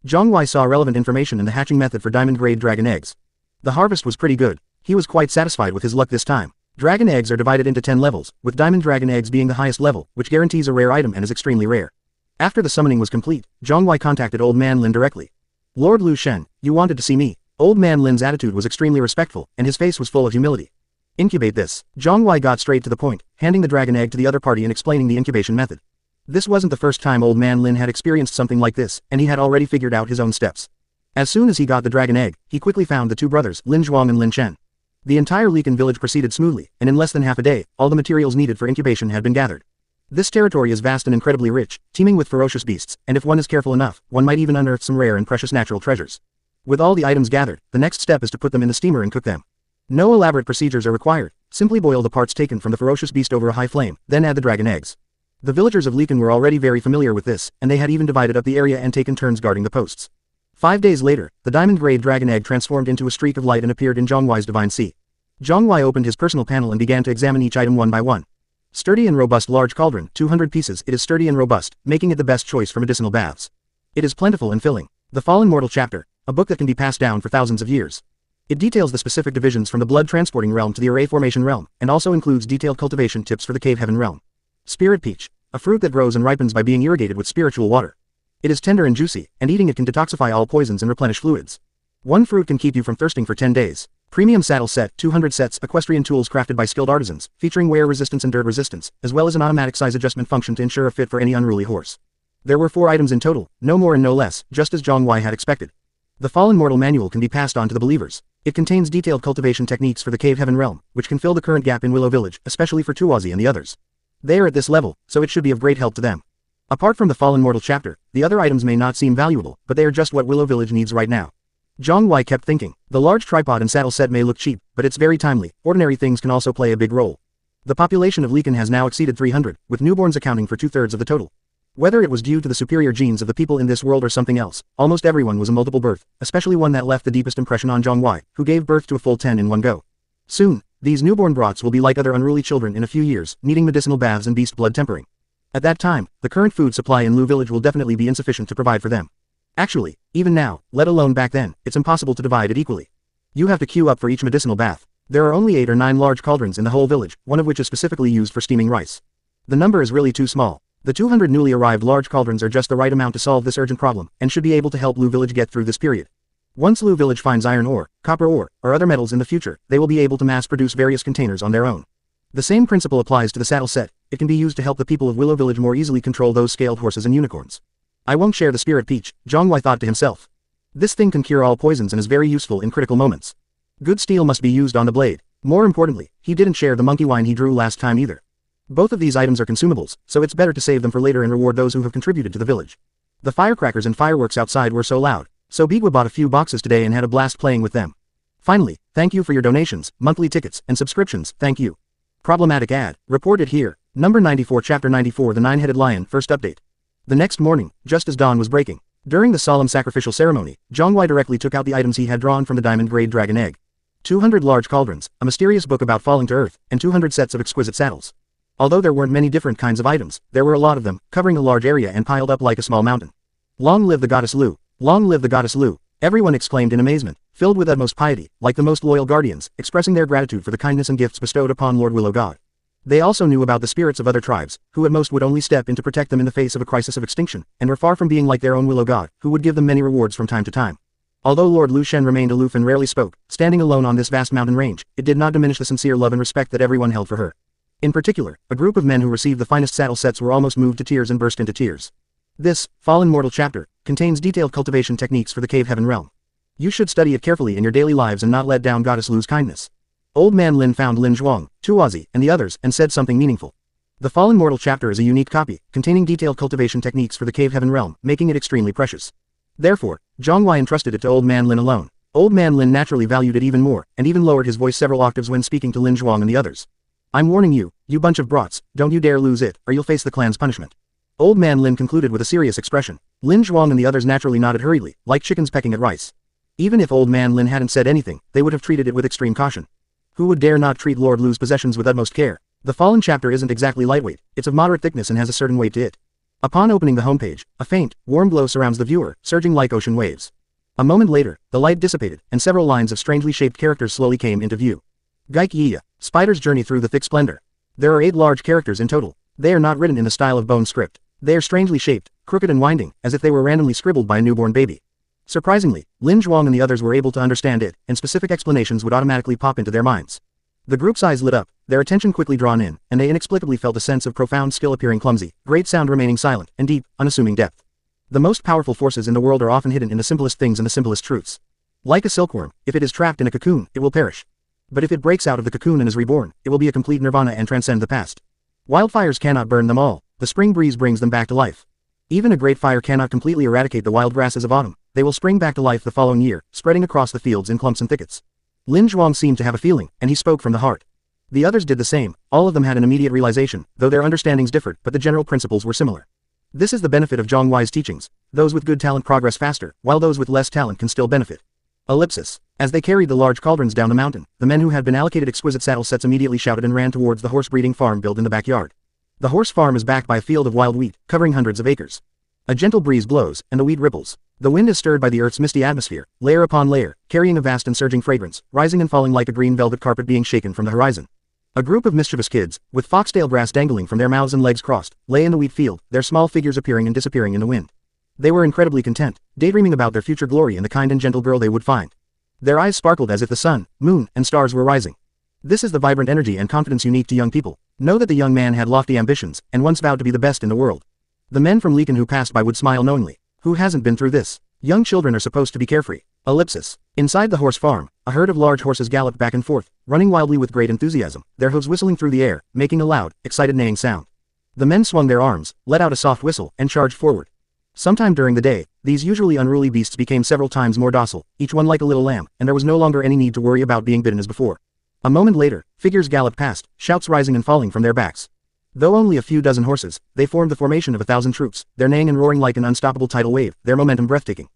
Jiang Huai saw relevant information in the hatching method for diamond-grade dragon eggs. The harvest was pretty good. He was quite satisfied with his luck this time. Dragon eggs are divided into 10 levels, with diamond dragon eggs being the highest level, which guarantees a rare item and is extremely rare. After the summoning was complete, Jiang Huai contacted Old Man Lin directly. Lord Lu Shen, you wanted to see me. Old Man Lin's attitude was extremely respectful, and his face was full of humility. Incubate this. Jiang Huai got straight to the point, handing the dragon egg to the other party and explaining the incubation method. This wasn't the first time Old Man Lin had experienced something like this, and he had already figured out his own steps. As soon as he got the dragon egg, he quickly found the two brothers, Lin Zhuang and Lin Chen. The entire Likan village proceeded smoothly, and in less than half a day, all the materials needed for incubation had been gathered. This territory is vast and incredibly rich, teeming with ferocious beasts, and if one is careful enough, one might even unearth some rare and precious natural treasures. With all the items gathered, the next step is to put them in the steamer and cook them. No elaborate procedures are required, simply boil the parts taken from the ferocious beast over a high flame, then add the dragon eggs. The villagers of Likan were already very familiar with this, and they had even divided up the area and taken turns guarding the posts. 5 days later, the diamond-grade dragon egg transformed into a streak of light and appeared in Jiang Huai's divine sea. Jiang Huai opened his personal panel and began to examine each item one by one. Sturdy and robust large cauldron, 200 pieces. It is sturdy and robust, making it the best choice for medicinal baths. It is plentiful and filling. The Fallen Mortal Chapter, a book that can be passed down for thousands of years. It details the specific divisions from the blood transporting realm to the array formation realm, and also includes detailed cultivation tips for the cave heaven realm. Spirit peach, a fruit that grows and ripens by being irrigated with spiritual water. It is tender and juicy, and eating it can detoxify all poisons and replenish fluids. One fruit can keep you from thirsting for 10 days. Premium saddle set, 200 sets, equestrian tools crafted by skilled artisans, featuring wear resistance and dirt resistance, as well as an automatic size adjustment function to ensure a fit for any unruly horse. There were 4 items in total, no more and no less, just as Jiang Huai had expected. The Fallen Mortal Manual can be passed on to the believers. It contains detailed cultivation techniques for the cave heaven realm, which can fill the current gap in Willow Village, especially for Tuozi and the others. They are at this level, so it should be of great help to them. Apart from the Fallen Mortal chapter, the other items may not seem valuable, but they are just what Willow Village needs right now. Jiang Huai kept thinking. The large tripod and saddle set may look cheap, but it's very timely. Ordinary things can also play a big role. The population of Likan has now exceeded 300, with newborns accounting for 2/3 of the total. Whether it was due to the superior genes of the people in this world or something else, almost everyone was a multiple birth, especially one that left the deepest impression on Jiang Huai, who gave birth to a full 10 in one go. Soon, these newborn brats will be like other unruly children in a few years, needing medicinal baths and beast blood tempering. At that time, the current food supply in Lu Village will definitely be insufficient to provide for them. Actually, even now, let alone back then, it's impossible to divide it equally. You have to queue up for each medicinal bath. There are only 8 or 9 large cauldrons in the whole village, one of which is specifically used for steaming rice. The number is really too small. The 200 newly arrived large cauldrons are just the right amount to solve this urgent problem, and should be able to help Lu Village get through this period. Once Lu Village finds iron ore, copper ore, or other metals in the future, they will be able to mass-produce various containers on their own. The same principle applies to the saddle set. It can be used to help the people of Willow Village more easily control those scaled horses and unicorns. I won't share the spirit peach, Jiang Huai thought to himself. This thing can cure all poisons and is very useful in critical moments. Good steel must be used on the blade. More importantly, he didn't share the monkey wine he drew last time either. Both of these items are consumables, so it's better to save them for later and reward those who have contributed to the village. The firecrackers and fireworks outside were so loud, so Bigwa bought a few boxes today and had a blast playing with them. Finally, thank you for your donations, monthly tickets, and subscriptions, thank you. Problematic ad, reported here, number 94 chapter 94 The Nine-Headed Lion, first update. The next morning, just as dawn was breaking, during the solemn sacrificial ceremony, Jiang Huai directly took out the items he had drawn from the diamond-grade dragon egg. 200 large cauldrons, a mysterious book about falling to earth, and 200 sets of exquisite saddles. Although there weren't many different kinds of items, there were a lot of them, covering a large area and piled up like a small mountain. Long live the goddess Lu! Long live the goddess Lu! Everyone exclaimed in amazement, filled with utmost piety, like the most loyal guardians, expressing their gratitude for the kindness and gifts bestowed upon Lord Willow God. They also knew about the spirits of other tribes, who at most would only step in to protect them in the face of a crisis of extinction, and were far from being like their own Willow God, who would give them many rewards from time to time. Although Lord Lu Shen remained aloof and rarely spoke, standing alone on this vast mountain range, it did not diminish the sincere love and respect that everyone held for her. In particular, a group of men who received the finest saddle sets were almost moved to tears and burst into tears. This, Fallen Mortal chapter, contains detailed cultivation techniques for the cave heaven realm. You should study it carefully in your daily lives and not let down Goddess Lu's kindness. Old Man Lin found Lin Zhuang, Tuozi, and the others, and said something meaningful. The Fallen Mortal chapter is a unique copy, containing detailed cultivation techniques for the cave heaven realm, making it extremely precious. Therefore, Jiang Huai entrusted it to Old Man Lin alone. Old Man Lin naturally valued it even more, and even lowered his voice several octaves when speaking to Lin Zhuang and the others. I'm warning you, you bunch of brats, don't you dare lose it, or you'll face the clan's punishment. Old Man Lin concluded with a serious expression. Lin Zhuang and the others naturally nodded hurriedly, like chickens pecking at rice. Even if old man Lin hadn't said anything, they would have treated it with extreme caution. Who would dare not treat Lord Lu's possessions with utmost care? The Fallen chapter isn't exactly lightweight, it's of moderate thickness and has a certain weight to it. Upon opening the homepage, a faint, warm glow surrounds the viewer, surging like ocean waves. A moment later, the light dissipated, and several lines of strangely shaped characters slowly came into view. Gaik Spider's Journey Through the Thick Splendor. There are 8 large characters in total. They are not written in the style of bone script. They are strangely shaped, crooked and winding, as if they were randomly scribbled by a newborn baby. Surprisingly, Lin Zhuang and the others were able to understand it, and specific explanations would automatically pop into their minds. The group's eyes lit up, their attention quickly drawn in, and they inexplicably felt a sense of profound skill appearing clumsy, great sound remaining silent, and deep, unassuming depth. The most powerful forces in the world are often hidden in the simplest things and the simplest truths. Like a silkworm, if it is trapped in a cocoon, it will perish. But if it breaks out of the cocoon and is reborn, it will be a complete nirvana and transcend the past. Wildfires cannot burn them all, the spring breeze brings them back to life. Even a great fire cannot completely eradicate the wild grasses of autumn, they will spring back to life the following year, spreading across the fields in clumps and thickets. Lin Zhuang seemed to have a feeling, and he spoke from the heart. The others did the same, all of them had an immediate realization, though their understandings differed, but the general principles were similar. This is the benefit of Jiang Huai's teachings. Those with good talent progress faster, while those with less talent can still benefit. Ellipsis. As they carried the large cauldrons down the mountain, the men who had been allocated exquisite saddle sets immediately shouted and ran towards the horse breeding farm built in the backyard. The horse farm is backed by a field of wild wheat, covering hundreds of acres. A gentle breeze blows, and the wheat ripples. The wind is stirred by the earth's misty atmosphere, layer upon layer, carrying a vast and surging fragrance, rising and falling like a green velvet carpet being shaken from the horizon. A group of mischievous kids, with foxtail grass dangling from their mouths and legs crossed, lay in the wheat field, their small figures appearing and disappearing in the wind. They were incredibly content, daydreaming about their future glory and the kind and gentle girl they would find. Their eyes sparkled as if the sun, moon, and stars were rising. This is the vibrant energy and confidence unique to young people. Know that the young man had lofty ambitions, and once vowed to be the best in the world. The men from Lekan who passed by would smile knowingly. Who hasn't been through this? Young children are supposed to be carefree. Ellipsis. Inside the horse farm, a herd of large horses galloped back and forth, running wildly with great enthusiasm, their hooves whistling through the air, making a loud, excited neighing sound. The men swung their arms, let out a soft whistle, and charged forward. Sometime during the day, these usually unruly beasts became several times more docile, each one like a little lamb, and there was no longer any need to worry about being bitten as before. A moment later, figures galloped past, shouts rising and falling from their backs. Though only a few dozen horses, they formed the formation of 1,000 troops, their neighing and roaring like an unstoppable tidal wave, their momentum breathtaking.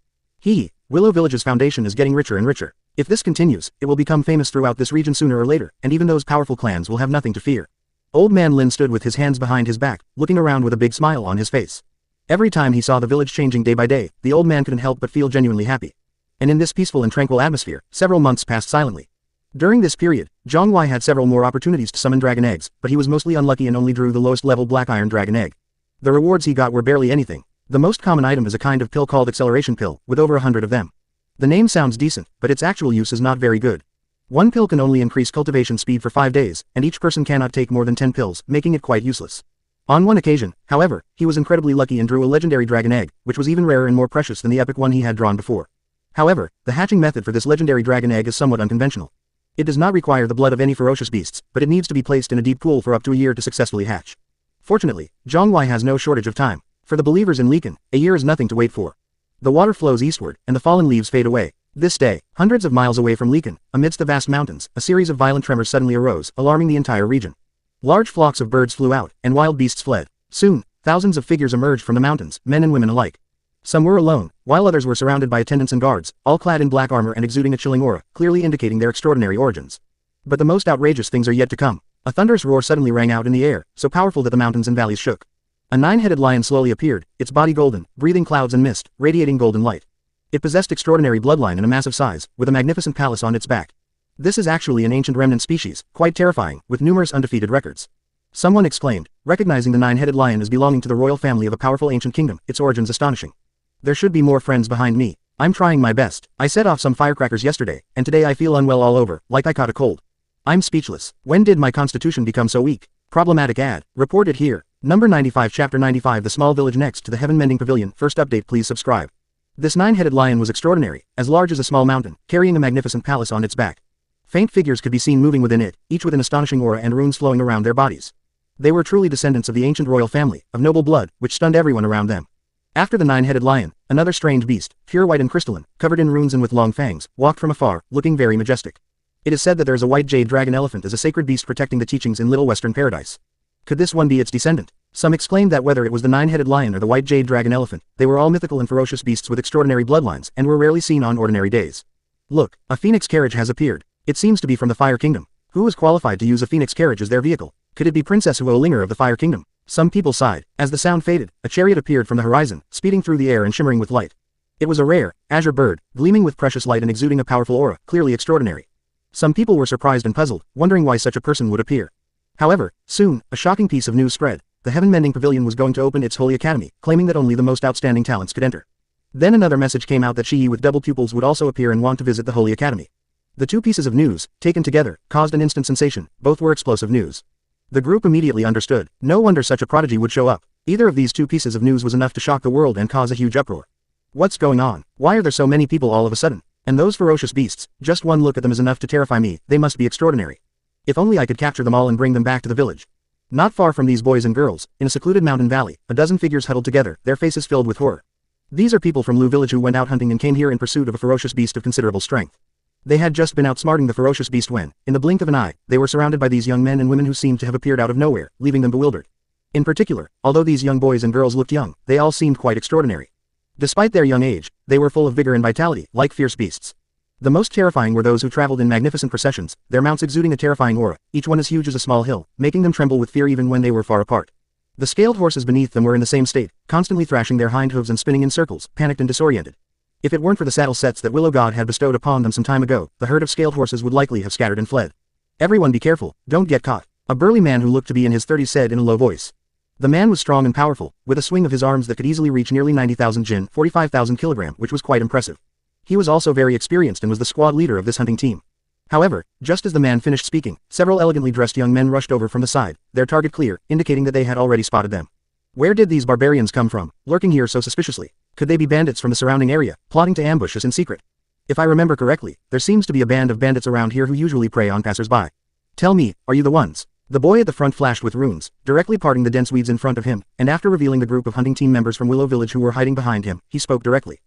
Willow Village's foundation is getting richer and richer. If this continues, it will become famous throughout this region sooner or later, and even those powerful clans will have nothing to fear. Old man Lin stood with his hands behind his back, looking around with a big smile on his face. Every time he saw the village changing day by day, the old man couldn't help but feel genuinely happy. And in this peaceful and tranquil atmosphere, several months passed silently. During this period, Jiang Huai had several more opportunities to summon dragon eggs, but he was mostly unlucky and only drew the lowest level black iron dragon egg. The rewards he got were barely anything. The most common item is a kind of pill called acceleration pill, with over 100 of them. The name sounds decent, but its actual use is not very good. One pill can only increase cultivation speed for 5 days, and each person cannot take more than 10 pills, making it quite useless. On one occasion, however, he was incredibly lucky and drew a legendary dragon egg, which was even rarer and more precious than the epic one he had drawn before. However, the hatching method for this legendary dragon egg is somewhat unconventional. It does not require the blood of any ferocious beasts, but it needs to be placed in a deep pool for up to a year to successfully hatch. Fortunately, Jiang Huai has no shortage of time. For the believers in Lekan, a year is nothing to wait for. The water flows eastward, and the fallen leaves fade away. This day, hundreds of miles away from Lekan, amidst the vast mountains, a series of violent tremors suddenly arose, alarming the entire region. Large flocks of birds flew out, and wild beasts fled. Soon, thousands of figures emerged from the mountains, men and women alike. Some were alone, while others were surrounded by attendants and guards, all clad in black armor and exuding a chilling aura, clearly indicating their extraordinary origins. But the most outrageous things are yet to come. A thunderous roar suddenly rang out in the air, so powerful that the mountains and valleys shook. A 9-headed lion slowly appeared, its body golden, breathing clouds and mist, radiating golden light. It possessed extraordinary bloodline and a massive size, with a magnificent palace on its back. This is actually an ancient remnant species, quite terrifying, with numerous undefeated records. Someone exclaimed, recognizing the 9-headed lion as belonging to the royal family of a powerful ancient kingdom, its origins astonishing. There should be more friends behind me. I'm trying my best. I set off some firecrackers yesterday, and today I feel unwell all over, like I caught a cold. I'm speechless. When did my constitution become so weak? Problematic ad. Reported here. Number 95 Chapter 95 The small village next to the Heaven Mending Pavilion. First update, please subscribe. This 9-headed lion was extraordinary, as large as a small mountain, carrying a magnificent palace on its back. Faint figures could be seen moving within it, each with an astonishing aura and runes flowing around their bodies. They were truly descendants of the ancient royal family, of noble blood, which stunned everyone around them. After the 9-headed lion, another strange beast, pure white and crystalline, covered in runes and with long fangs, walked from afar, looking very majestic. It is said that there is a white jade dragon elephant as a sacred beast protecting the teachings in Little Western Paradise. Could this one be its descendant? Some exclaimed that whether it was the nine-headed lion or the white jade dragon elephant, they were all mythical and ferocious beasts with extraordinary bloodlines and were rarely seen on ordinary days. Look, a phoenix carriage has appeared. It seems to be from the Fire Kingdom. Who is qualified to use a phoenix carriage as their vehicle? Could it be Princess Huo Linger of the Fire Kingdom? Some people sighed. As the sound faded, a chariot appeared from the horizon, speeding through the air and shimmering with light. It was a rare, azure bird, gleaming with precious light and exuding a powerful aura, clearly extraordinary. Some people were surprised and puzzled, wondering why such a person would appear. However, soon, a shocking piece of news spread. The Heaven-Mending Pavilion was going to open its Holy Academy, claiming that only the most outstanding talents could enter. Then another message came out that Shi with double pupils would also appear and want to visit the Holy Academy. The two pieces of news, taken together, caused an instant sensation. Both were explosive news. The group immediately understood. No wonder such a prodigy would show up. Either of these two pieces of news was enough to shock the world and cause a huge uproar. What's going on? Why are there so many people all of a sudden? And those ferocious beasts, just one look at them is enough to terrify me. They must be extraordinary. If only I could capture them all and bring them back to the village. Not far from these boys and girls, in a secluded mountain valley, a dozen figures huddled together, their faces filled with horror. These are people from Lu village who went out hunting and came here in pursuit of a ferocious beast of considerable strength. They had just been outsmarting the ferocious beast when, in the blink of an eye, they were surrounded by these young men and women who seemed to have appeared out of nowhere, leaving them bewildered. In particular, although these young boys and girls looked young, they all seemed quite extraordinary. Despite their young age, they were full of vigor and vitality, like fierce beasts. The most terrifying were those who traveled in magnificent processions, their mounts exuding a terrifying aura, each one as huge as a small hill, making them tremble with fear even when they were far apart. The scaled horses beneath them were in the same state, constantly thrashing their hind hooves and spinning in circles, panicked and disoriented. If it weren't for the saddle sets that Willow God had bestowed upon them some time ago, the herd of scaled horses would likely have scattered and fled. Everyone be careful, don't get caught, a burly man who looked to be in his 30s said in a low voice. The man was strong and powerful, with a swing of his arms that could easily reach nearly 90,000 jin, 45,000 kilogram, which was quite impressive. He was also very experienced and was the squad leader of this hunting team. However, just as the man finished speaking, several elegantly dressed young men rushed over from the side, their target clear, indicating that they had already spotted them. Where did these barbarians come from, lurking here so suspiciously? Could they be bandits from the surrounding area, plotting to ambush us in secret? If I remember correctly, there seems to be a band of bandits around here who usually prey on passers-by. Tell me, are you the ones? The boy at the front flashed with runes, directly parting the dense weeds in front of him, and after revealing the group of hunting team members from Willow Village who were hiding behind him, he spoke directly.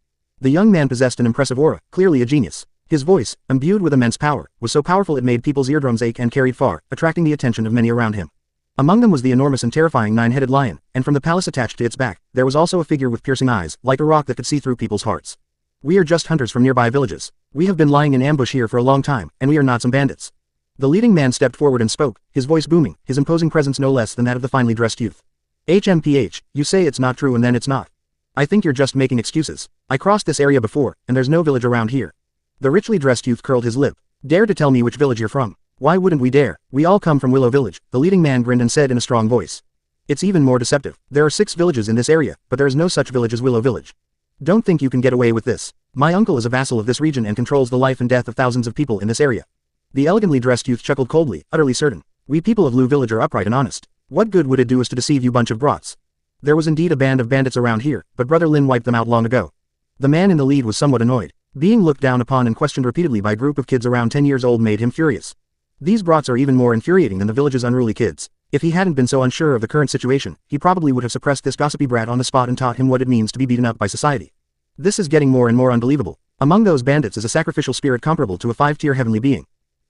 The young man possessed an impressive aura, clearly a genius. His voice, imbued with immense power, was so powerful it made people's eardrums ache and carried far, attracting the attention of many around him. Among them was the enormous and terrifying nine-headed lion, and from the palace attached to its back, there was also a figure with piercing eyes, like a rock that could see through people's hearts. We are just hunters from nearby villages. We have been lying in ambush here for a long time, and we are not some bandits. The leading man stepped forward and spoke, his voice booming, his imposing presence no less than that of the finely dressed youth. HMPH, you say it's not true and then it's not. I think you're just making excuses. I crossed this area before, and there's no village around here. The richly dressed youth curled his lip. Dare to tell me which village you're from? Why wouldn't we dare? We all come from Willow Village, the leading man grinned and said in a strong voice. It's even more deceptive. There are 6 villages in this area, but there is no such village as Willow Village. Don't think you can get away with this. My uncle is a vassal of this region and controls the life and death of thousands of people in this area. The elegantly dressed youth chuckled coldly, utterly certain. We people of Lu Village are upright and honest. What good would it do us to deceive you bunch of brats? There was indeed a band of bandits around here, but Brother Lin wiped them out long ago. The man in the lead was somewhat annoyed. Being looked down upon and questioned repeatedly by a group of kids around 10 years old made him furious. These brats are even more infuriating than the village's unruly kids. If he hadn't been so unsure of the current situation, he probably would have suppressed this gossipy brat on the spot and taught him what it means to be beaten up by society. This is getting more and more unbelievable. Among those bandits is a sacrificial spirit comparable to a 5-tier heavenly being.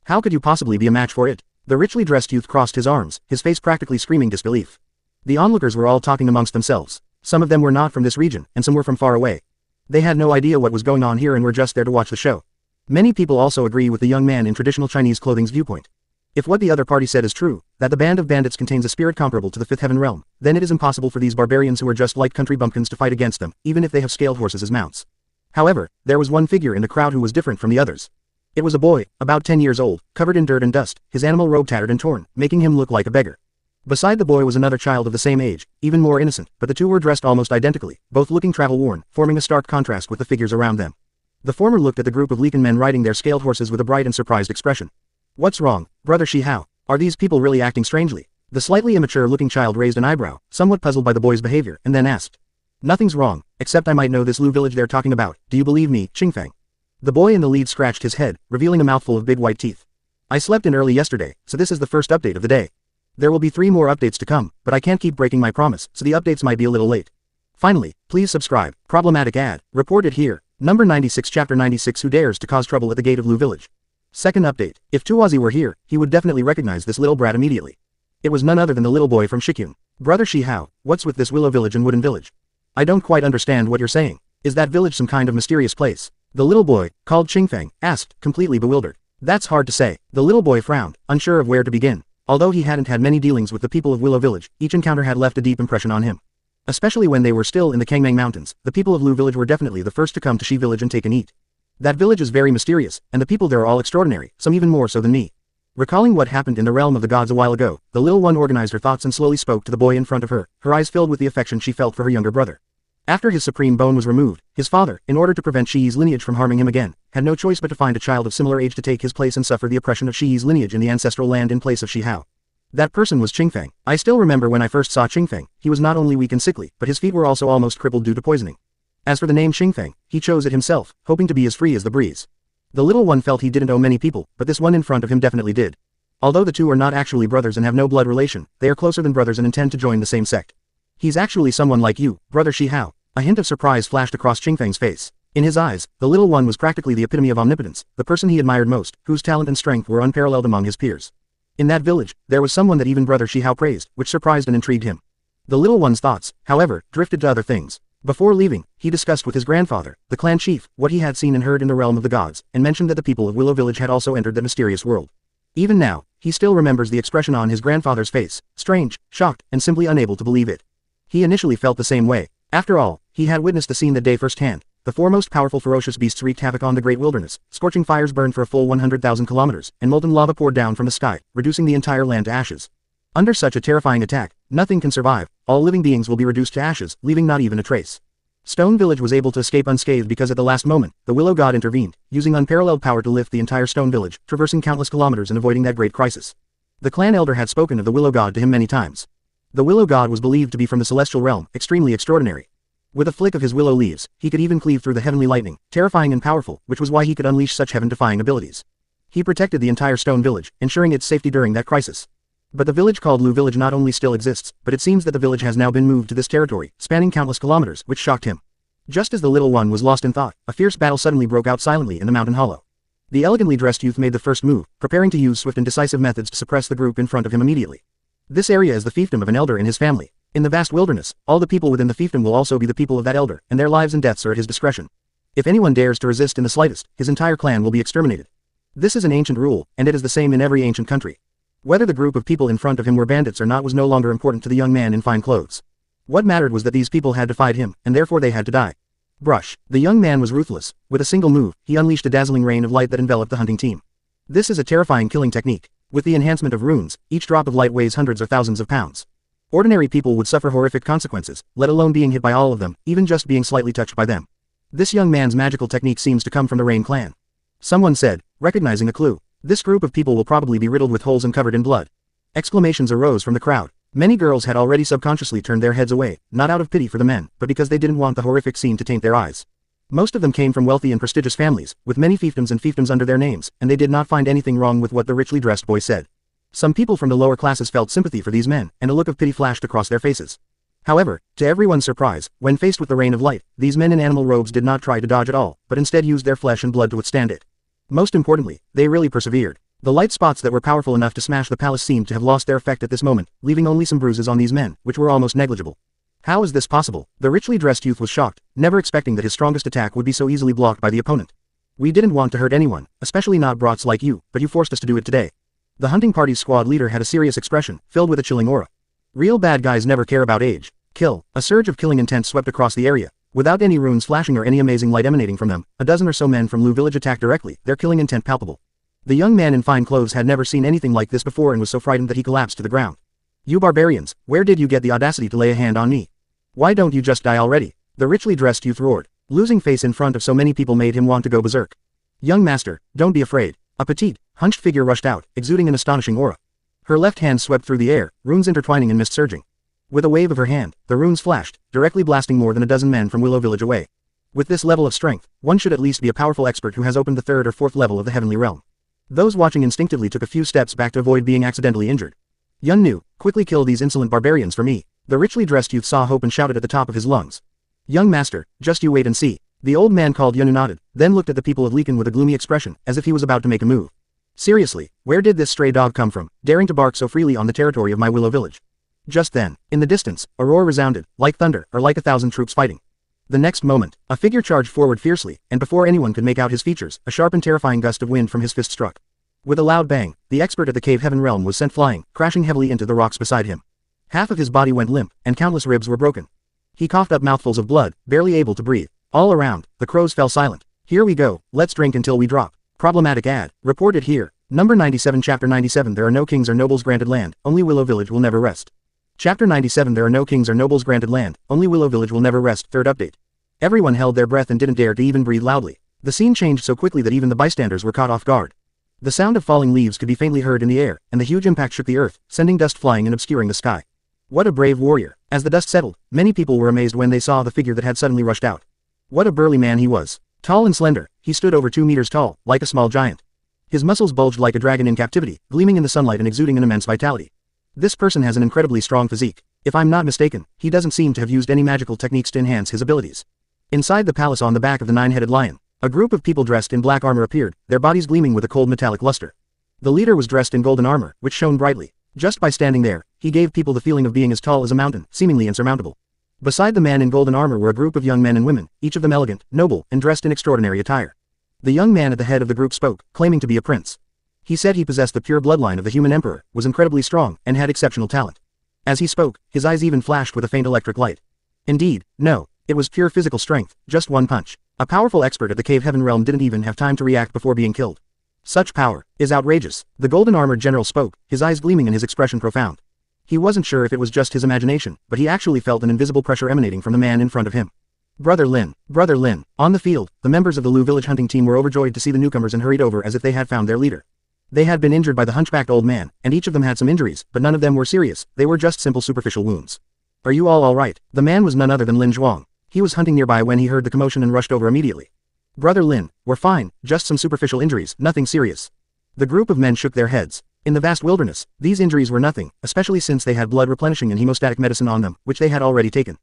How could you possibly be a match for it? The richly dressed youth crossed his arms, his face practically screaming disbelief. The onlookers were all talking amongst themselves. Some of them were not from this region, and some were from far away. They had no idea what was going on here and were just there to watch the show. Many people also agree with the young man in traditional Chinese clothing's viewpoint. If what the other party said is true, that the band of bandits contains a spirit comparable to the 5th heaven realm, then it is impossible for these barbarians who are just like country bumpkins to fight against them, even if they have scaled horses as mounts. However, there was one figure in the crowd who was different from the others. It was a boy, about 10 years old, covered in dirt and dust, his animal robe tattered and torn, making him look like a beggar. Beside the boy was another child of the same age, even more innocent, but the two were dressed almost identically, both looking travel-worn, forming a stark contrast with the figures around them. The former looked at the group of Lekan men riding their scaled horses with a bright and surprised expression. What's wrong, brother Shi Hao? Are these people really acting strangely? The slightly immature-looking child raised an eyebrow, somewhat puzzled by the boy's behavior, and then asked. Nothing's wrong, except I might know this Lu village they're talking about. Do you believe me, Qingfeng? The boy in the lead scratched his head, revealing a mouthful of big white teeth. I slept in early yesterday, so this is the first update of the day. There will be 3 more updates to come, but I can't keep breaking my promise, so the updates might be a little late. Finally, please subscribe. Problematic ad. Reported here. Number 96 Chapter 96 Who dares to cause trouble at the gate of Lu village? Second update. If Tuazi were here, he would definitely recognize this little brat immediately. It was none other than the little boy from Shikyun. Brother Shi Hao, what's with this Willow village and Wooden village? I don't quite understand what you're saying. Is that village some kind of mysterious place? The little boy, called Qingfeng, asked, completely bewildered. That's hard to say. The little boy frowned, unsure of where to begin. Although he hadn't had many dealings with the people of Willow village, each encounter had left a deep impression on him. Especially when they were still in the Kangmang Mountains, the people of Lu village were definitely the first to come to Shi village and take and eat. That village is very mysterious, and the people there are all extraordinary, some even more so than me. Recalling what happened in the realm of the gods a while ago, the little one organized her thoughts and slowly spoke to the boy in front of her, her eyes filled with the affection she felt for her younger brother. After his supreme bone was removed, his father, in order to prevent Shi's lineage from harming him again, had no choice but to find a child of similar age to take his place and suffer the oppression of Shi's lineage in the ancestral land in place of Shi Hao. That person was Qingfeng. I still remember when I first saw Qingfeng, he was not only weak and sickly, but his feet were also almost crippled due to poisoning. As for the name Qingfeng, he chose it himself, hoping to be as free as the breeze. The little one felt he didn't owe many people, but this one in front of him definitely did. Although the two are not actually brothers and have no blood relation, they are closer than brothers and intend to join the same sect. He's actually someone like you, brother Shi Hao. A hint of surprise flashed across Qingfeng's face. In his eyes, the little one was practically the epitome of omnipotence, the person he admired most, whose talent and strength were unparalleled among his peers. In that village, there was someone that even brother Shi Hao praised, which surprised and intrigued him. The little one's thoughts, however, drifted to other things. Before leaving, he discussed with his grandfather, the clan chief, what he had seen and heard in the realm of the gods, and mentioned that the people of Willow village had also entered that mysterious world. Even now, he still remembers the expression on his grandfather's face, strange, shocked, and simply unable to believe it. He initially felt the same way. After all, he had witnessed the scene that day firsthand. The four most powerful ferocious beasts wreaked havoc on the great wilderness, scorching fires burned for a full 100,000 kilometers, and molten lava poured down from the sky, reducing the entire land to ashes. Under such a terrifying attack, nothing can survive, all living beings will be reduced to ashes, leaving not even a trace. Stone Village was able to escape unscathed because at the last moment, the Willow God intervened, using unparalleled power to lift the entire Stone Village, traversing countless kilometers and avoiding that great crisis. The clan elder had spoken of the Willow God to him many times. The Willow God was believed to be from the celestial realm, extremely extraordinary. With a flick of his willow leaves, he could even cleave through the heavenly lightning, terrifying and powerful, which was why he could unleash such heaven-defying abilities. He protected the entire Stone Village, ensuring its safety during that crisis. But the village called Lu Village not only still exists, but it seems that the village has now been moved to this territory, spanning countless kilometers, which shocked him. Just as the little one was lost in thought, a fierce battle suddenly broke out silently in the mountain hollow. The elegantly dressed youth made the first move, preparing to use swift and decisive methods to suppress the group in front of him immediately. This area is the fiefdom of an elder and his family. In the vast wilderness, all the people within the fiefdom will also be the people of that elder, and their lives and deaths are at his discretion. If anyone dares to resist in the slightest, his entire clan will be exterminated. This is an ancient rule, and it is the same in every ancient country. Whether the group of people in front of him were bandits or not was no longer important to the young man in fine clothes. What mattered was that these people had defied him, and therefore they had to die. Brush. The young man was ruthless. With a single move, he unleashed a dazzling rain of light that enveloped the hunting team. This is a terrifying killing technique. With the enhancement of runes, each drop of light weighs hundreds or thousands of pounds. Ordinary people would suffer horrific consequences, let alone being hit by all of them, even just being slightly touched by them. This young man's magical technique seems to come from the Rain clan. Someone said, recognizing a clue. This group of people will probably be riddled with holes and covered in blood. Exclamations arose from the crowd. Many girls had already subconsciously turned their heads away, not out of pity for the men, but because they didn't want the horrific scene to taint their eyes. Most of them came from wealthy and prestigious families, with many fiefdoms and fiefdoms under their names, and they did not find anything wrong with what the richly dressed boy said. Some people from the lower classes felt sympathy for these men, and a look of pity flashed across their faces. However, to everyone's surprise, when faced with the rain of light, these men in animal robes did not try to dodge at all, but instead used their flesh and blood to withstand it. Most importantly, they really persevered. The light spots that were powerful enough to smash the palace seemed to have lost their effect at this moment, leaving only some bruises on these men, which were almost negligible. How is this possible? The richly dressed youth was shocked, never expecting that his strongest attack would be so easily blocked by the opponent. We didn't want to hurt anyone, especially not brats like you, but you forced us to do it today. The hunting party's squad leader had a serious expression, filled with a chilling aura. Real bad guys never care about age. Kill. A surge of killing intent swept across the area. Without any runes flashing or any amazing light emanating from them, a dozen or so men from Lu village attacked directly, their killing intent palpable. The young man in fine clothes had never seen anything like this before and was so frightened that he collapsed to the ground. You barbarians, where did you get the audacity to lay a hand on me? Why don't you just die already? The richly dressed youth roared. Losing face in front of so many people made him want to go berserk. Young master, don't be afraid. A petite, hunched figure rushed out, exuding an astonishing aura. Her left hand swept through the air, runes intertwining and mist surging. With a wave of her hand, the runes flashed, directly blasting more than a dozen men from Willow village away. With this level of strength, one should at least be a powerful expert who has opened the third or fourth level of the heavenly realm. Those watching instinctively took a few steps back to avoid being accidentally injured. Yun Nu, quickly kill these insolent barbarians for me. The richly dressed youth saw hope and shouted at the top of his lungs. Young master, just you wait and see. The old man called Yun Nu nodded, then looked at the people of Lekan with a gloomy expression, as if he was about to make a move. Seriously, where did this stray dog come from, daring to bark so freely on the territory of my Willow village? Just then, in the distance, a roar resounded, like thunder, or like 1,000 troops fighting. The next moment, a figure charged forward fiercely, and before anyone could make out his features, a sharp and terrifying gust of wind from his fist struck. With a loud bang, the expert at the cave heaven realm was sent flying, crashing heavily into the rocks beside him. Half of his body went limp, and countless ribs were broken. He coughed up mouthfuls of blood, barely able to breathe. All around, the crows fell silent. Here we go, let's drink until we drop. Problematic ad. Reported here. Number 97 Chapter 97 There are no kings or nobles granted land, only Willow Village will never rest. Chapter 97 There are no kings or nobles granted land, only Willow Village will never rest. Third update. Everyone held their breath and didn't dare to even breathe loudly. The scene changed so quickly that even the bystanders were caught off guard. The sound of falling leaves could be faintly heard in the air, and the huge impact shook the earth, sending dust flying and obscuring the sky. What a brave warrior. As the dust settled, many people were amazed when they saw the figure that had suddenly rushed out. What a burly man he was. Tall and slender, he stood over 2 meters tall, like a small giant. His muscles bulged like a dragon in captivity, gleaming in the sunlight and exuding an immense vitality. This person has an incredibly strong physique. If I'm not mistaken, he doesn't seem to have used any magical techniques to enhance his abilities. Inside the palace on the back of the 9-headed lion, a group of people dressed in black armor appeared, their bodies gleaming with a cold metallic luster. The leader was dressed in golden armor, which shone brightly. Just by standing there, he gave people the feeling of being as tall as a mountain, seemingly insurmountable. Beside the man in golden armor were a group of young men and women, each of them elegant, noble, and dressed in extraordinary attire. The young man at the head of the group spoke, claiming to be a prince. He said he possessed the pure bloodline of the human emperor, was incredibly strong, and had exceptional talent. As he spoke, his eyes even flashed with a faint electric light. Indeed, no, it was pure physical strength, just one punch. A powerful expert at the cave heaven realm didn't even have time to react before being killed. Such power is outrageous. The golden armored general spoke, his eyes gleaming and his expression profound. He wasn't sure if it was just his imagination, but he actually felt an invisible pressure emanating from the man in front of him. Brother Lin. On the field, the members of the Lu village hunting team were overjoyed to see the newcomers and hurried over as if they had found their leader. They had been injured by the hunchbacked old man, and each of them had some injuries, but none of them were serious, they were just simple superficial wounds. Are you all right? The man was none other than Lin Zhuang. He was hunting nearby when he heard the commotion and rushed over immediately. Brother Lin, we're fine, just some superficial injuries, nothing serious. The group of men shook their heads. In the vast wilderness, these injuries were nothing, especially since they had blood replenishing and hemostatic medicine on them, which they had already taken.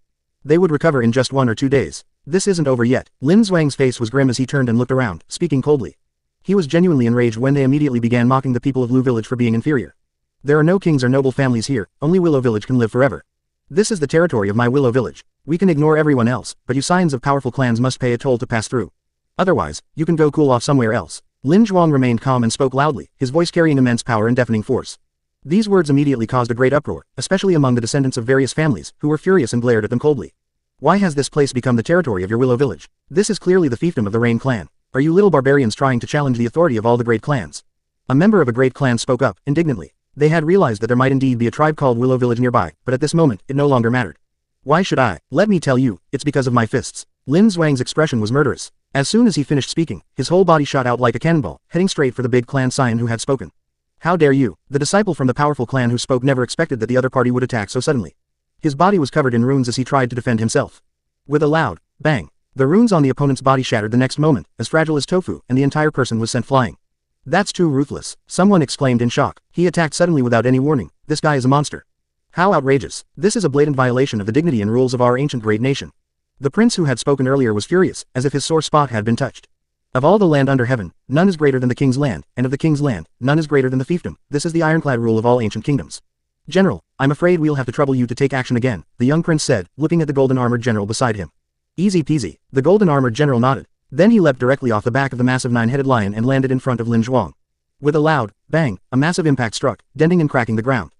They would recover in just 1 or 2 days. This isn't over yet. Lin Zhuang's face was grim as he turned and looked around, speaking coldly. He was genuinely enraged when they immediately began mocking the people of Lu village for being inferior. There are no kings or noble families here, only Willow village can live forever. This is the territory of my Willow village. We can ignore everyone else, but you scions of powerful clans must pay a toll to pass through. Otherwise, you can go cool off somewhere else. Lin Zhuang remained calm and spoke loudly, his voice carrying immense power and deafening force. These words immediately caused a great uproar, especially among the descendants of various families, who were furious and glared at them coldly. Why has this place become the territory of your Willow village? This is clearly the fiefdom of the Rain clan. Are you little barbarians trying to challenge the authority of all the great clans? A member of a great clan spoke up, indignantly. They had realized that there might indeed be a tribe called Willow village nearby, but at this moment, it no longer mattered. Why should I? Let me tell you, it's because of my fists. Lin Zhuang's expression was murderous. As soon as he finished speaking, his whole body shot out like a cannonball, heading straight for the big clan scion who had spoken. How dare you? The disciple from the powerful clan who spoke never expected that the other party would attack so suddenly. His body was covered in runes as he tried to defend himself. With a loud bang, the runes on the opponent's body shattered the next moment, as fragile as tofu, and the entire person was sent flying. That's too ruthless, someone exclaimed in shock. He attacked suddenly without any warning. This guy is a monster. How outrageous. This is a blatant violation of the dignity and rules of our ancient great nation. The prince who had spoken earlier was furious, as if his sore spot had been touched. Of all the land under heaven, none is greater than the king's land, and of the king's land, none is greater than the fiefdom. This is the ironclad rule of all ancient kingdoms. General, I'm afraid we'll have to trouble you to take action again, the young prince said, looking at the golden armored general beside him. Easy peasy. The golden armored general nodded. Then he leapt directly off the back of the massive 9-headed lion and landed in front of Lin Zhuang. With a loud bang, a massive impact struck, denting and cracking the ground.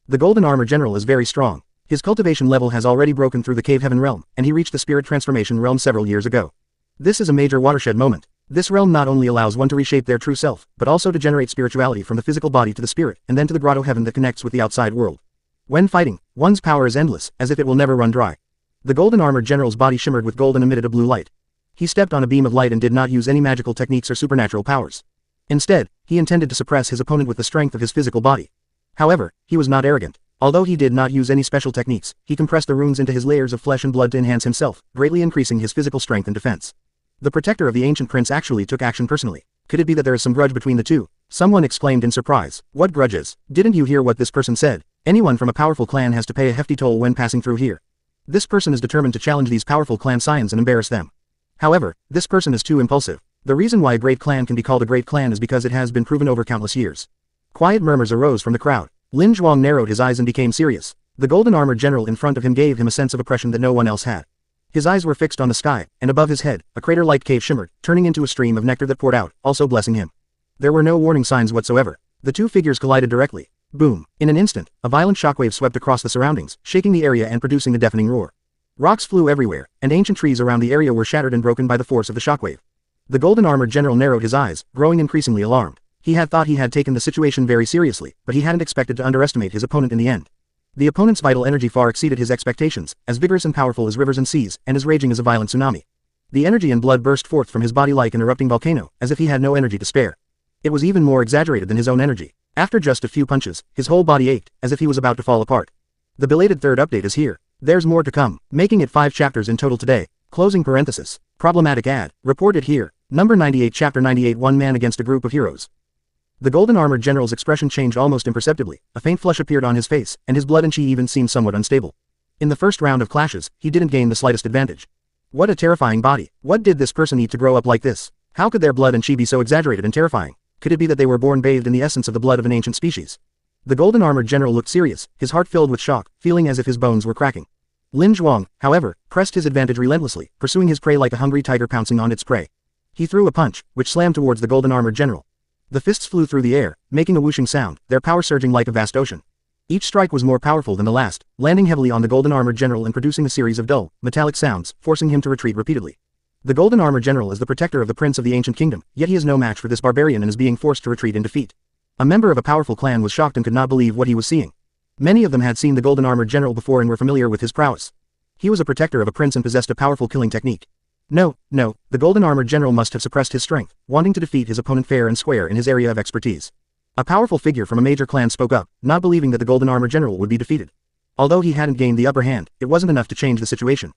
The golden armored general is very strong. His cultivation level has already broken through the cave heaven realm, and he reached the spirit transformation realm several years ago. This is a major watershed moment. This realm not only allows one to reshape their true self, but also to generate spirituality from the physical body to the spirit, and then to the grotto heaven that connects with the outside world. When fighting, one's power is endless, as if it will never run dry. The golden armored general's body shimmered with gold and emitted a blue light. He stepped on a beam of light and did not use any magical techniques or supernatural powers. Instead, he intended to suppress his opponent with the strength of his physical body. However, he was not arrogant. Although he did not use any special techniques, he compressed the runes into his layers of flesh and blood to enhance himself, greatly increasing his physical strength and defense. The protector of the ancient prince actually took action personally. Could it be that there is some grudge between the two? Someone exclaimed in surprise. What grudges? Didn't you hear what this person said? Anyone from a powerful clan has to pay a hefty toll when passing through here. This person is determined to challenge these powerful clan scions and embarrass them. However, this person is too impulsive. The reason why a great clan can be called a great clan is because it has been proven over countless years. Quiet murmurs arose from the crowd. Lin Zhuang narrowed his eyes and became serious. The golden-armored general in front of him gave him a sense of oppression that no one else had. His eyes were fixed on the sky, and above his head, a crater-like cave shimmered, turning into a stream of nectar that poured out, also blessing him. There were no warning signs whatsoever. The two figures collided directly. Boom. In an instant, a violent shockwave swept across the surroundings, shaking the area and producing a deafening roar. Rocks flew everywhere, and ancient trees around the area were shattered and broken by the force of the shockwave. The golden-armored general narrowed his eyes, growing increasingly alarmed. He had thought he had taken the situation very seriously, but he hadn't expected to underestimate his opponent in the end. The opponent's vital energy far exceeded his expectations, as vigorous and powerful as rivers and seas, and as raging as a violent tsunami. The energy and blood burst forth from his body like an erupting volcano, as if he had no energy to spare. It was even more exaggerated than his own energy. After just a few punches, his whole body ached, as if he was about to fall apart. The belated third update is here. There's more to come, making it 5 chapters in total today. Closing parenthesis. Problematic ad. Reported here. Number 98 Chapter 98 One man against a group of heroes. The golden-armored general's expression changed almost imperceptibly, a faint flush appeared on his face, and his blood and chi even seemed somewhat unstable. In the first round of clashes, he didn't gain the slightest advantage. What a terrifying body. What did this person eat to grow up like this? How could their blood and chi be so exaggerated and terrifying? Could it be that they were born bathed in the essence of the blood of an ancient species? The golden-armored general looked serious, his heart filled with shock, feeling as if his bones were cracking. Lin Zhuang, however, pressed his advantage relentlessly, pursuing his prey like a hungry tiger pouncing on its prey. He threw a punch, which slammed towards the golden-armored general. The fists flew through the air, making a whooshing sound, their power surging like a vast ocean. Each strike was more powerful than the last, landing heavily on the golden-armored general and producing a series of dull, metallic sounds, forcing him to retreat repeatedly. The golden-armored general is the protector of the prince of the ancient kingdom, yet he is no match for this barbarian and is being forced to retreat in defeat. A member of a powerful clan was shocked and could not believe what he was seeing. Many of them had seen the golden-armored general before and were familiar with his prowess. He was a protector of a prince and possessed a powerful killing technique. No, the golden-armored general must have suppressed his strength, wanting to defeat his opponent fair and square in his area of expertise. A powerful figure from a major clan spoke up, not believing that the golden-armored general would be defeated. Although he hadn't gained the upper hand, it wasn't enough to change the situation.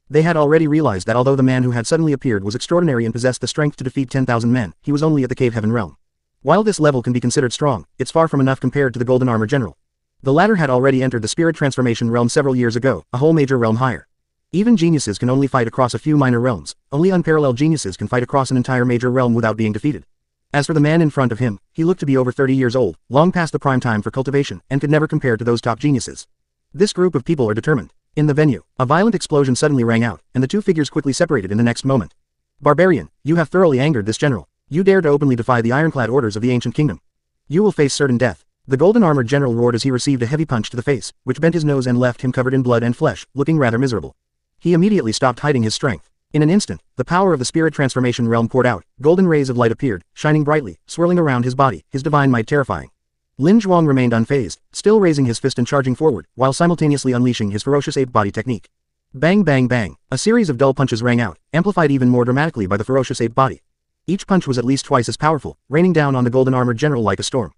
They had already realized that although the man who had suddenly appeared was extraordinary and possessed the strength to defeat 10,000 men, he was only at the Cave Heaven realm. While this level can be considered strong, it's far from enough compared to the golden-armored general. The latter had already entered the spirit transformation realm several years ago, a whole major realm higher. Even geniuses can only fight across a few minor realms, only unparalleled geniuses can fight across an entire major realm without being defeated. As for the man in front of him, he looked to be over 30 years old, long past the prime time for cultivation, and could never compare to those top geniuses. This group of people are determined. In the venue, a violent explosion suddenly rang out, and the two figures quickly separated in the next moment. Barbarian, you have thoroughly angered this general. You dare to openly defy the ironclad orders of the ancient kingdom. You will face certain death. The golden-armored general roared as he received a heavy punch to the face, which bent his nose and left him covered in blood and flesh, looking rather miserable. He immediately stopped hiding his strength. In an instant, the power of the spirit transformation realm poured out, golden rays of light appeared, shining brightly, swirling around his body, his divine might terrifying. Lin Zhuang remained unfazed, still raising his fist and charging forward, while simultaneously unleashing his ferocious ape body technique. Bang bang bang, a series of dull punches rang out, amplified even more dramatically by the ferocious ape body. Each punch was at least twice as powerful, raining down on the golden-armored general like a storm.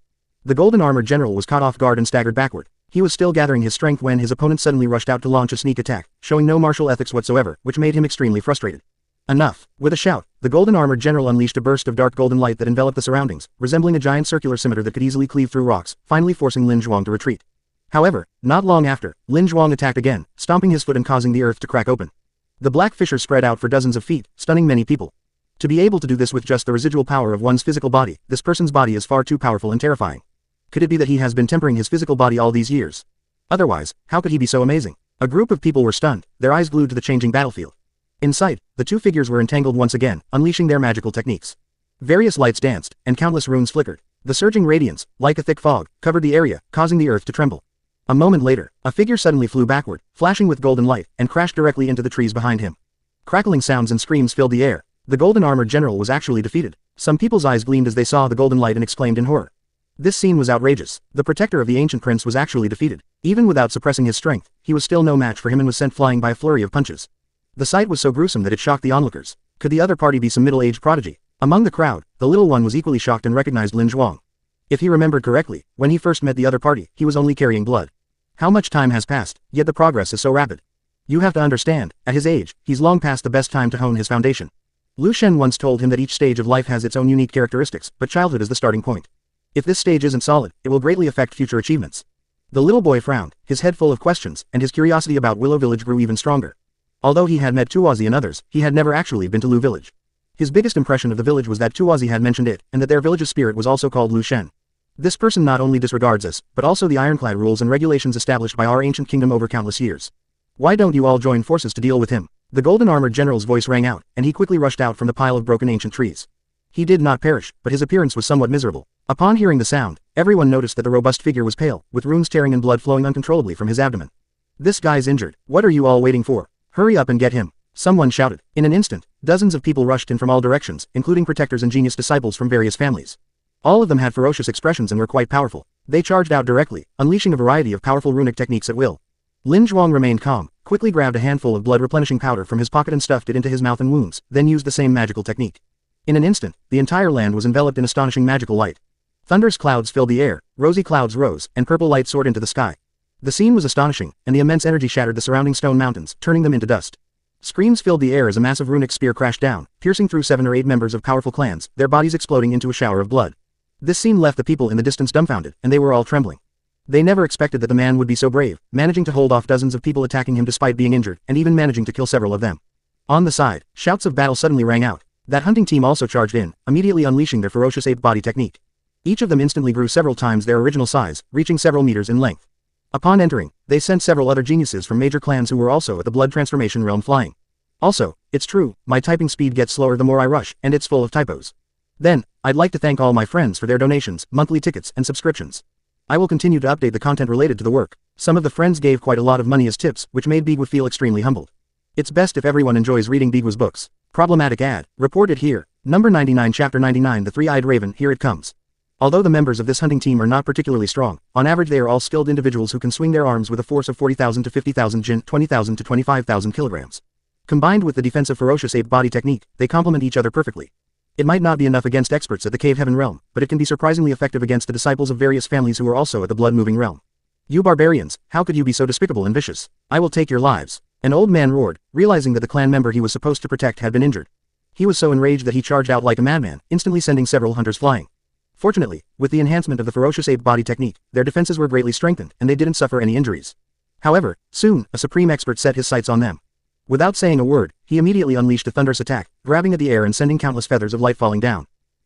The golden-armored general was caught off guard and staggered backward. He was still gathering his strength when his opponent suddenly rushed out to launch a sneak attack, showing no martial ethics whatsoever, which made him extremely frustrated. Enough. With a shout, the golden-armored general unleashed a burst of dark golden light that enveloped the surroundings, resembling a giant circular scimitar that could easily cleave through rocks, finally forcing Lin Zhuang to retreat. However, not long after, Lin Zhuang attacked again, stomping his foot and causing the earth to crack open. The black fissures spread out for dozens of feet, stunning many people. To be able to do this with just the residual power of one's physical body, this person's body is far too powerful and terrifying. Could it be that he has been tempering his physical body all these years? Otherwise, how could he be so amazing? A group of people were stunned, their eyes glued to the changing battlefield. In sight, the two figures were entangled once again, unleashing their magical techniques. Various lights danced, and countless runes flickered. The surging radiance, like a thick fog, covered the area, causing the earth to tremble. A moment later, a figure suddenly flew backward, flashing with golden light, and crashed directly into the trees behind him. Crackling sounds and screams filled the air. The golden-armored general was actually defeated. Some people's eyes gleamed as they saw the golden light and exclaimed in horror. This scene was outrageous. The protector of the ancient prince was actually defeated. Even without suppressing his strength, he was still no match for him and was sent flying by a flurry of punches. The sight was so gruesome that it shocked the onlookers. Could the other party be some middle-aged prodigy? Among the crowd, the little one was equally shocked and recognized Lin Zhuang. If he remembered correctly, when he first met the other party, he was only carrying blood. How much time has passed, yet the progress is so rapid. You have to understand, at his age, he's long past the best time to hone his foundation. Lu Shen once told him that each stage of life has its own unique characteristics, but childhood is the starting point. If this stage isn't solid, it will greatly affect future achievements. The little boy frowned, his head full of questions, and his curiosity about Willow Village grew even stronger. Although he had met Tuozi and others, he had never actually been to Lu Village. His biggest impression of the village was that Tuozi had mentioned it, and that their village's spirit was also called Lu Shen. This person not only disregards us, but also the ironclad rules and regulations established by our ancient kingdom over countless years. Why don't you all join forces to deal with him? The golden-armored general's voice rang out, and he quickly rushed out from the pile of broken ancient trees. He did not perish, but his appearance was somewhat miserable. Upon hearing the sound, everyone noticed that the robust figure was pale, with runes tearing and blood flowing uncontrollably from his abdomen. This guy's injured. What are you all waiting for? Hurry up and get him. Someone shouted. In an instant, dozens of people rushed in from all directions, including protectors and genius disciples from various families. All of them had ferocious expressions and were quite powerful. They charged out directly, unleashing a variety of powerful runic techniques at will. Lin Zhuang remained calm, quickly grabbed a handful of blood-replenishing powder from his pocket and stuffed it into his mouth and wounds, then used the same magical technique. In an instant, the entire land was enveloped in astonishing magical light. Thunderous clouds filled the air, rosy clouds rose, and purple light soared into the sky. The scene was astonishing, and the immense energy shattered the surrounding stone mountains, turning them into dust. Screams filled the air as a massive runic spear crashed down, piercing through 7 or 8 members of powerful clans, their bodies exploding into a shower of blood. This scene left the people in the distance dumbfounded, and they were all trembling. They never expected that the man would be so brave, managing to hold off dozens of people attacking him despite being injured, and even managing to kill several of them. On the side, shouts of battle suddenly rang out. That hunting team also charged in, immediately unleashing their ferocious ape body technique. Each of them instantly grew several times their original size, reaching several meters in length. Upon entering, they sent several other geniuses from major clans who were also at the blood transformation realm flying. Also, it's true, my typing speed gets slower the more I rush, and it's full of typos. Then, I'd like to thank all my friends for their donations, monthly tickets, and subscriptions. I will continue to update the content related to the work. Some of the friends gave quite a lot of money as tips, which made Bigwa feel extremely humbled. It's best if everyone enjoys reading Bigwa's books. Problematic ad. Reported here. Number 99 Chapter 99 The Three-Eyed Raven, here it comes. Although the members of this hunting team are not particularly strong, on average they are all skilled individuals who can swing their arms with a force of 40,000 to 50,000 jin, 20,000 to 25,000 kilograms. Combined with the defensive ferocious ape body technique, they complement each other perfectly. It might not be enough against experts at the Cave Heaven realm, but it can be surprisingly effective against the disciples of various families who are also at the blood-moving realm. You barbarians, how could you be so despicable and vicious? I will take your lives. An old man roared, realizing that the clan member he was supposed to protect had been injured. He was so enraged that he charged out like a madman, instantly sending several hunters flying. Fortunately, with the enhancement of the ferocious ape body technique, their defenses were greatly strengthened, and they didn't suffer any injuries. However, soon, a supreme expert set his sights on them. Without saying a word, he immediately unleashed a thunderous attack, grabbing at the air and sending countless feathers of light falling down.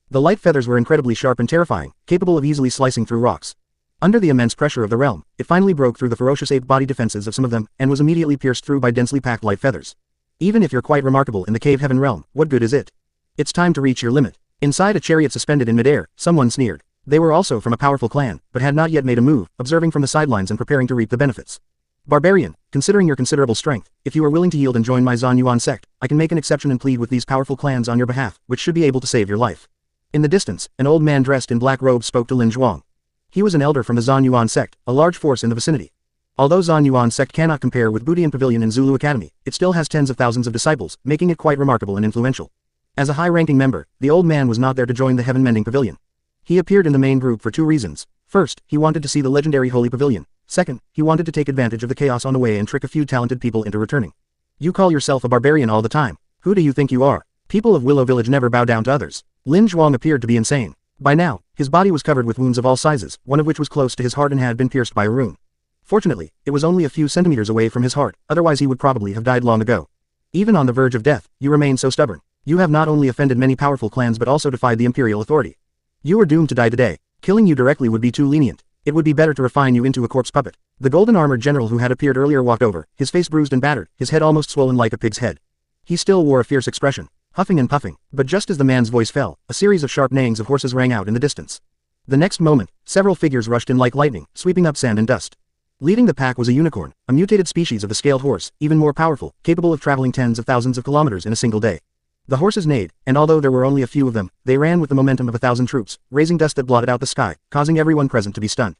The light feathers were incredibly sharp and terrifying, capable of easily slicing through rocks. Under the immense pressure of the realm, it finally broke through the ferocious ape body defenses of some of them, and was immediately pierced through by densely packed light feathers. Even if you're quite remarkable in the Cave Heaven realm, what good is it? It's time to reach your limit. Inside a chariot suspended in midair, someone sneered. They were also from a powerful clan, but had not yet made a move, observing from the sidelines and preparing to reap the benefits. Barbarian, considering your considerable strength, if you are willing to yield and join my Zhan Yuan sect, I can make an exception and plead with these powerful clans on your behalf, which should be able to save your life. In the distance, an old man dressed in black robes spoke to Lin Zhuang. He was an elder from the Zhan Yuan sect, a large force in the vicinity. Although Zhan Yuan sect cannot compare with Budian Pavilion and Zulu Academy, it still has tens of thousands of disciples, making it quite remarkable and influential. As a high-ranking member, the old man was not there to join the Heaven-Mending Pavilion. He appeared in the main group for 2 reasons. First, he wanted to see the legendary Holy Pavilion. Second, he wanted to take advantage of the chaos on the way and trick a few talented people into returning. You call yourself a barbarian all the time. Who do you think you are? People of Willow Village never bow down to others. Lin Zhuang appeared to be insane. By now, his body was covered with wounds of all sizes, one of which was close to his heart and had been pierced by a rune. Fortunately, it was only a few centimeters away from his heart, otherwise he would probably have died long ago. Even on the verge of death, you remain so stubborn. You have not only offended many powerful clans but also defied the imperial authority. You are doomed to die today. Killing you directly would be too lenient. It would be better to refine you into a corpse puppet. The golden-armored general who had appeared earlier walked over, his face bruised and battered, his head almost swollen like a pig's head. He still wore a fierce expression, huffing and puffing, but just as the man's voice fell, a series of sharp neighings of horses rang out in the distance. The next moment, several figures rushed in like lightning, sweeping up sand and dust. Leading the pack was a unicorn, a mutated species of the scaled horse, even more powerful, capable of traveling tens of thousands of kilometers in a single day. The horses neighed, and although there were only a few of them, they ran with the momentum of 1,000 troops, raising dust that blotted out the sky, causing everyone present to be stunned.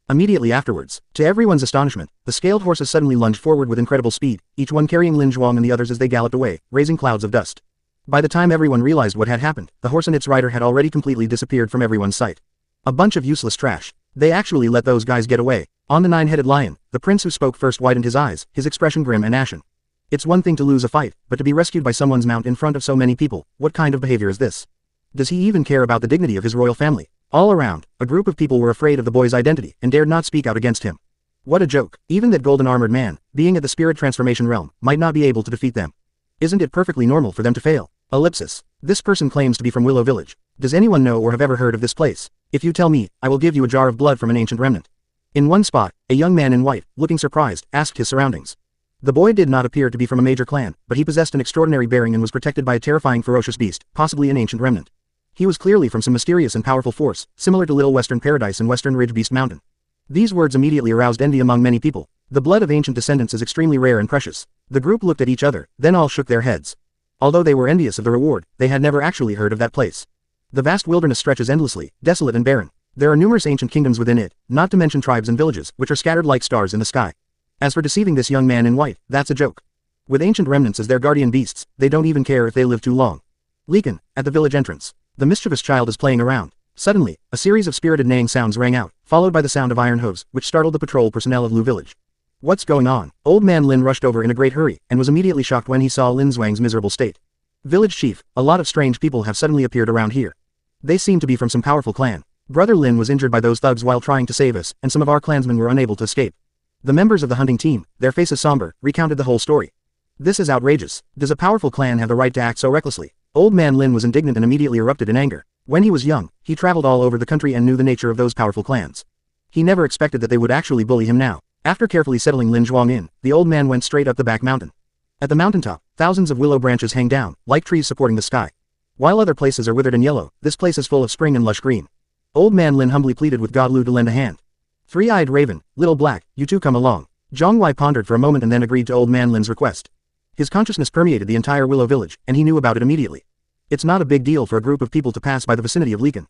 Immediately afterwards, to everyone's astonishment, the scaled horses suddenly lunged forward with incredible speed, each one carrying Lin Zhuang and the others as they galloped away, raising clouds of dust. By the time everyone realized what had happened, the horse and its rider had already completely disappeared from everyone's sight. A bunch of useless trash. They actually let those guys get away. On the 9-headed lion, the prince who spoke first widened his eyes, his expression grim and ashen. It's one thing to lose a fight, but to be rescued by someone's mount in front of so many people, what kind of behavior is this? Does he even care about the dignity of his royal family? All around, a group of people were afraid of the boy's identity and dared not speak out against him. What a joke. Even that golden-armored man, being at the spirit transformation realm, might not be able to defeat them. Isn't it perfectly normal for them to fail? Ellipsis. This person claims to be from Willow Village. Does anyone know or have ever heard of this place? If you tell me, I will give you a jar of blood from an ancient remnant. In one spot, a young man in white, looking surprised, asked his surroundings. The boy did not appear to be from a major clan, but he possessed an extraordinary bearing and was protected by a terrifying ferocious beast, possibly an ancient remnant. He was clearly from some mysterious and powerful force, similar to Little Western Paradise and Western Ridge Beast Mountain. These words immediately aroused envy among many people. The blood of ancient descendants is extremely rare and precious. The group looked at each other, then all shook their heads. Although they were envious of the reward, they had never actually heard of that place. The vast wilderness stretches endlessly, desolate and barren. There are numerous ancient kingdoms within it, not to mention tribes and villages, which are scattered like stars in the sky. As for deceiving this young man in white, that's a joke. With ancient remnants as their guardian beasts, they don't even care if they live too long. Lekin, at the village entrance. The mischievous child is playing around. Suddenly, a series of spirited neighing sounds rang out, followed by the sound of iron hooves, which startled the patrol personnel of Lu village. What's going on? Old man Lin rushed over in a great hurry, and was immediately shocked when he saw Lin Zhuang's miserable state. Village chief, a lot of strange people have suddenly appeared around here. They seem to be from some powerful clan. Brother Lin was injured by those thugs while trying to save us, and some of our clansmen were unable to escape. The members of the hunting team, their faces somber, recounted the whole story. This is outrageous. Does a powerful clan have the right to act so recklessly? Old man Lin was indignant and immediately erupted in anger. When he was young, he traveled all over the country and knew the nature of those powerful clans. He never expected that they would actually bully him now. After carefully settling Lin Zhuang in, the old man went straight up the back mountain. At the mountaintop, thousands of willow branches hang down, like trees supporting the sky. While other places are withered and yellow, this place is full of spring and lush green. Old man Lin humbly pleaded with God Lu to lend a hand. Three-eyed raven, little black, you two come along. Jiang Huai pondered for a moment and then agreed to old man Lin's request. His consciousness permeated the entire Willow village, and he knew about it immediately. It's not a big deal for a group of people to pass by the vicinity of Lekin.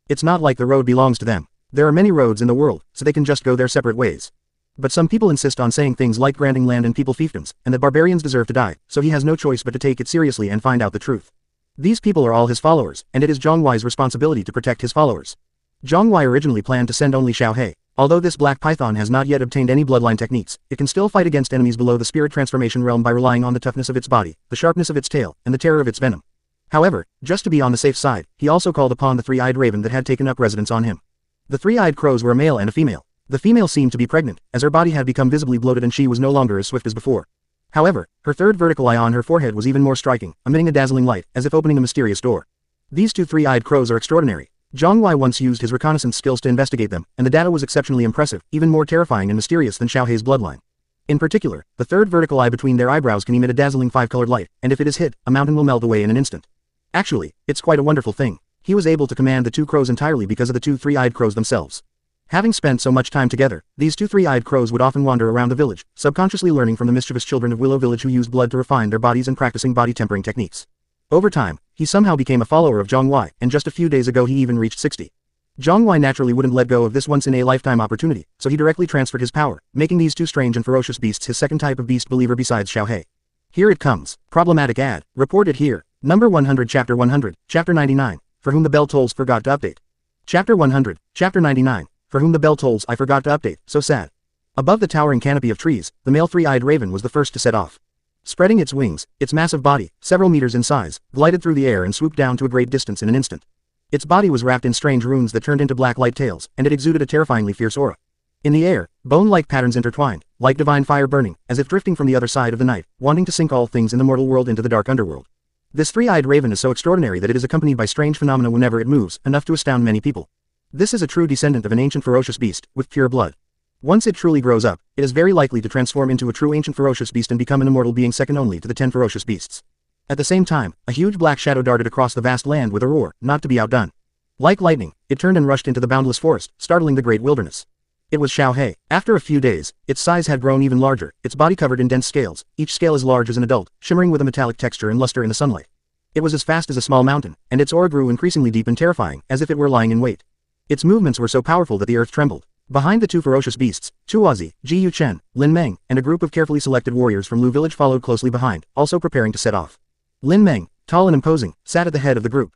It's not like the road belongs to them. There are many roads in the world, so they can just go their separate ways. But some people insist on saying things like granting land and people fiefdoms, and that barbarians deserve to die, so he has no choice but to take it seriously and find out the truth. These people are all his followers, and it is Jiang Huai's responsibility to protect his followers. Jiang Huai originally planned to send only Shi Hao. Although this black python has not yet obtained any bloodline techniques, it can still fight against enemies below the spirit transformation realm by relying on the toughness of its body, the sharpness of its tail, and the terror of its venom. However, just to be on the safe side, he also called upon the three-eyed raven that had taken up residence on him. The three-eyed crows were a male and a female. The female seemed to be pregnant, as her body had become visibly bloated and she was no longer as swift as before. However, her third vertical eye on her forehead was even more striking, emitting a dazzling light, as if opening a mysterious door. These two three-eyed crows are extraordinary. Jiang Huai once used his reconnaissance skills to investigate them, and the data was exceptionally impressive, even more terrifying and mysterious than Xiao Hei's bloodline. In particular, the third vertical eye between their eyebrows can emit a dazzling five-colored light, and if it is hit, a mountain will melt away in an instant. Actually, it's quite a wonderful thing. He was able to command the two crows entirely because of the two three-eyed crows themselves. Having spent so much time together, these two three-eyed crows would often wander around the village, subconsciously learning from the mischievous children of Willow village who used blood to refine their bodies and practicing body tempering techniques. Over time, he somehow became a follower of Jiang Huai, and just a few days ago he even reached 60. Jiang Huai naturally wouldn't let go of this once-in-a-lifetime opportunity, so he directly transferred his power, making these two strange and ferocious beasts his second type of beast believer besides Xiao Hei. Here it comes. Problematic ad. Reported here. Number 100 Chapter 100, Chapter 99, For Whom the Bell Tolls Forgot to Update. Chapter 100, Chapter 99, For Whom the Bell Tolls I Forgot to Update, so sad. Above the towering canopy of trees, the male three-eyed raven was the first to set off. Spreading its wings, its massive body, several meters in size, glided through the air and swooped down to a great distance in an instant. Its body was wrapped in strange runes that turned into black light tails, and it exuded a terrifyingly fierce aura. In the air, bone-like patterns intertwined, like divine fire burning, as if drifting from the other side of the night, wanting to sink all things in the mortal world into the dark underworld. This three-eyed raven is so extraordinary that it is accompanied by strange phenomena whenever it moves, enough to astound many people. This is a true descendant of an ancient ferocious beast, with pure blood. Once it truly grows up, it is very likely to transform into a true ancient ferocious beast and become an immortal being second only to the 10 ferocious beasts. At the same time, a huge black shadow darted across the vast land with a roar, not to be outdone. Like lightning, it turned and rushed into the boundless forest, startling the great wilderness. It was Xiao Hei. After a few days, its size had grown even larger, its body covered in dense scales, each scale as large as an adult, shimmering with a metallic texture and luster in the sunlight. It was as fast as a small mountain, and its aura grew increasingly deep and terrifying, as if it were lying in wait. Its movements were so powerful that the earth trembled. Behind the two ferocious beasts, Chuazi, Ji Yuchen, Lin Meng, and a group of carefully selected warriors from Lu village followed closely behind, also preparing to set off. Lin Meng, tall and imposing, sat at the head of the group.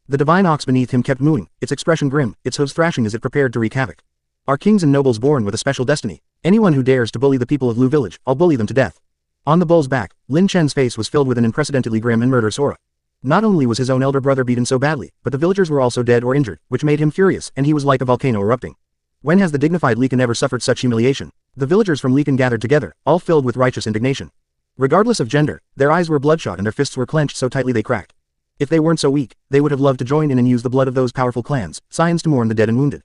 The divine ox beneath him kept mooing, its expression grim, its hooves thrashing as it prepared to wreak havoc. Are kings and nobles born with a special destiny? Anyone who dares to bully the people of Lu village, I'll bully them to death. On the bull's back, Lin Chen's face was filled with an unprecedentedly grim and murderous aura. Not only was his own elder brother beaten so badly, but the villagers were also dead or injured, which made him furious, and he was like a volcano erupting. When has the dignified Lekin ever suffered such humiliation? The villagers from Lekin gathered together, all filled with righteous indignation. Regardless of gender, their eyes were bloodshot and their fists were clenched so tightly they cracked. If they weren't so weak, they would have loved to join in and use the blood of those powerful clans, scions to mourn the dead and wounded.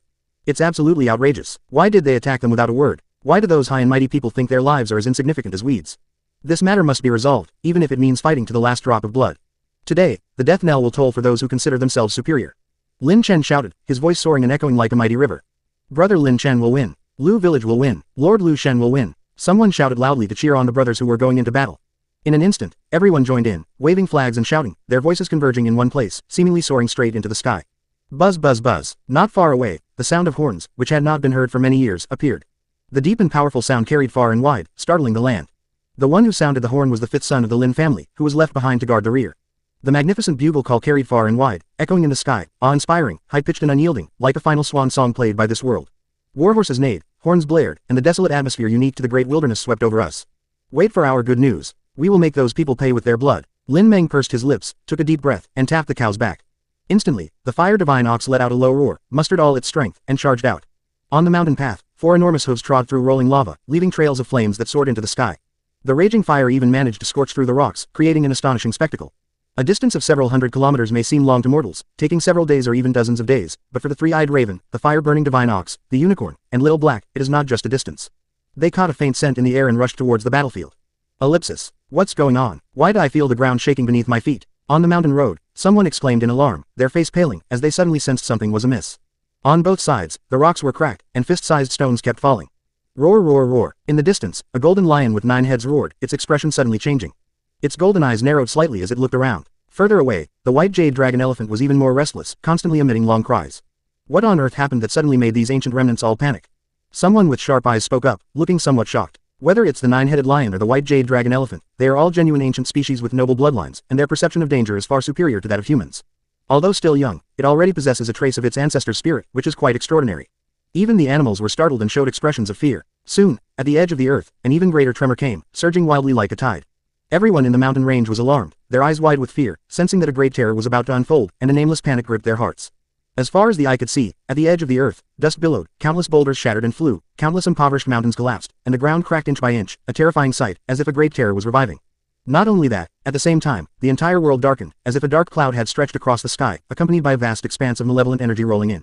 It's absolutely outrageous. Why did they attack them without a word? Why do those high and mighty people think their lives are as insignificant as weeds? This matter must be resolved, even if it means fighting to the last drop of blood. Today, the death knell will toll for those who consider themselves superior. Lin Chen shouted, his voice soaring and echoing like a mighty river. Brother Lin Chen will win. Lu village will win. Lord Lu Shen will win. Someone shouted loudly to cheer on the brothers who were going into battle. In an instant, everyone joined in, waving flags and shouting, their voices converging in one place, seemingly soaring straight into the sky. Buzz buzz buzz. Not far away, the sound of horns, which had not been heard for many years, appeared. The deep and powerful sound carried far and wide, startling the land. The one who sounded the horn was the fifth son of the Lin family, who was left behind to guard the rear. The magnificent bugle call carried far and wide, echoing in the sky, awe-inspiring, high-pitched and unyielding, like a final swan song played by this world. Warhorses neighed, horns blared, and the desolate atmosphere unique to the great wilderness swept over us. Wait for our good news. We will make those people pay with their blood. Lin Meng pursed his lips, took a deep breath, and tapped the cow's back. Instantly, the fire divine ox let out a low roar, mustered all its strength, and charged out. On the mountain path, 4 enormous hooves trod through rolling lava, leaving trails of flames that soared into the sky. The raging fire even managed to scorch through the rocks, creating an astonishing spectacle. A distance of several hundred kilometers may seem long to mortals, taking several days or even dozens of days, but for the three-eyed raven, the fire-burning divine ox, the unicorn, and Little Black, it is not just a distance. They caught a faint scent in the air and rushed towards the battlefield. Ellipsis. What's going on? Why do I feel the ground shaking beneath my feet? On the mountain road, someone exclaimed in alarm, their face paling, as they suddenly sensed something was amiss. On both sides, the rocks were cracked, and fist-sized stones kept falling. Roar roar roar. In the distance, a golden lion with 9 heads roared, its expression suddenly changing. Its golden eyes narrowed slightly as it looked around. Further away, the white jade dragon elephant was even more restless, constantly emitting long cries. What on earth happened that suddenly made these ancient remnants all panic? Someone with sharp eyes spoke up, looking somewhat shocked. Whether it's the 9-headed lion or the white jade dragon elephant, they are all genuine ancient species with noble bloodlines, and their perception of danger is far superior to that of humans. Although still young, it already possesses a trace of its ancestor's spirit, which is quite extraordinary. Even the animals were startled and showed expressions of fear. Soon, at the edge of the earth, an even greater tremor came, surging wildly like a tide. Everyone in the mountain range was alarmed, their eyes wide with fear, sensing that a great terror was about to unfold, and a nameless panic gripped their hearts. As far as the eye could see, at the edge of the earth, dust billowed, countless boulders shattered and flew, countless impoverished mountains collapsed, and the ground cracked inch by inch, a terrifying sight, as if a great terror was reviving. Not only that, at the same time, the entire world darkened, as if a dark cloud had stretched across the sky, accompanied by a vast expanse of malevolent energy rolling in.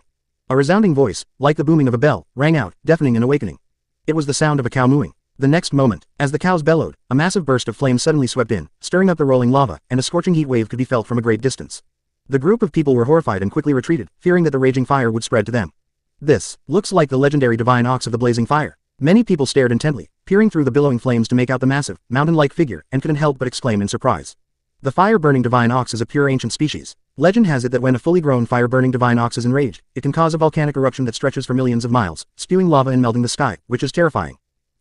A resounding voice, like the booming of a bell, rang out, deafening and awakening. It was the sound of a cow mooing. The next moment, as the cows bellowed, a massive burst of flame suddenly swept in, stirring up the rolling lava, and a scorching heat wave could be felt from a great distance. The group of people were horrified and quickly retreated, fearing that the raging fire would spread to them. This looks like the legendary divine ox of the blazing fire. Many people stared intently, peering through the billowing flames to make out the massive, mountain-like figure, and couldn't help but exclaim in surprise. The fire-burning divine ox is a pure ancient species. Legend has it that when a fully grown fire-burning divine ox is enraged, it can cause a volcanic eruption that stretches for millions of miles, spewing lava and melting the sky, which is terrifying.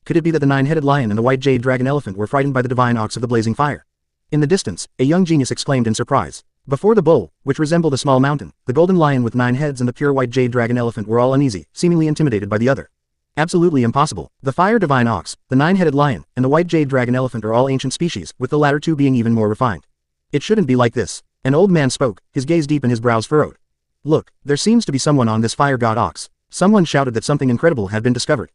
Could it be that the 9-headed lion and the white jade dragon elephant were frightened by the divine ox of the blazing fire? In the distance, a young genius exclaimed in surprise. Before the bull, which resembled a small mountain, the golden lion with 9 heads and the pure white jade dragon elephant were all uneasy, seemingly intimidated by the other. Absolutely impossible. The fire divine ox, the 9-headed lion, and the white jade dragon elephant are all ancient species, with the latter two being even more refined. It shouldn't be like this. An old man spoke, his gaze deep and his brows furrowed. Look, there seems to be someone on this fire god ox. Someone shouted that something incredible had been discovered.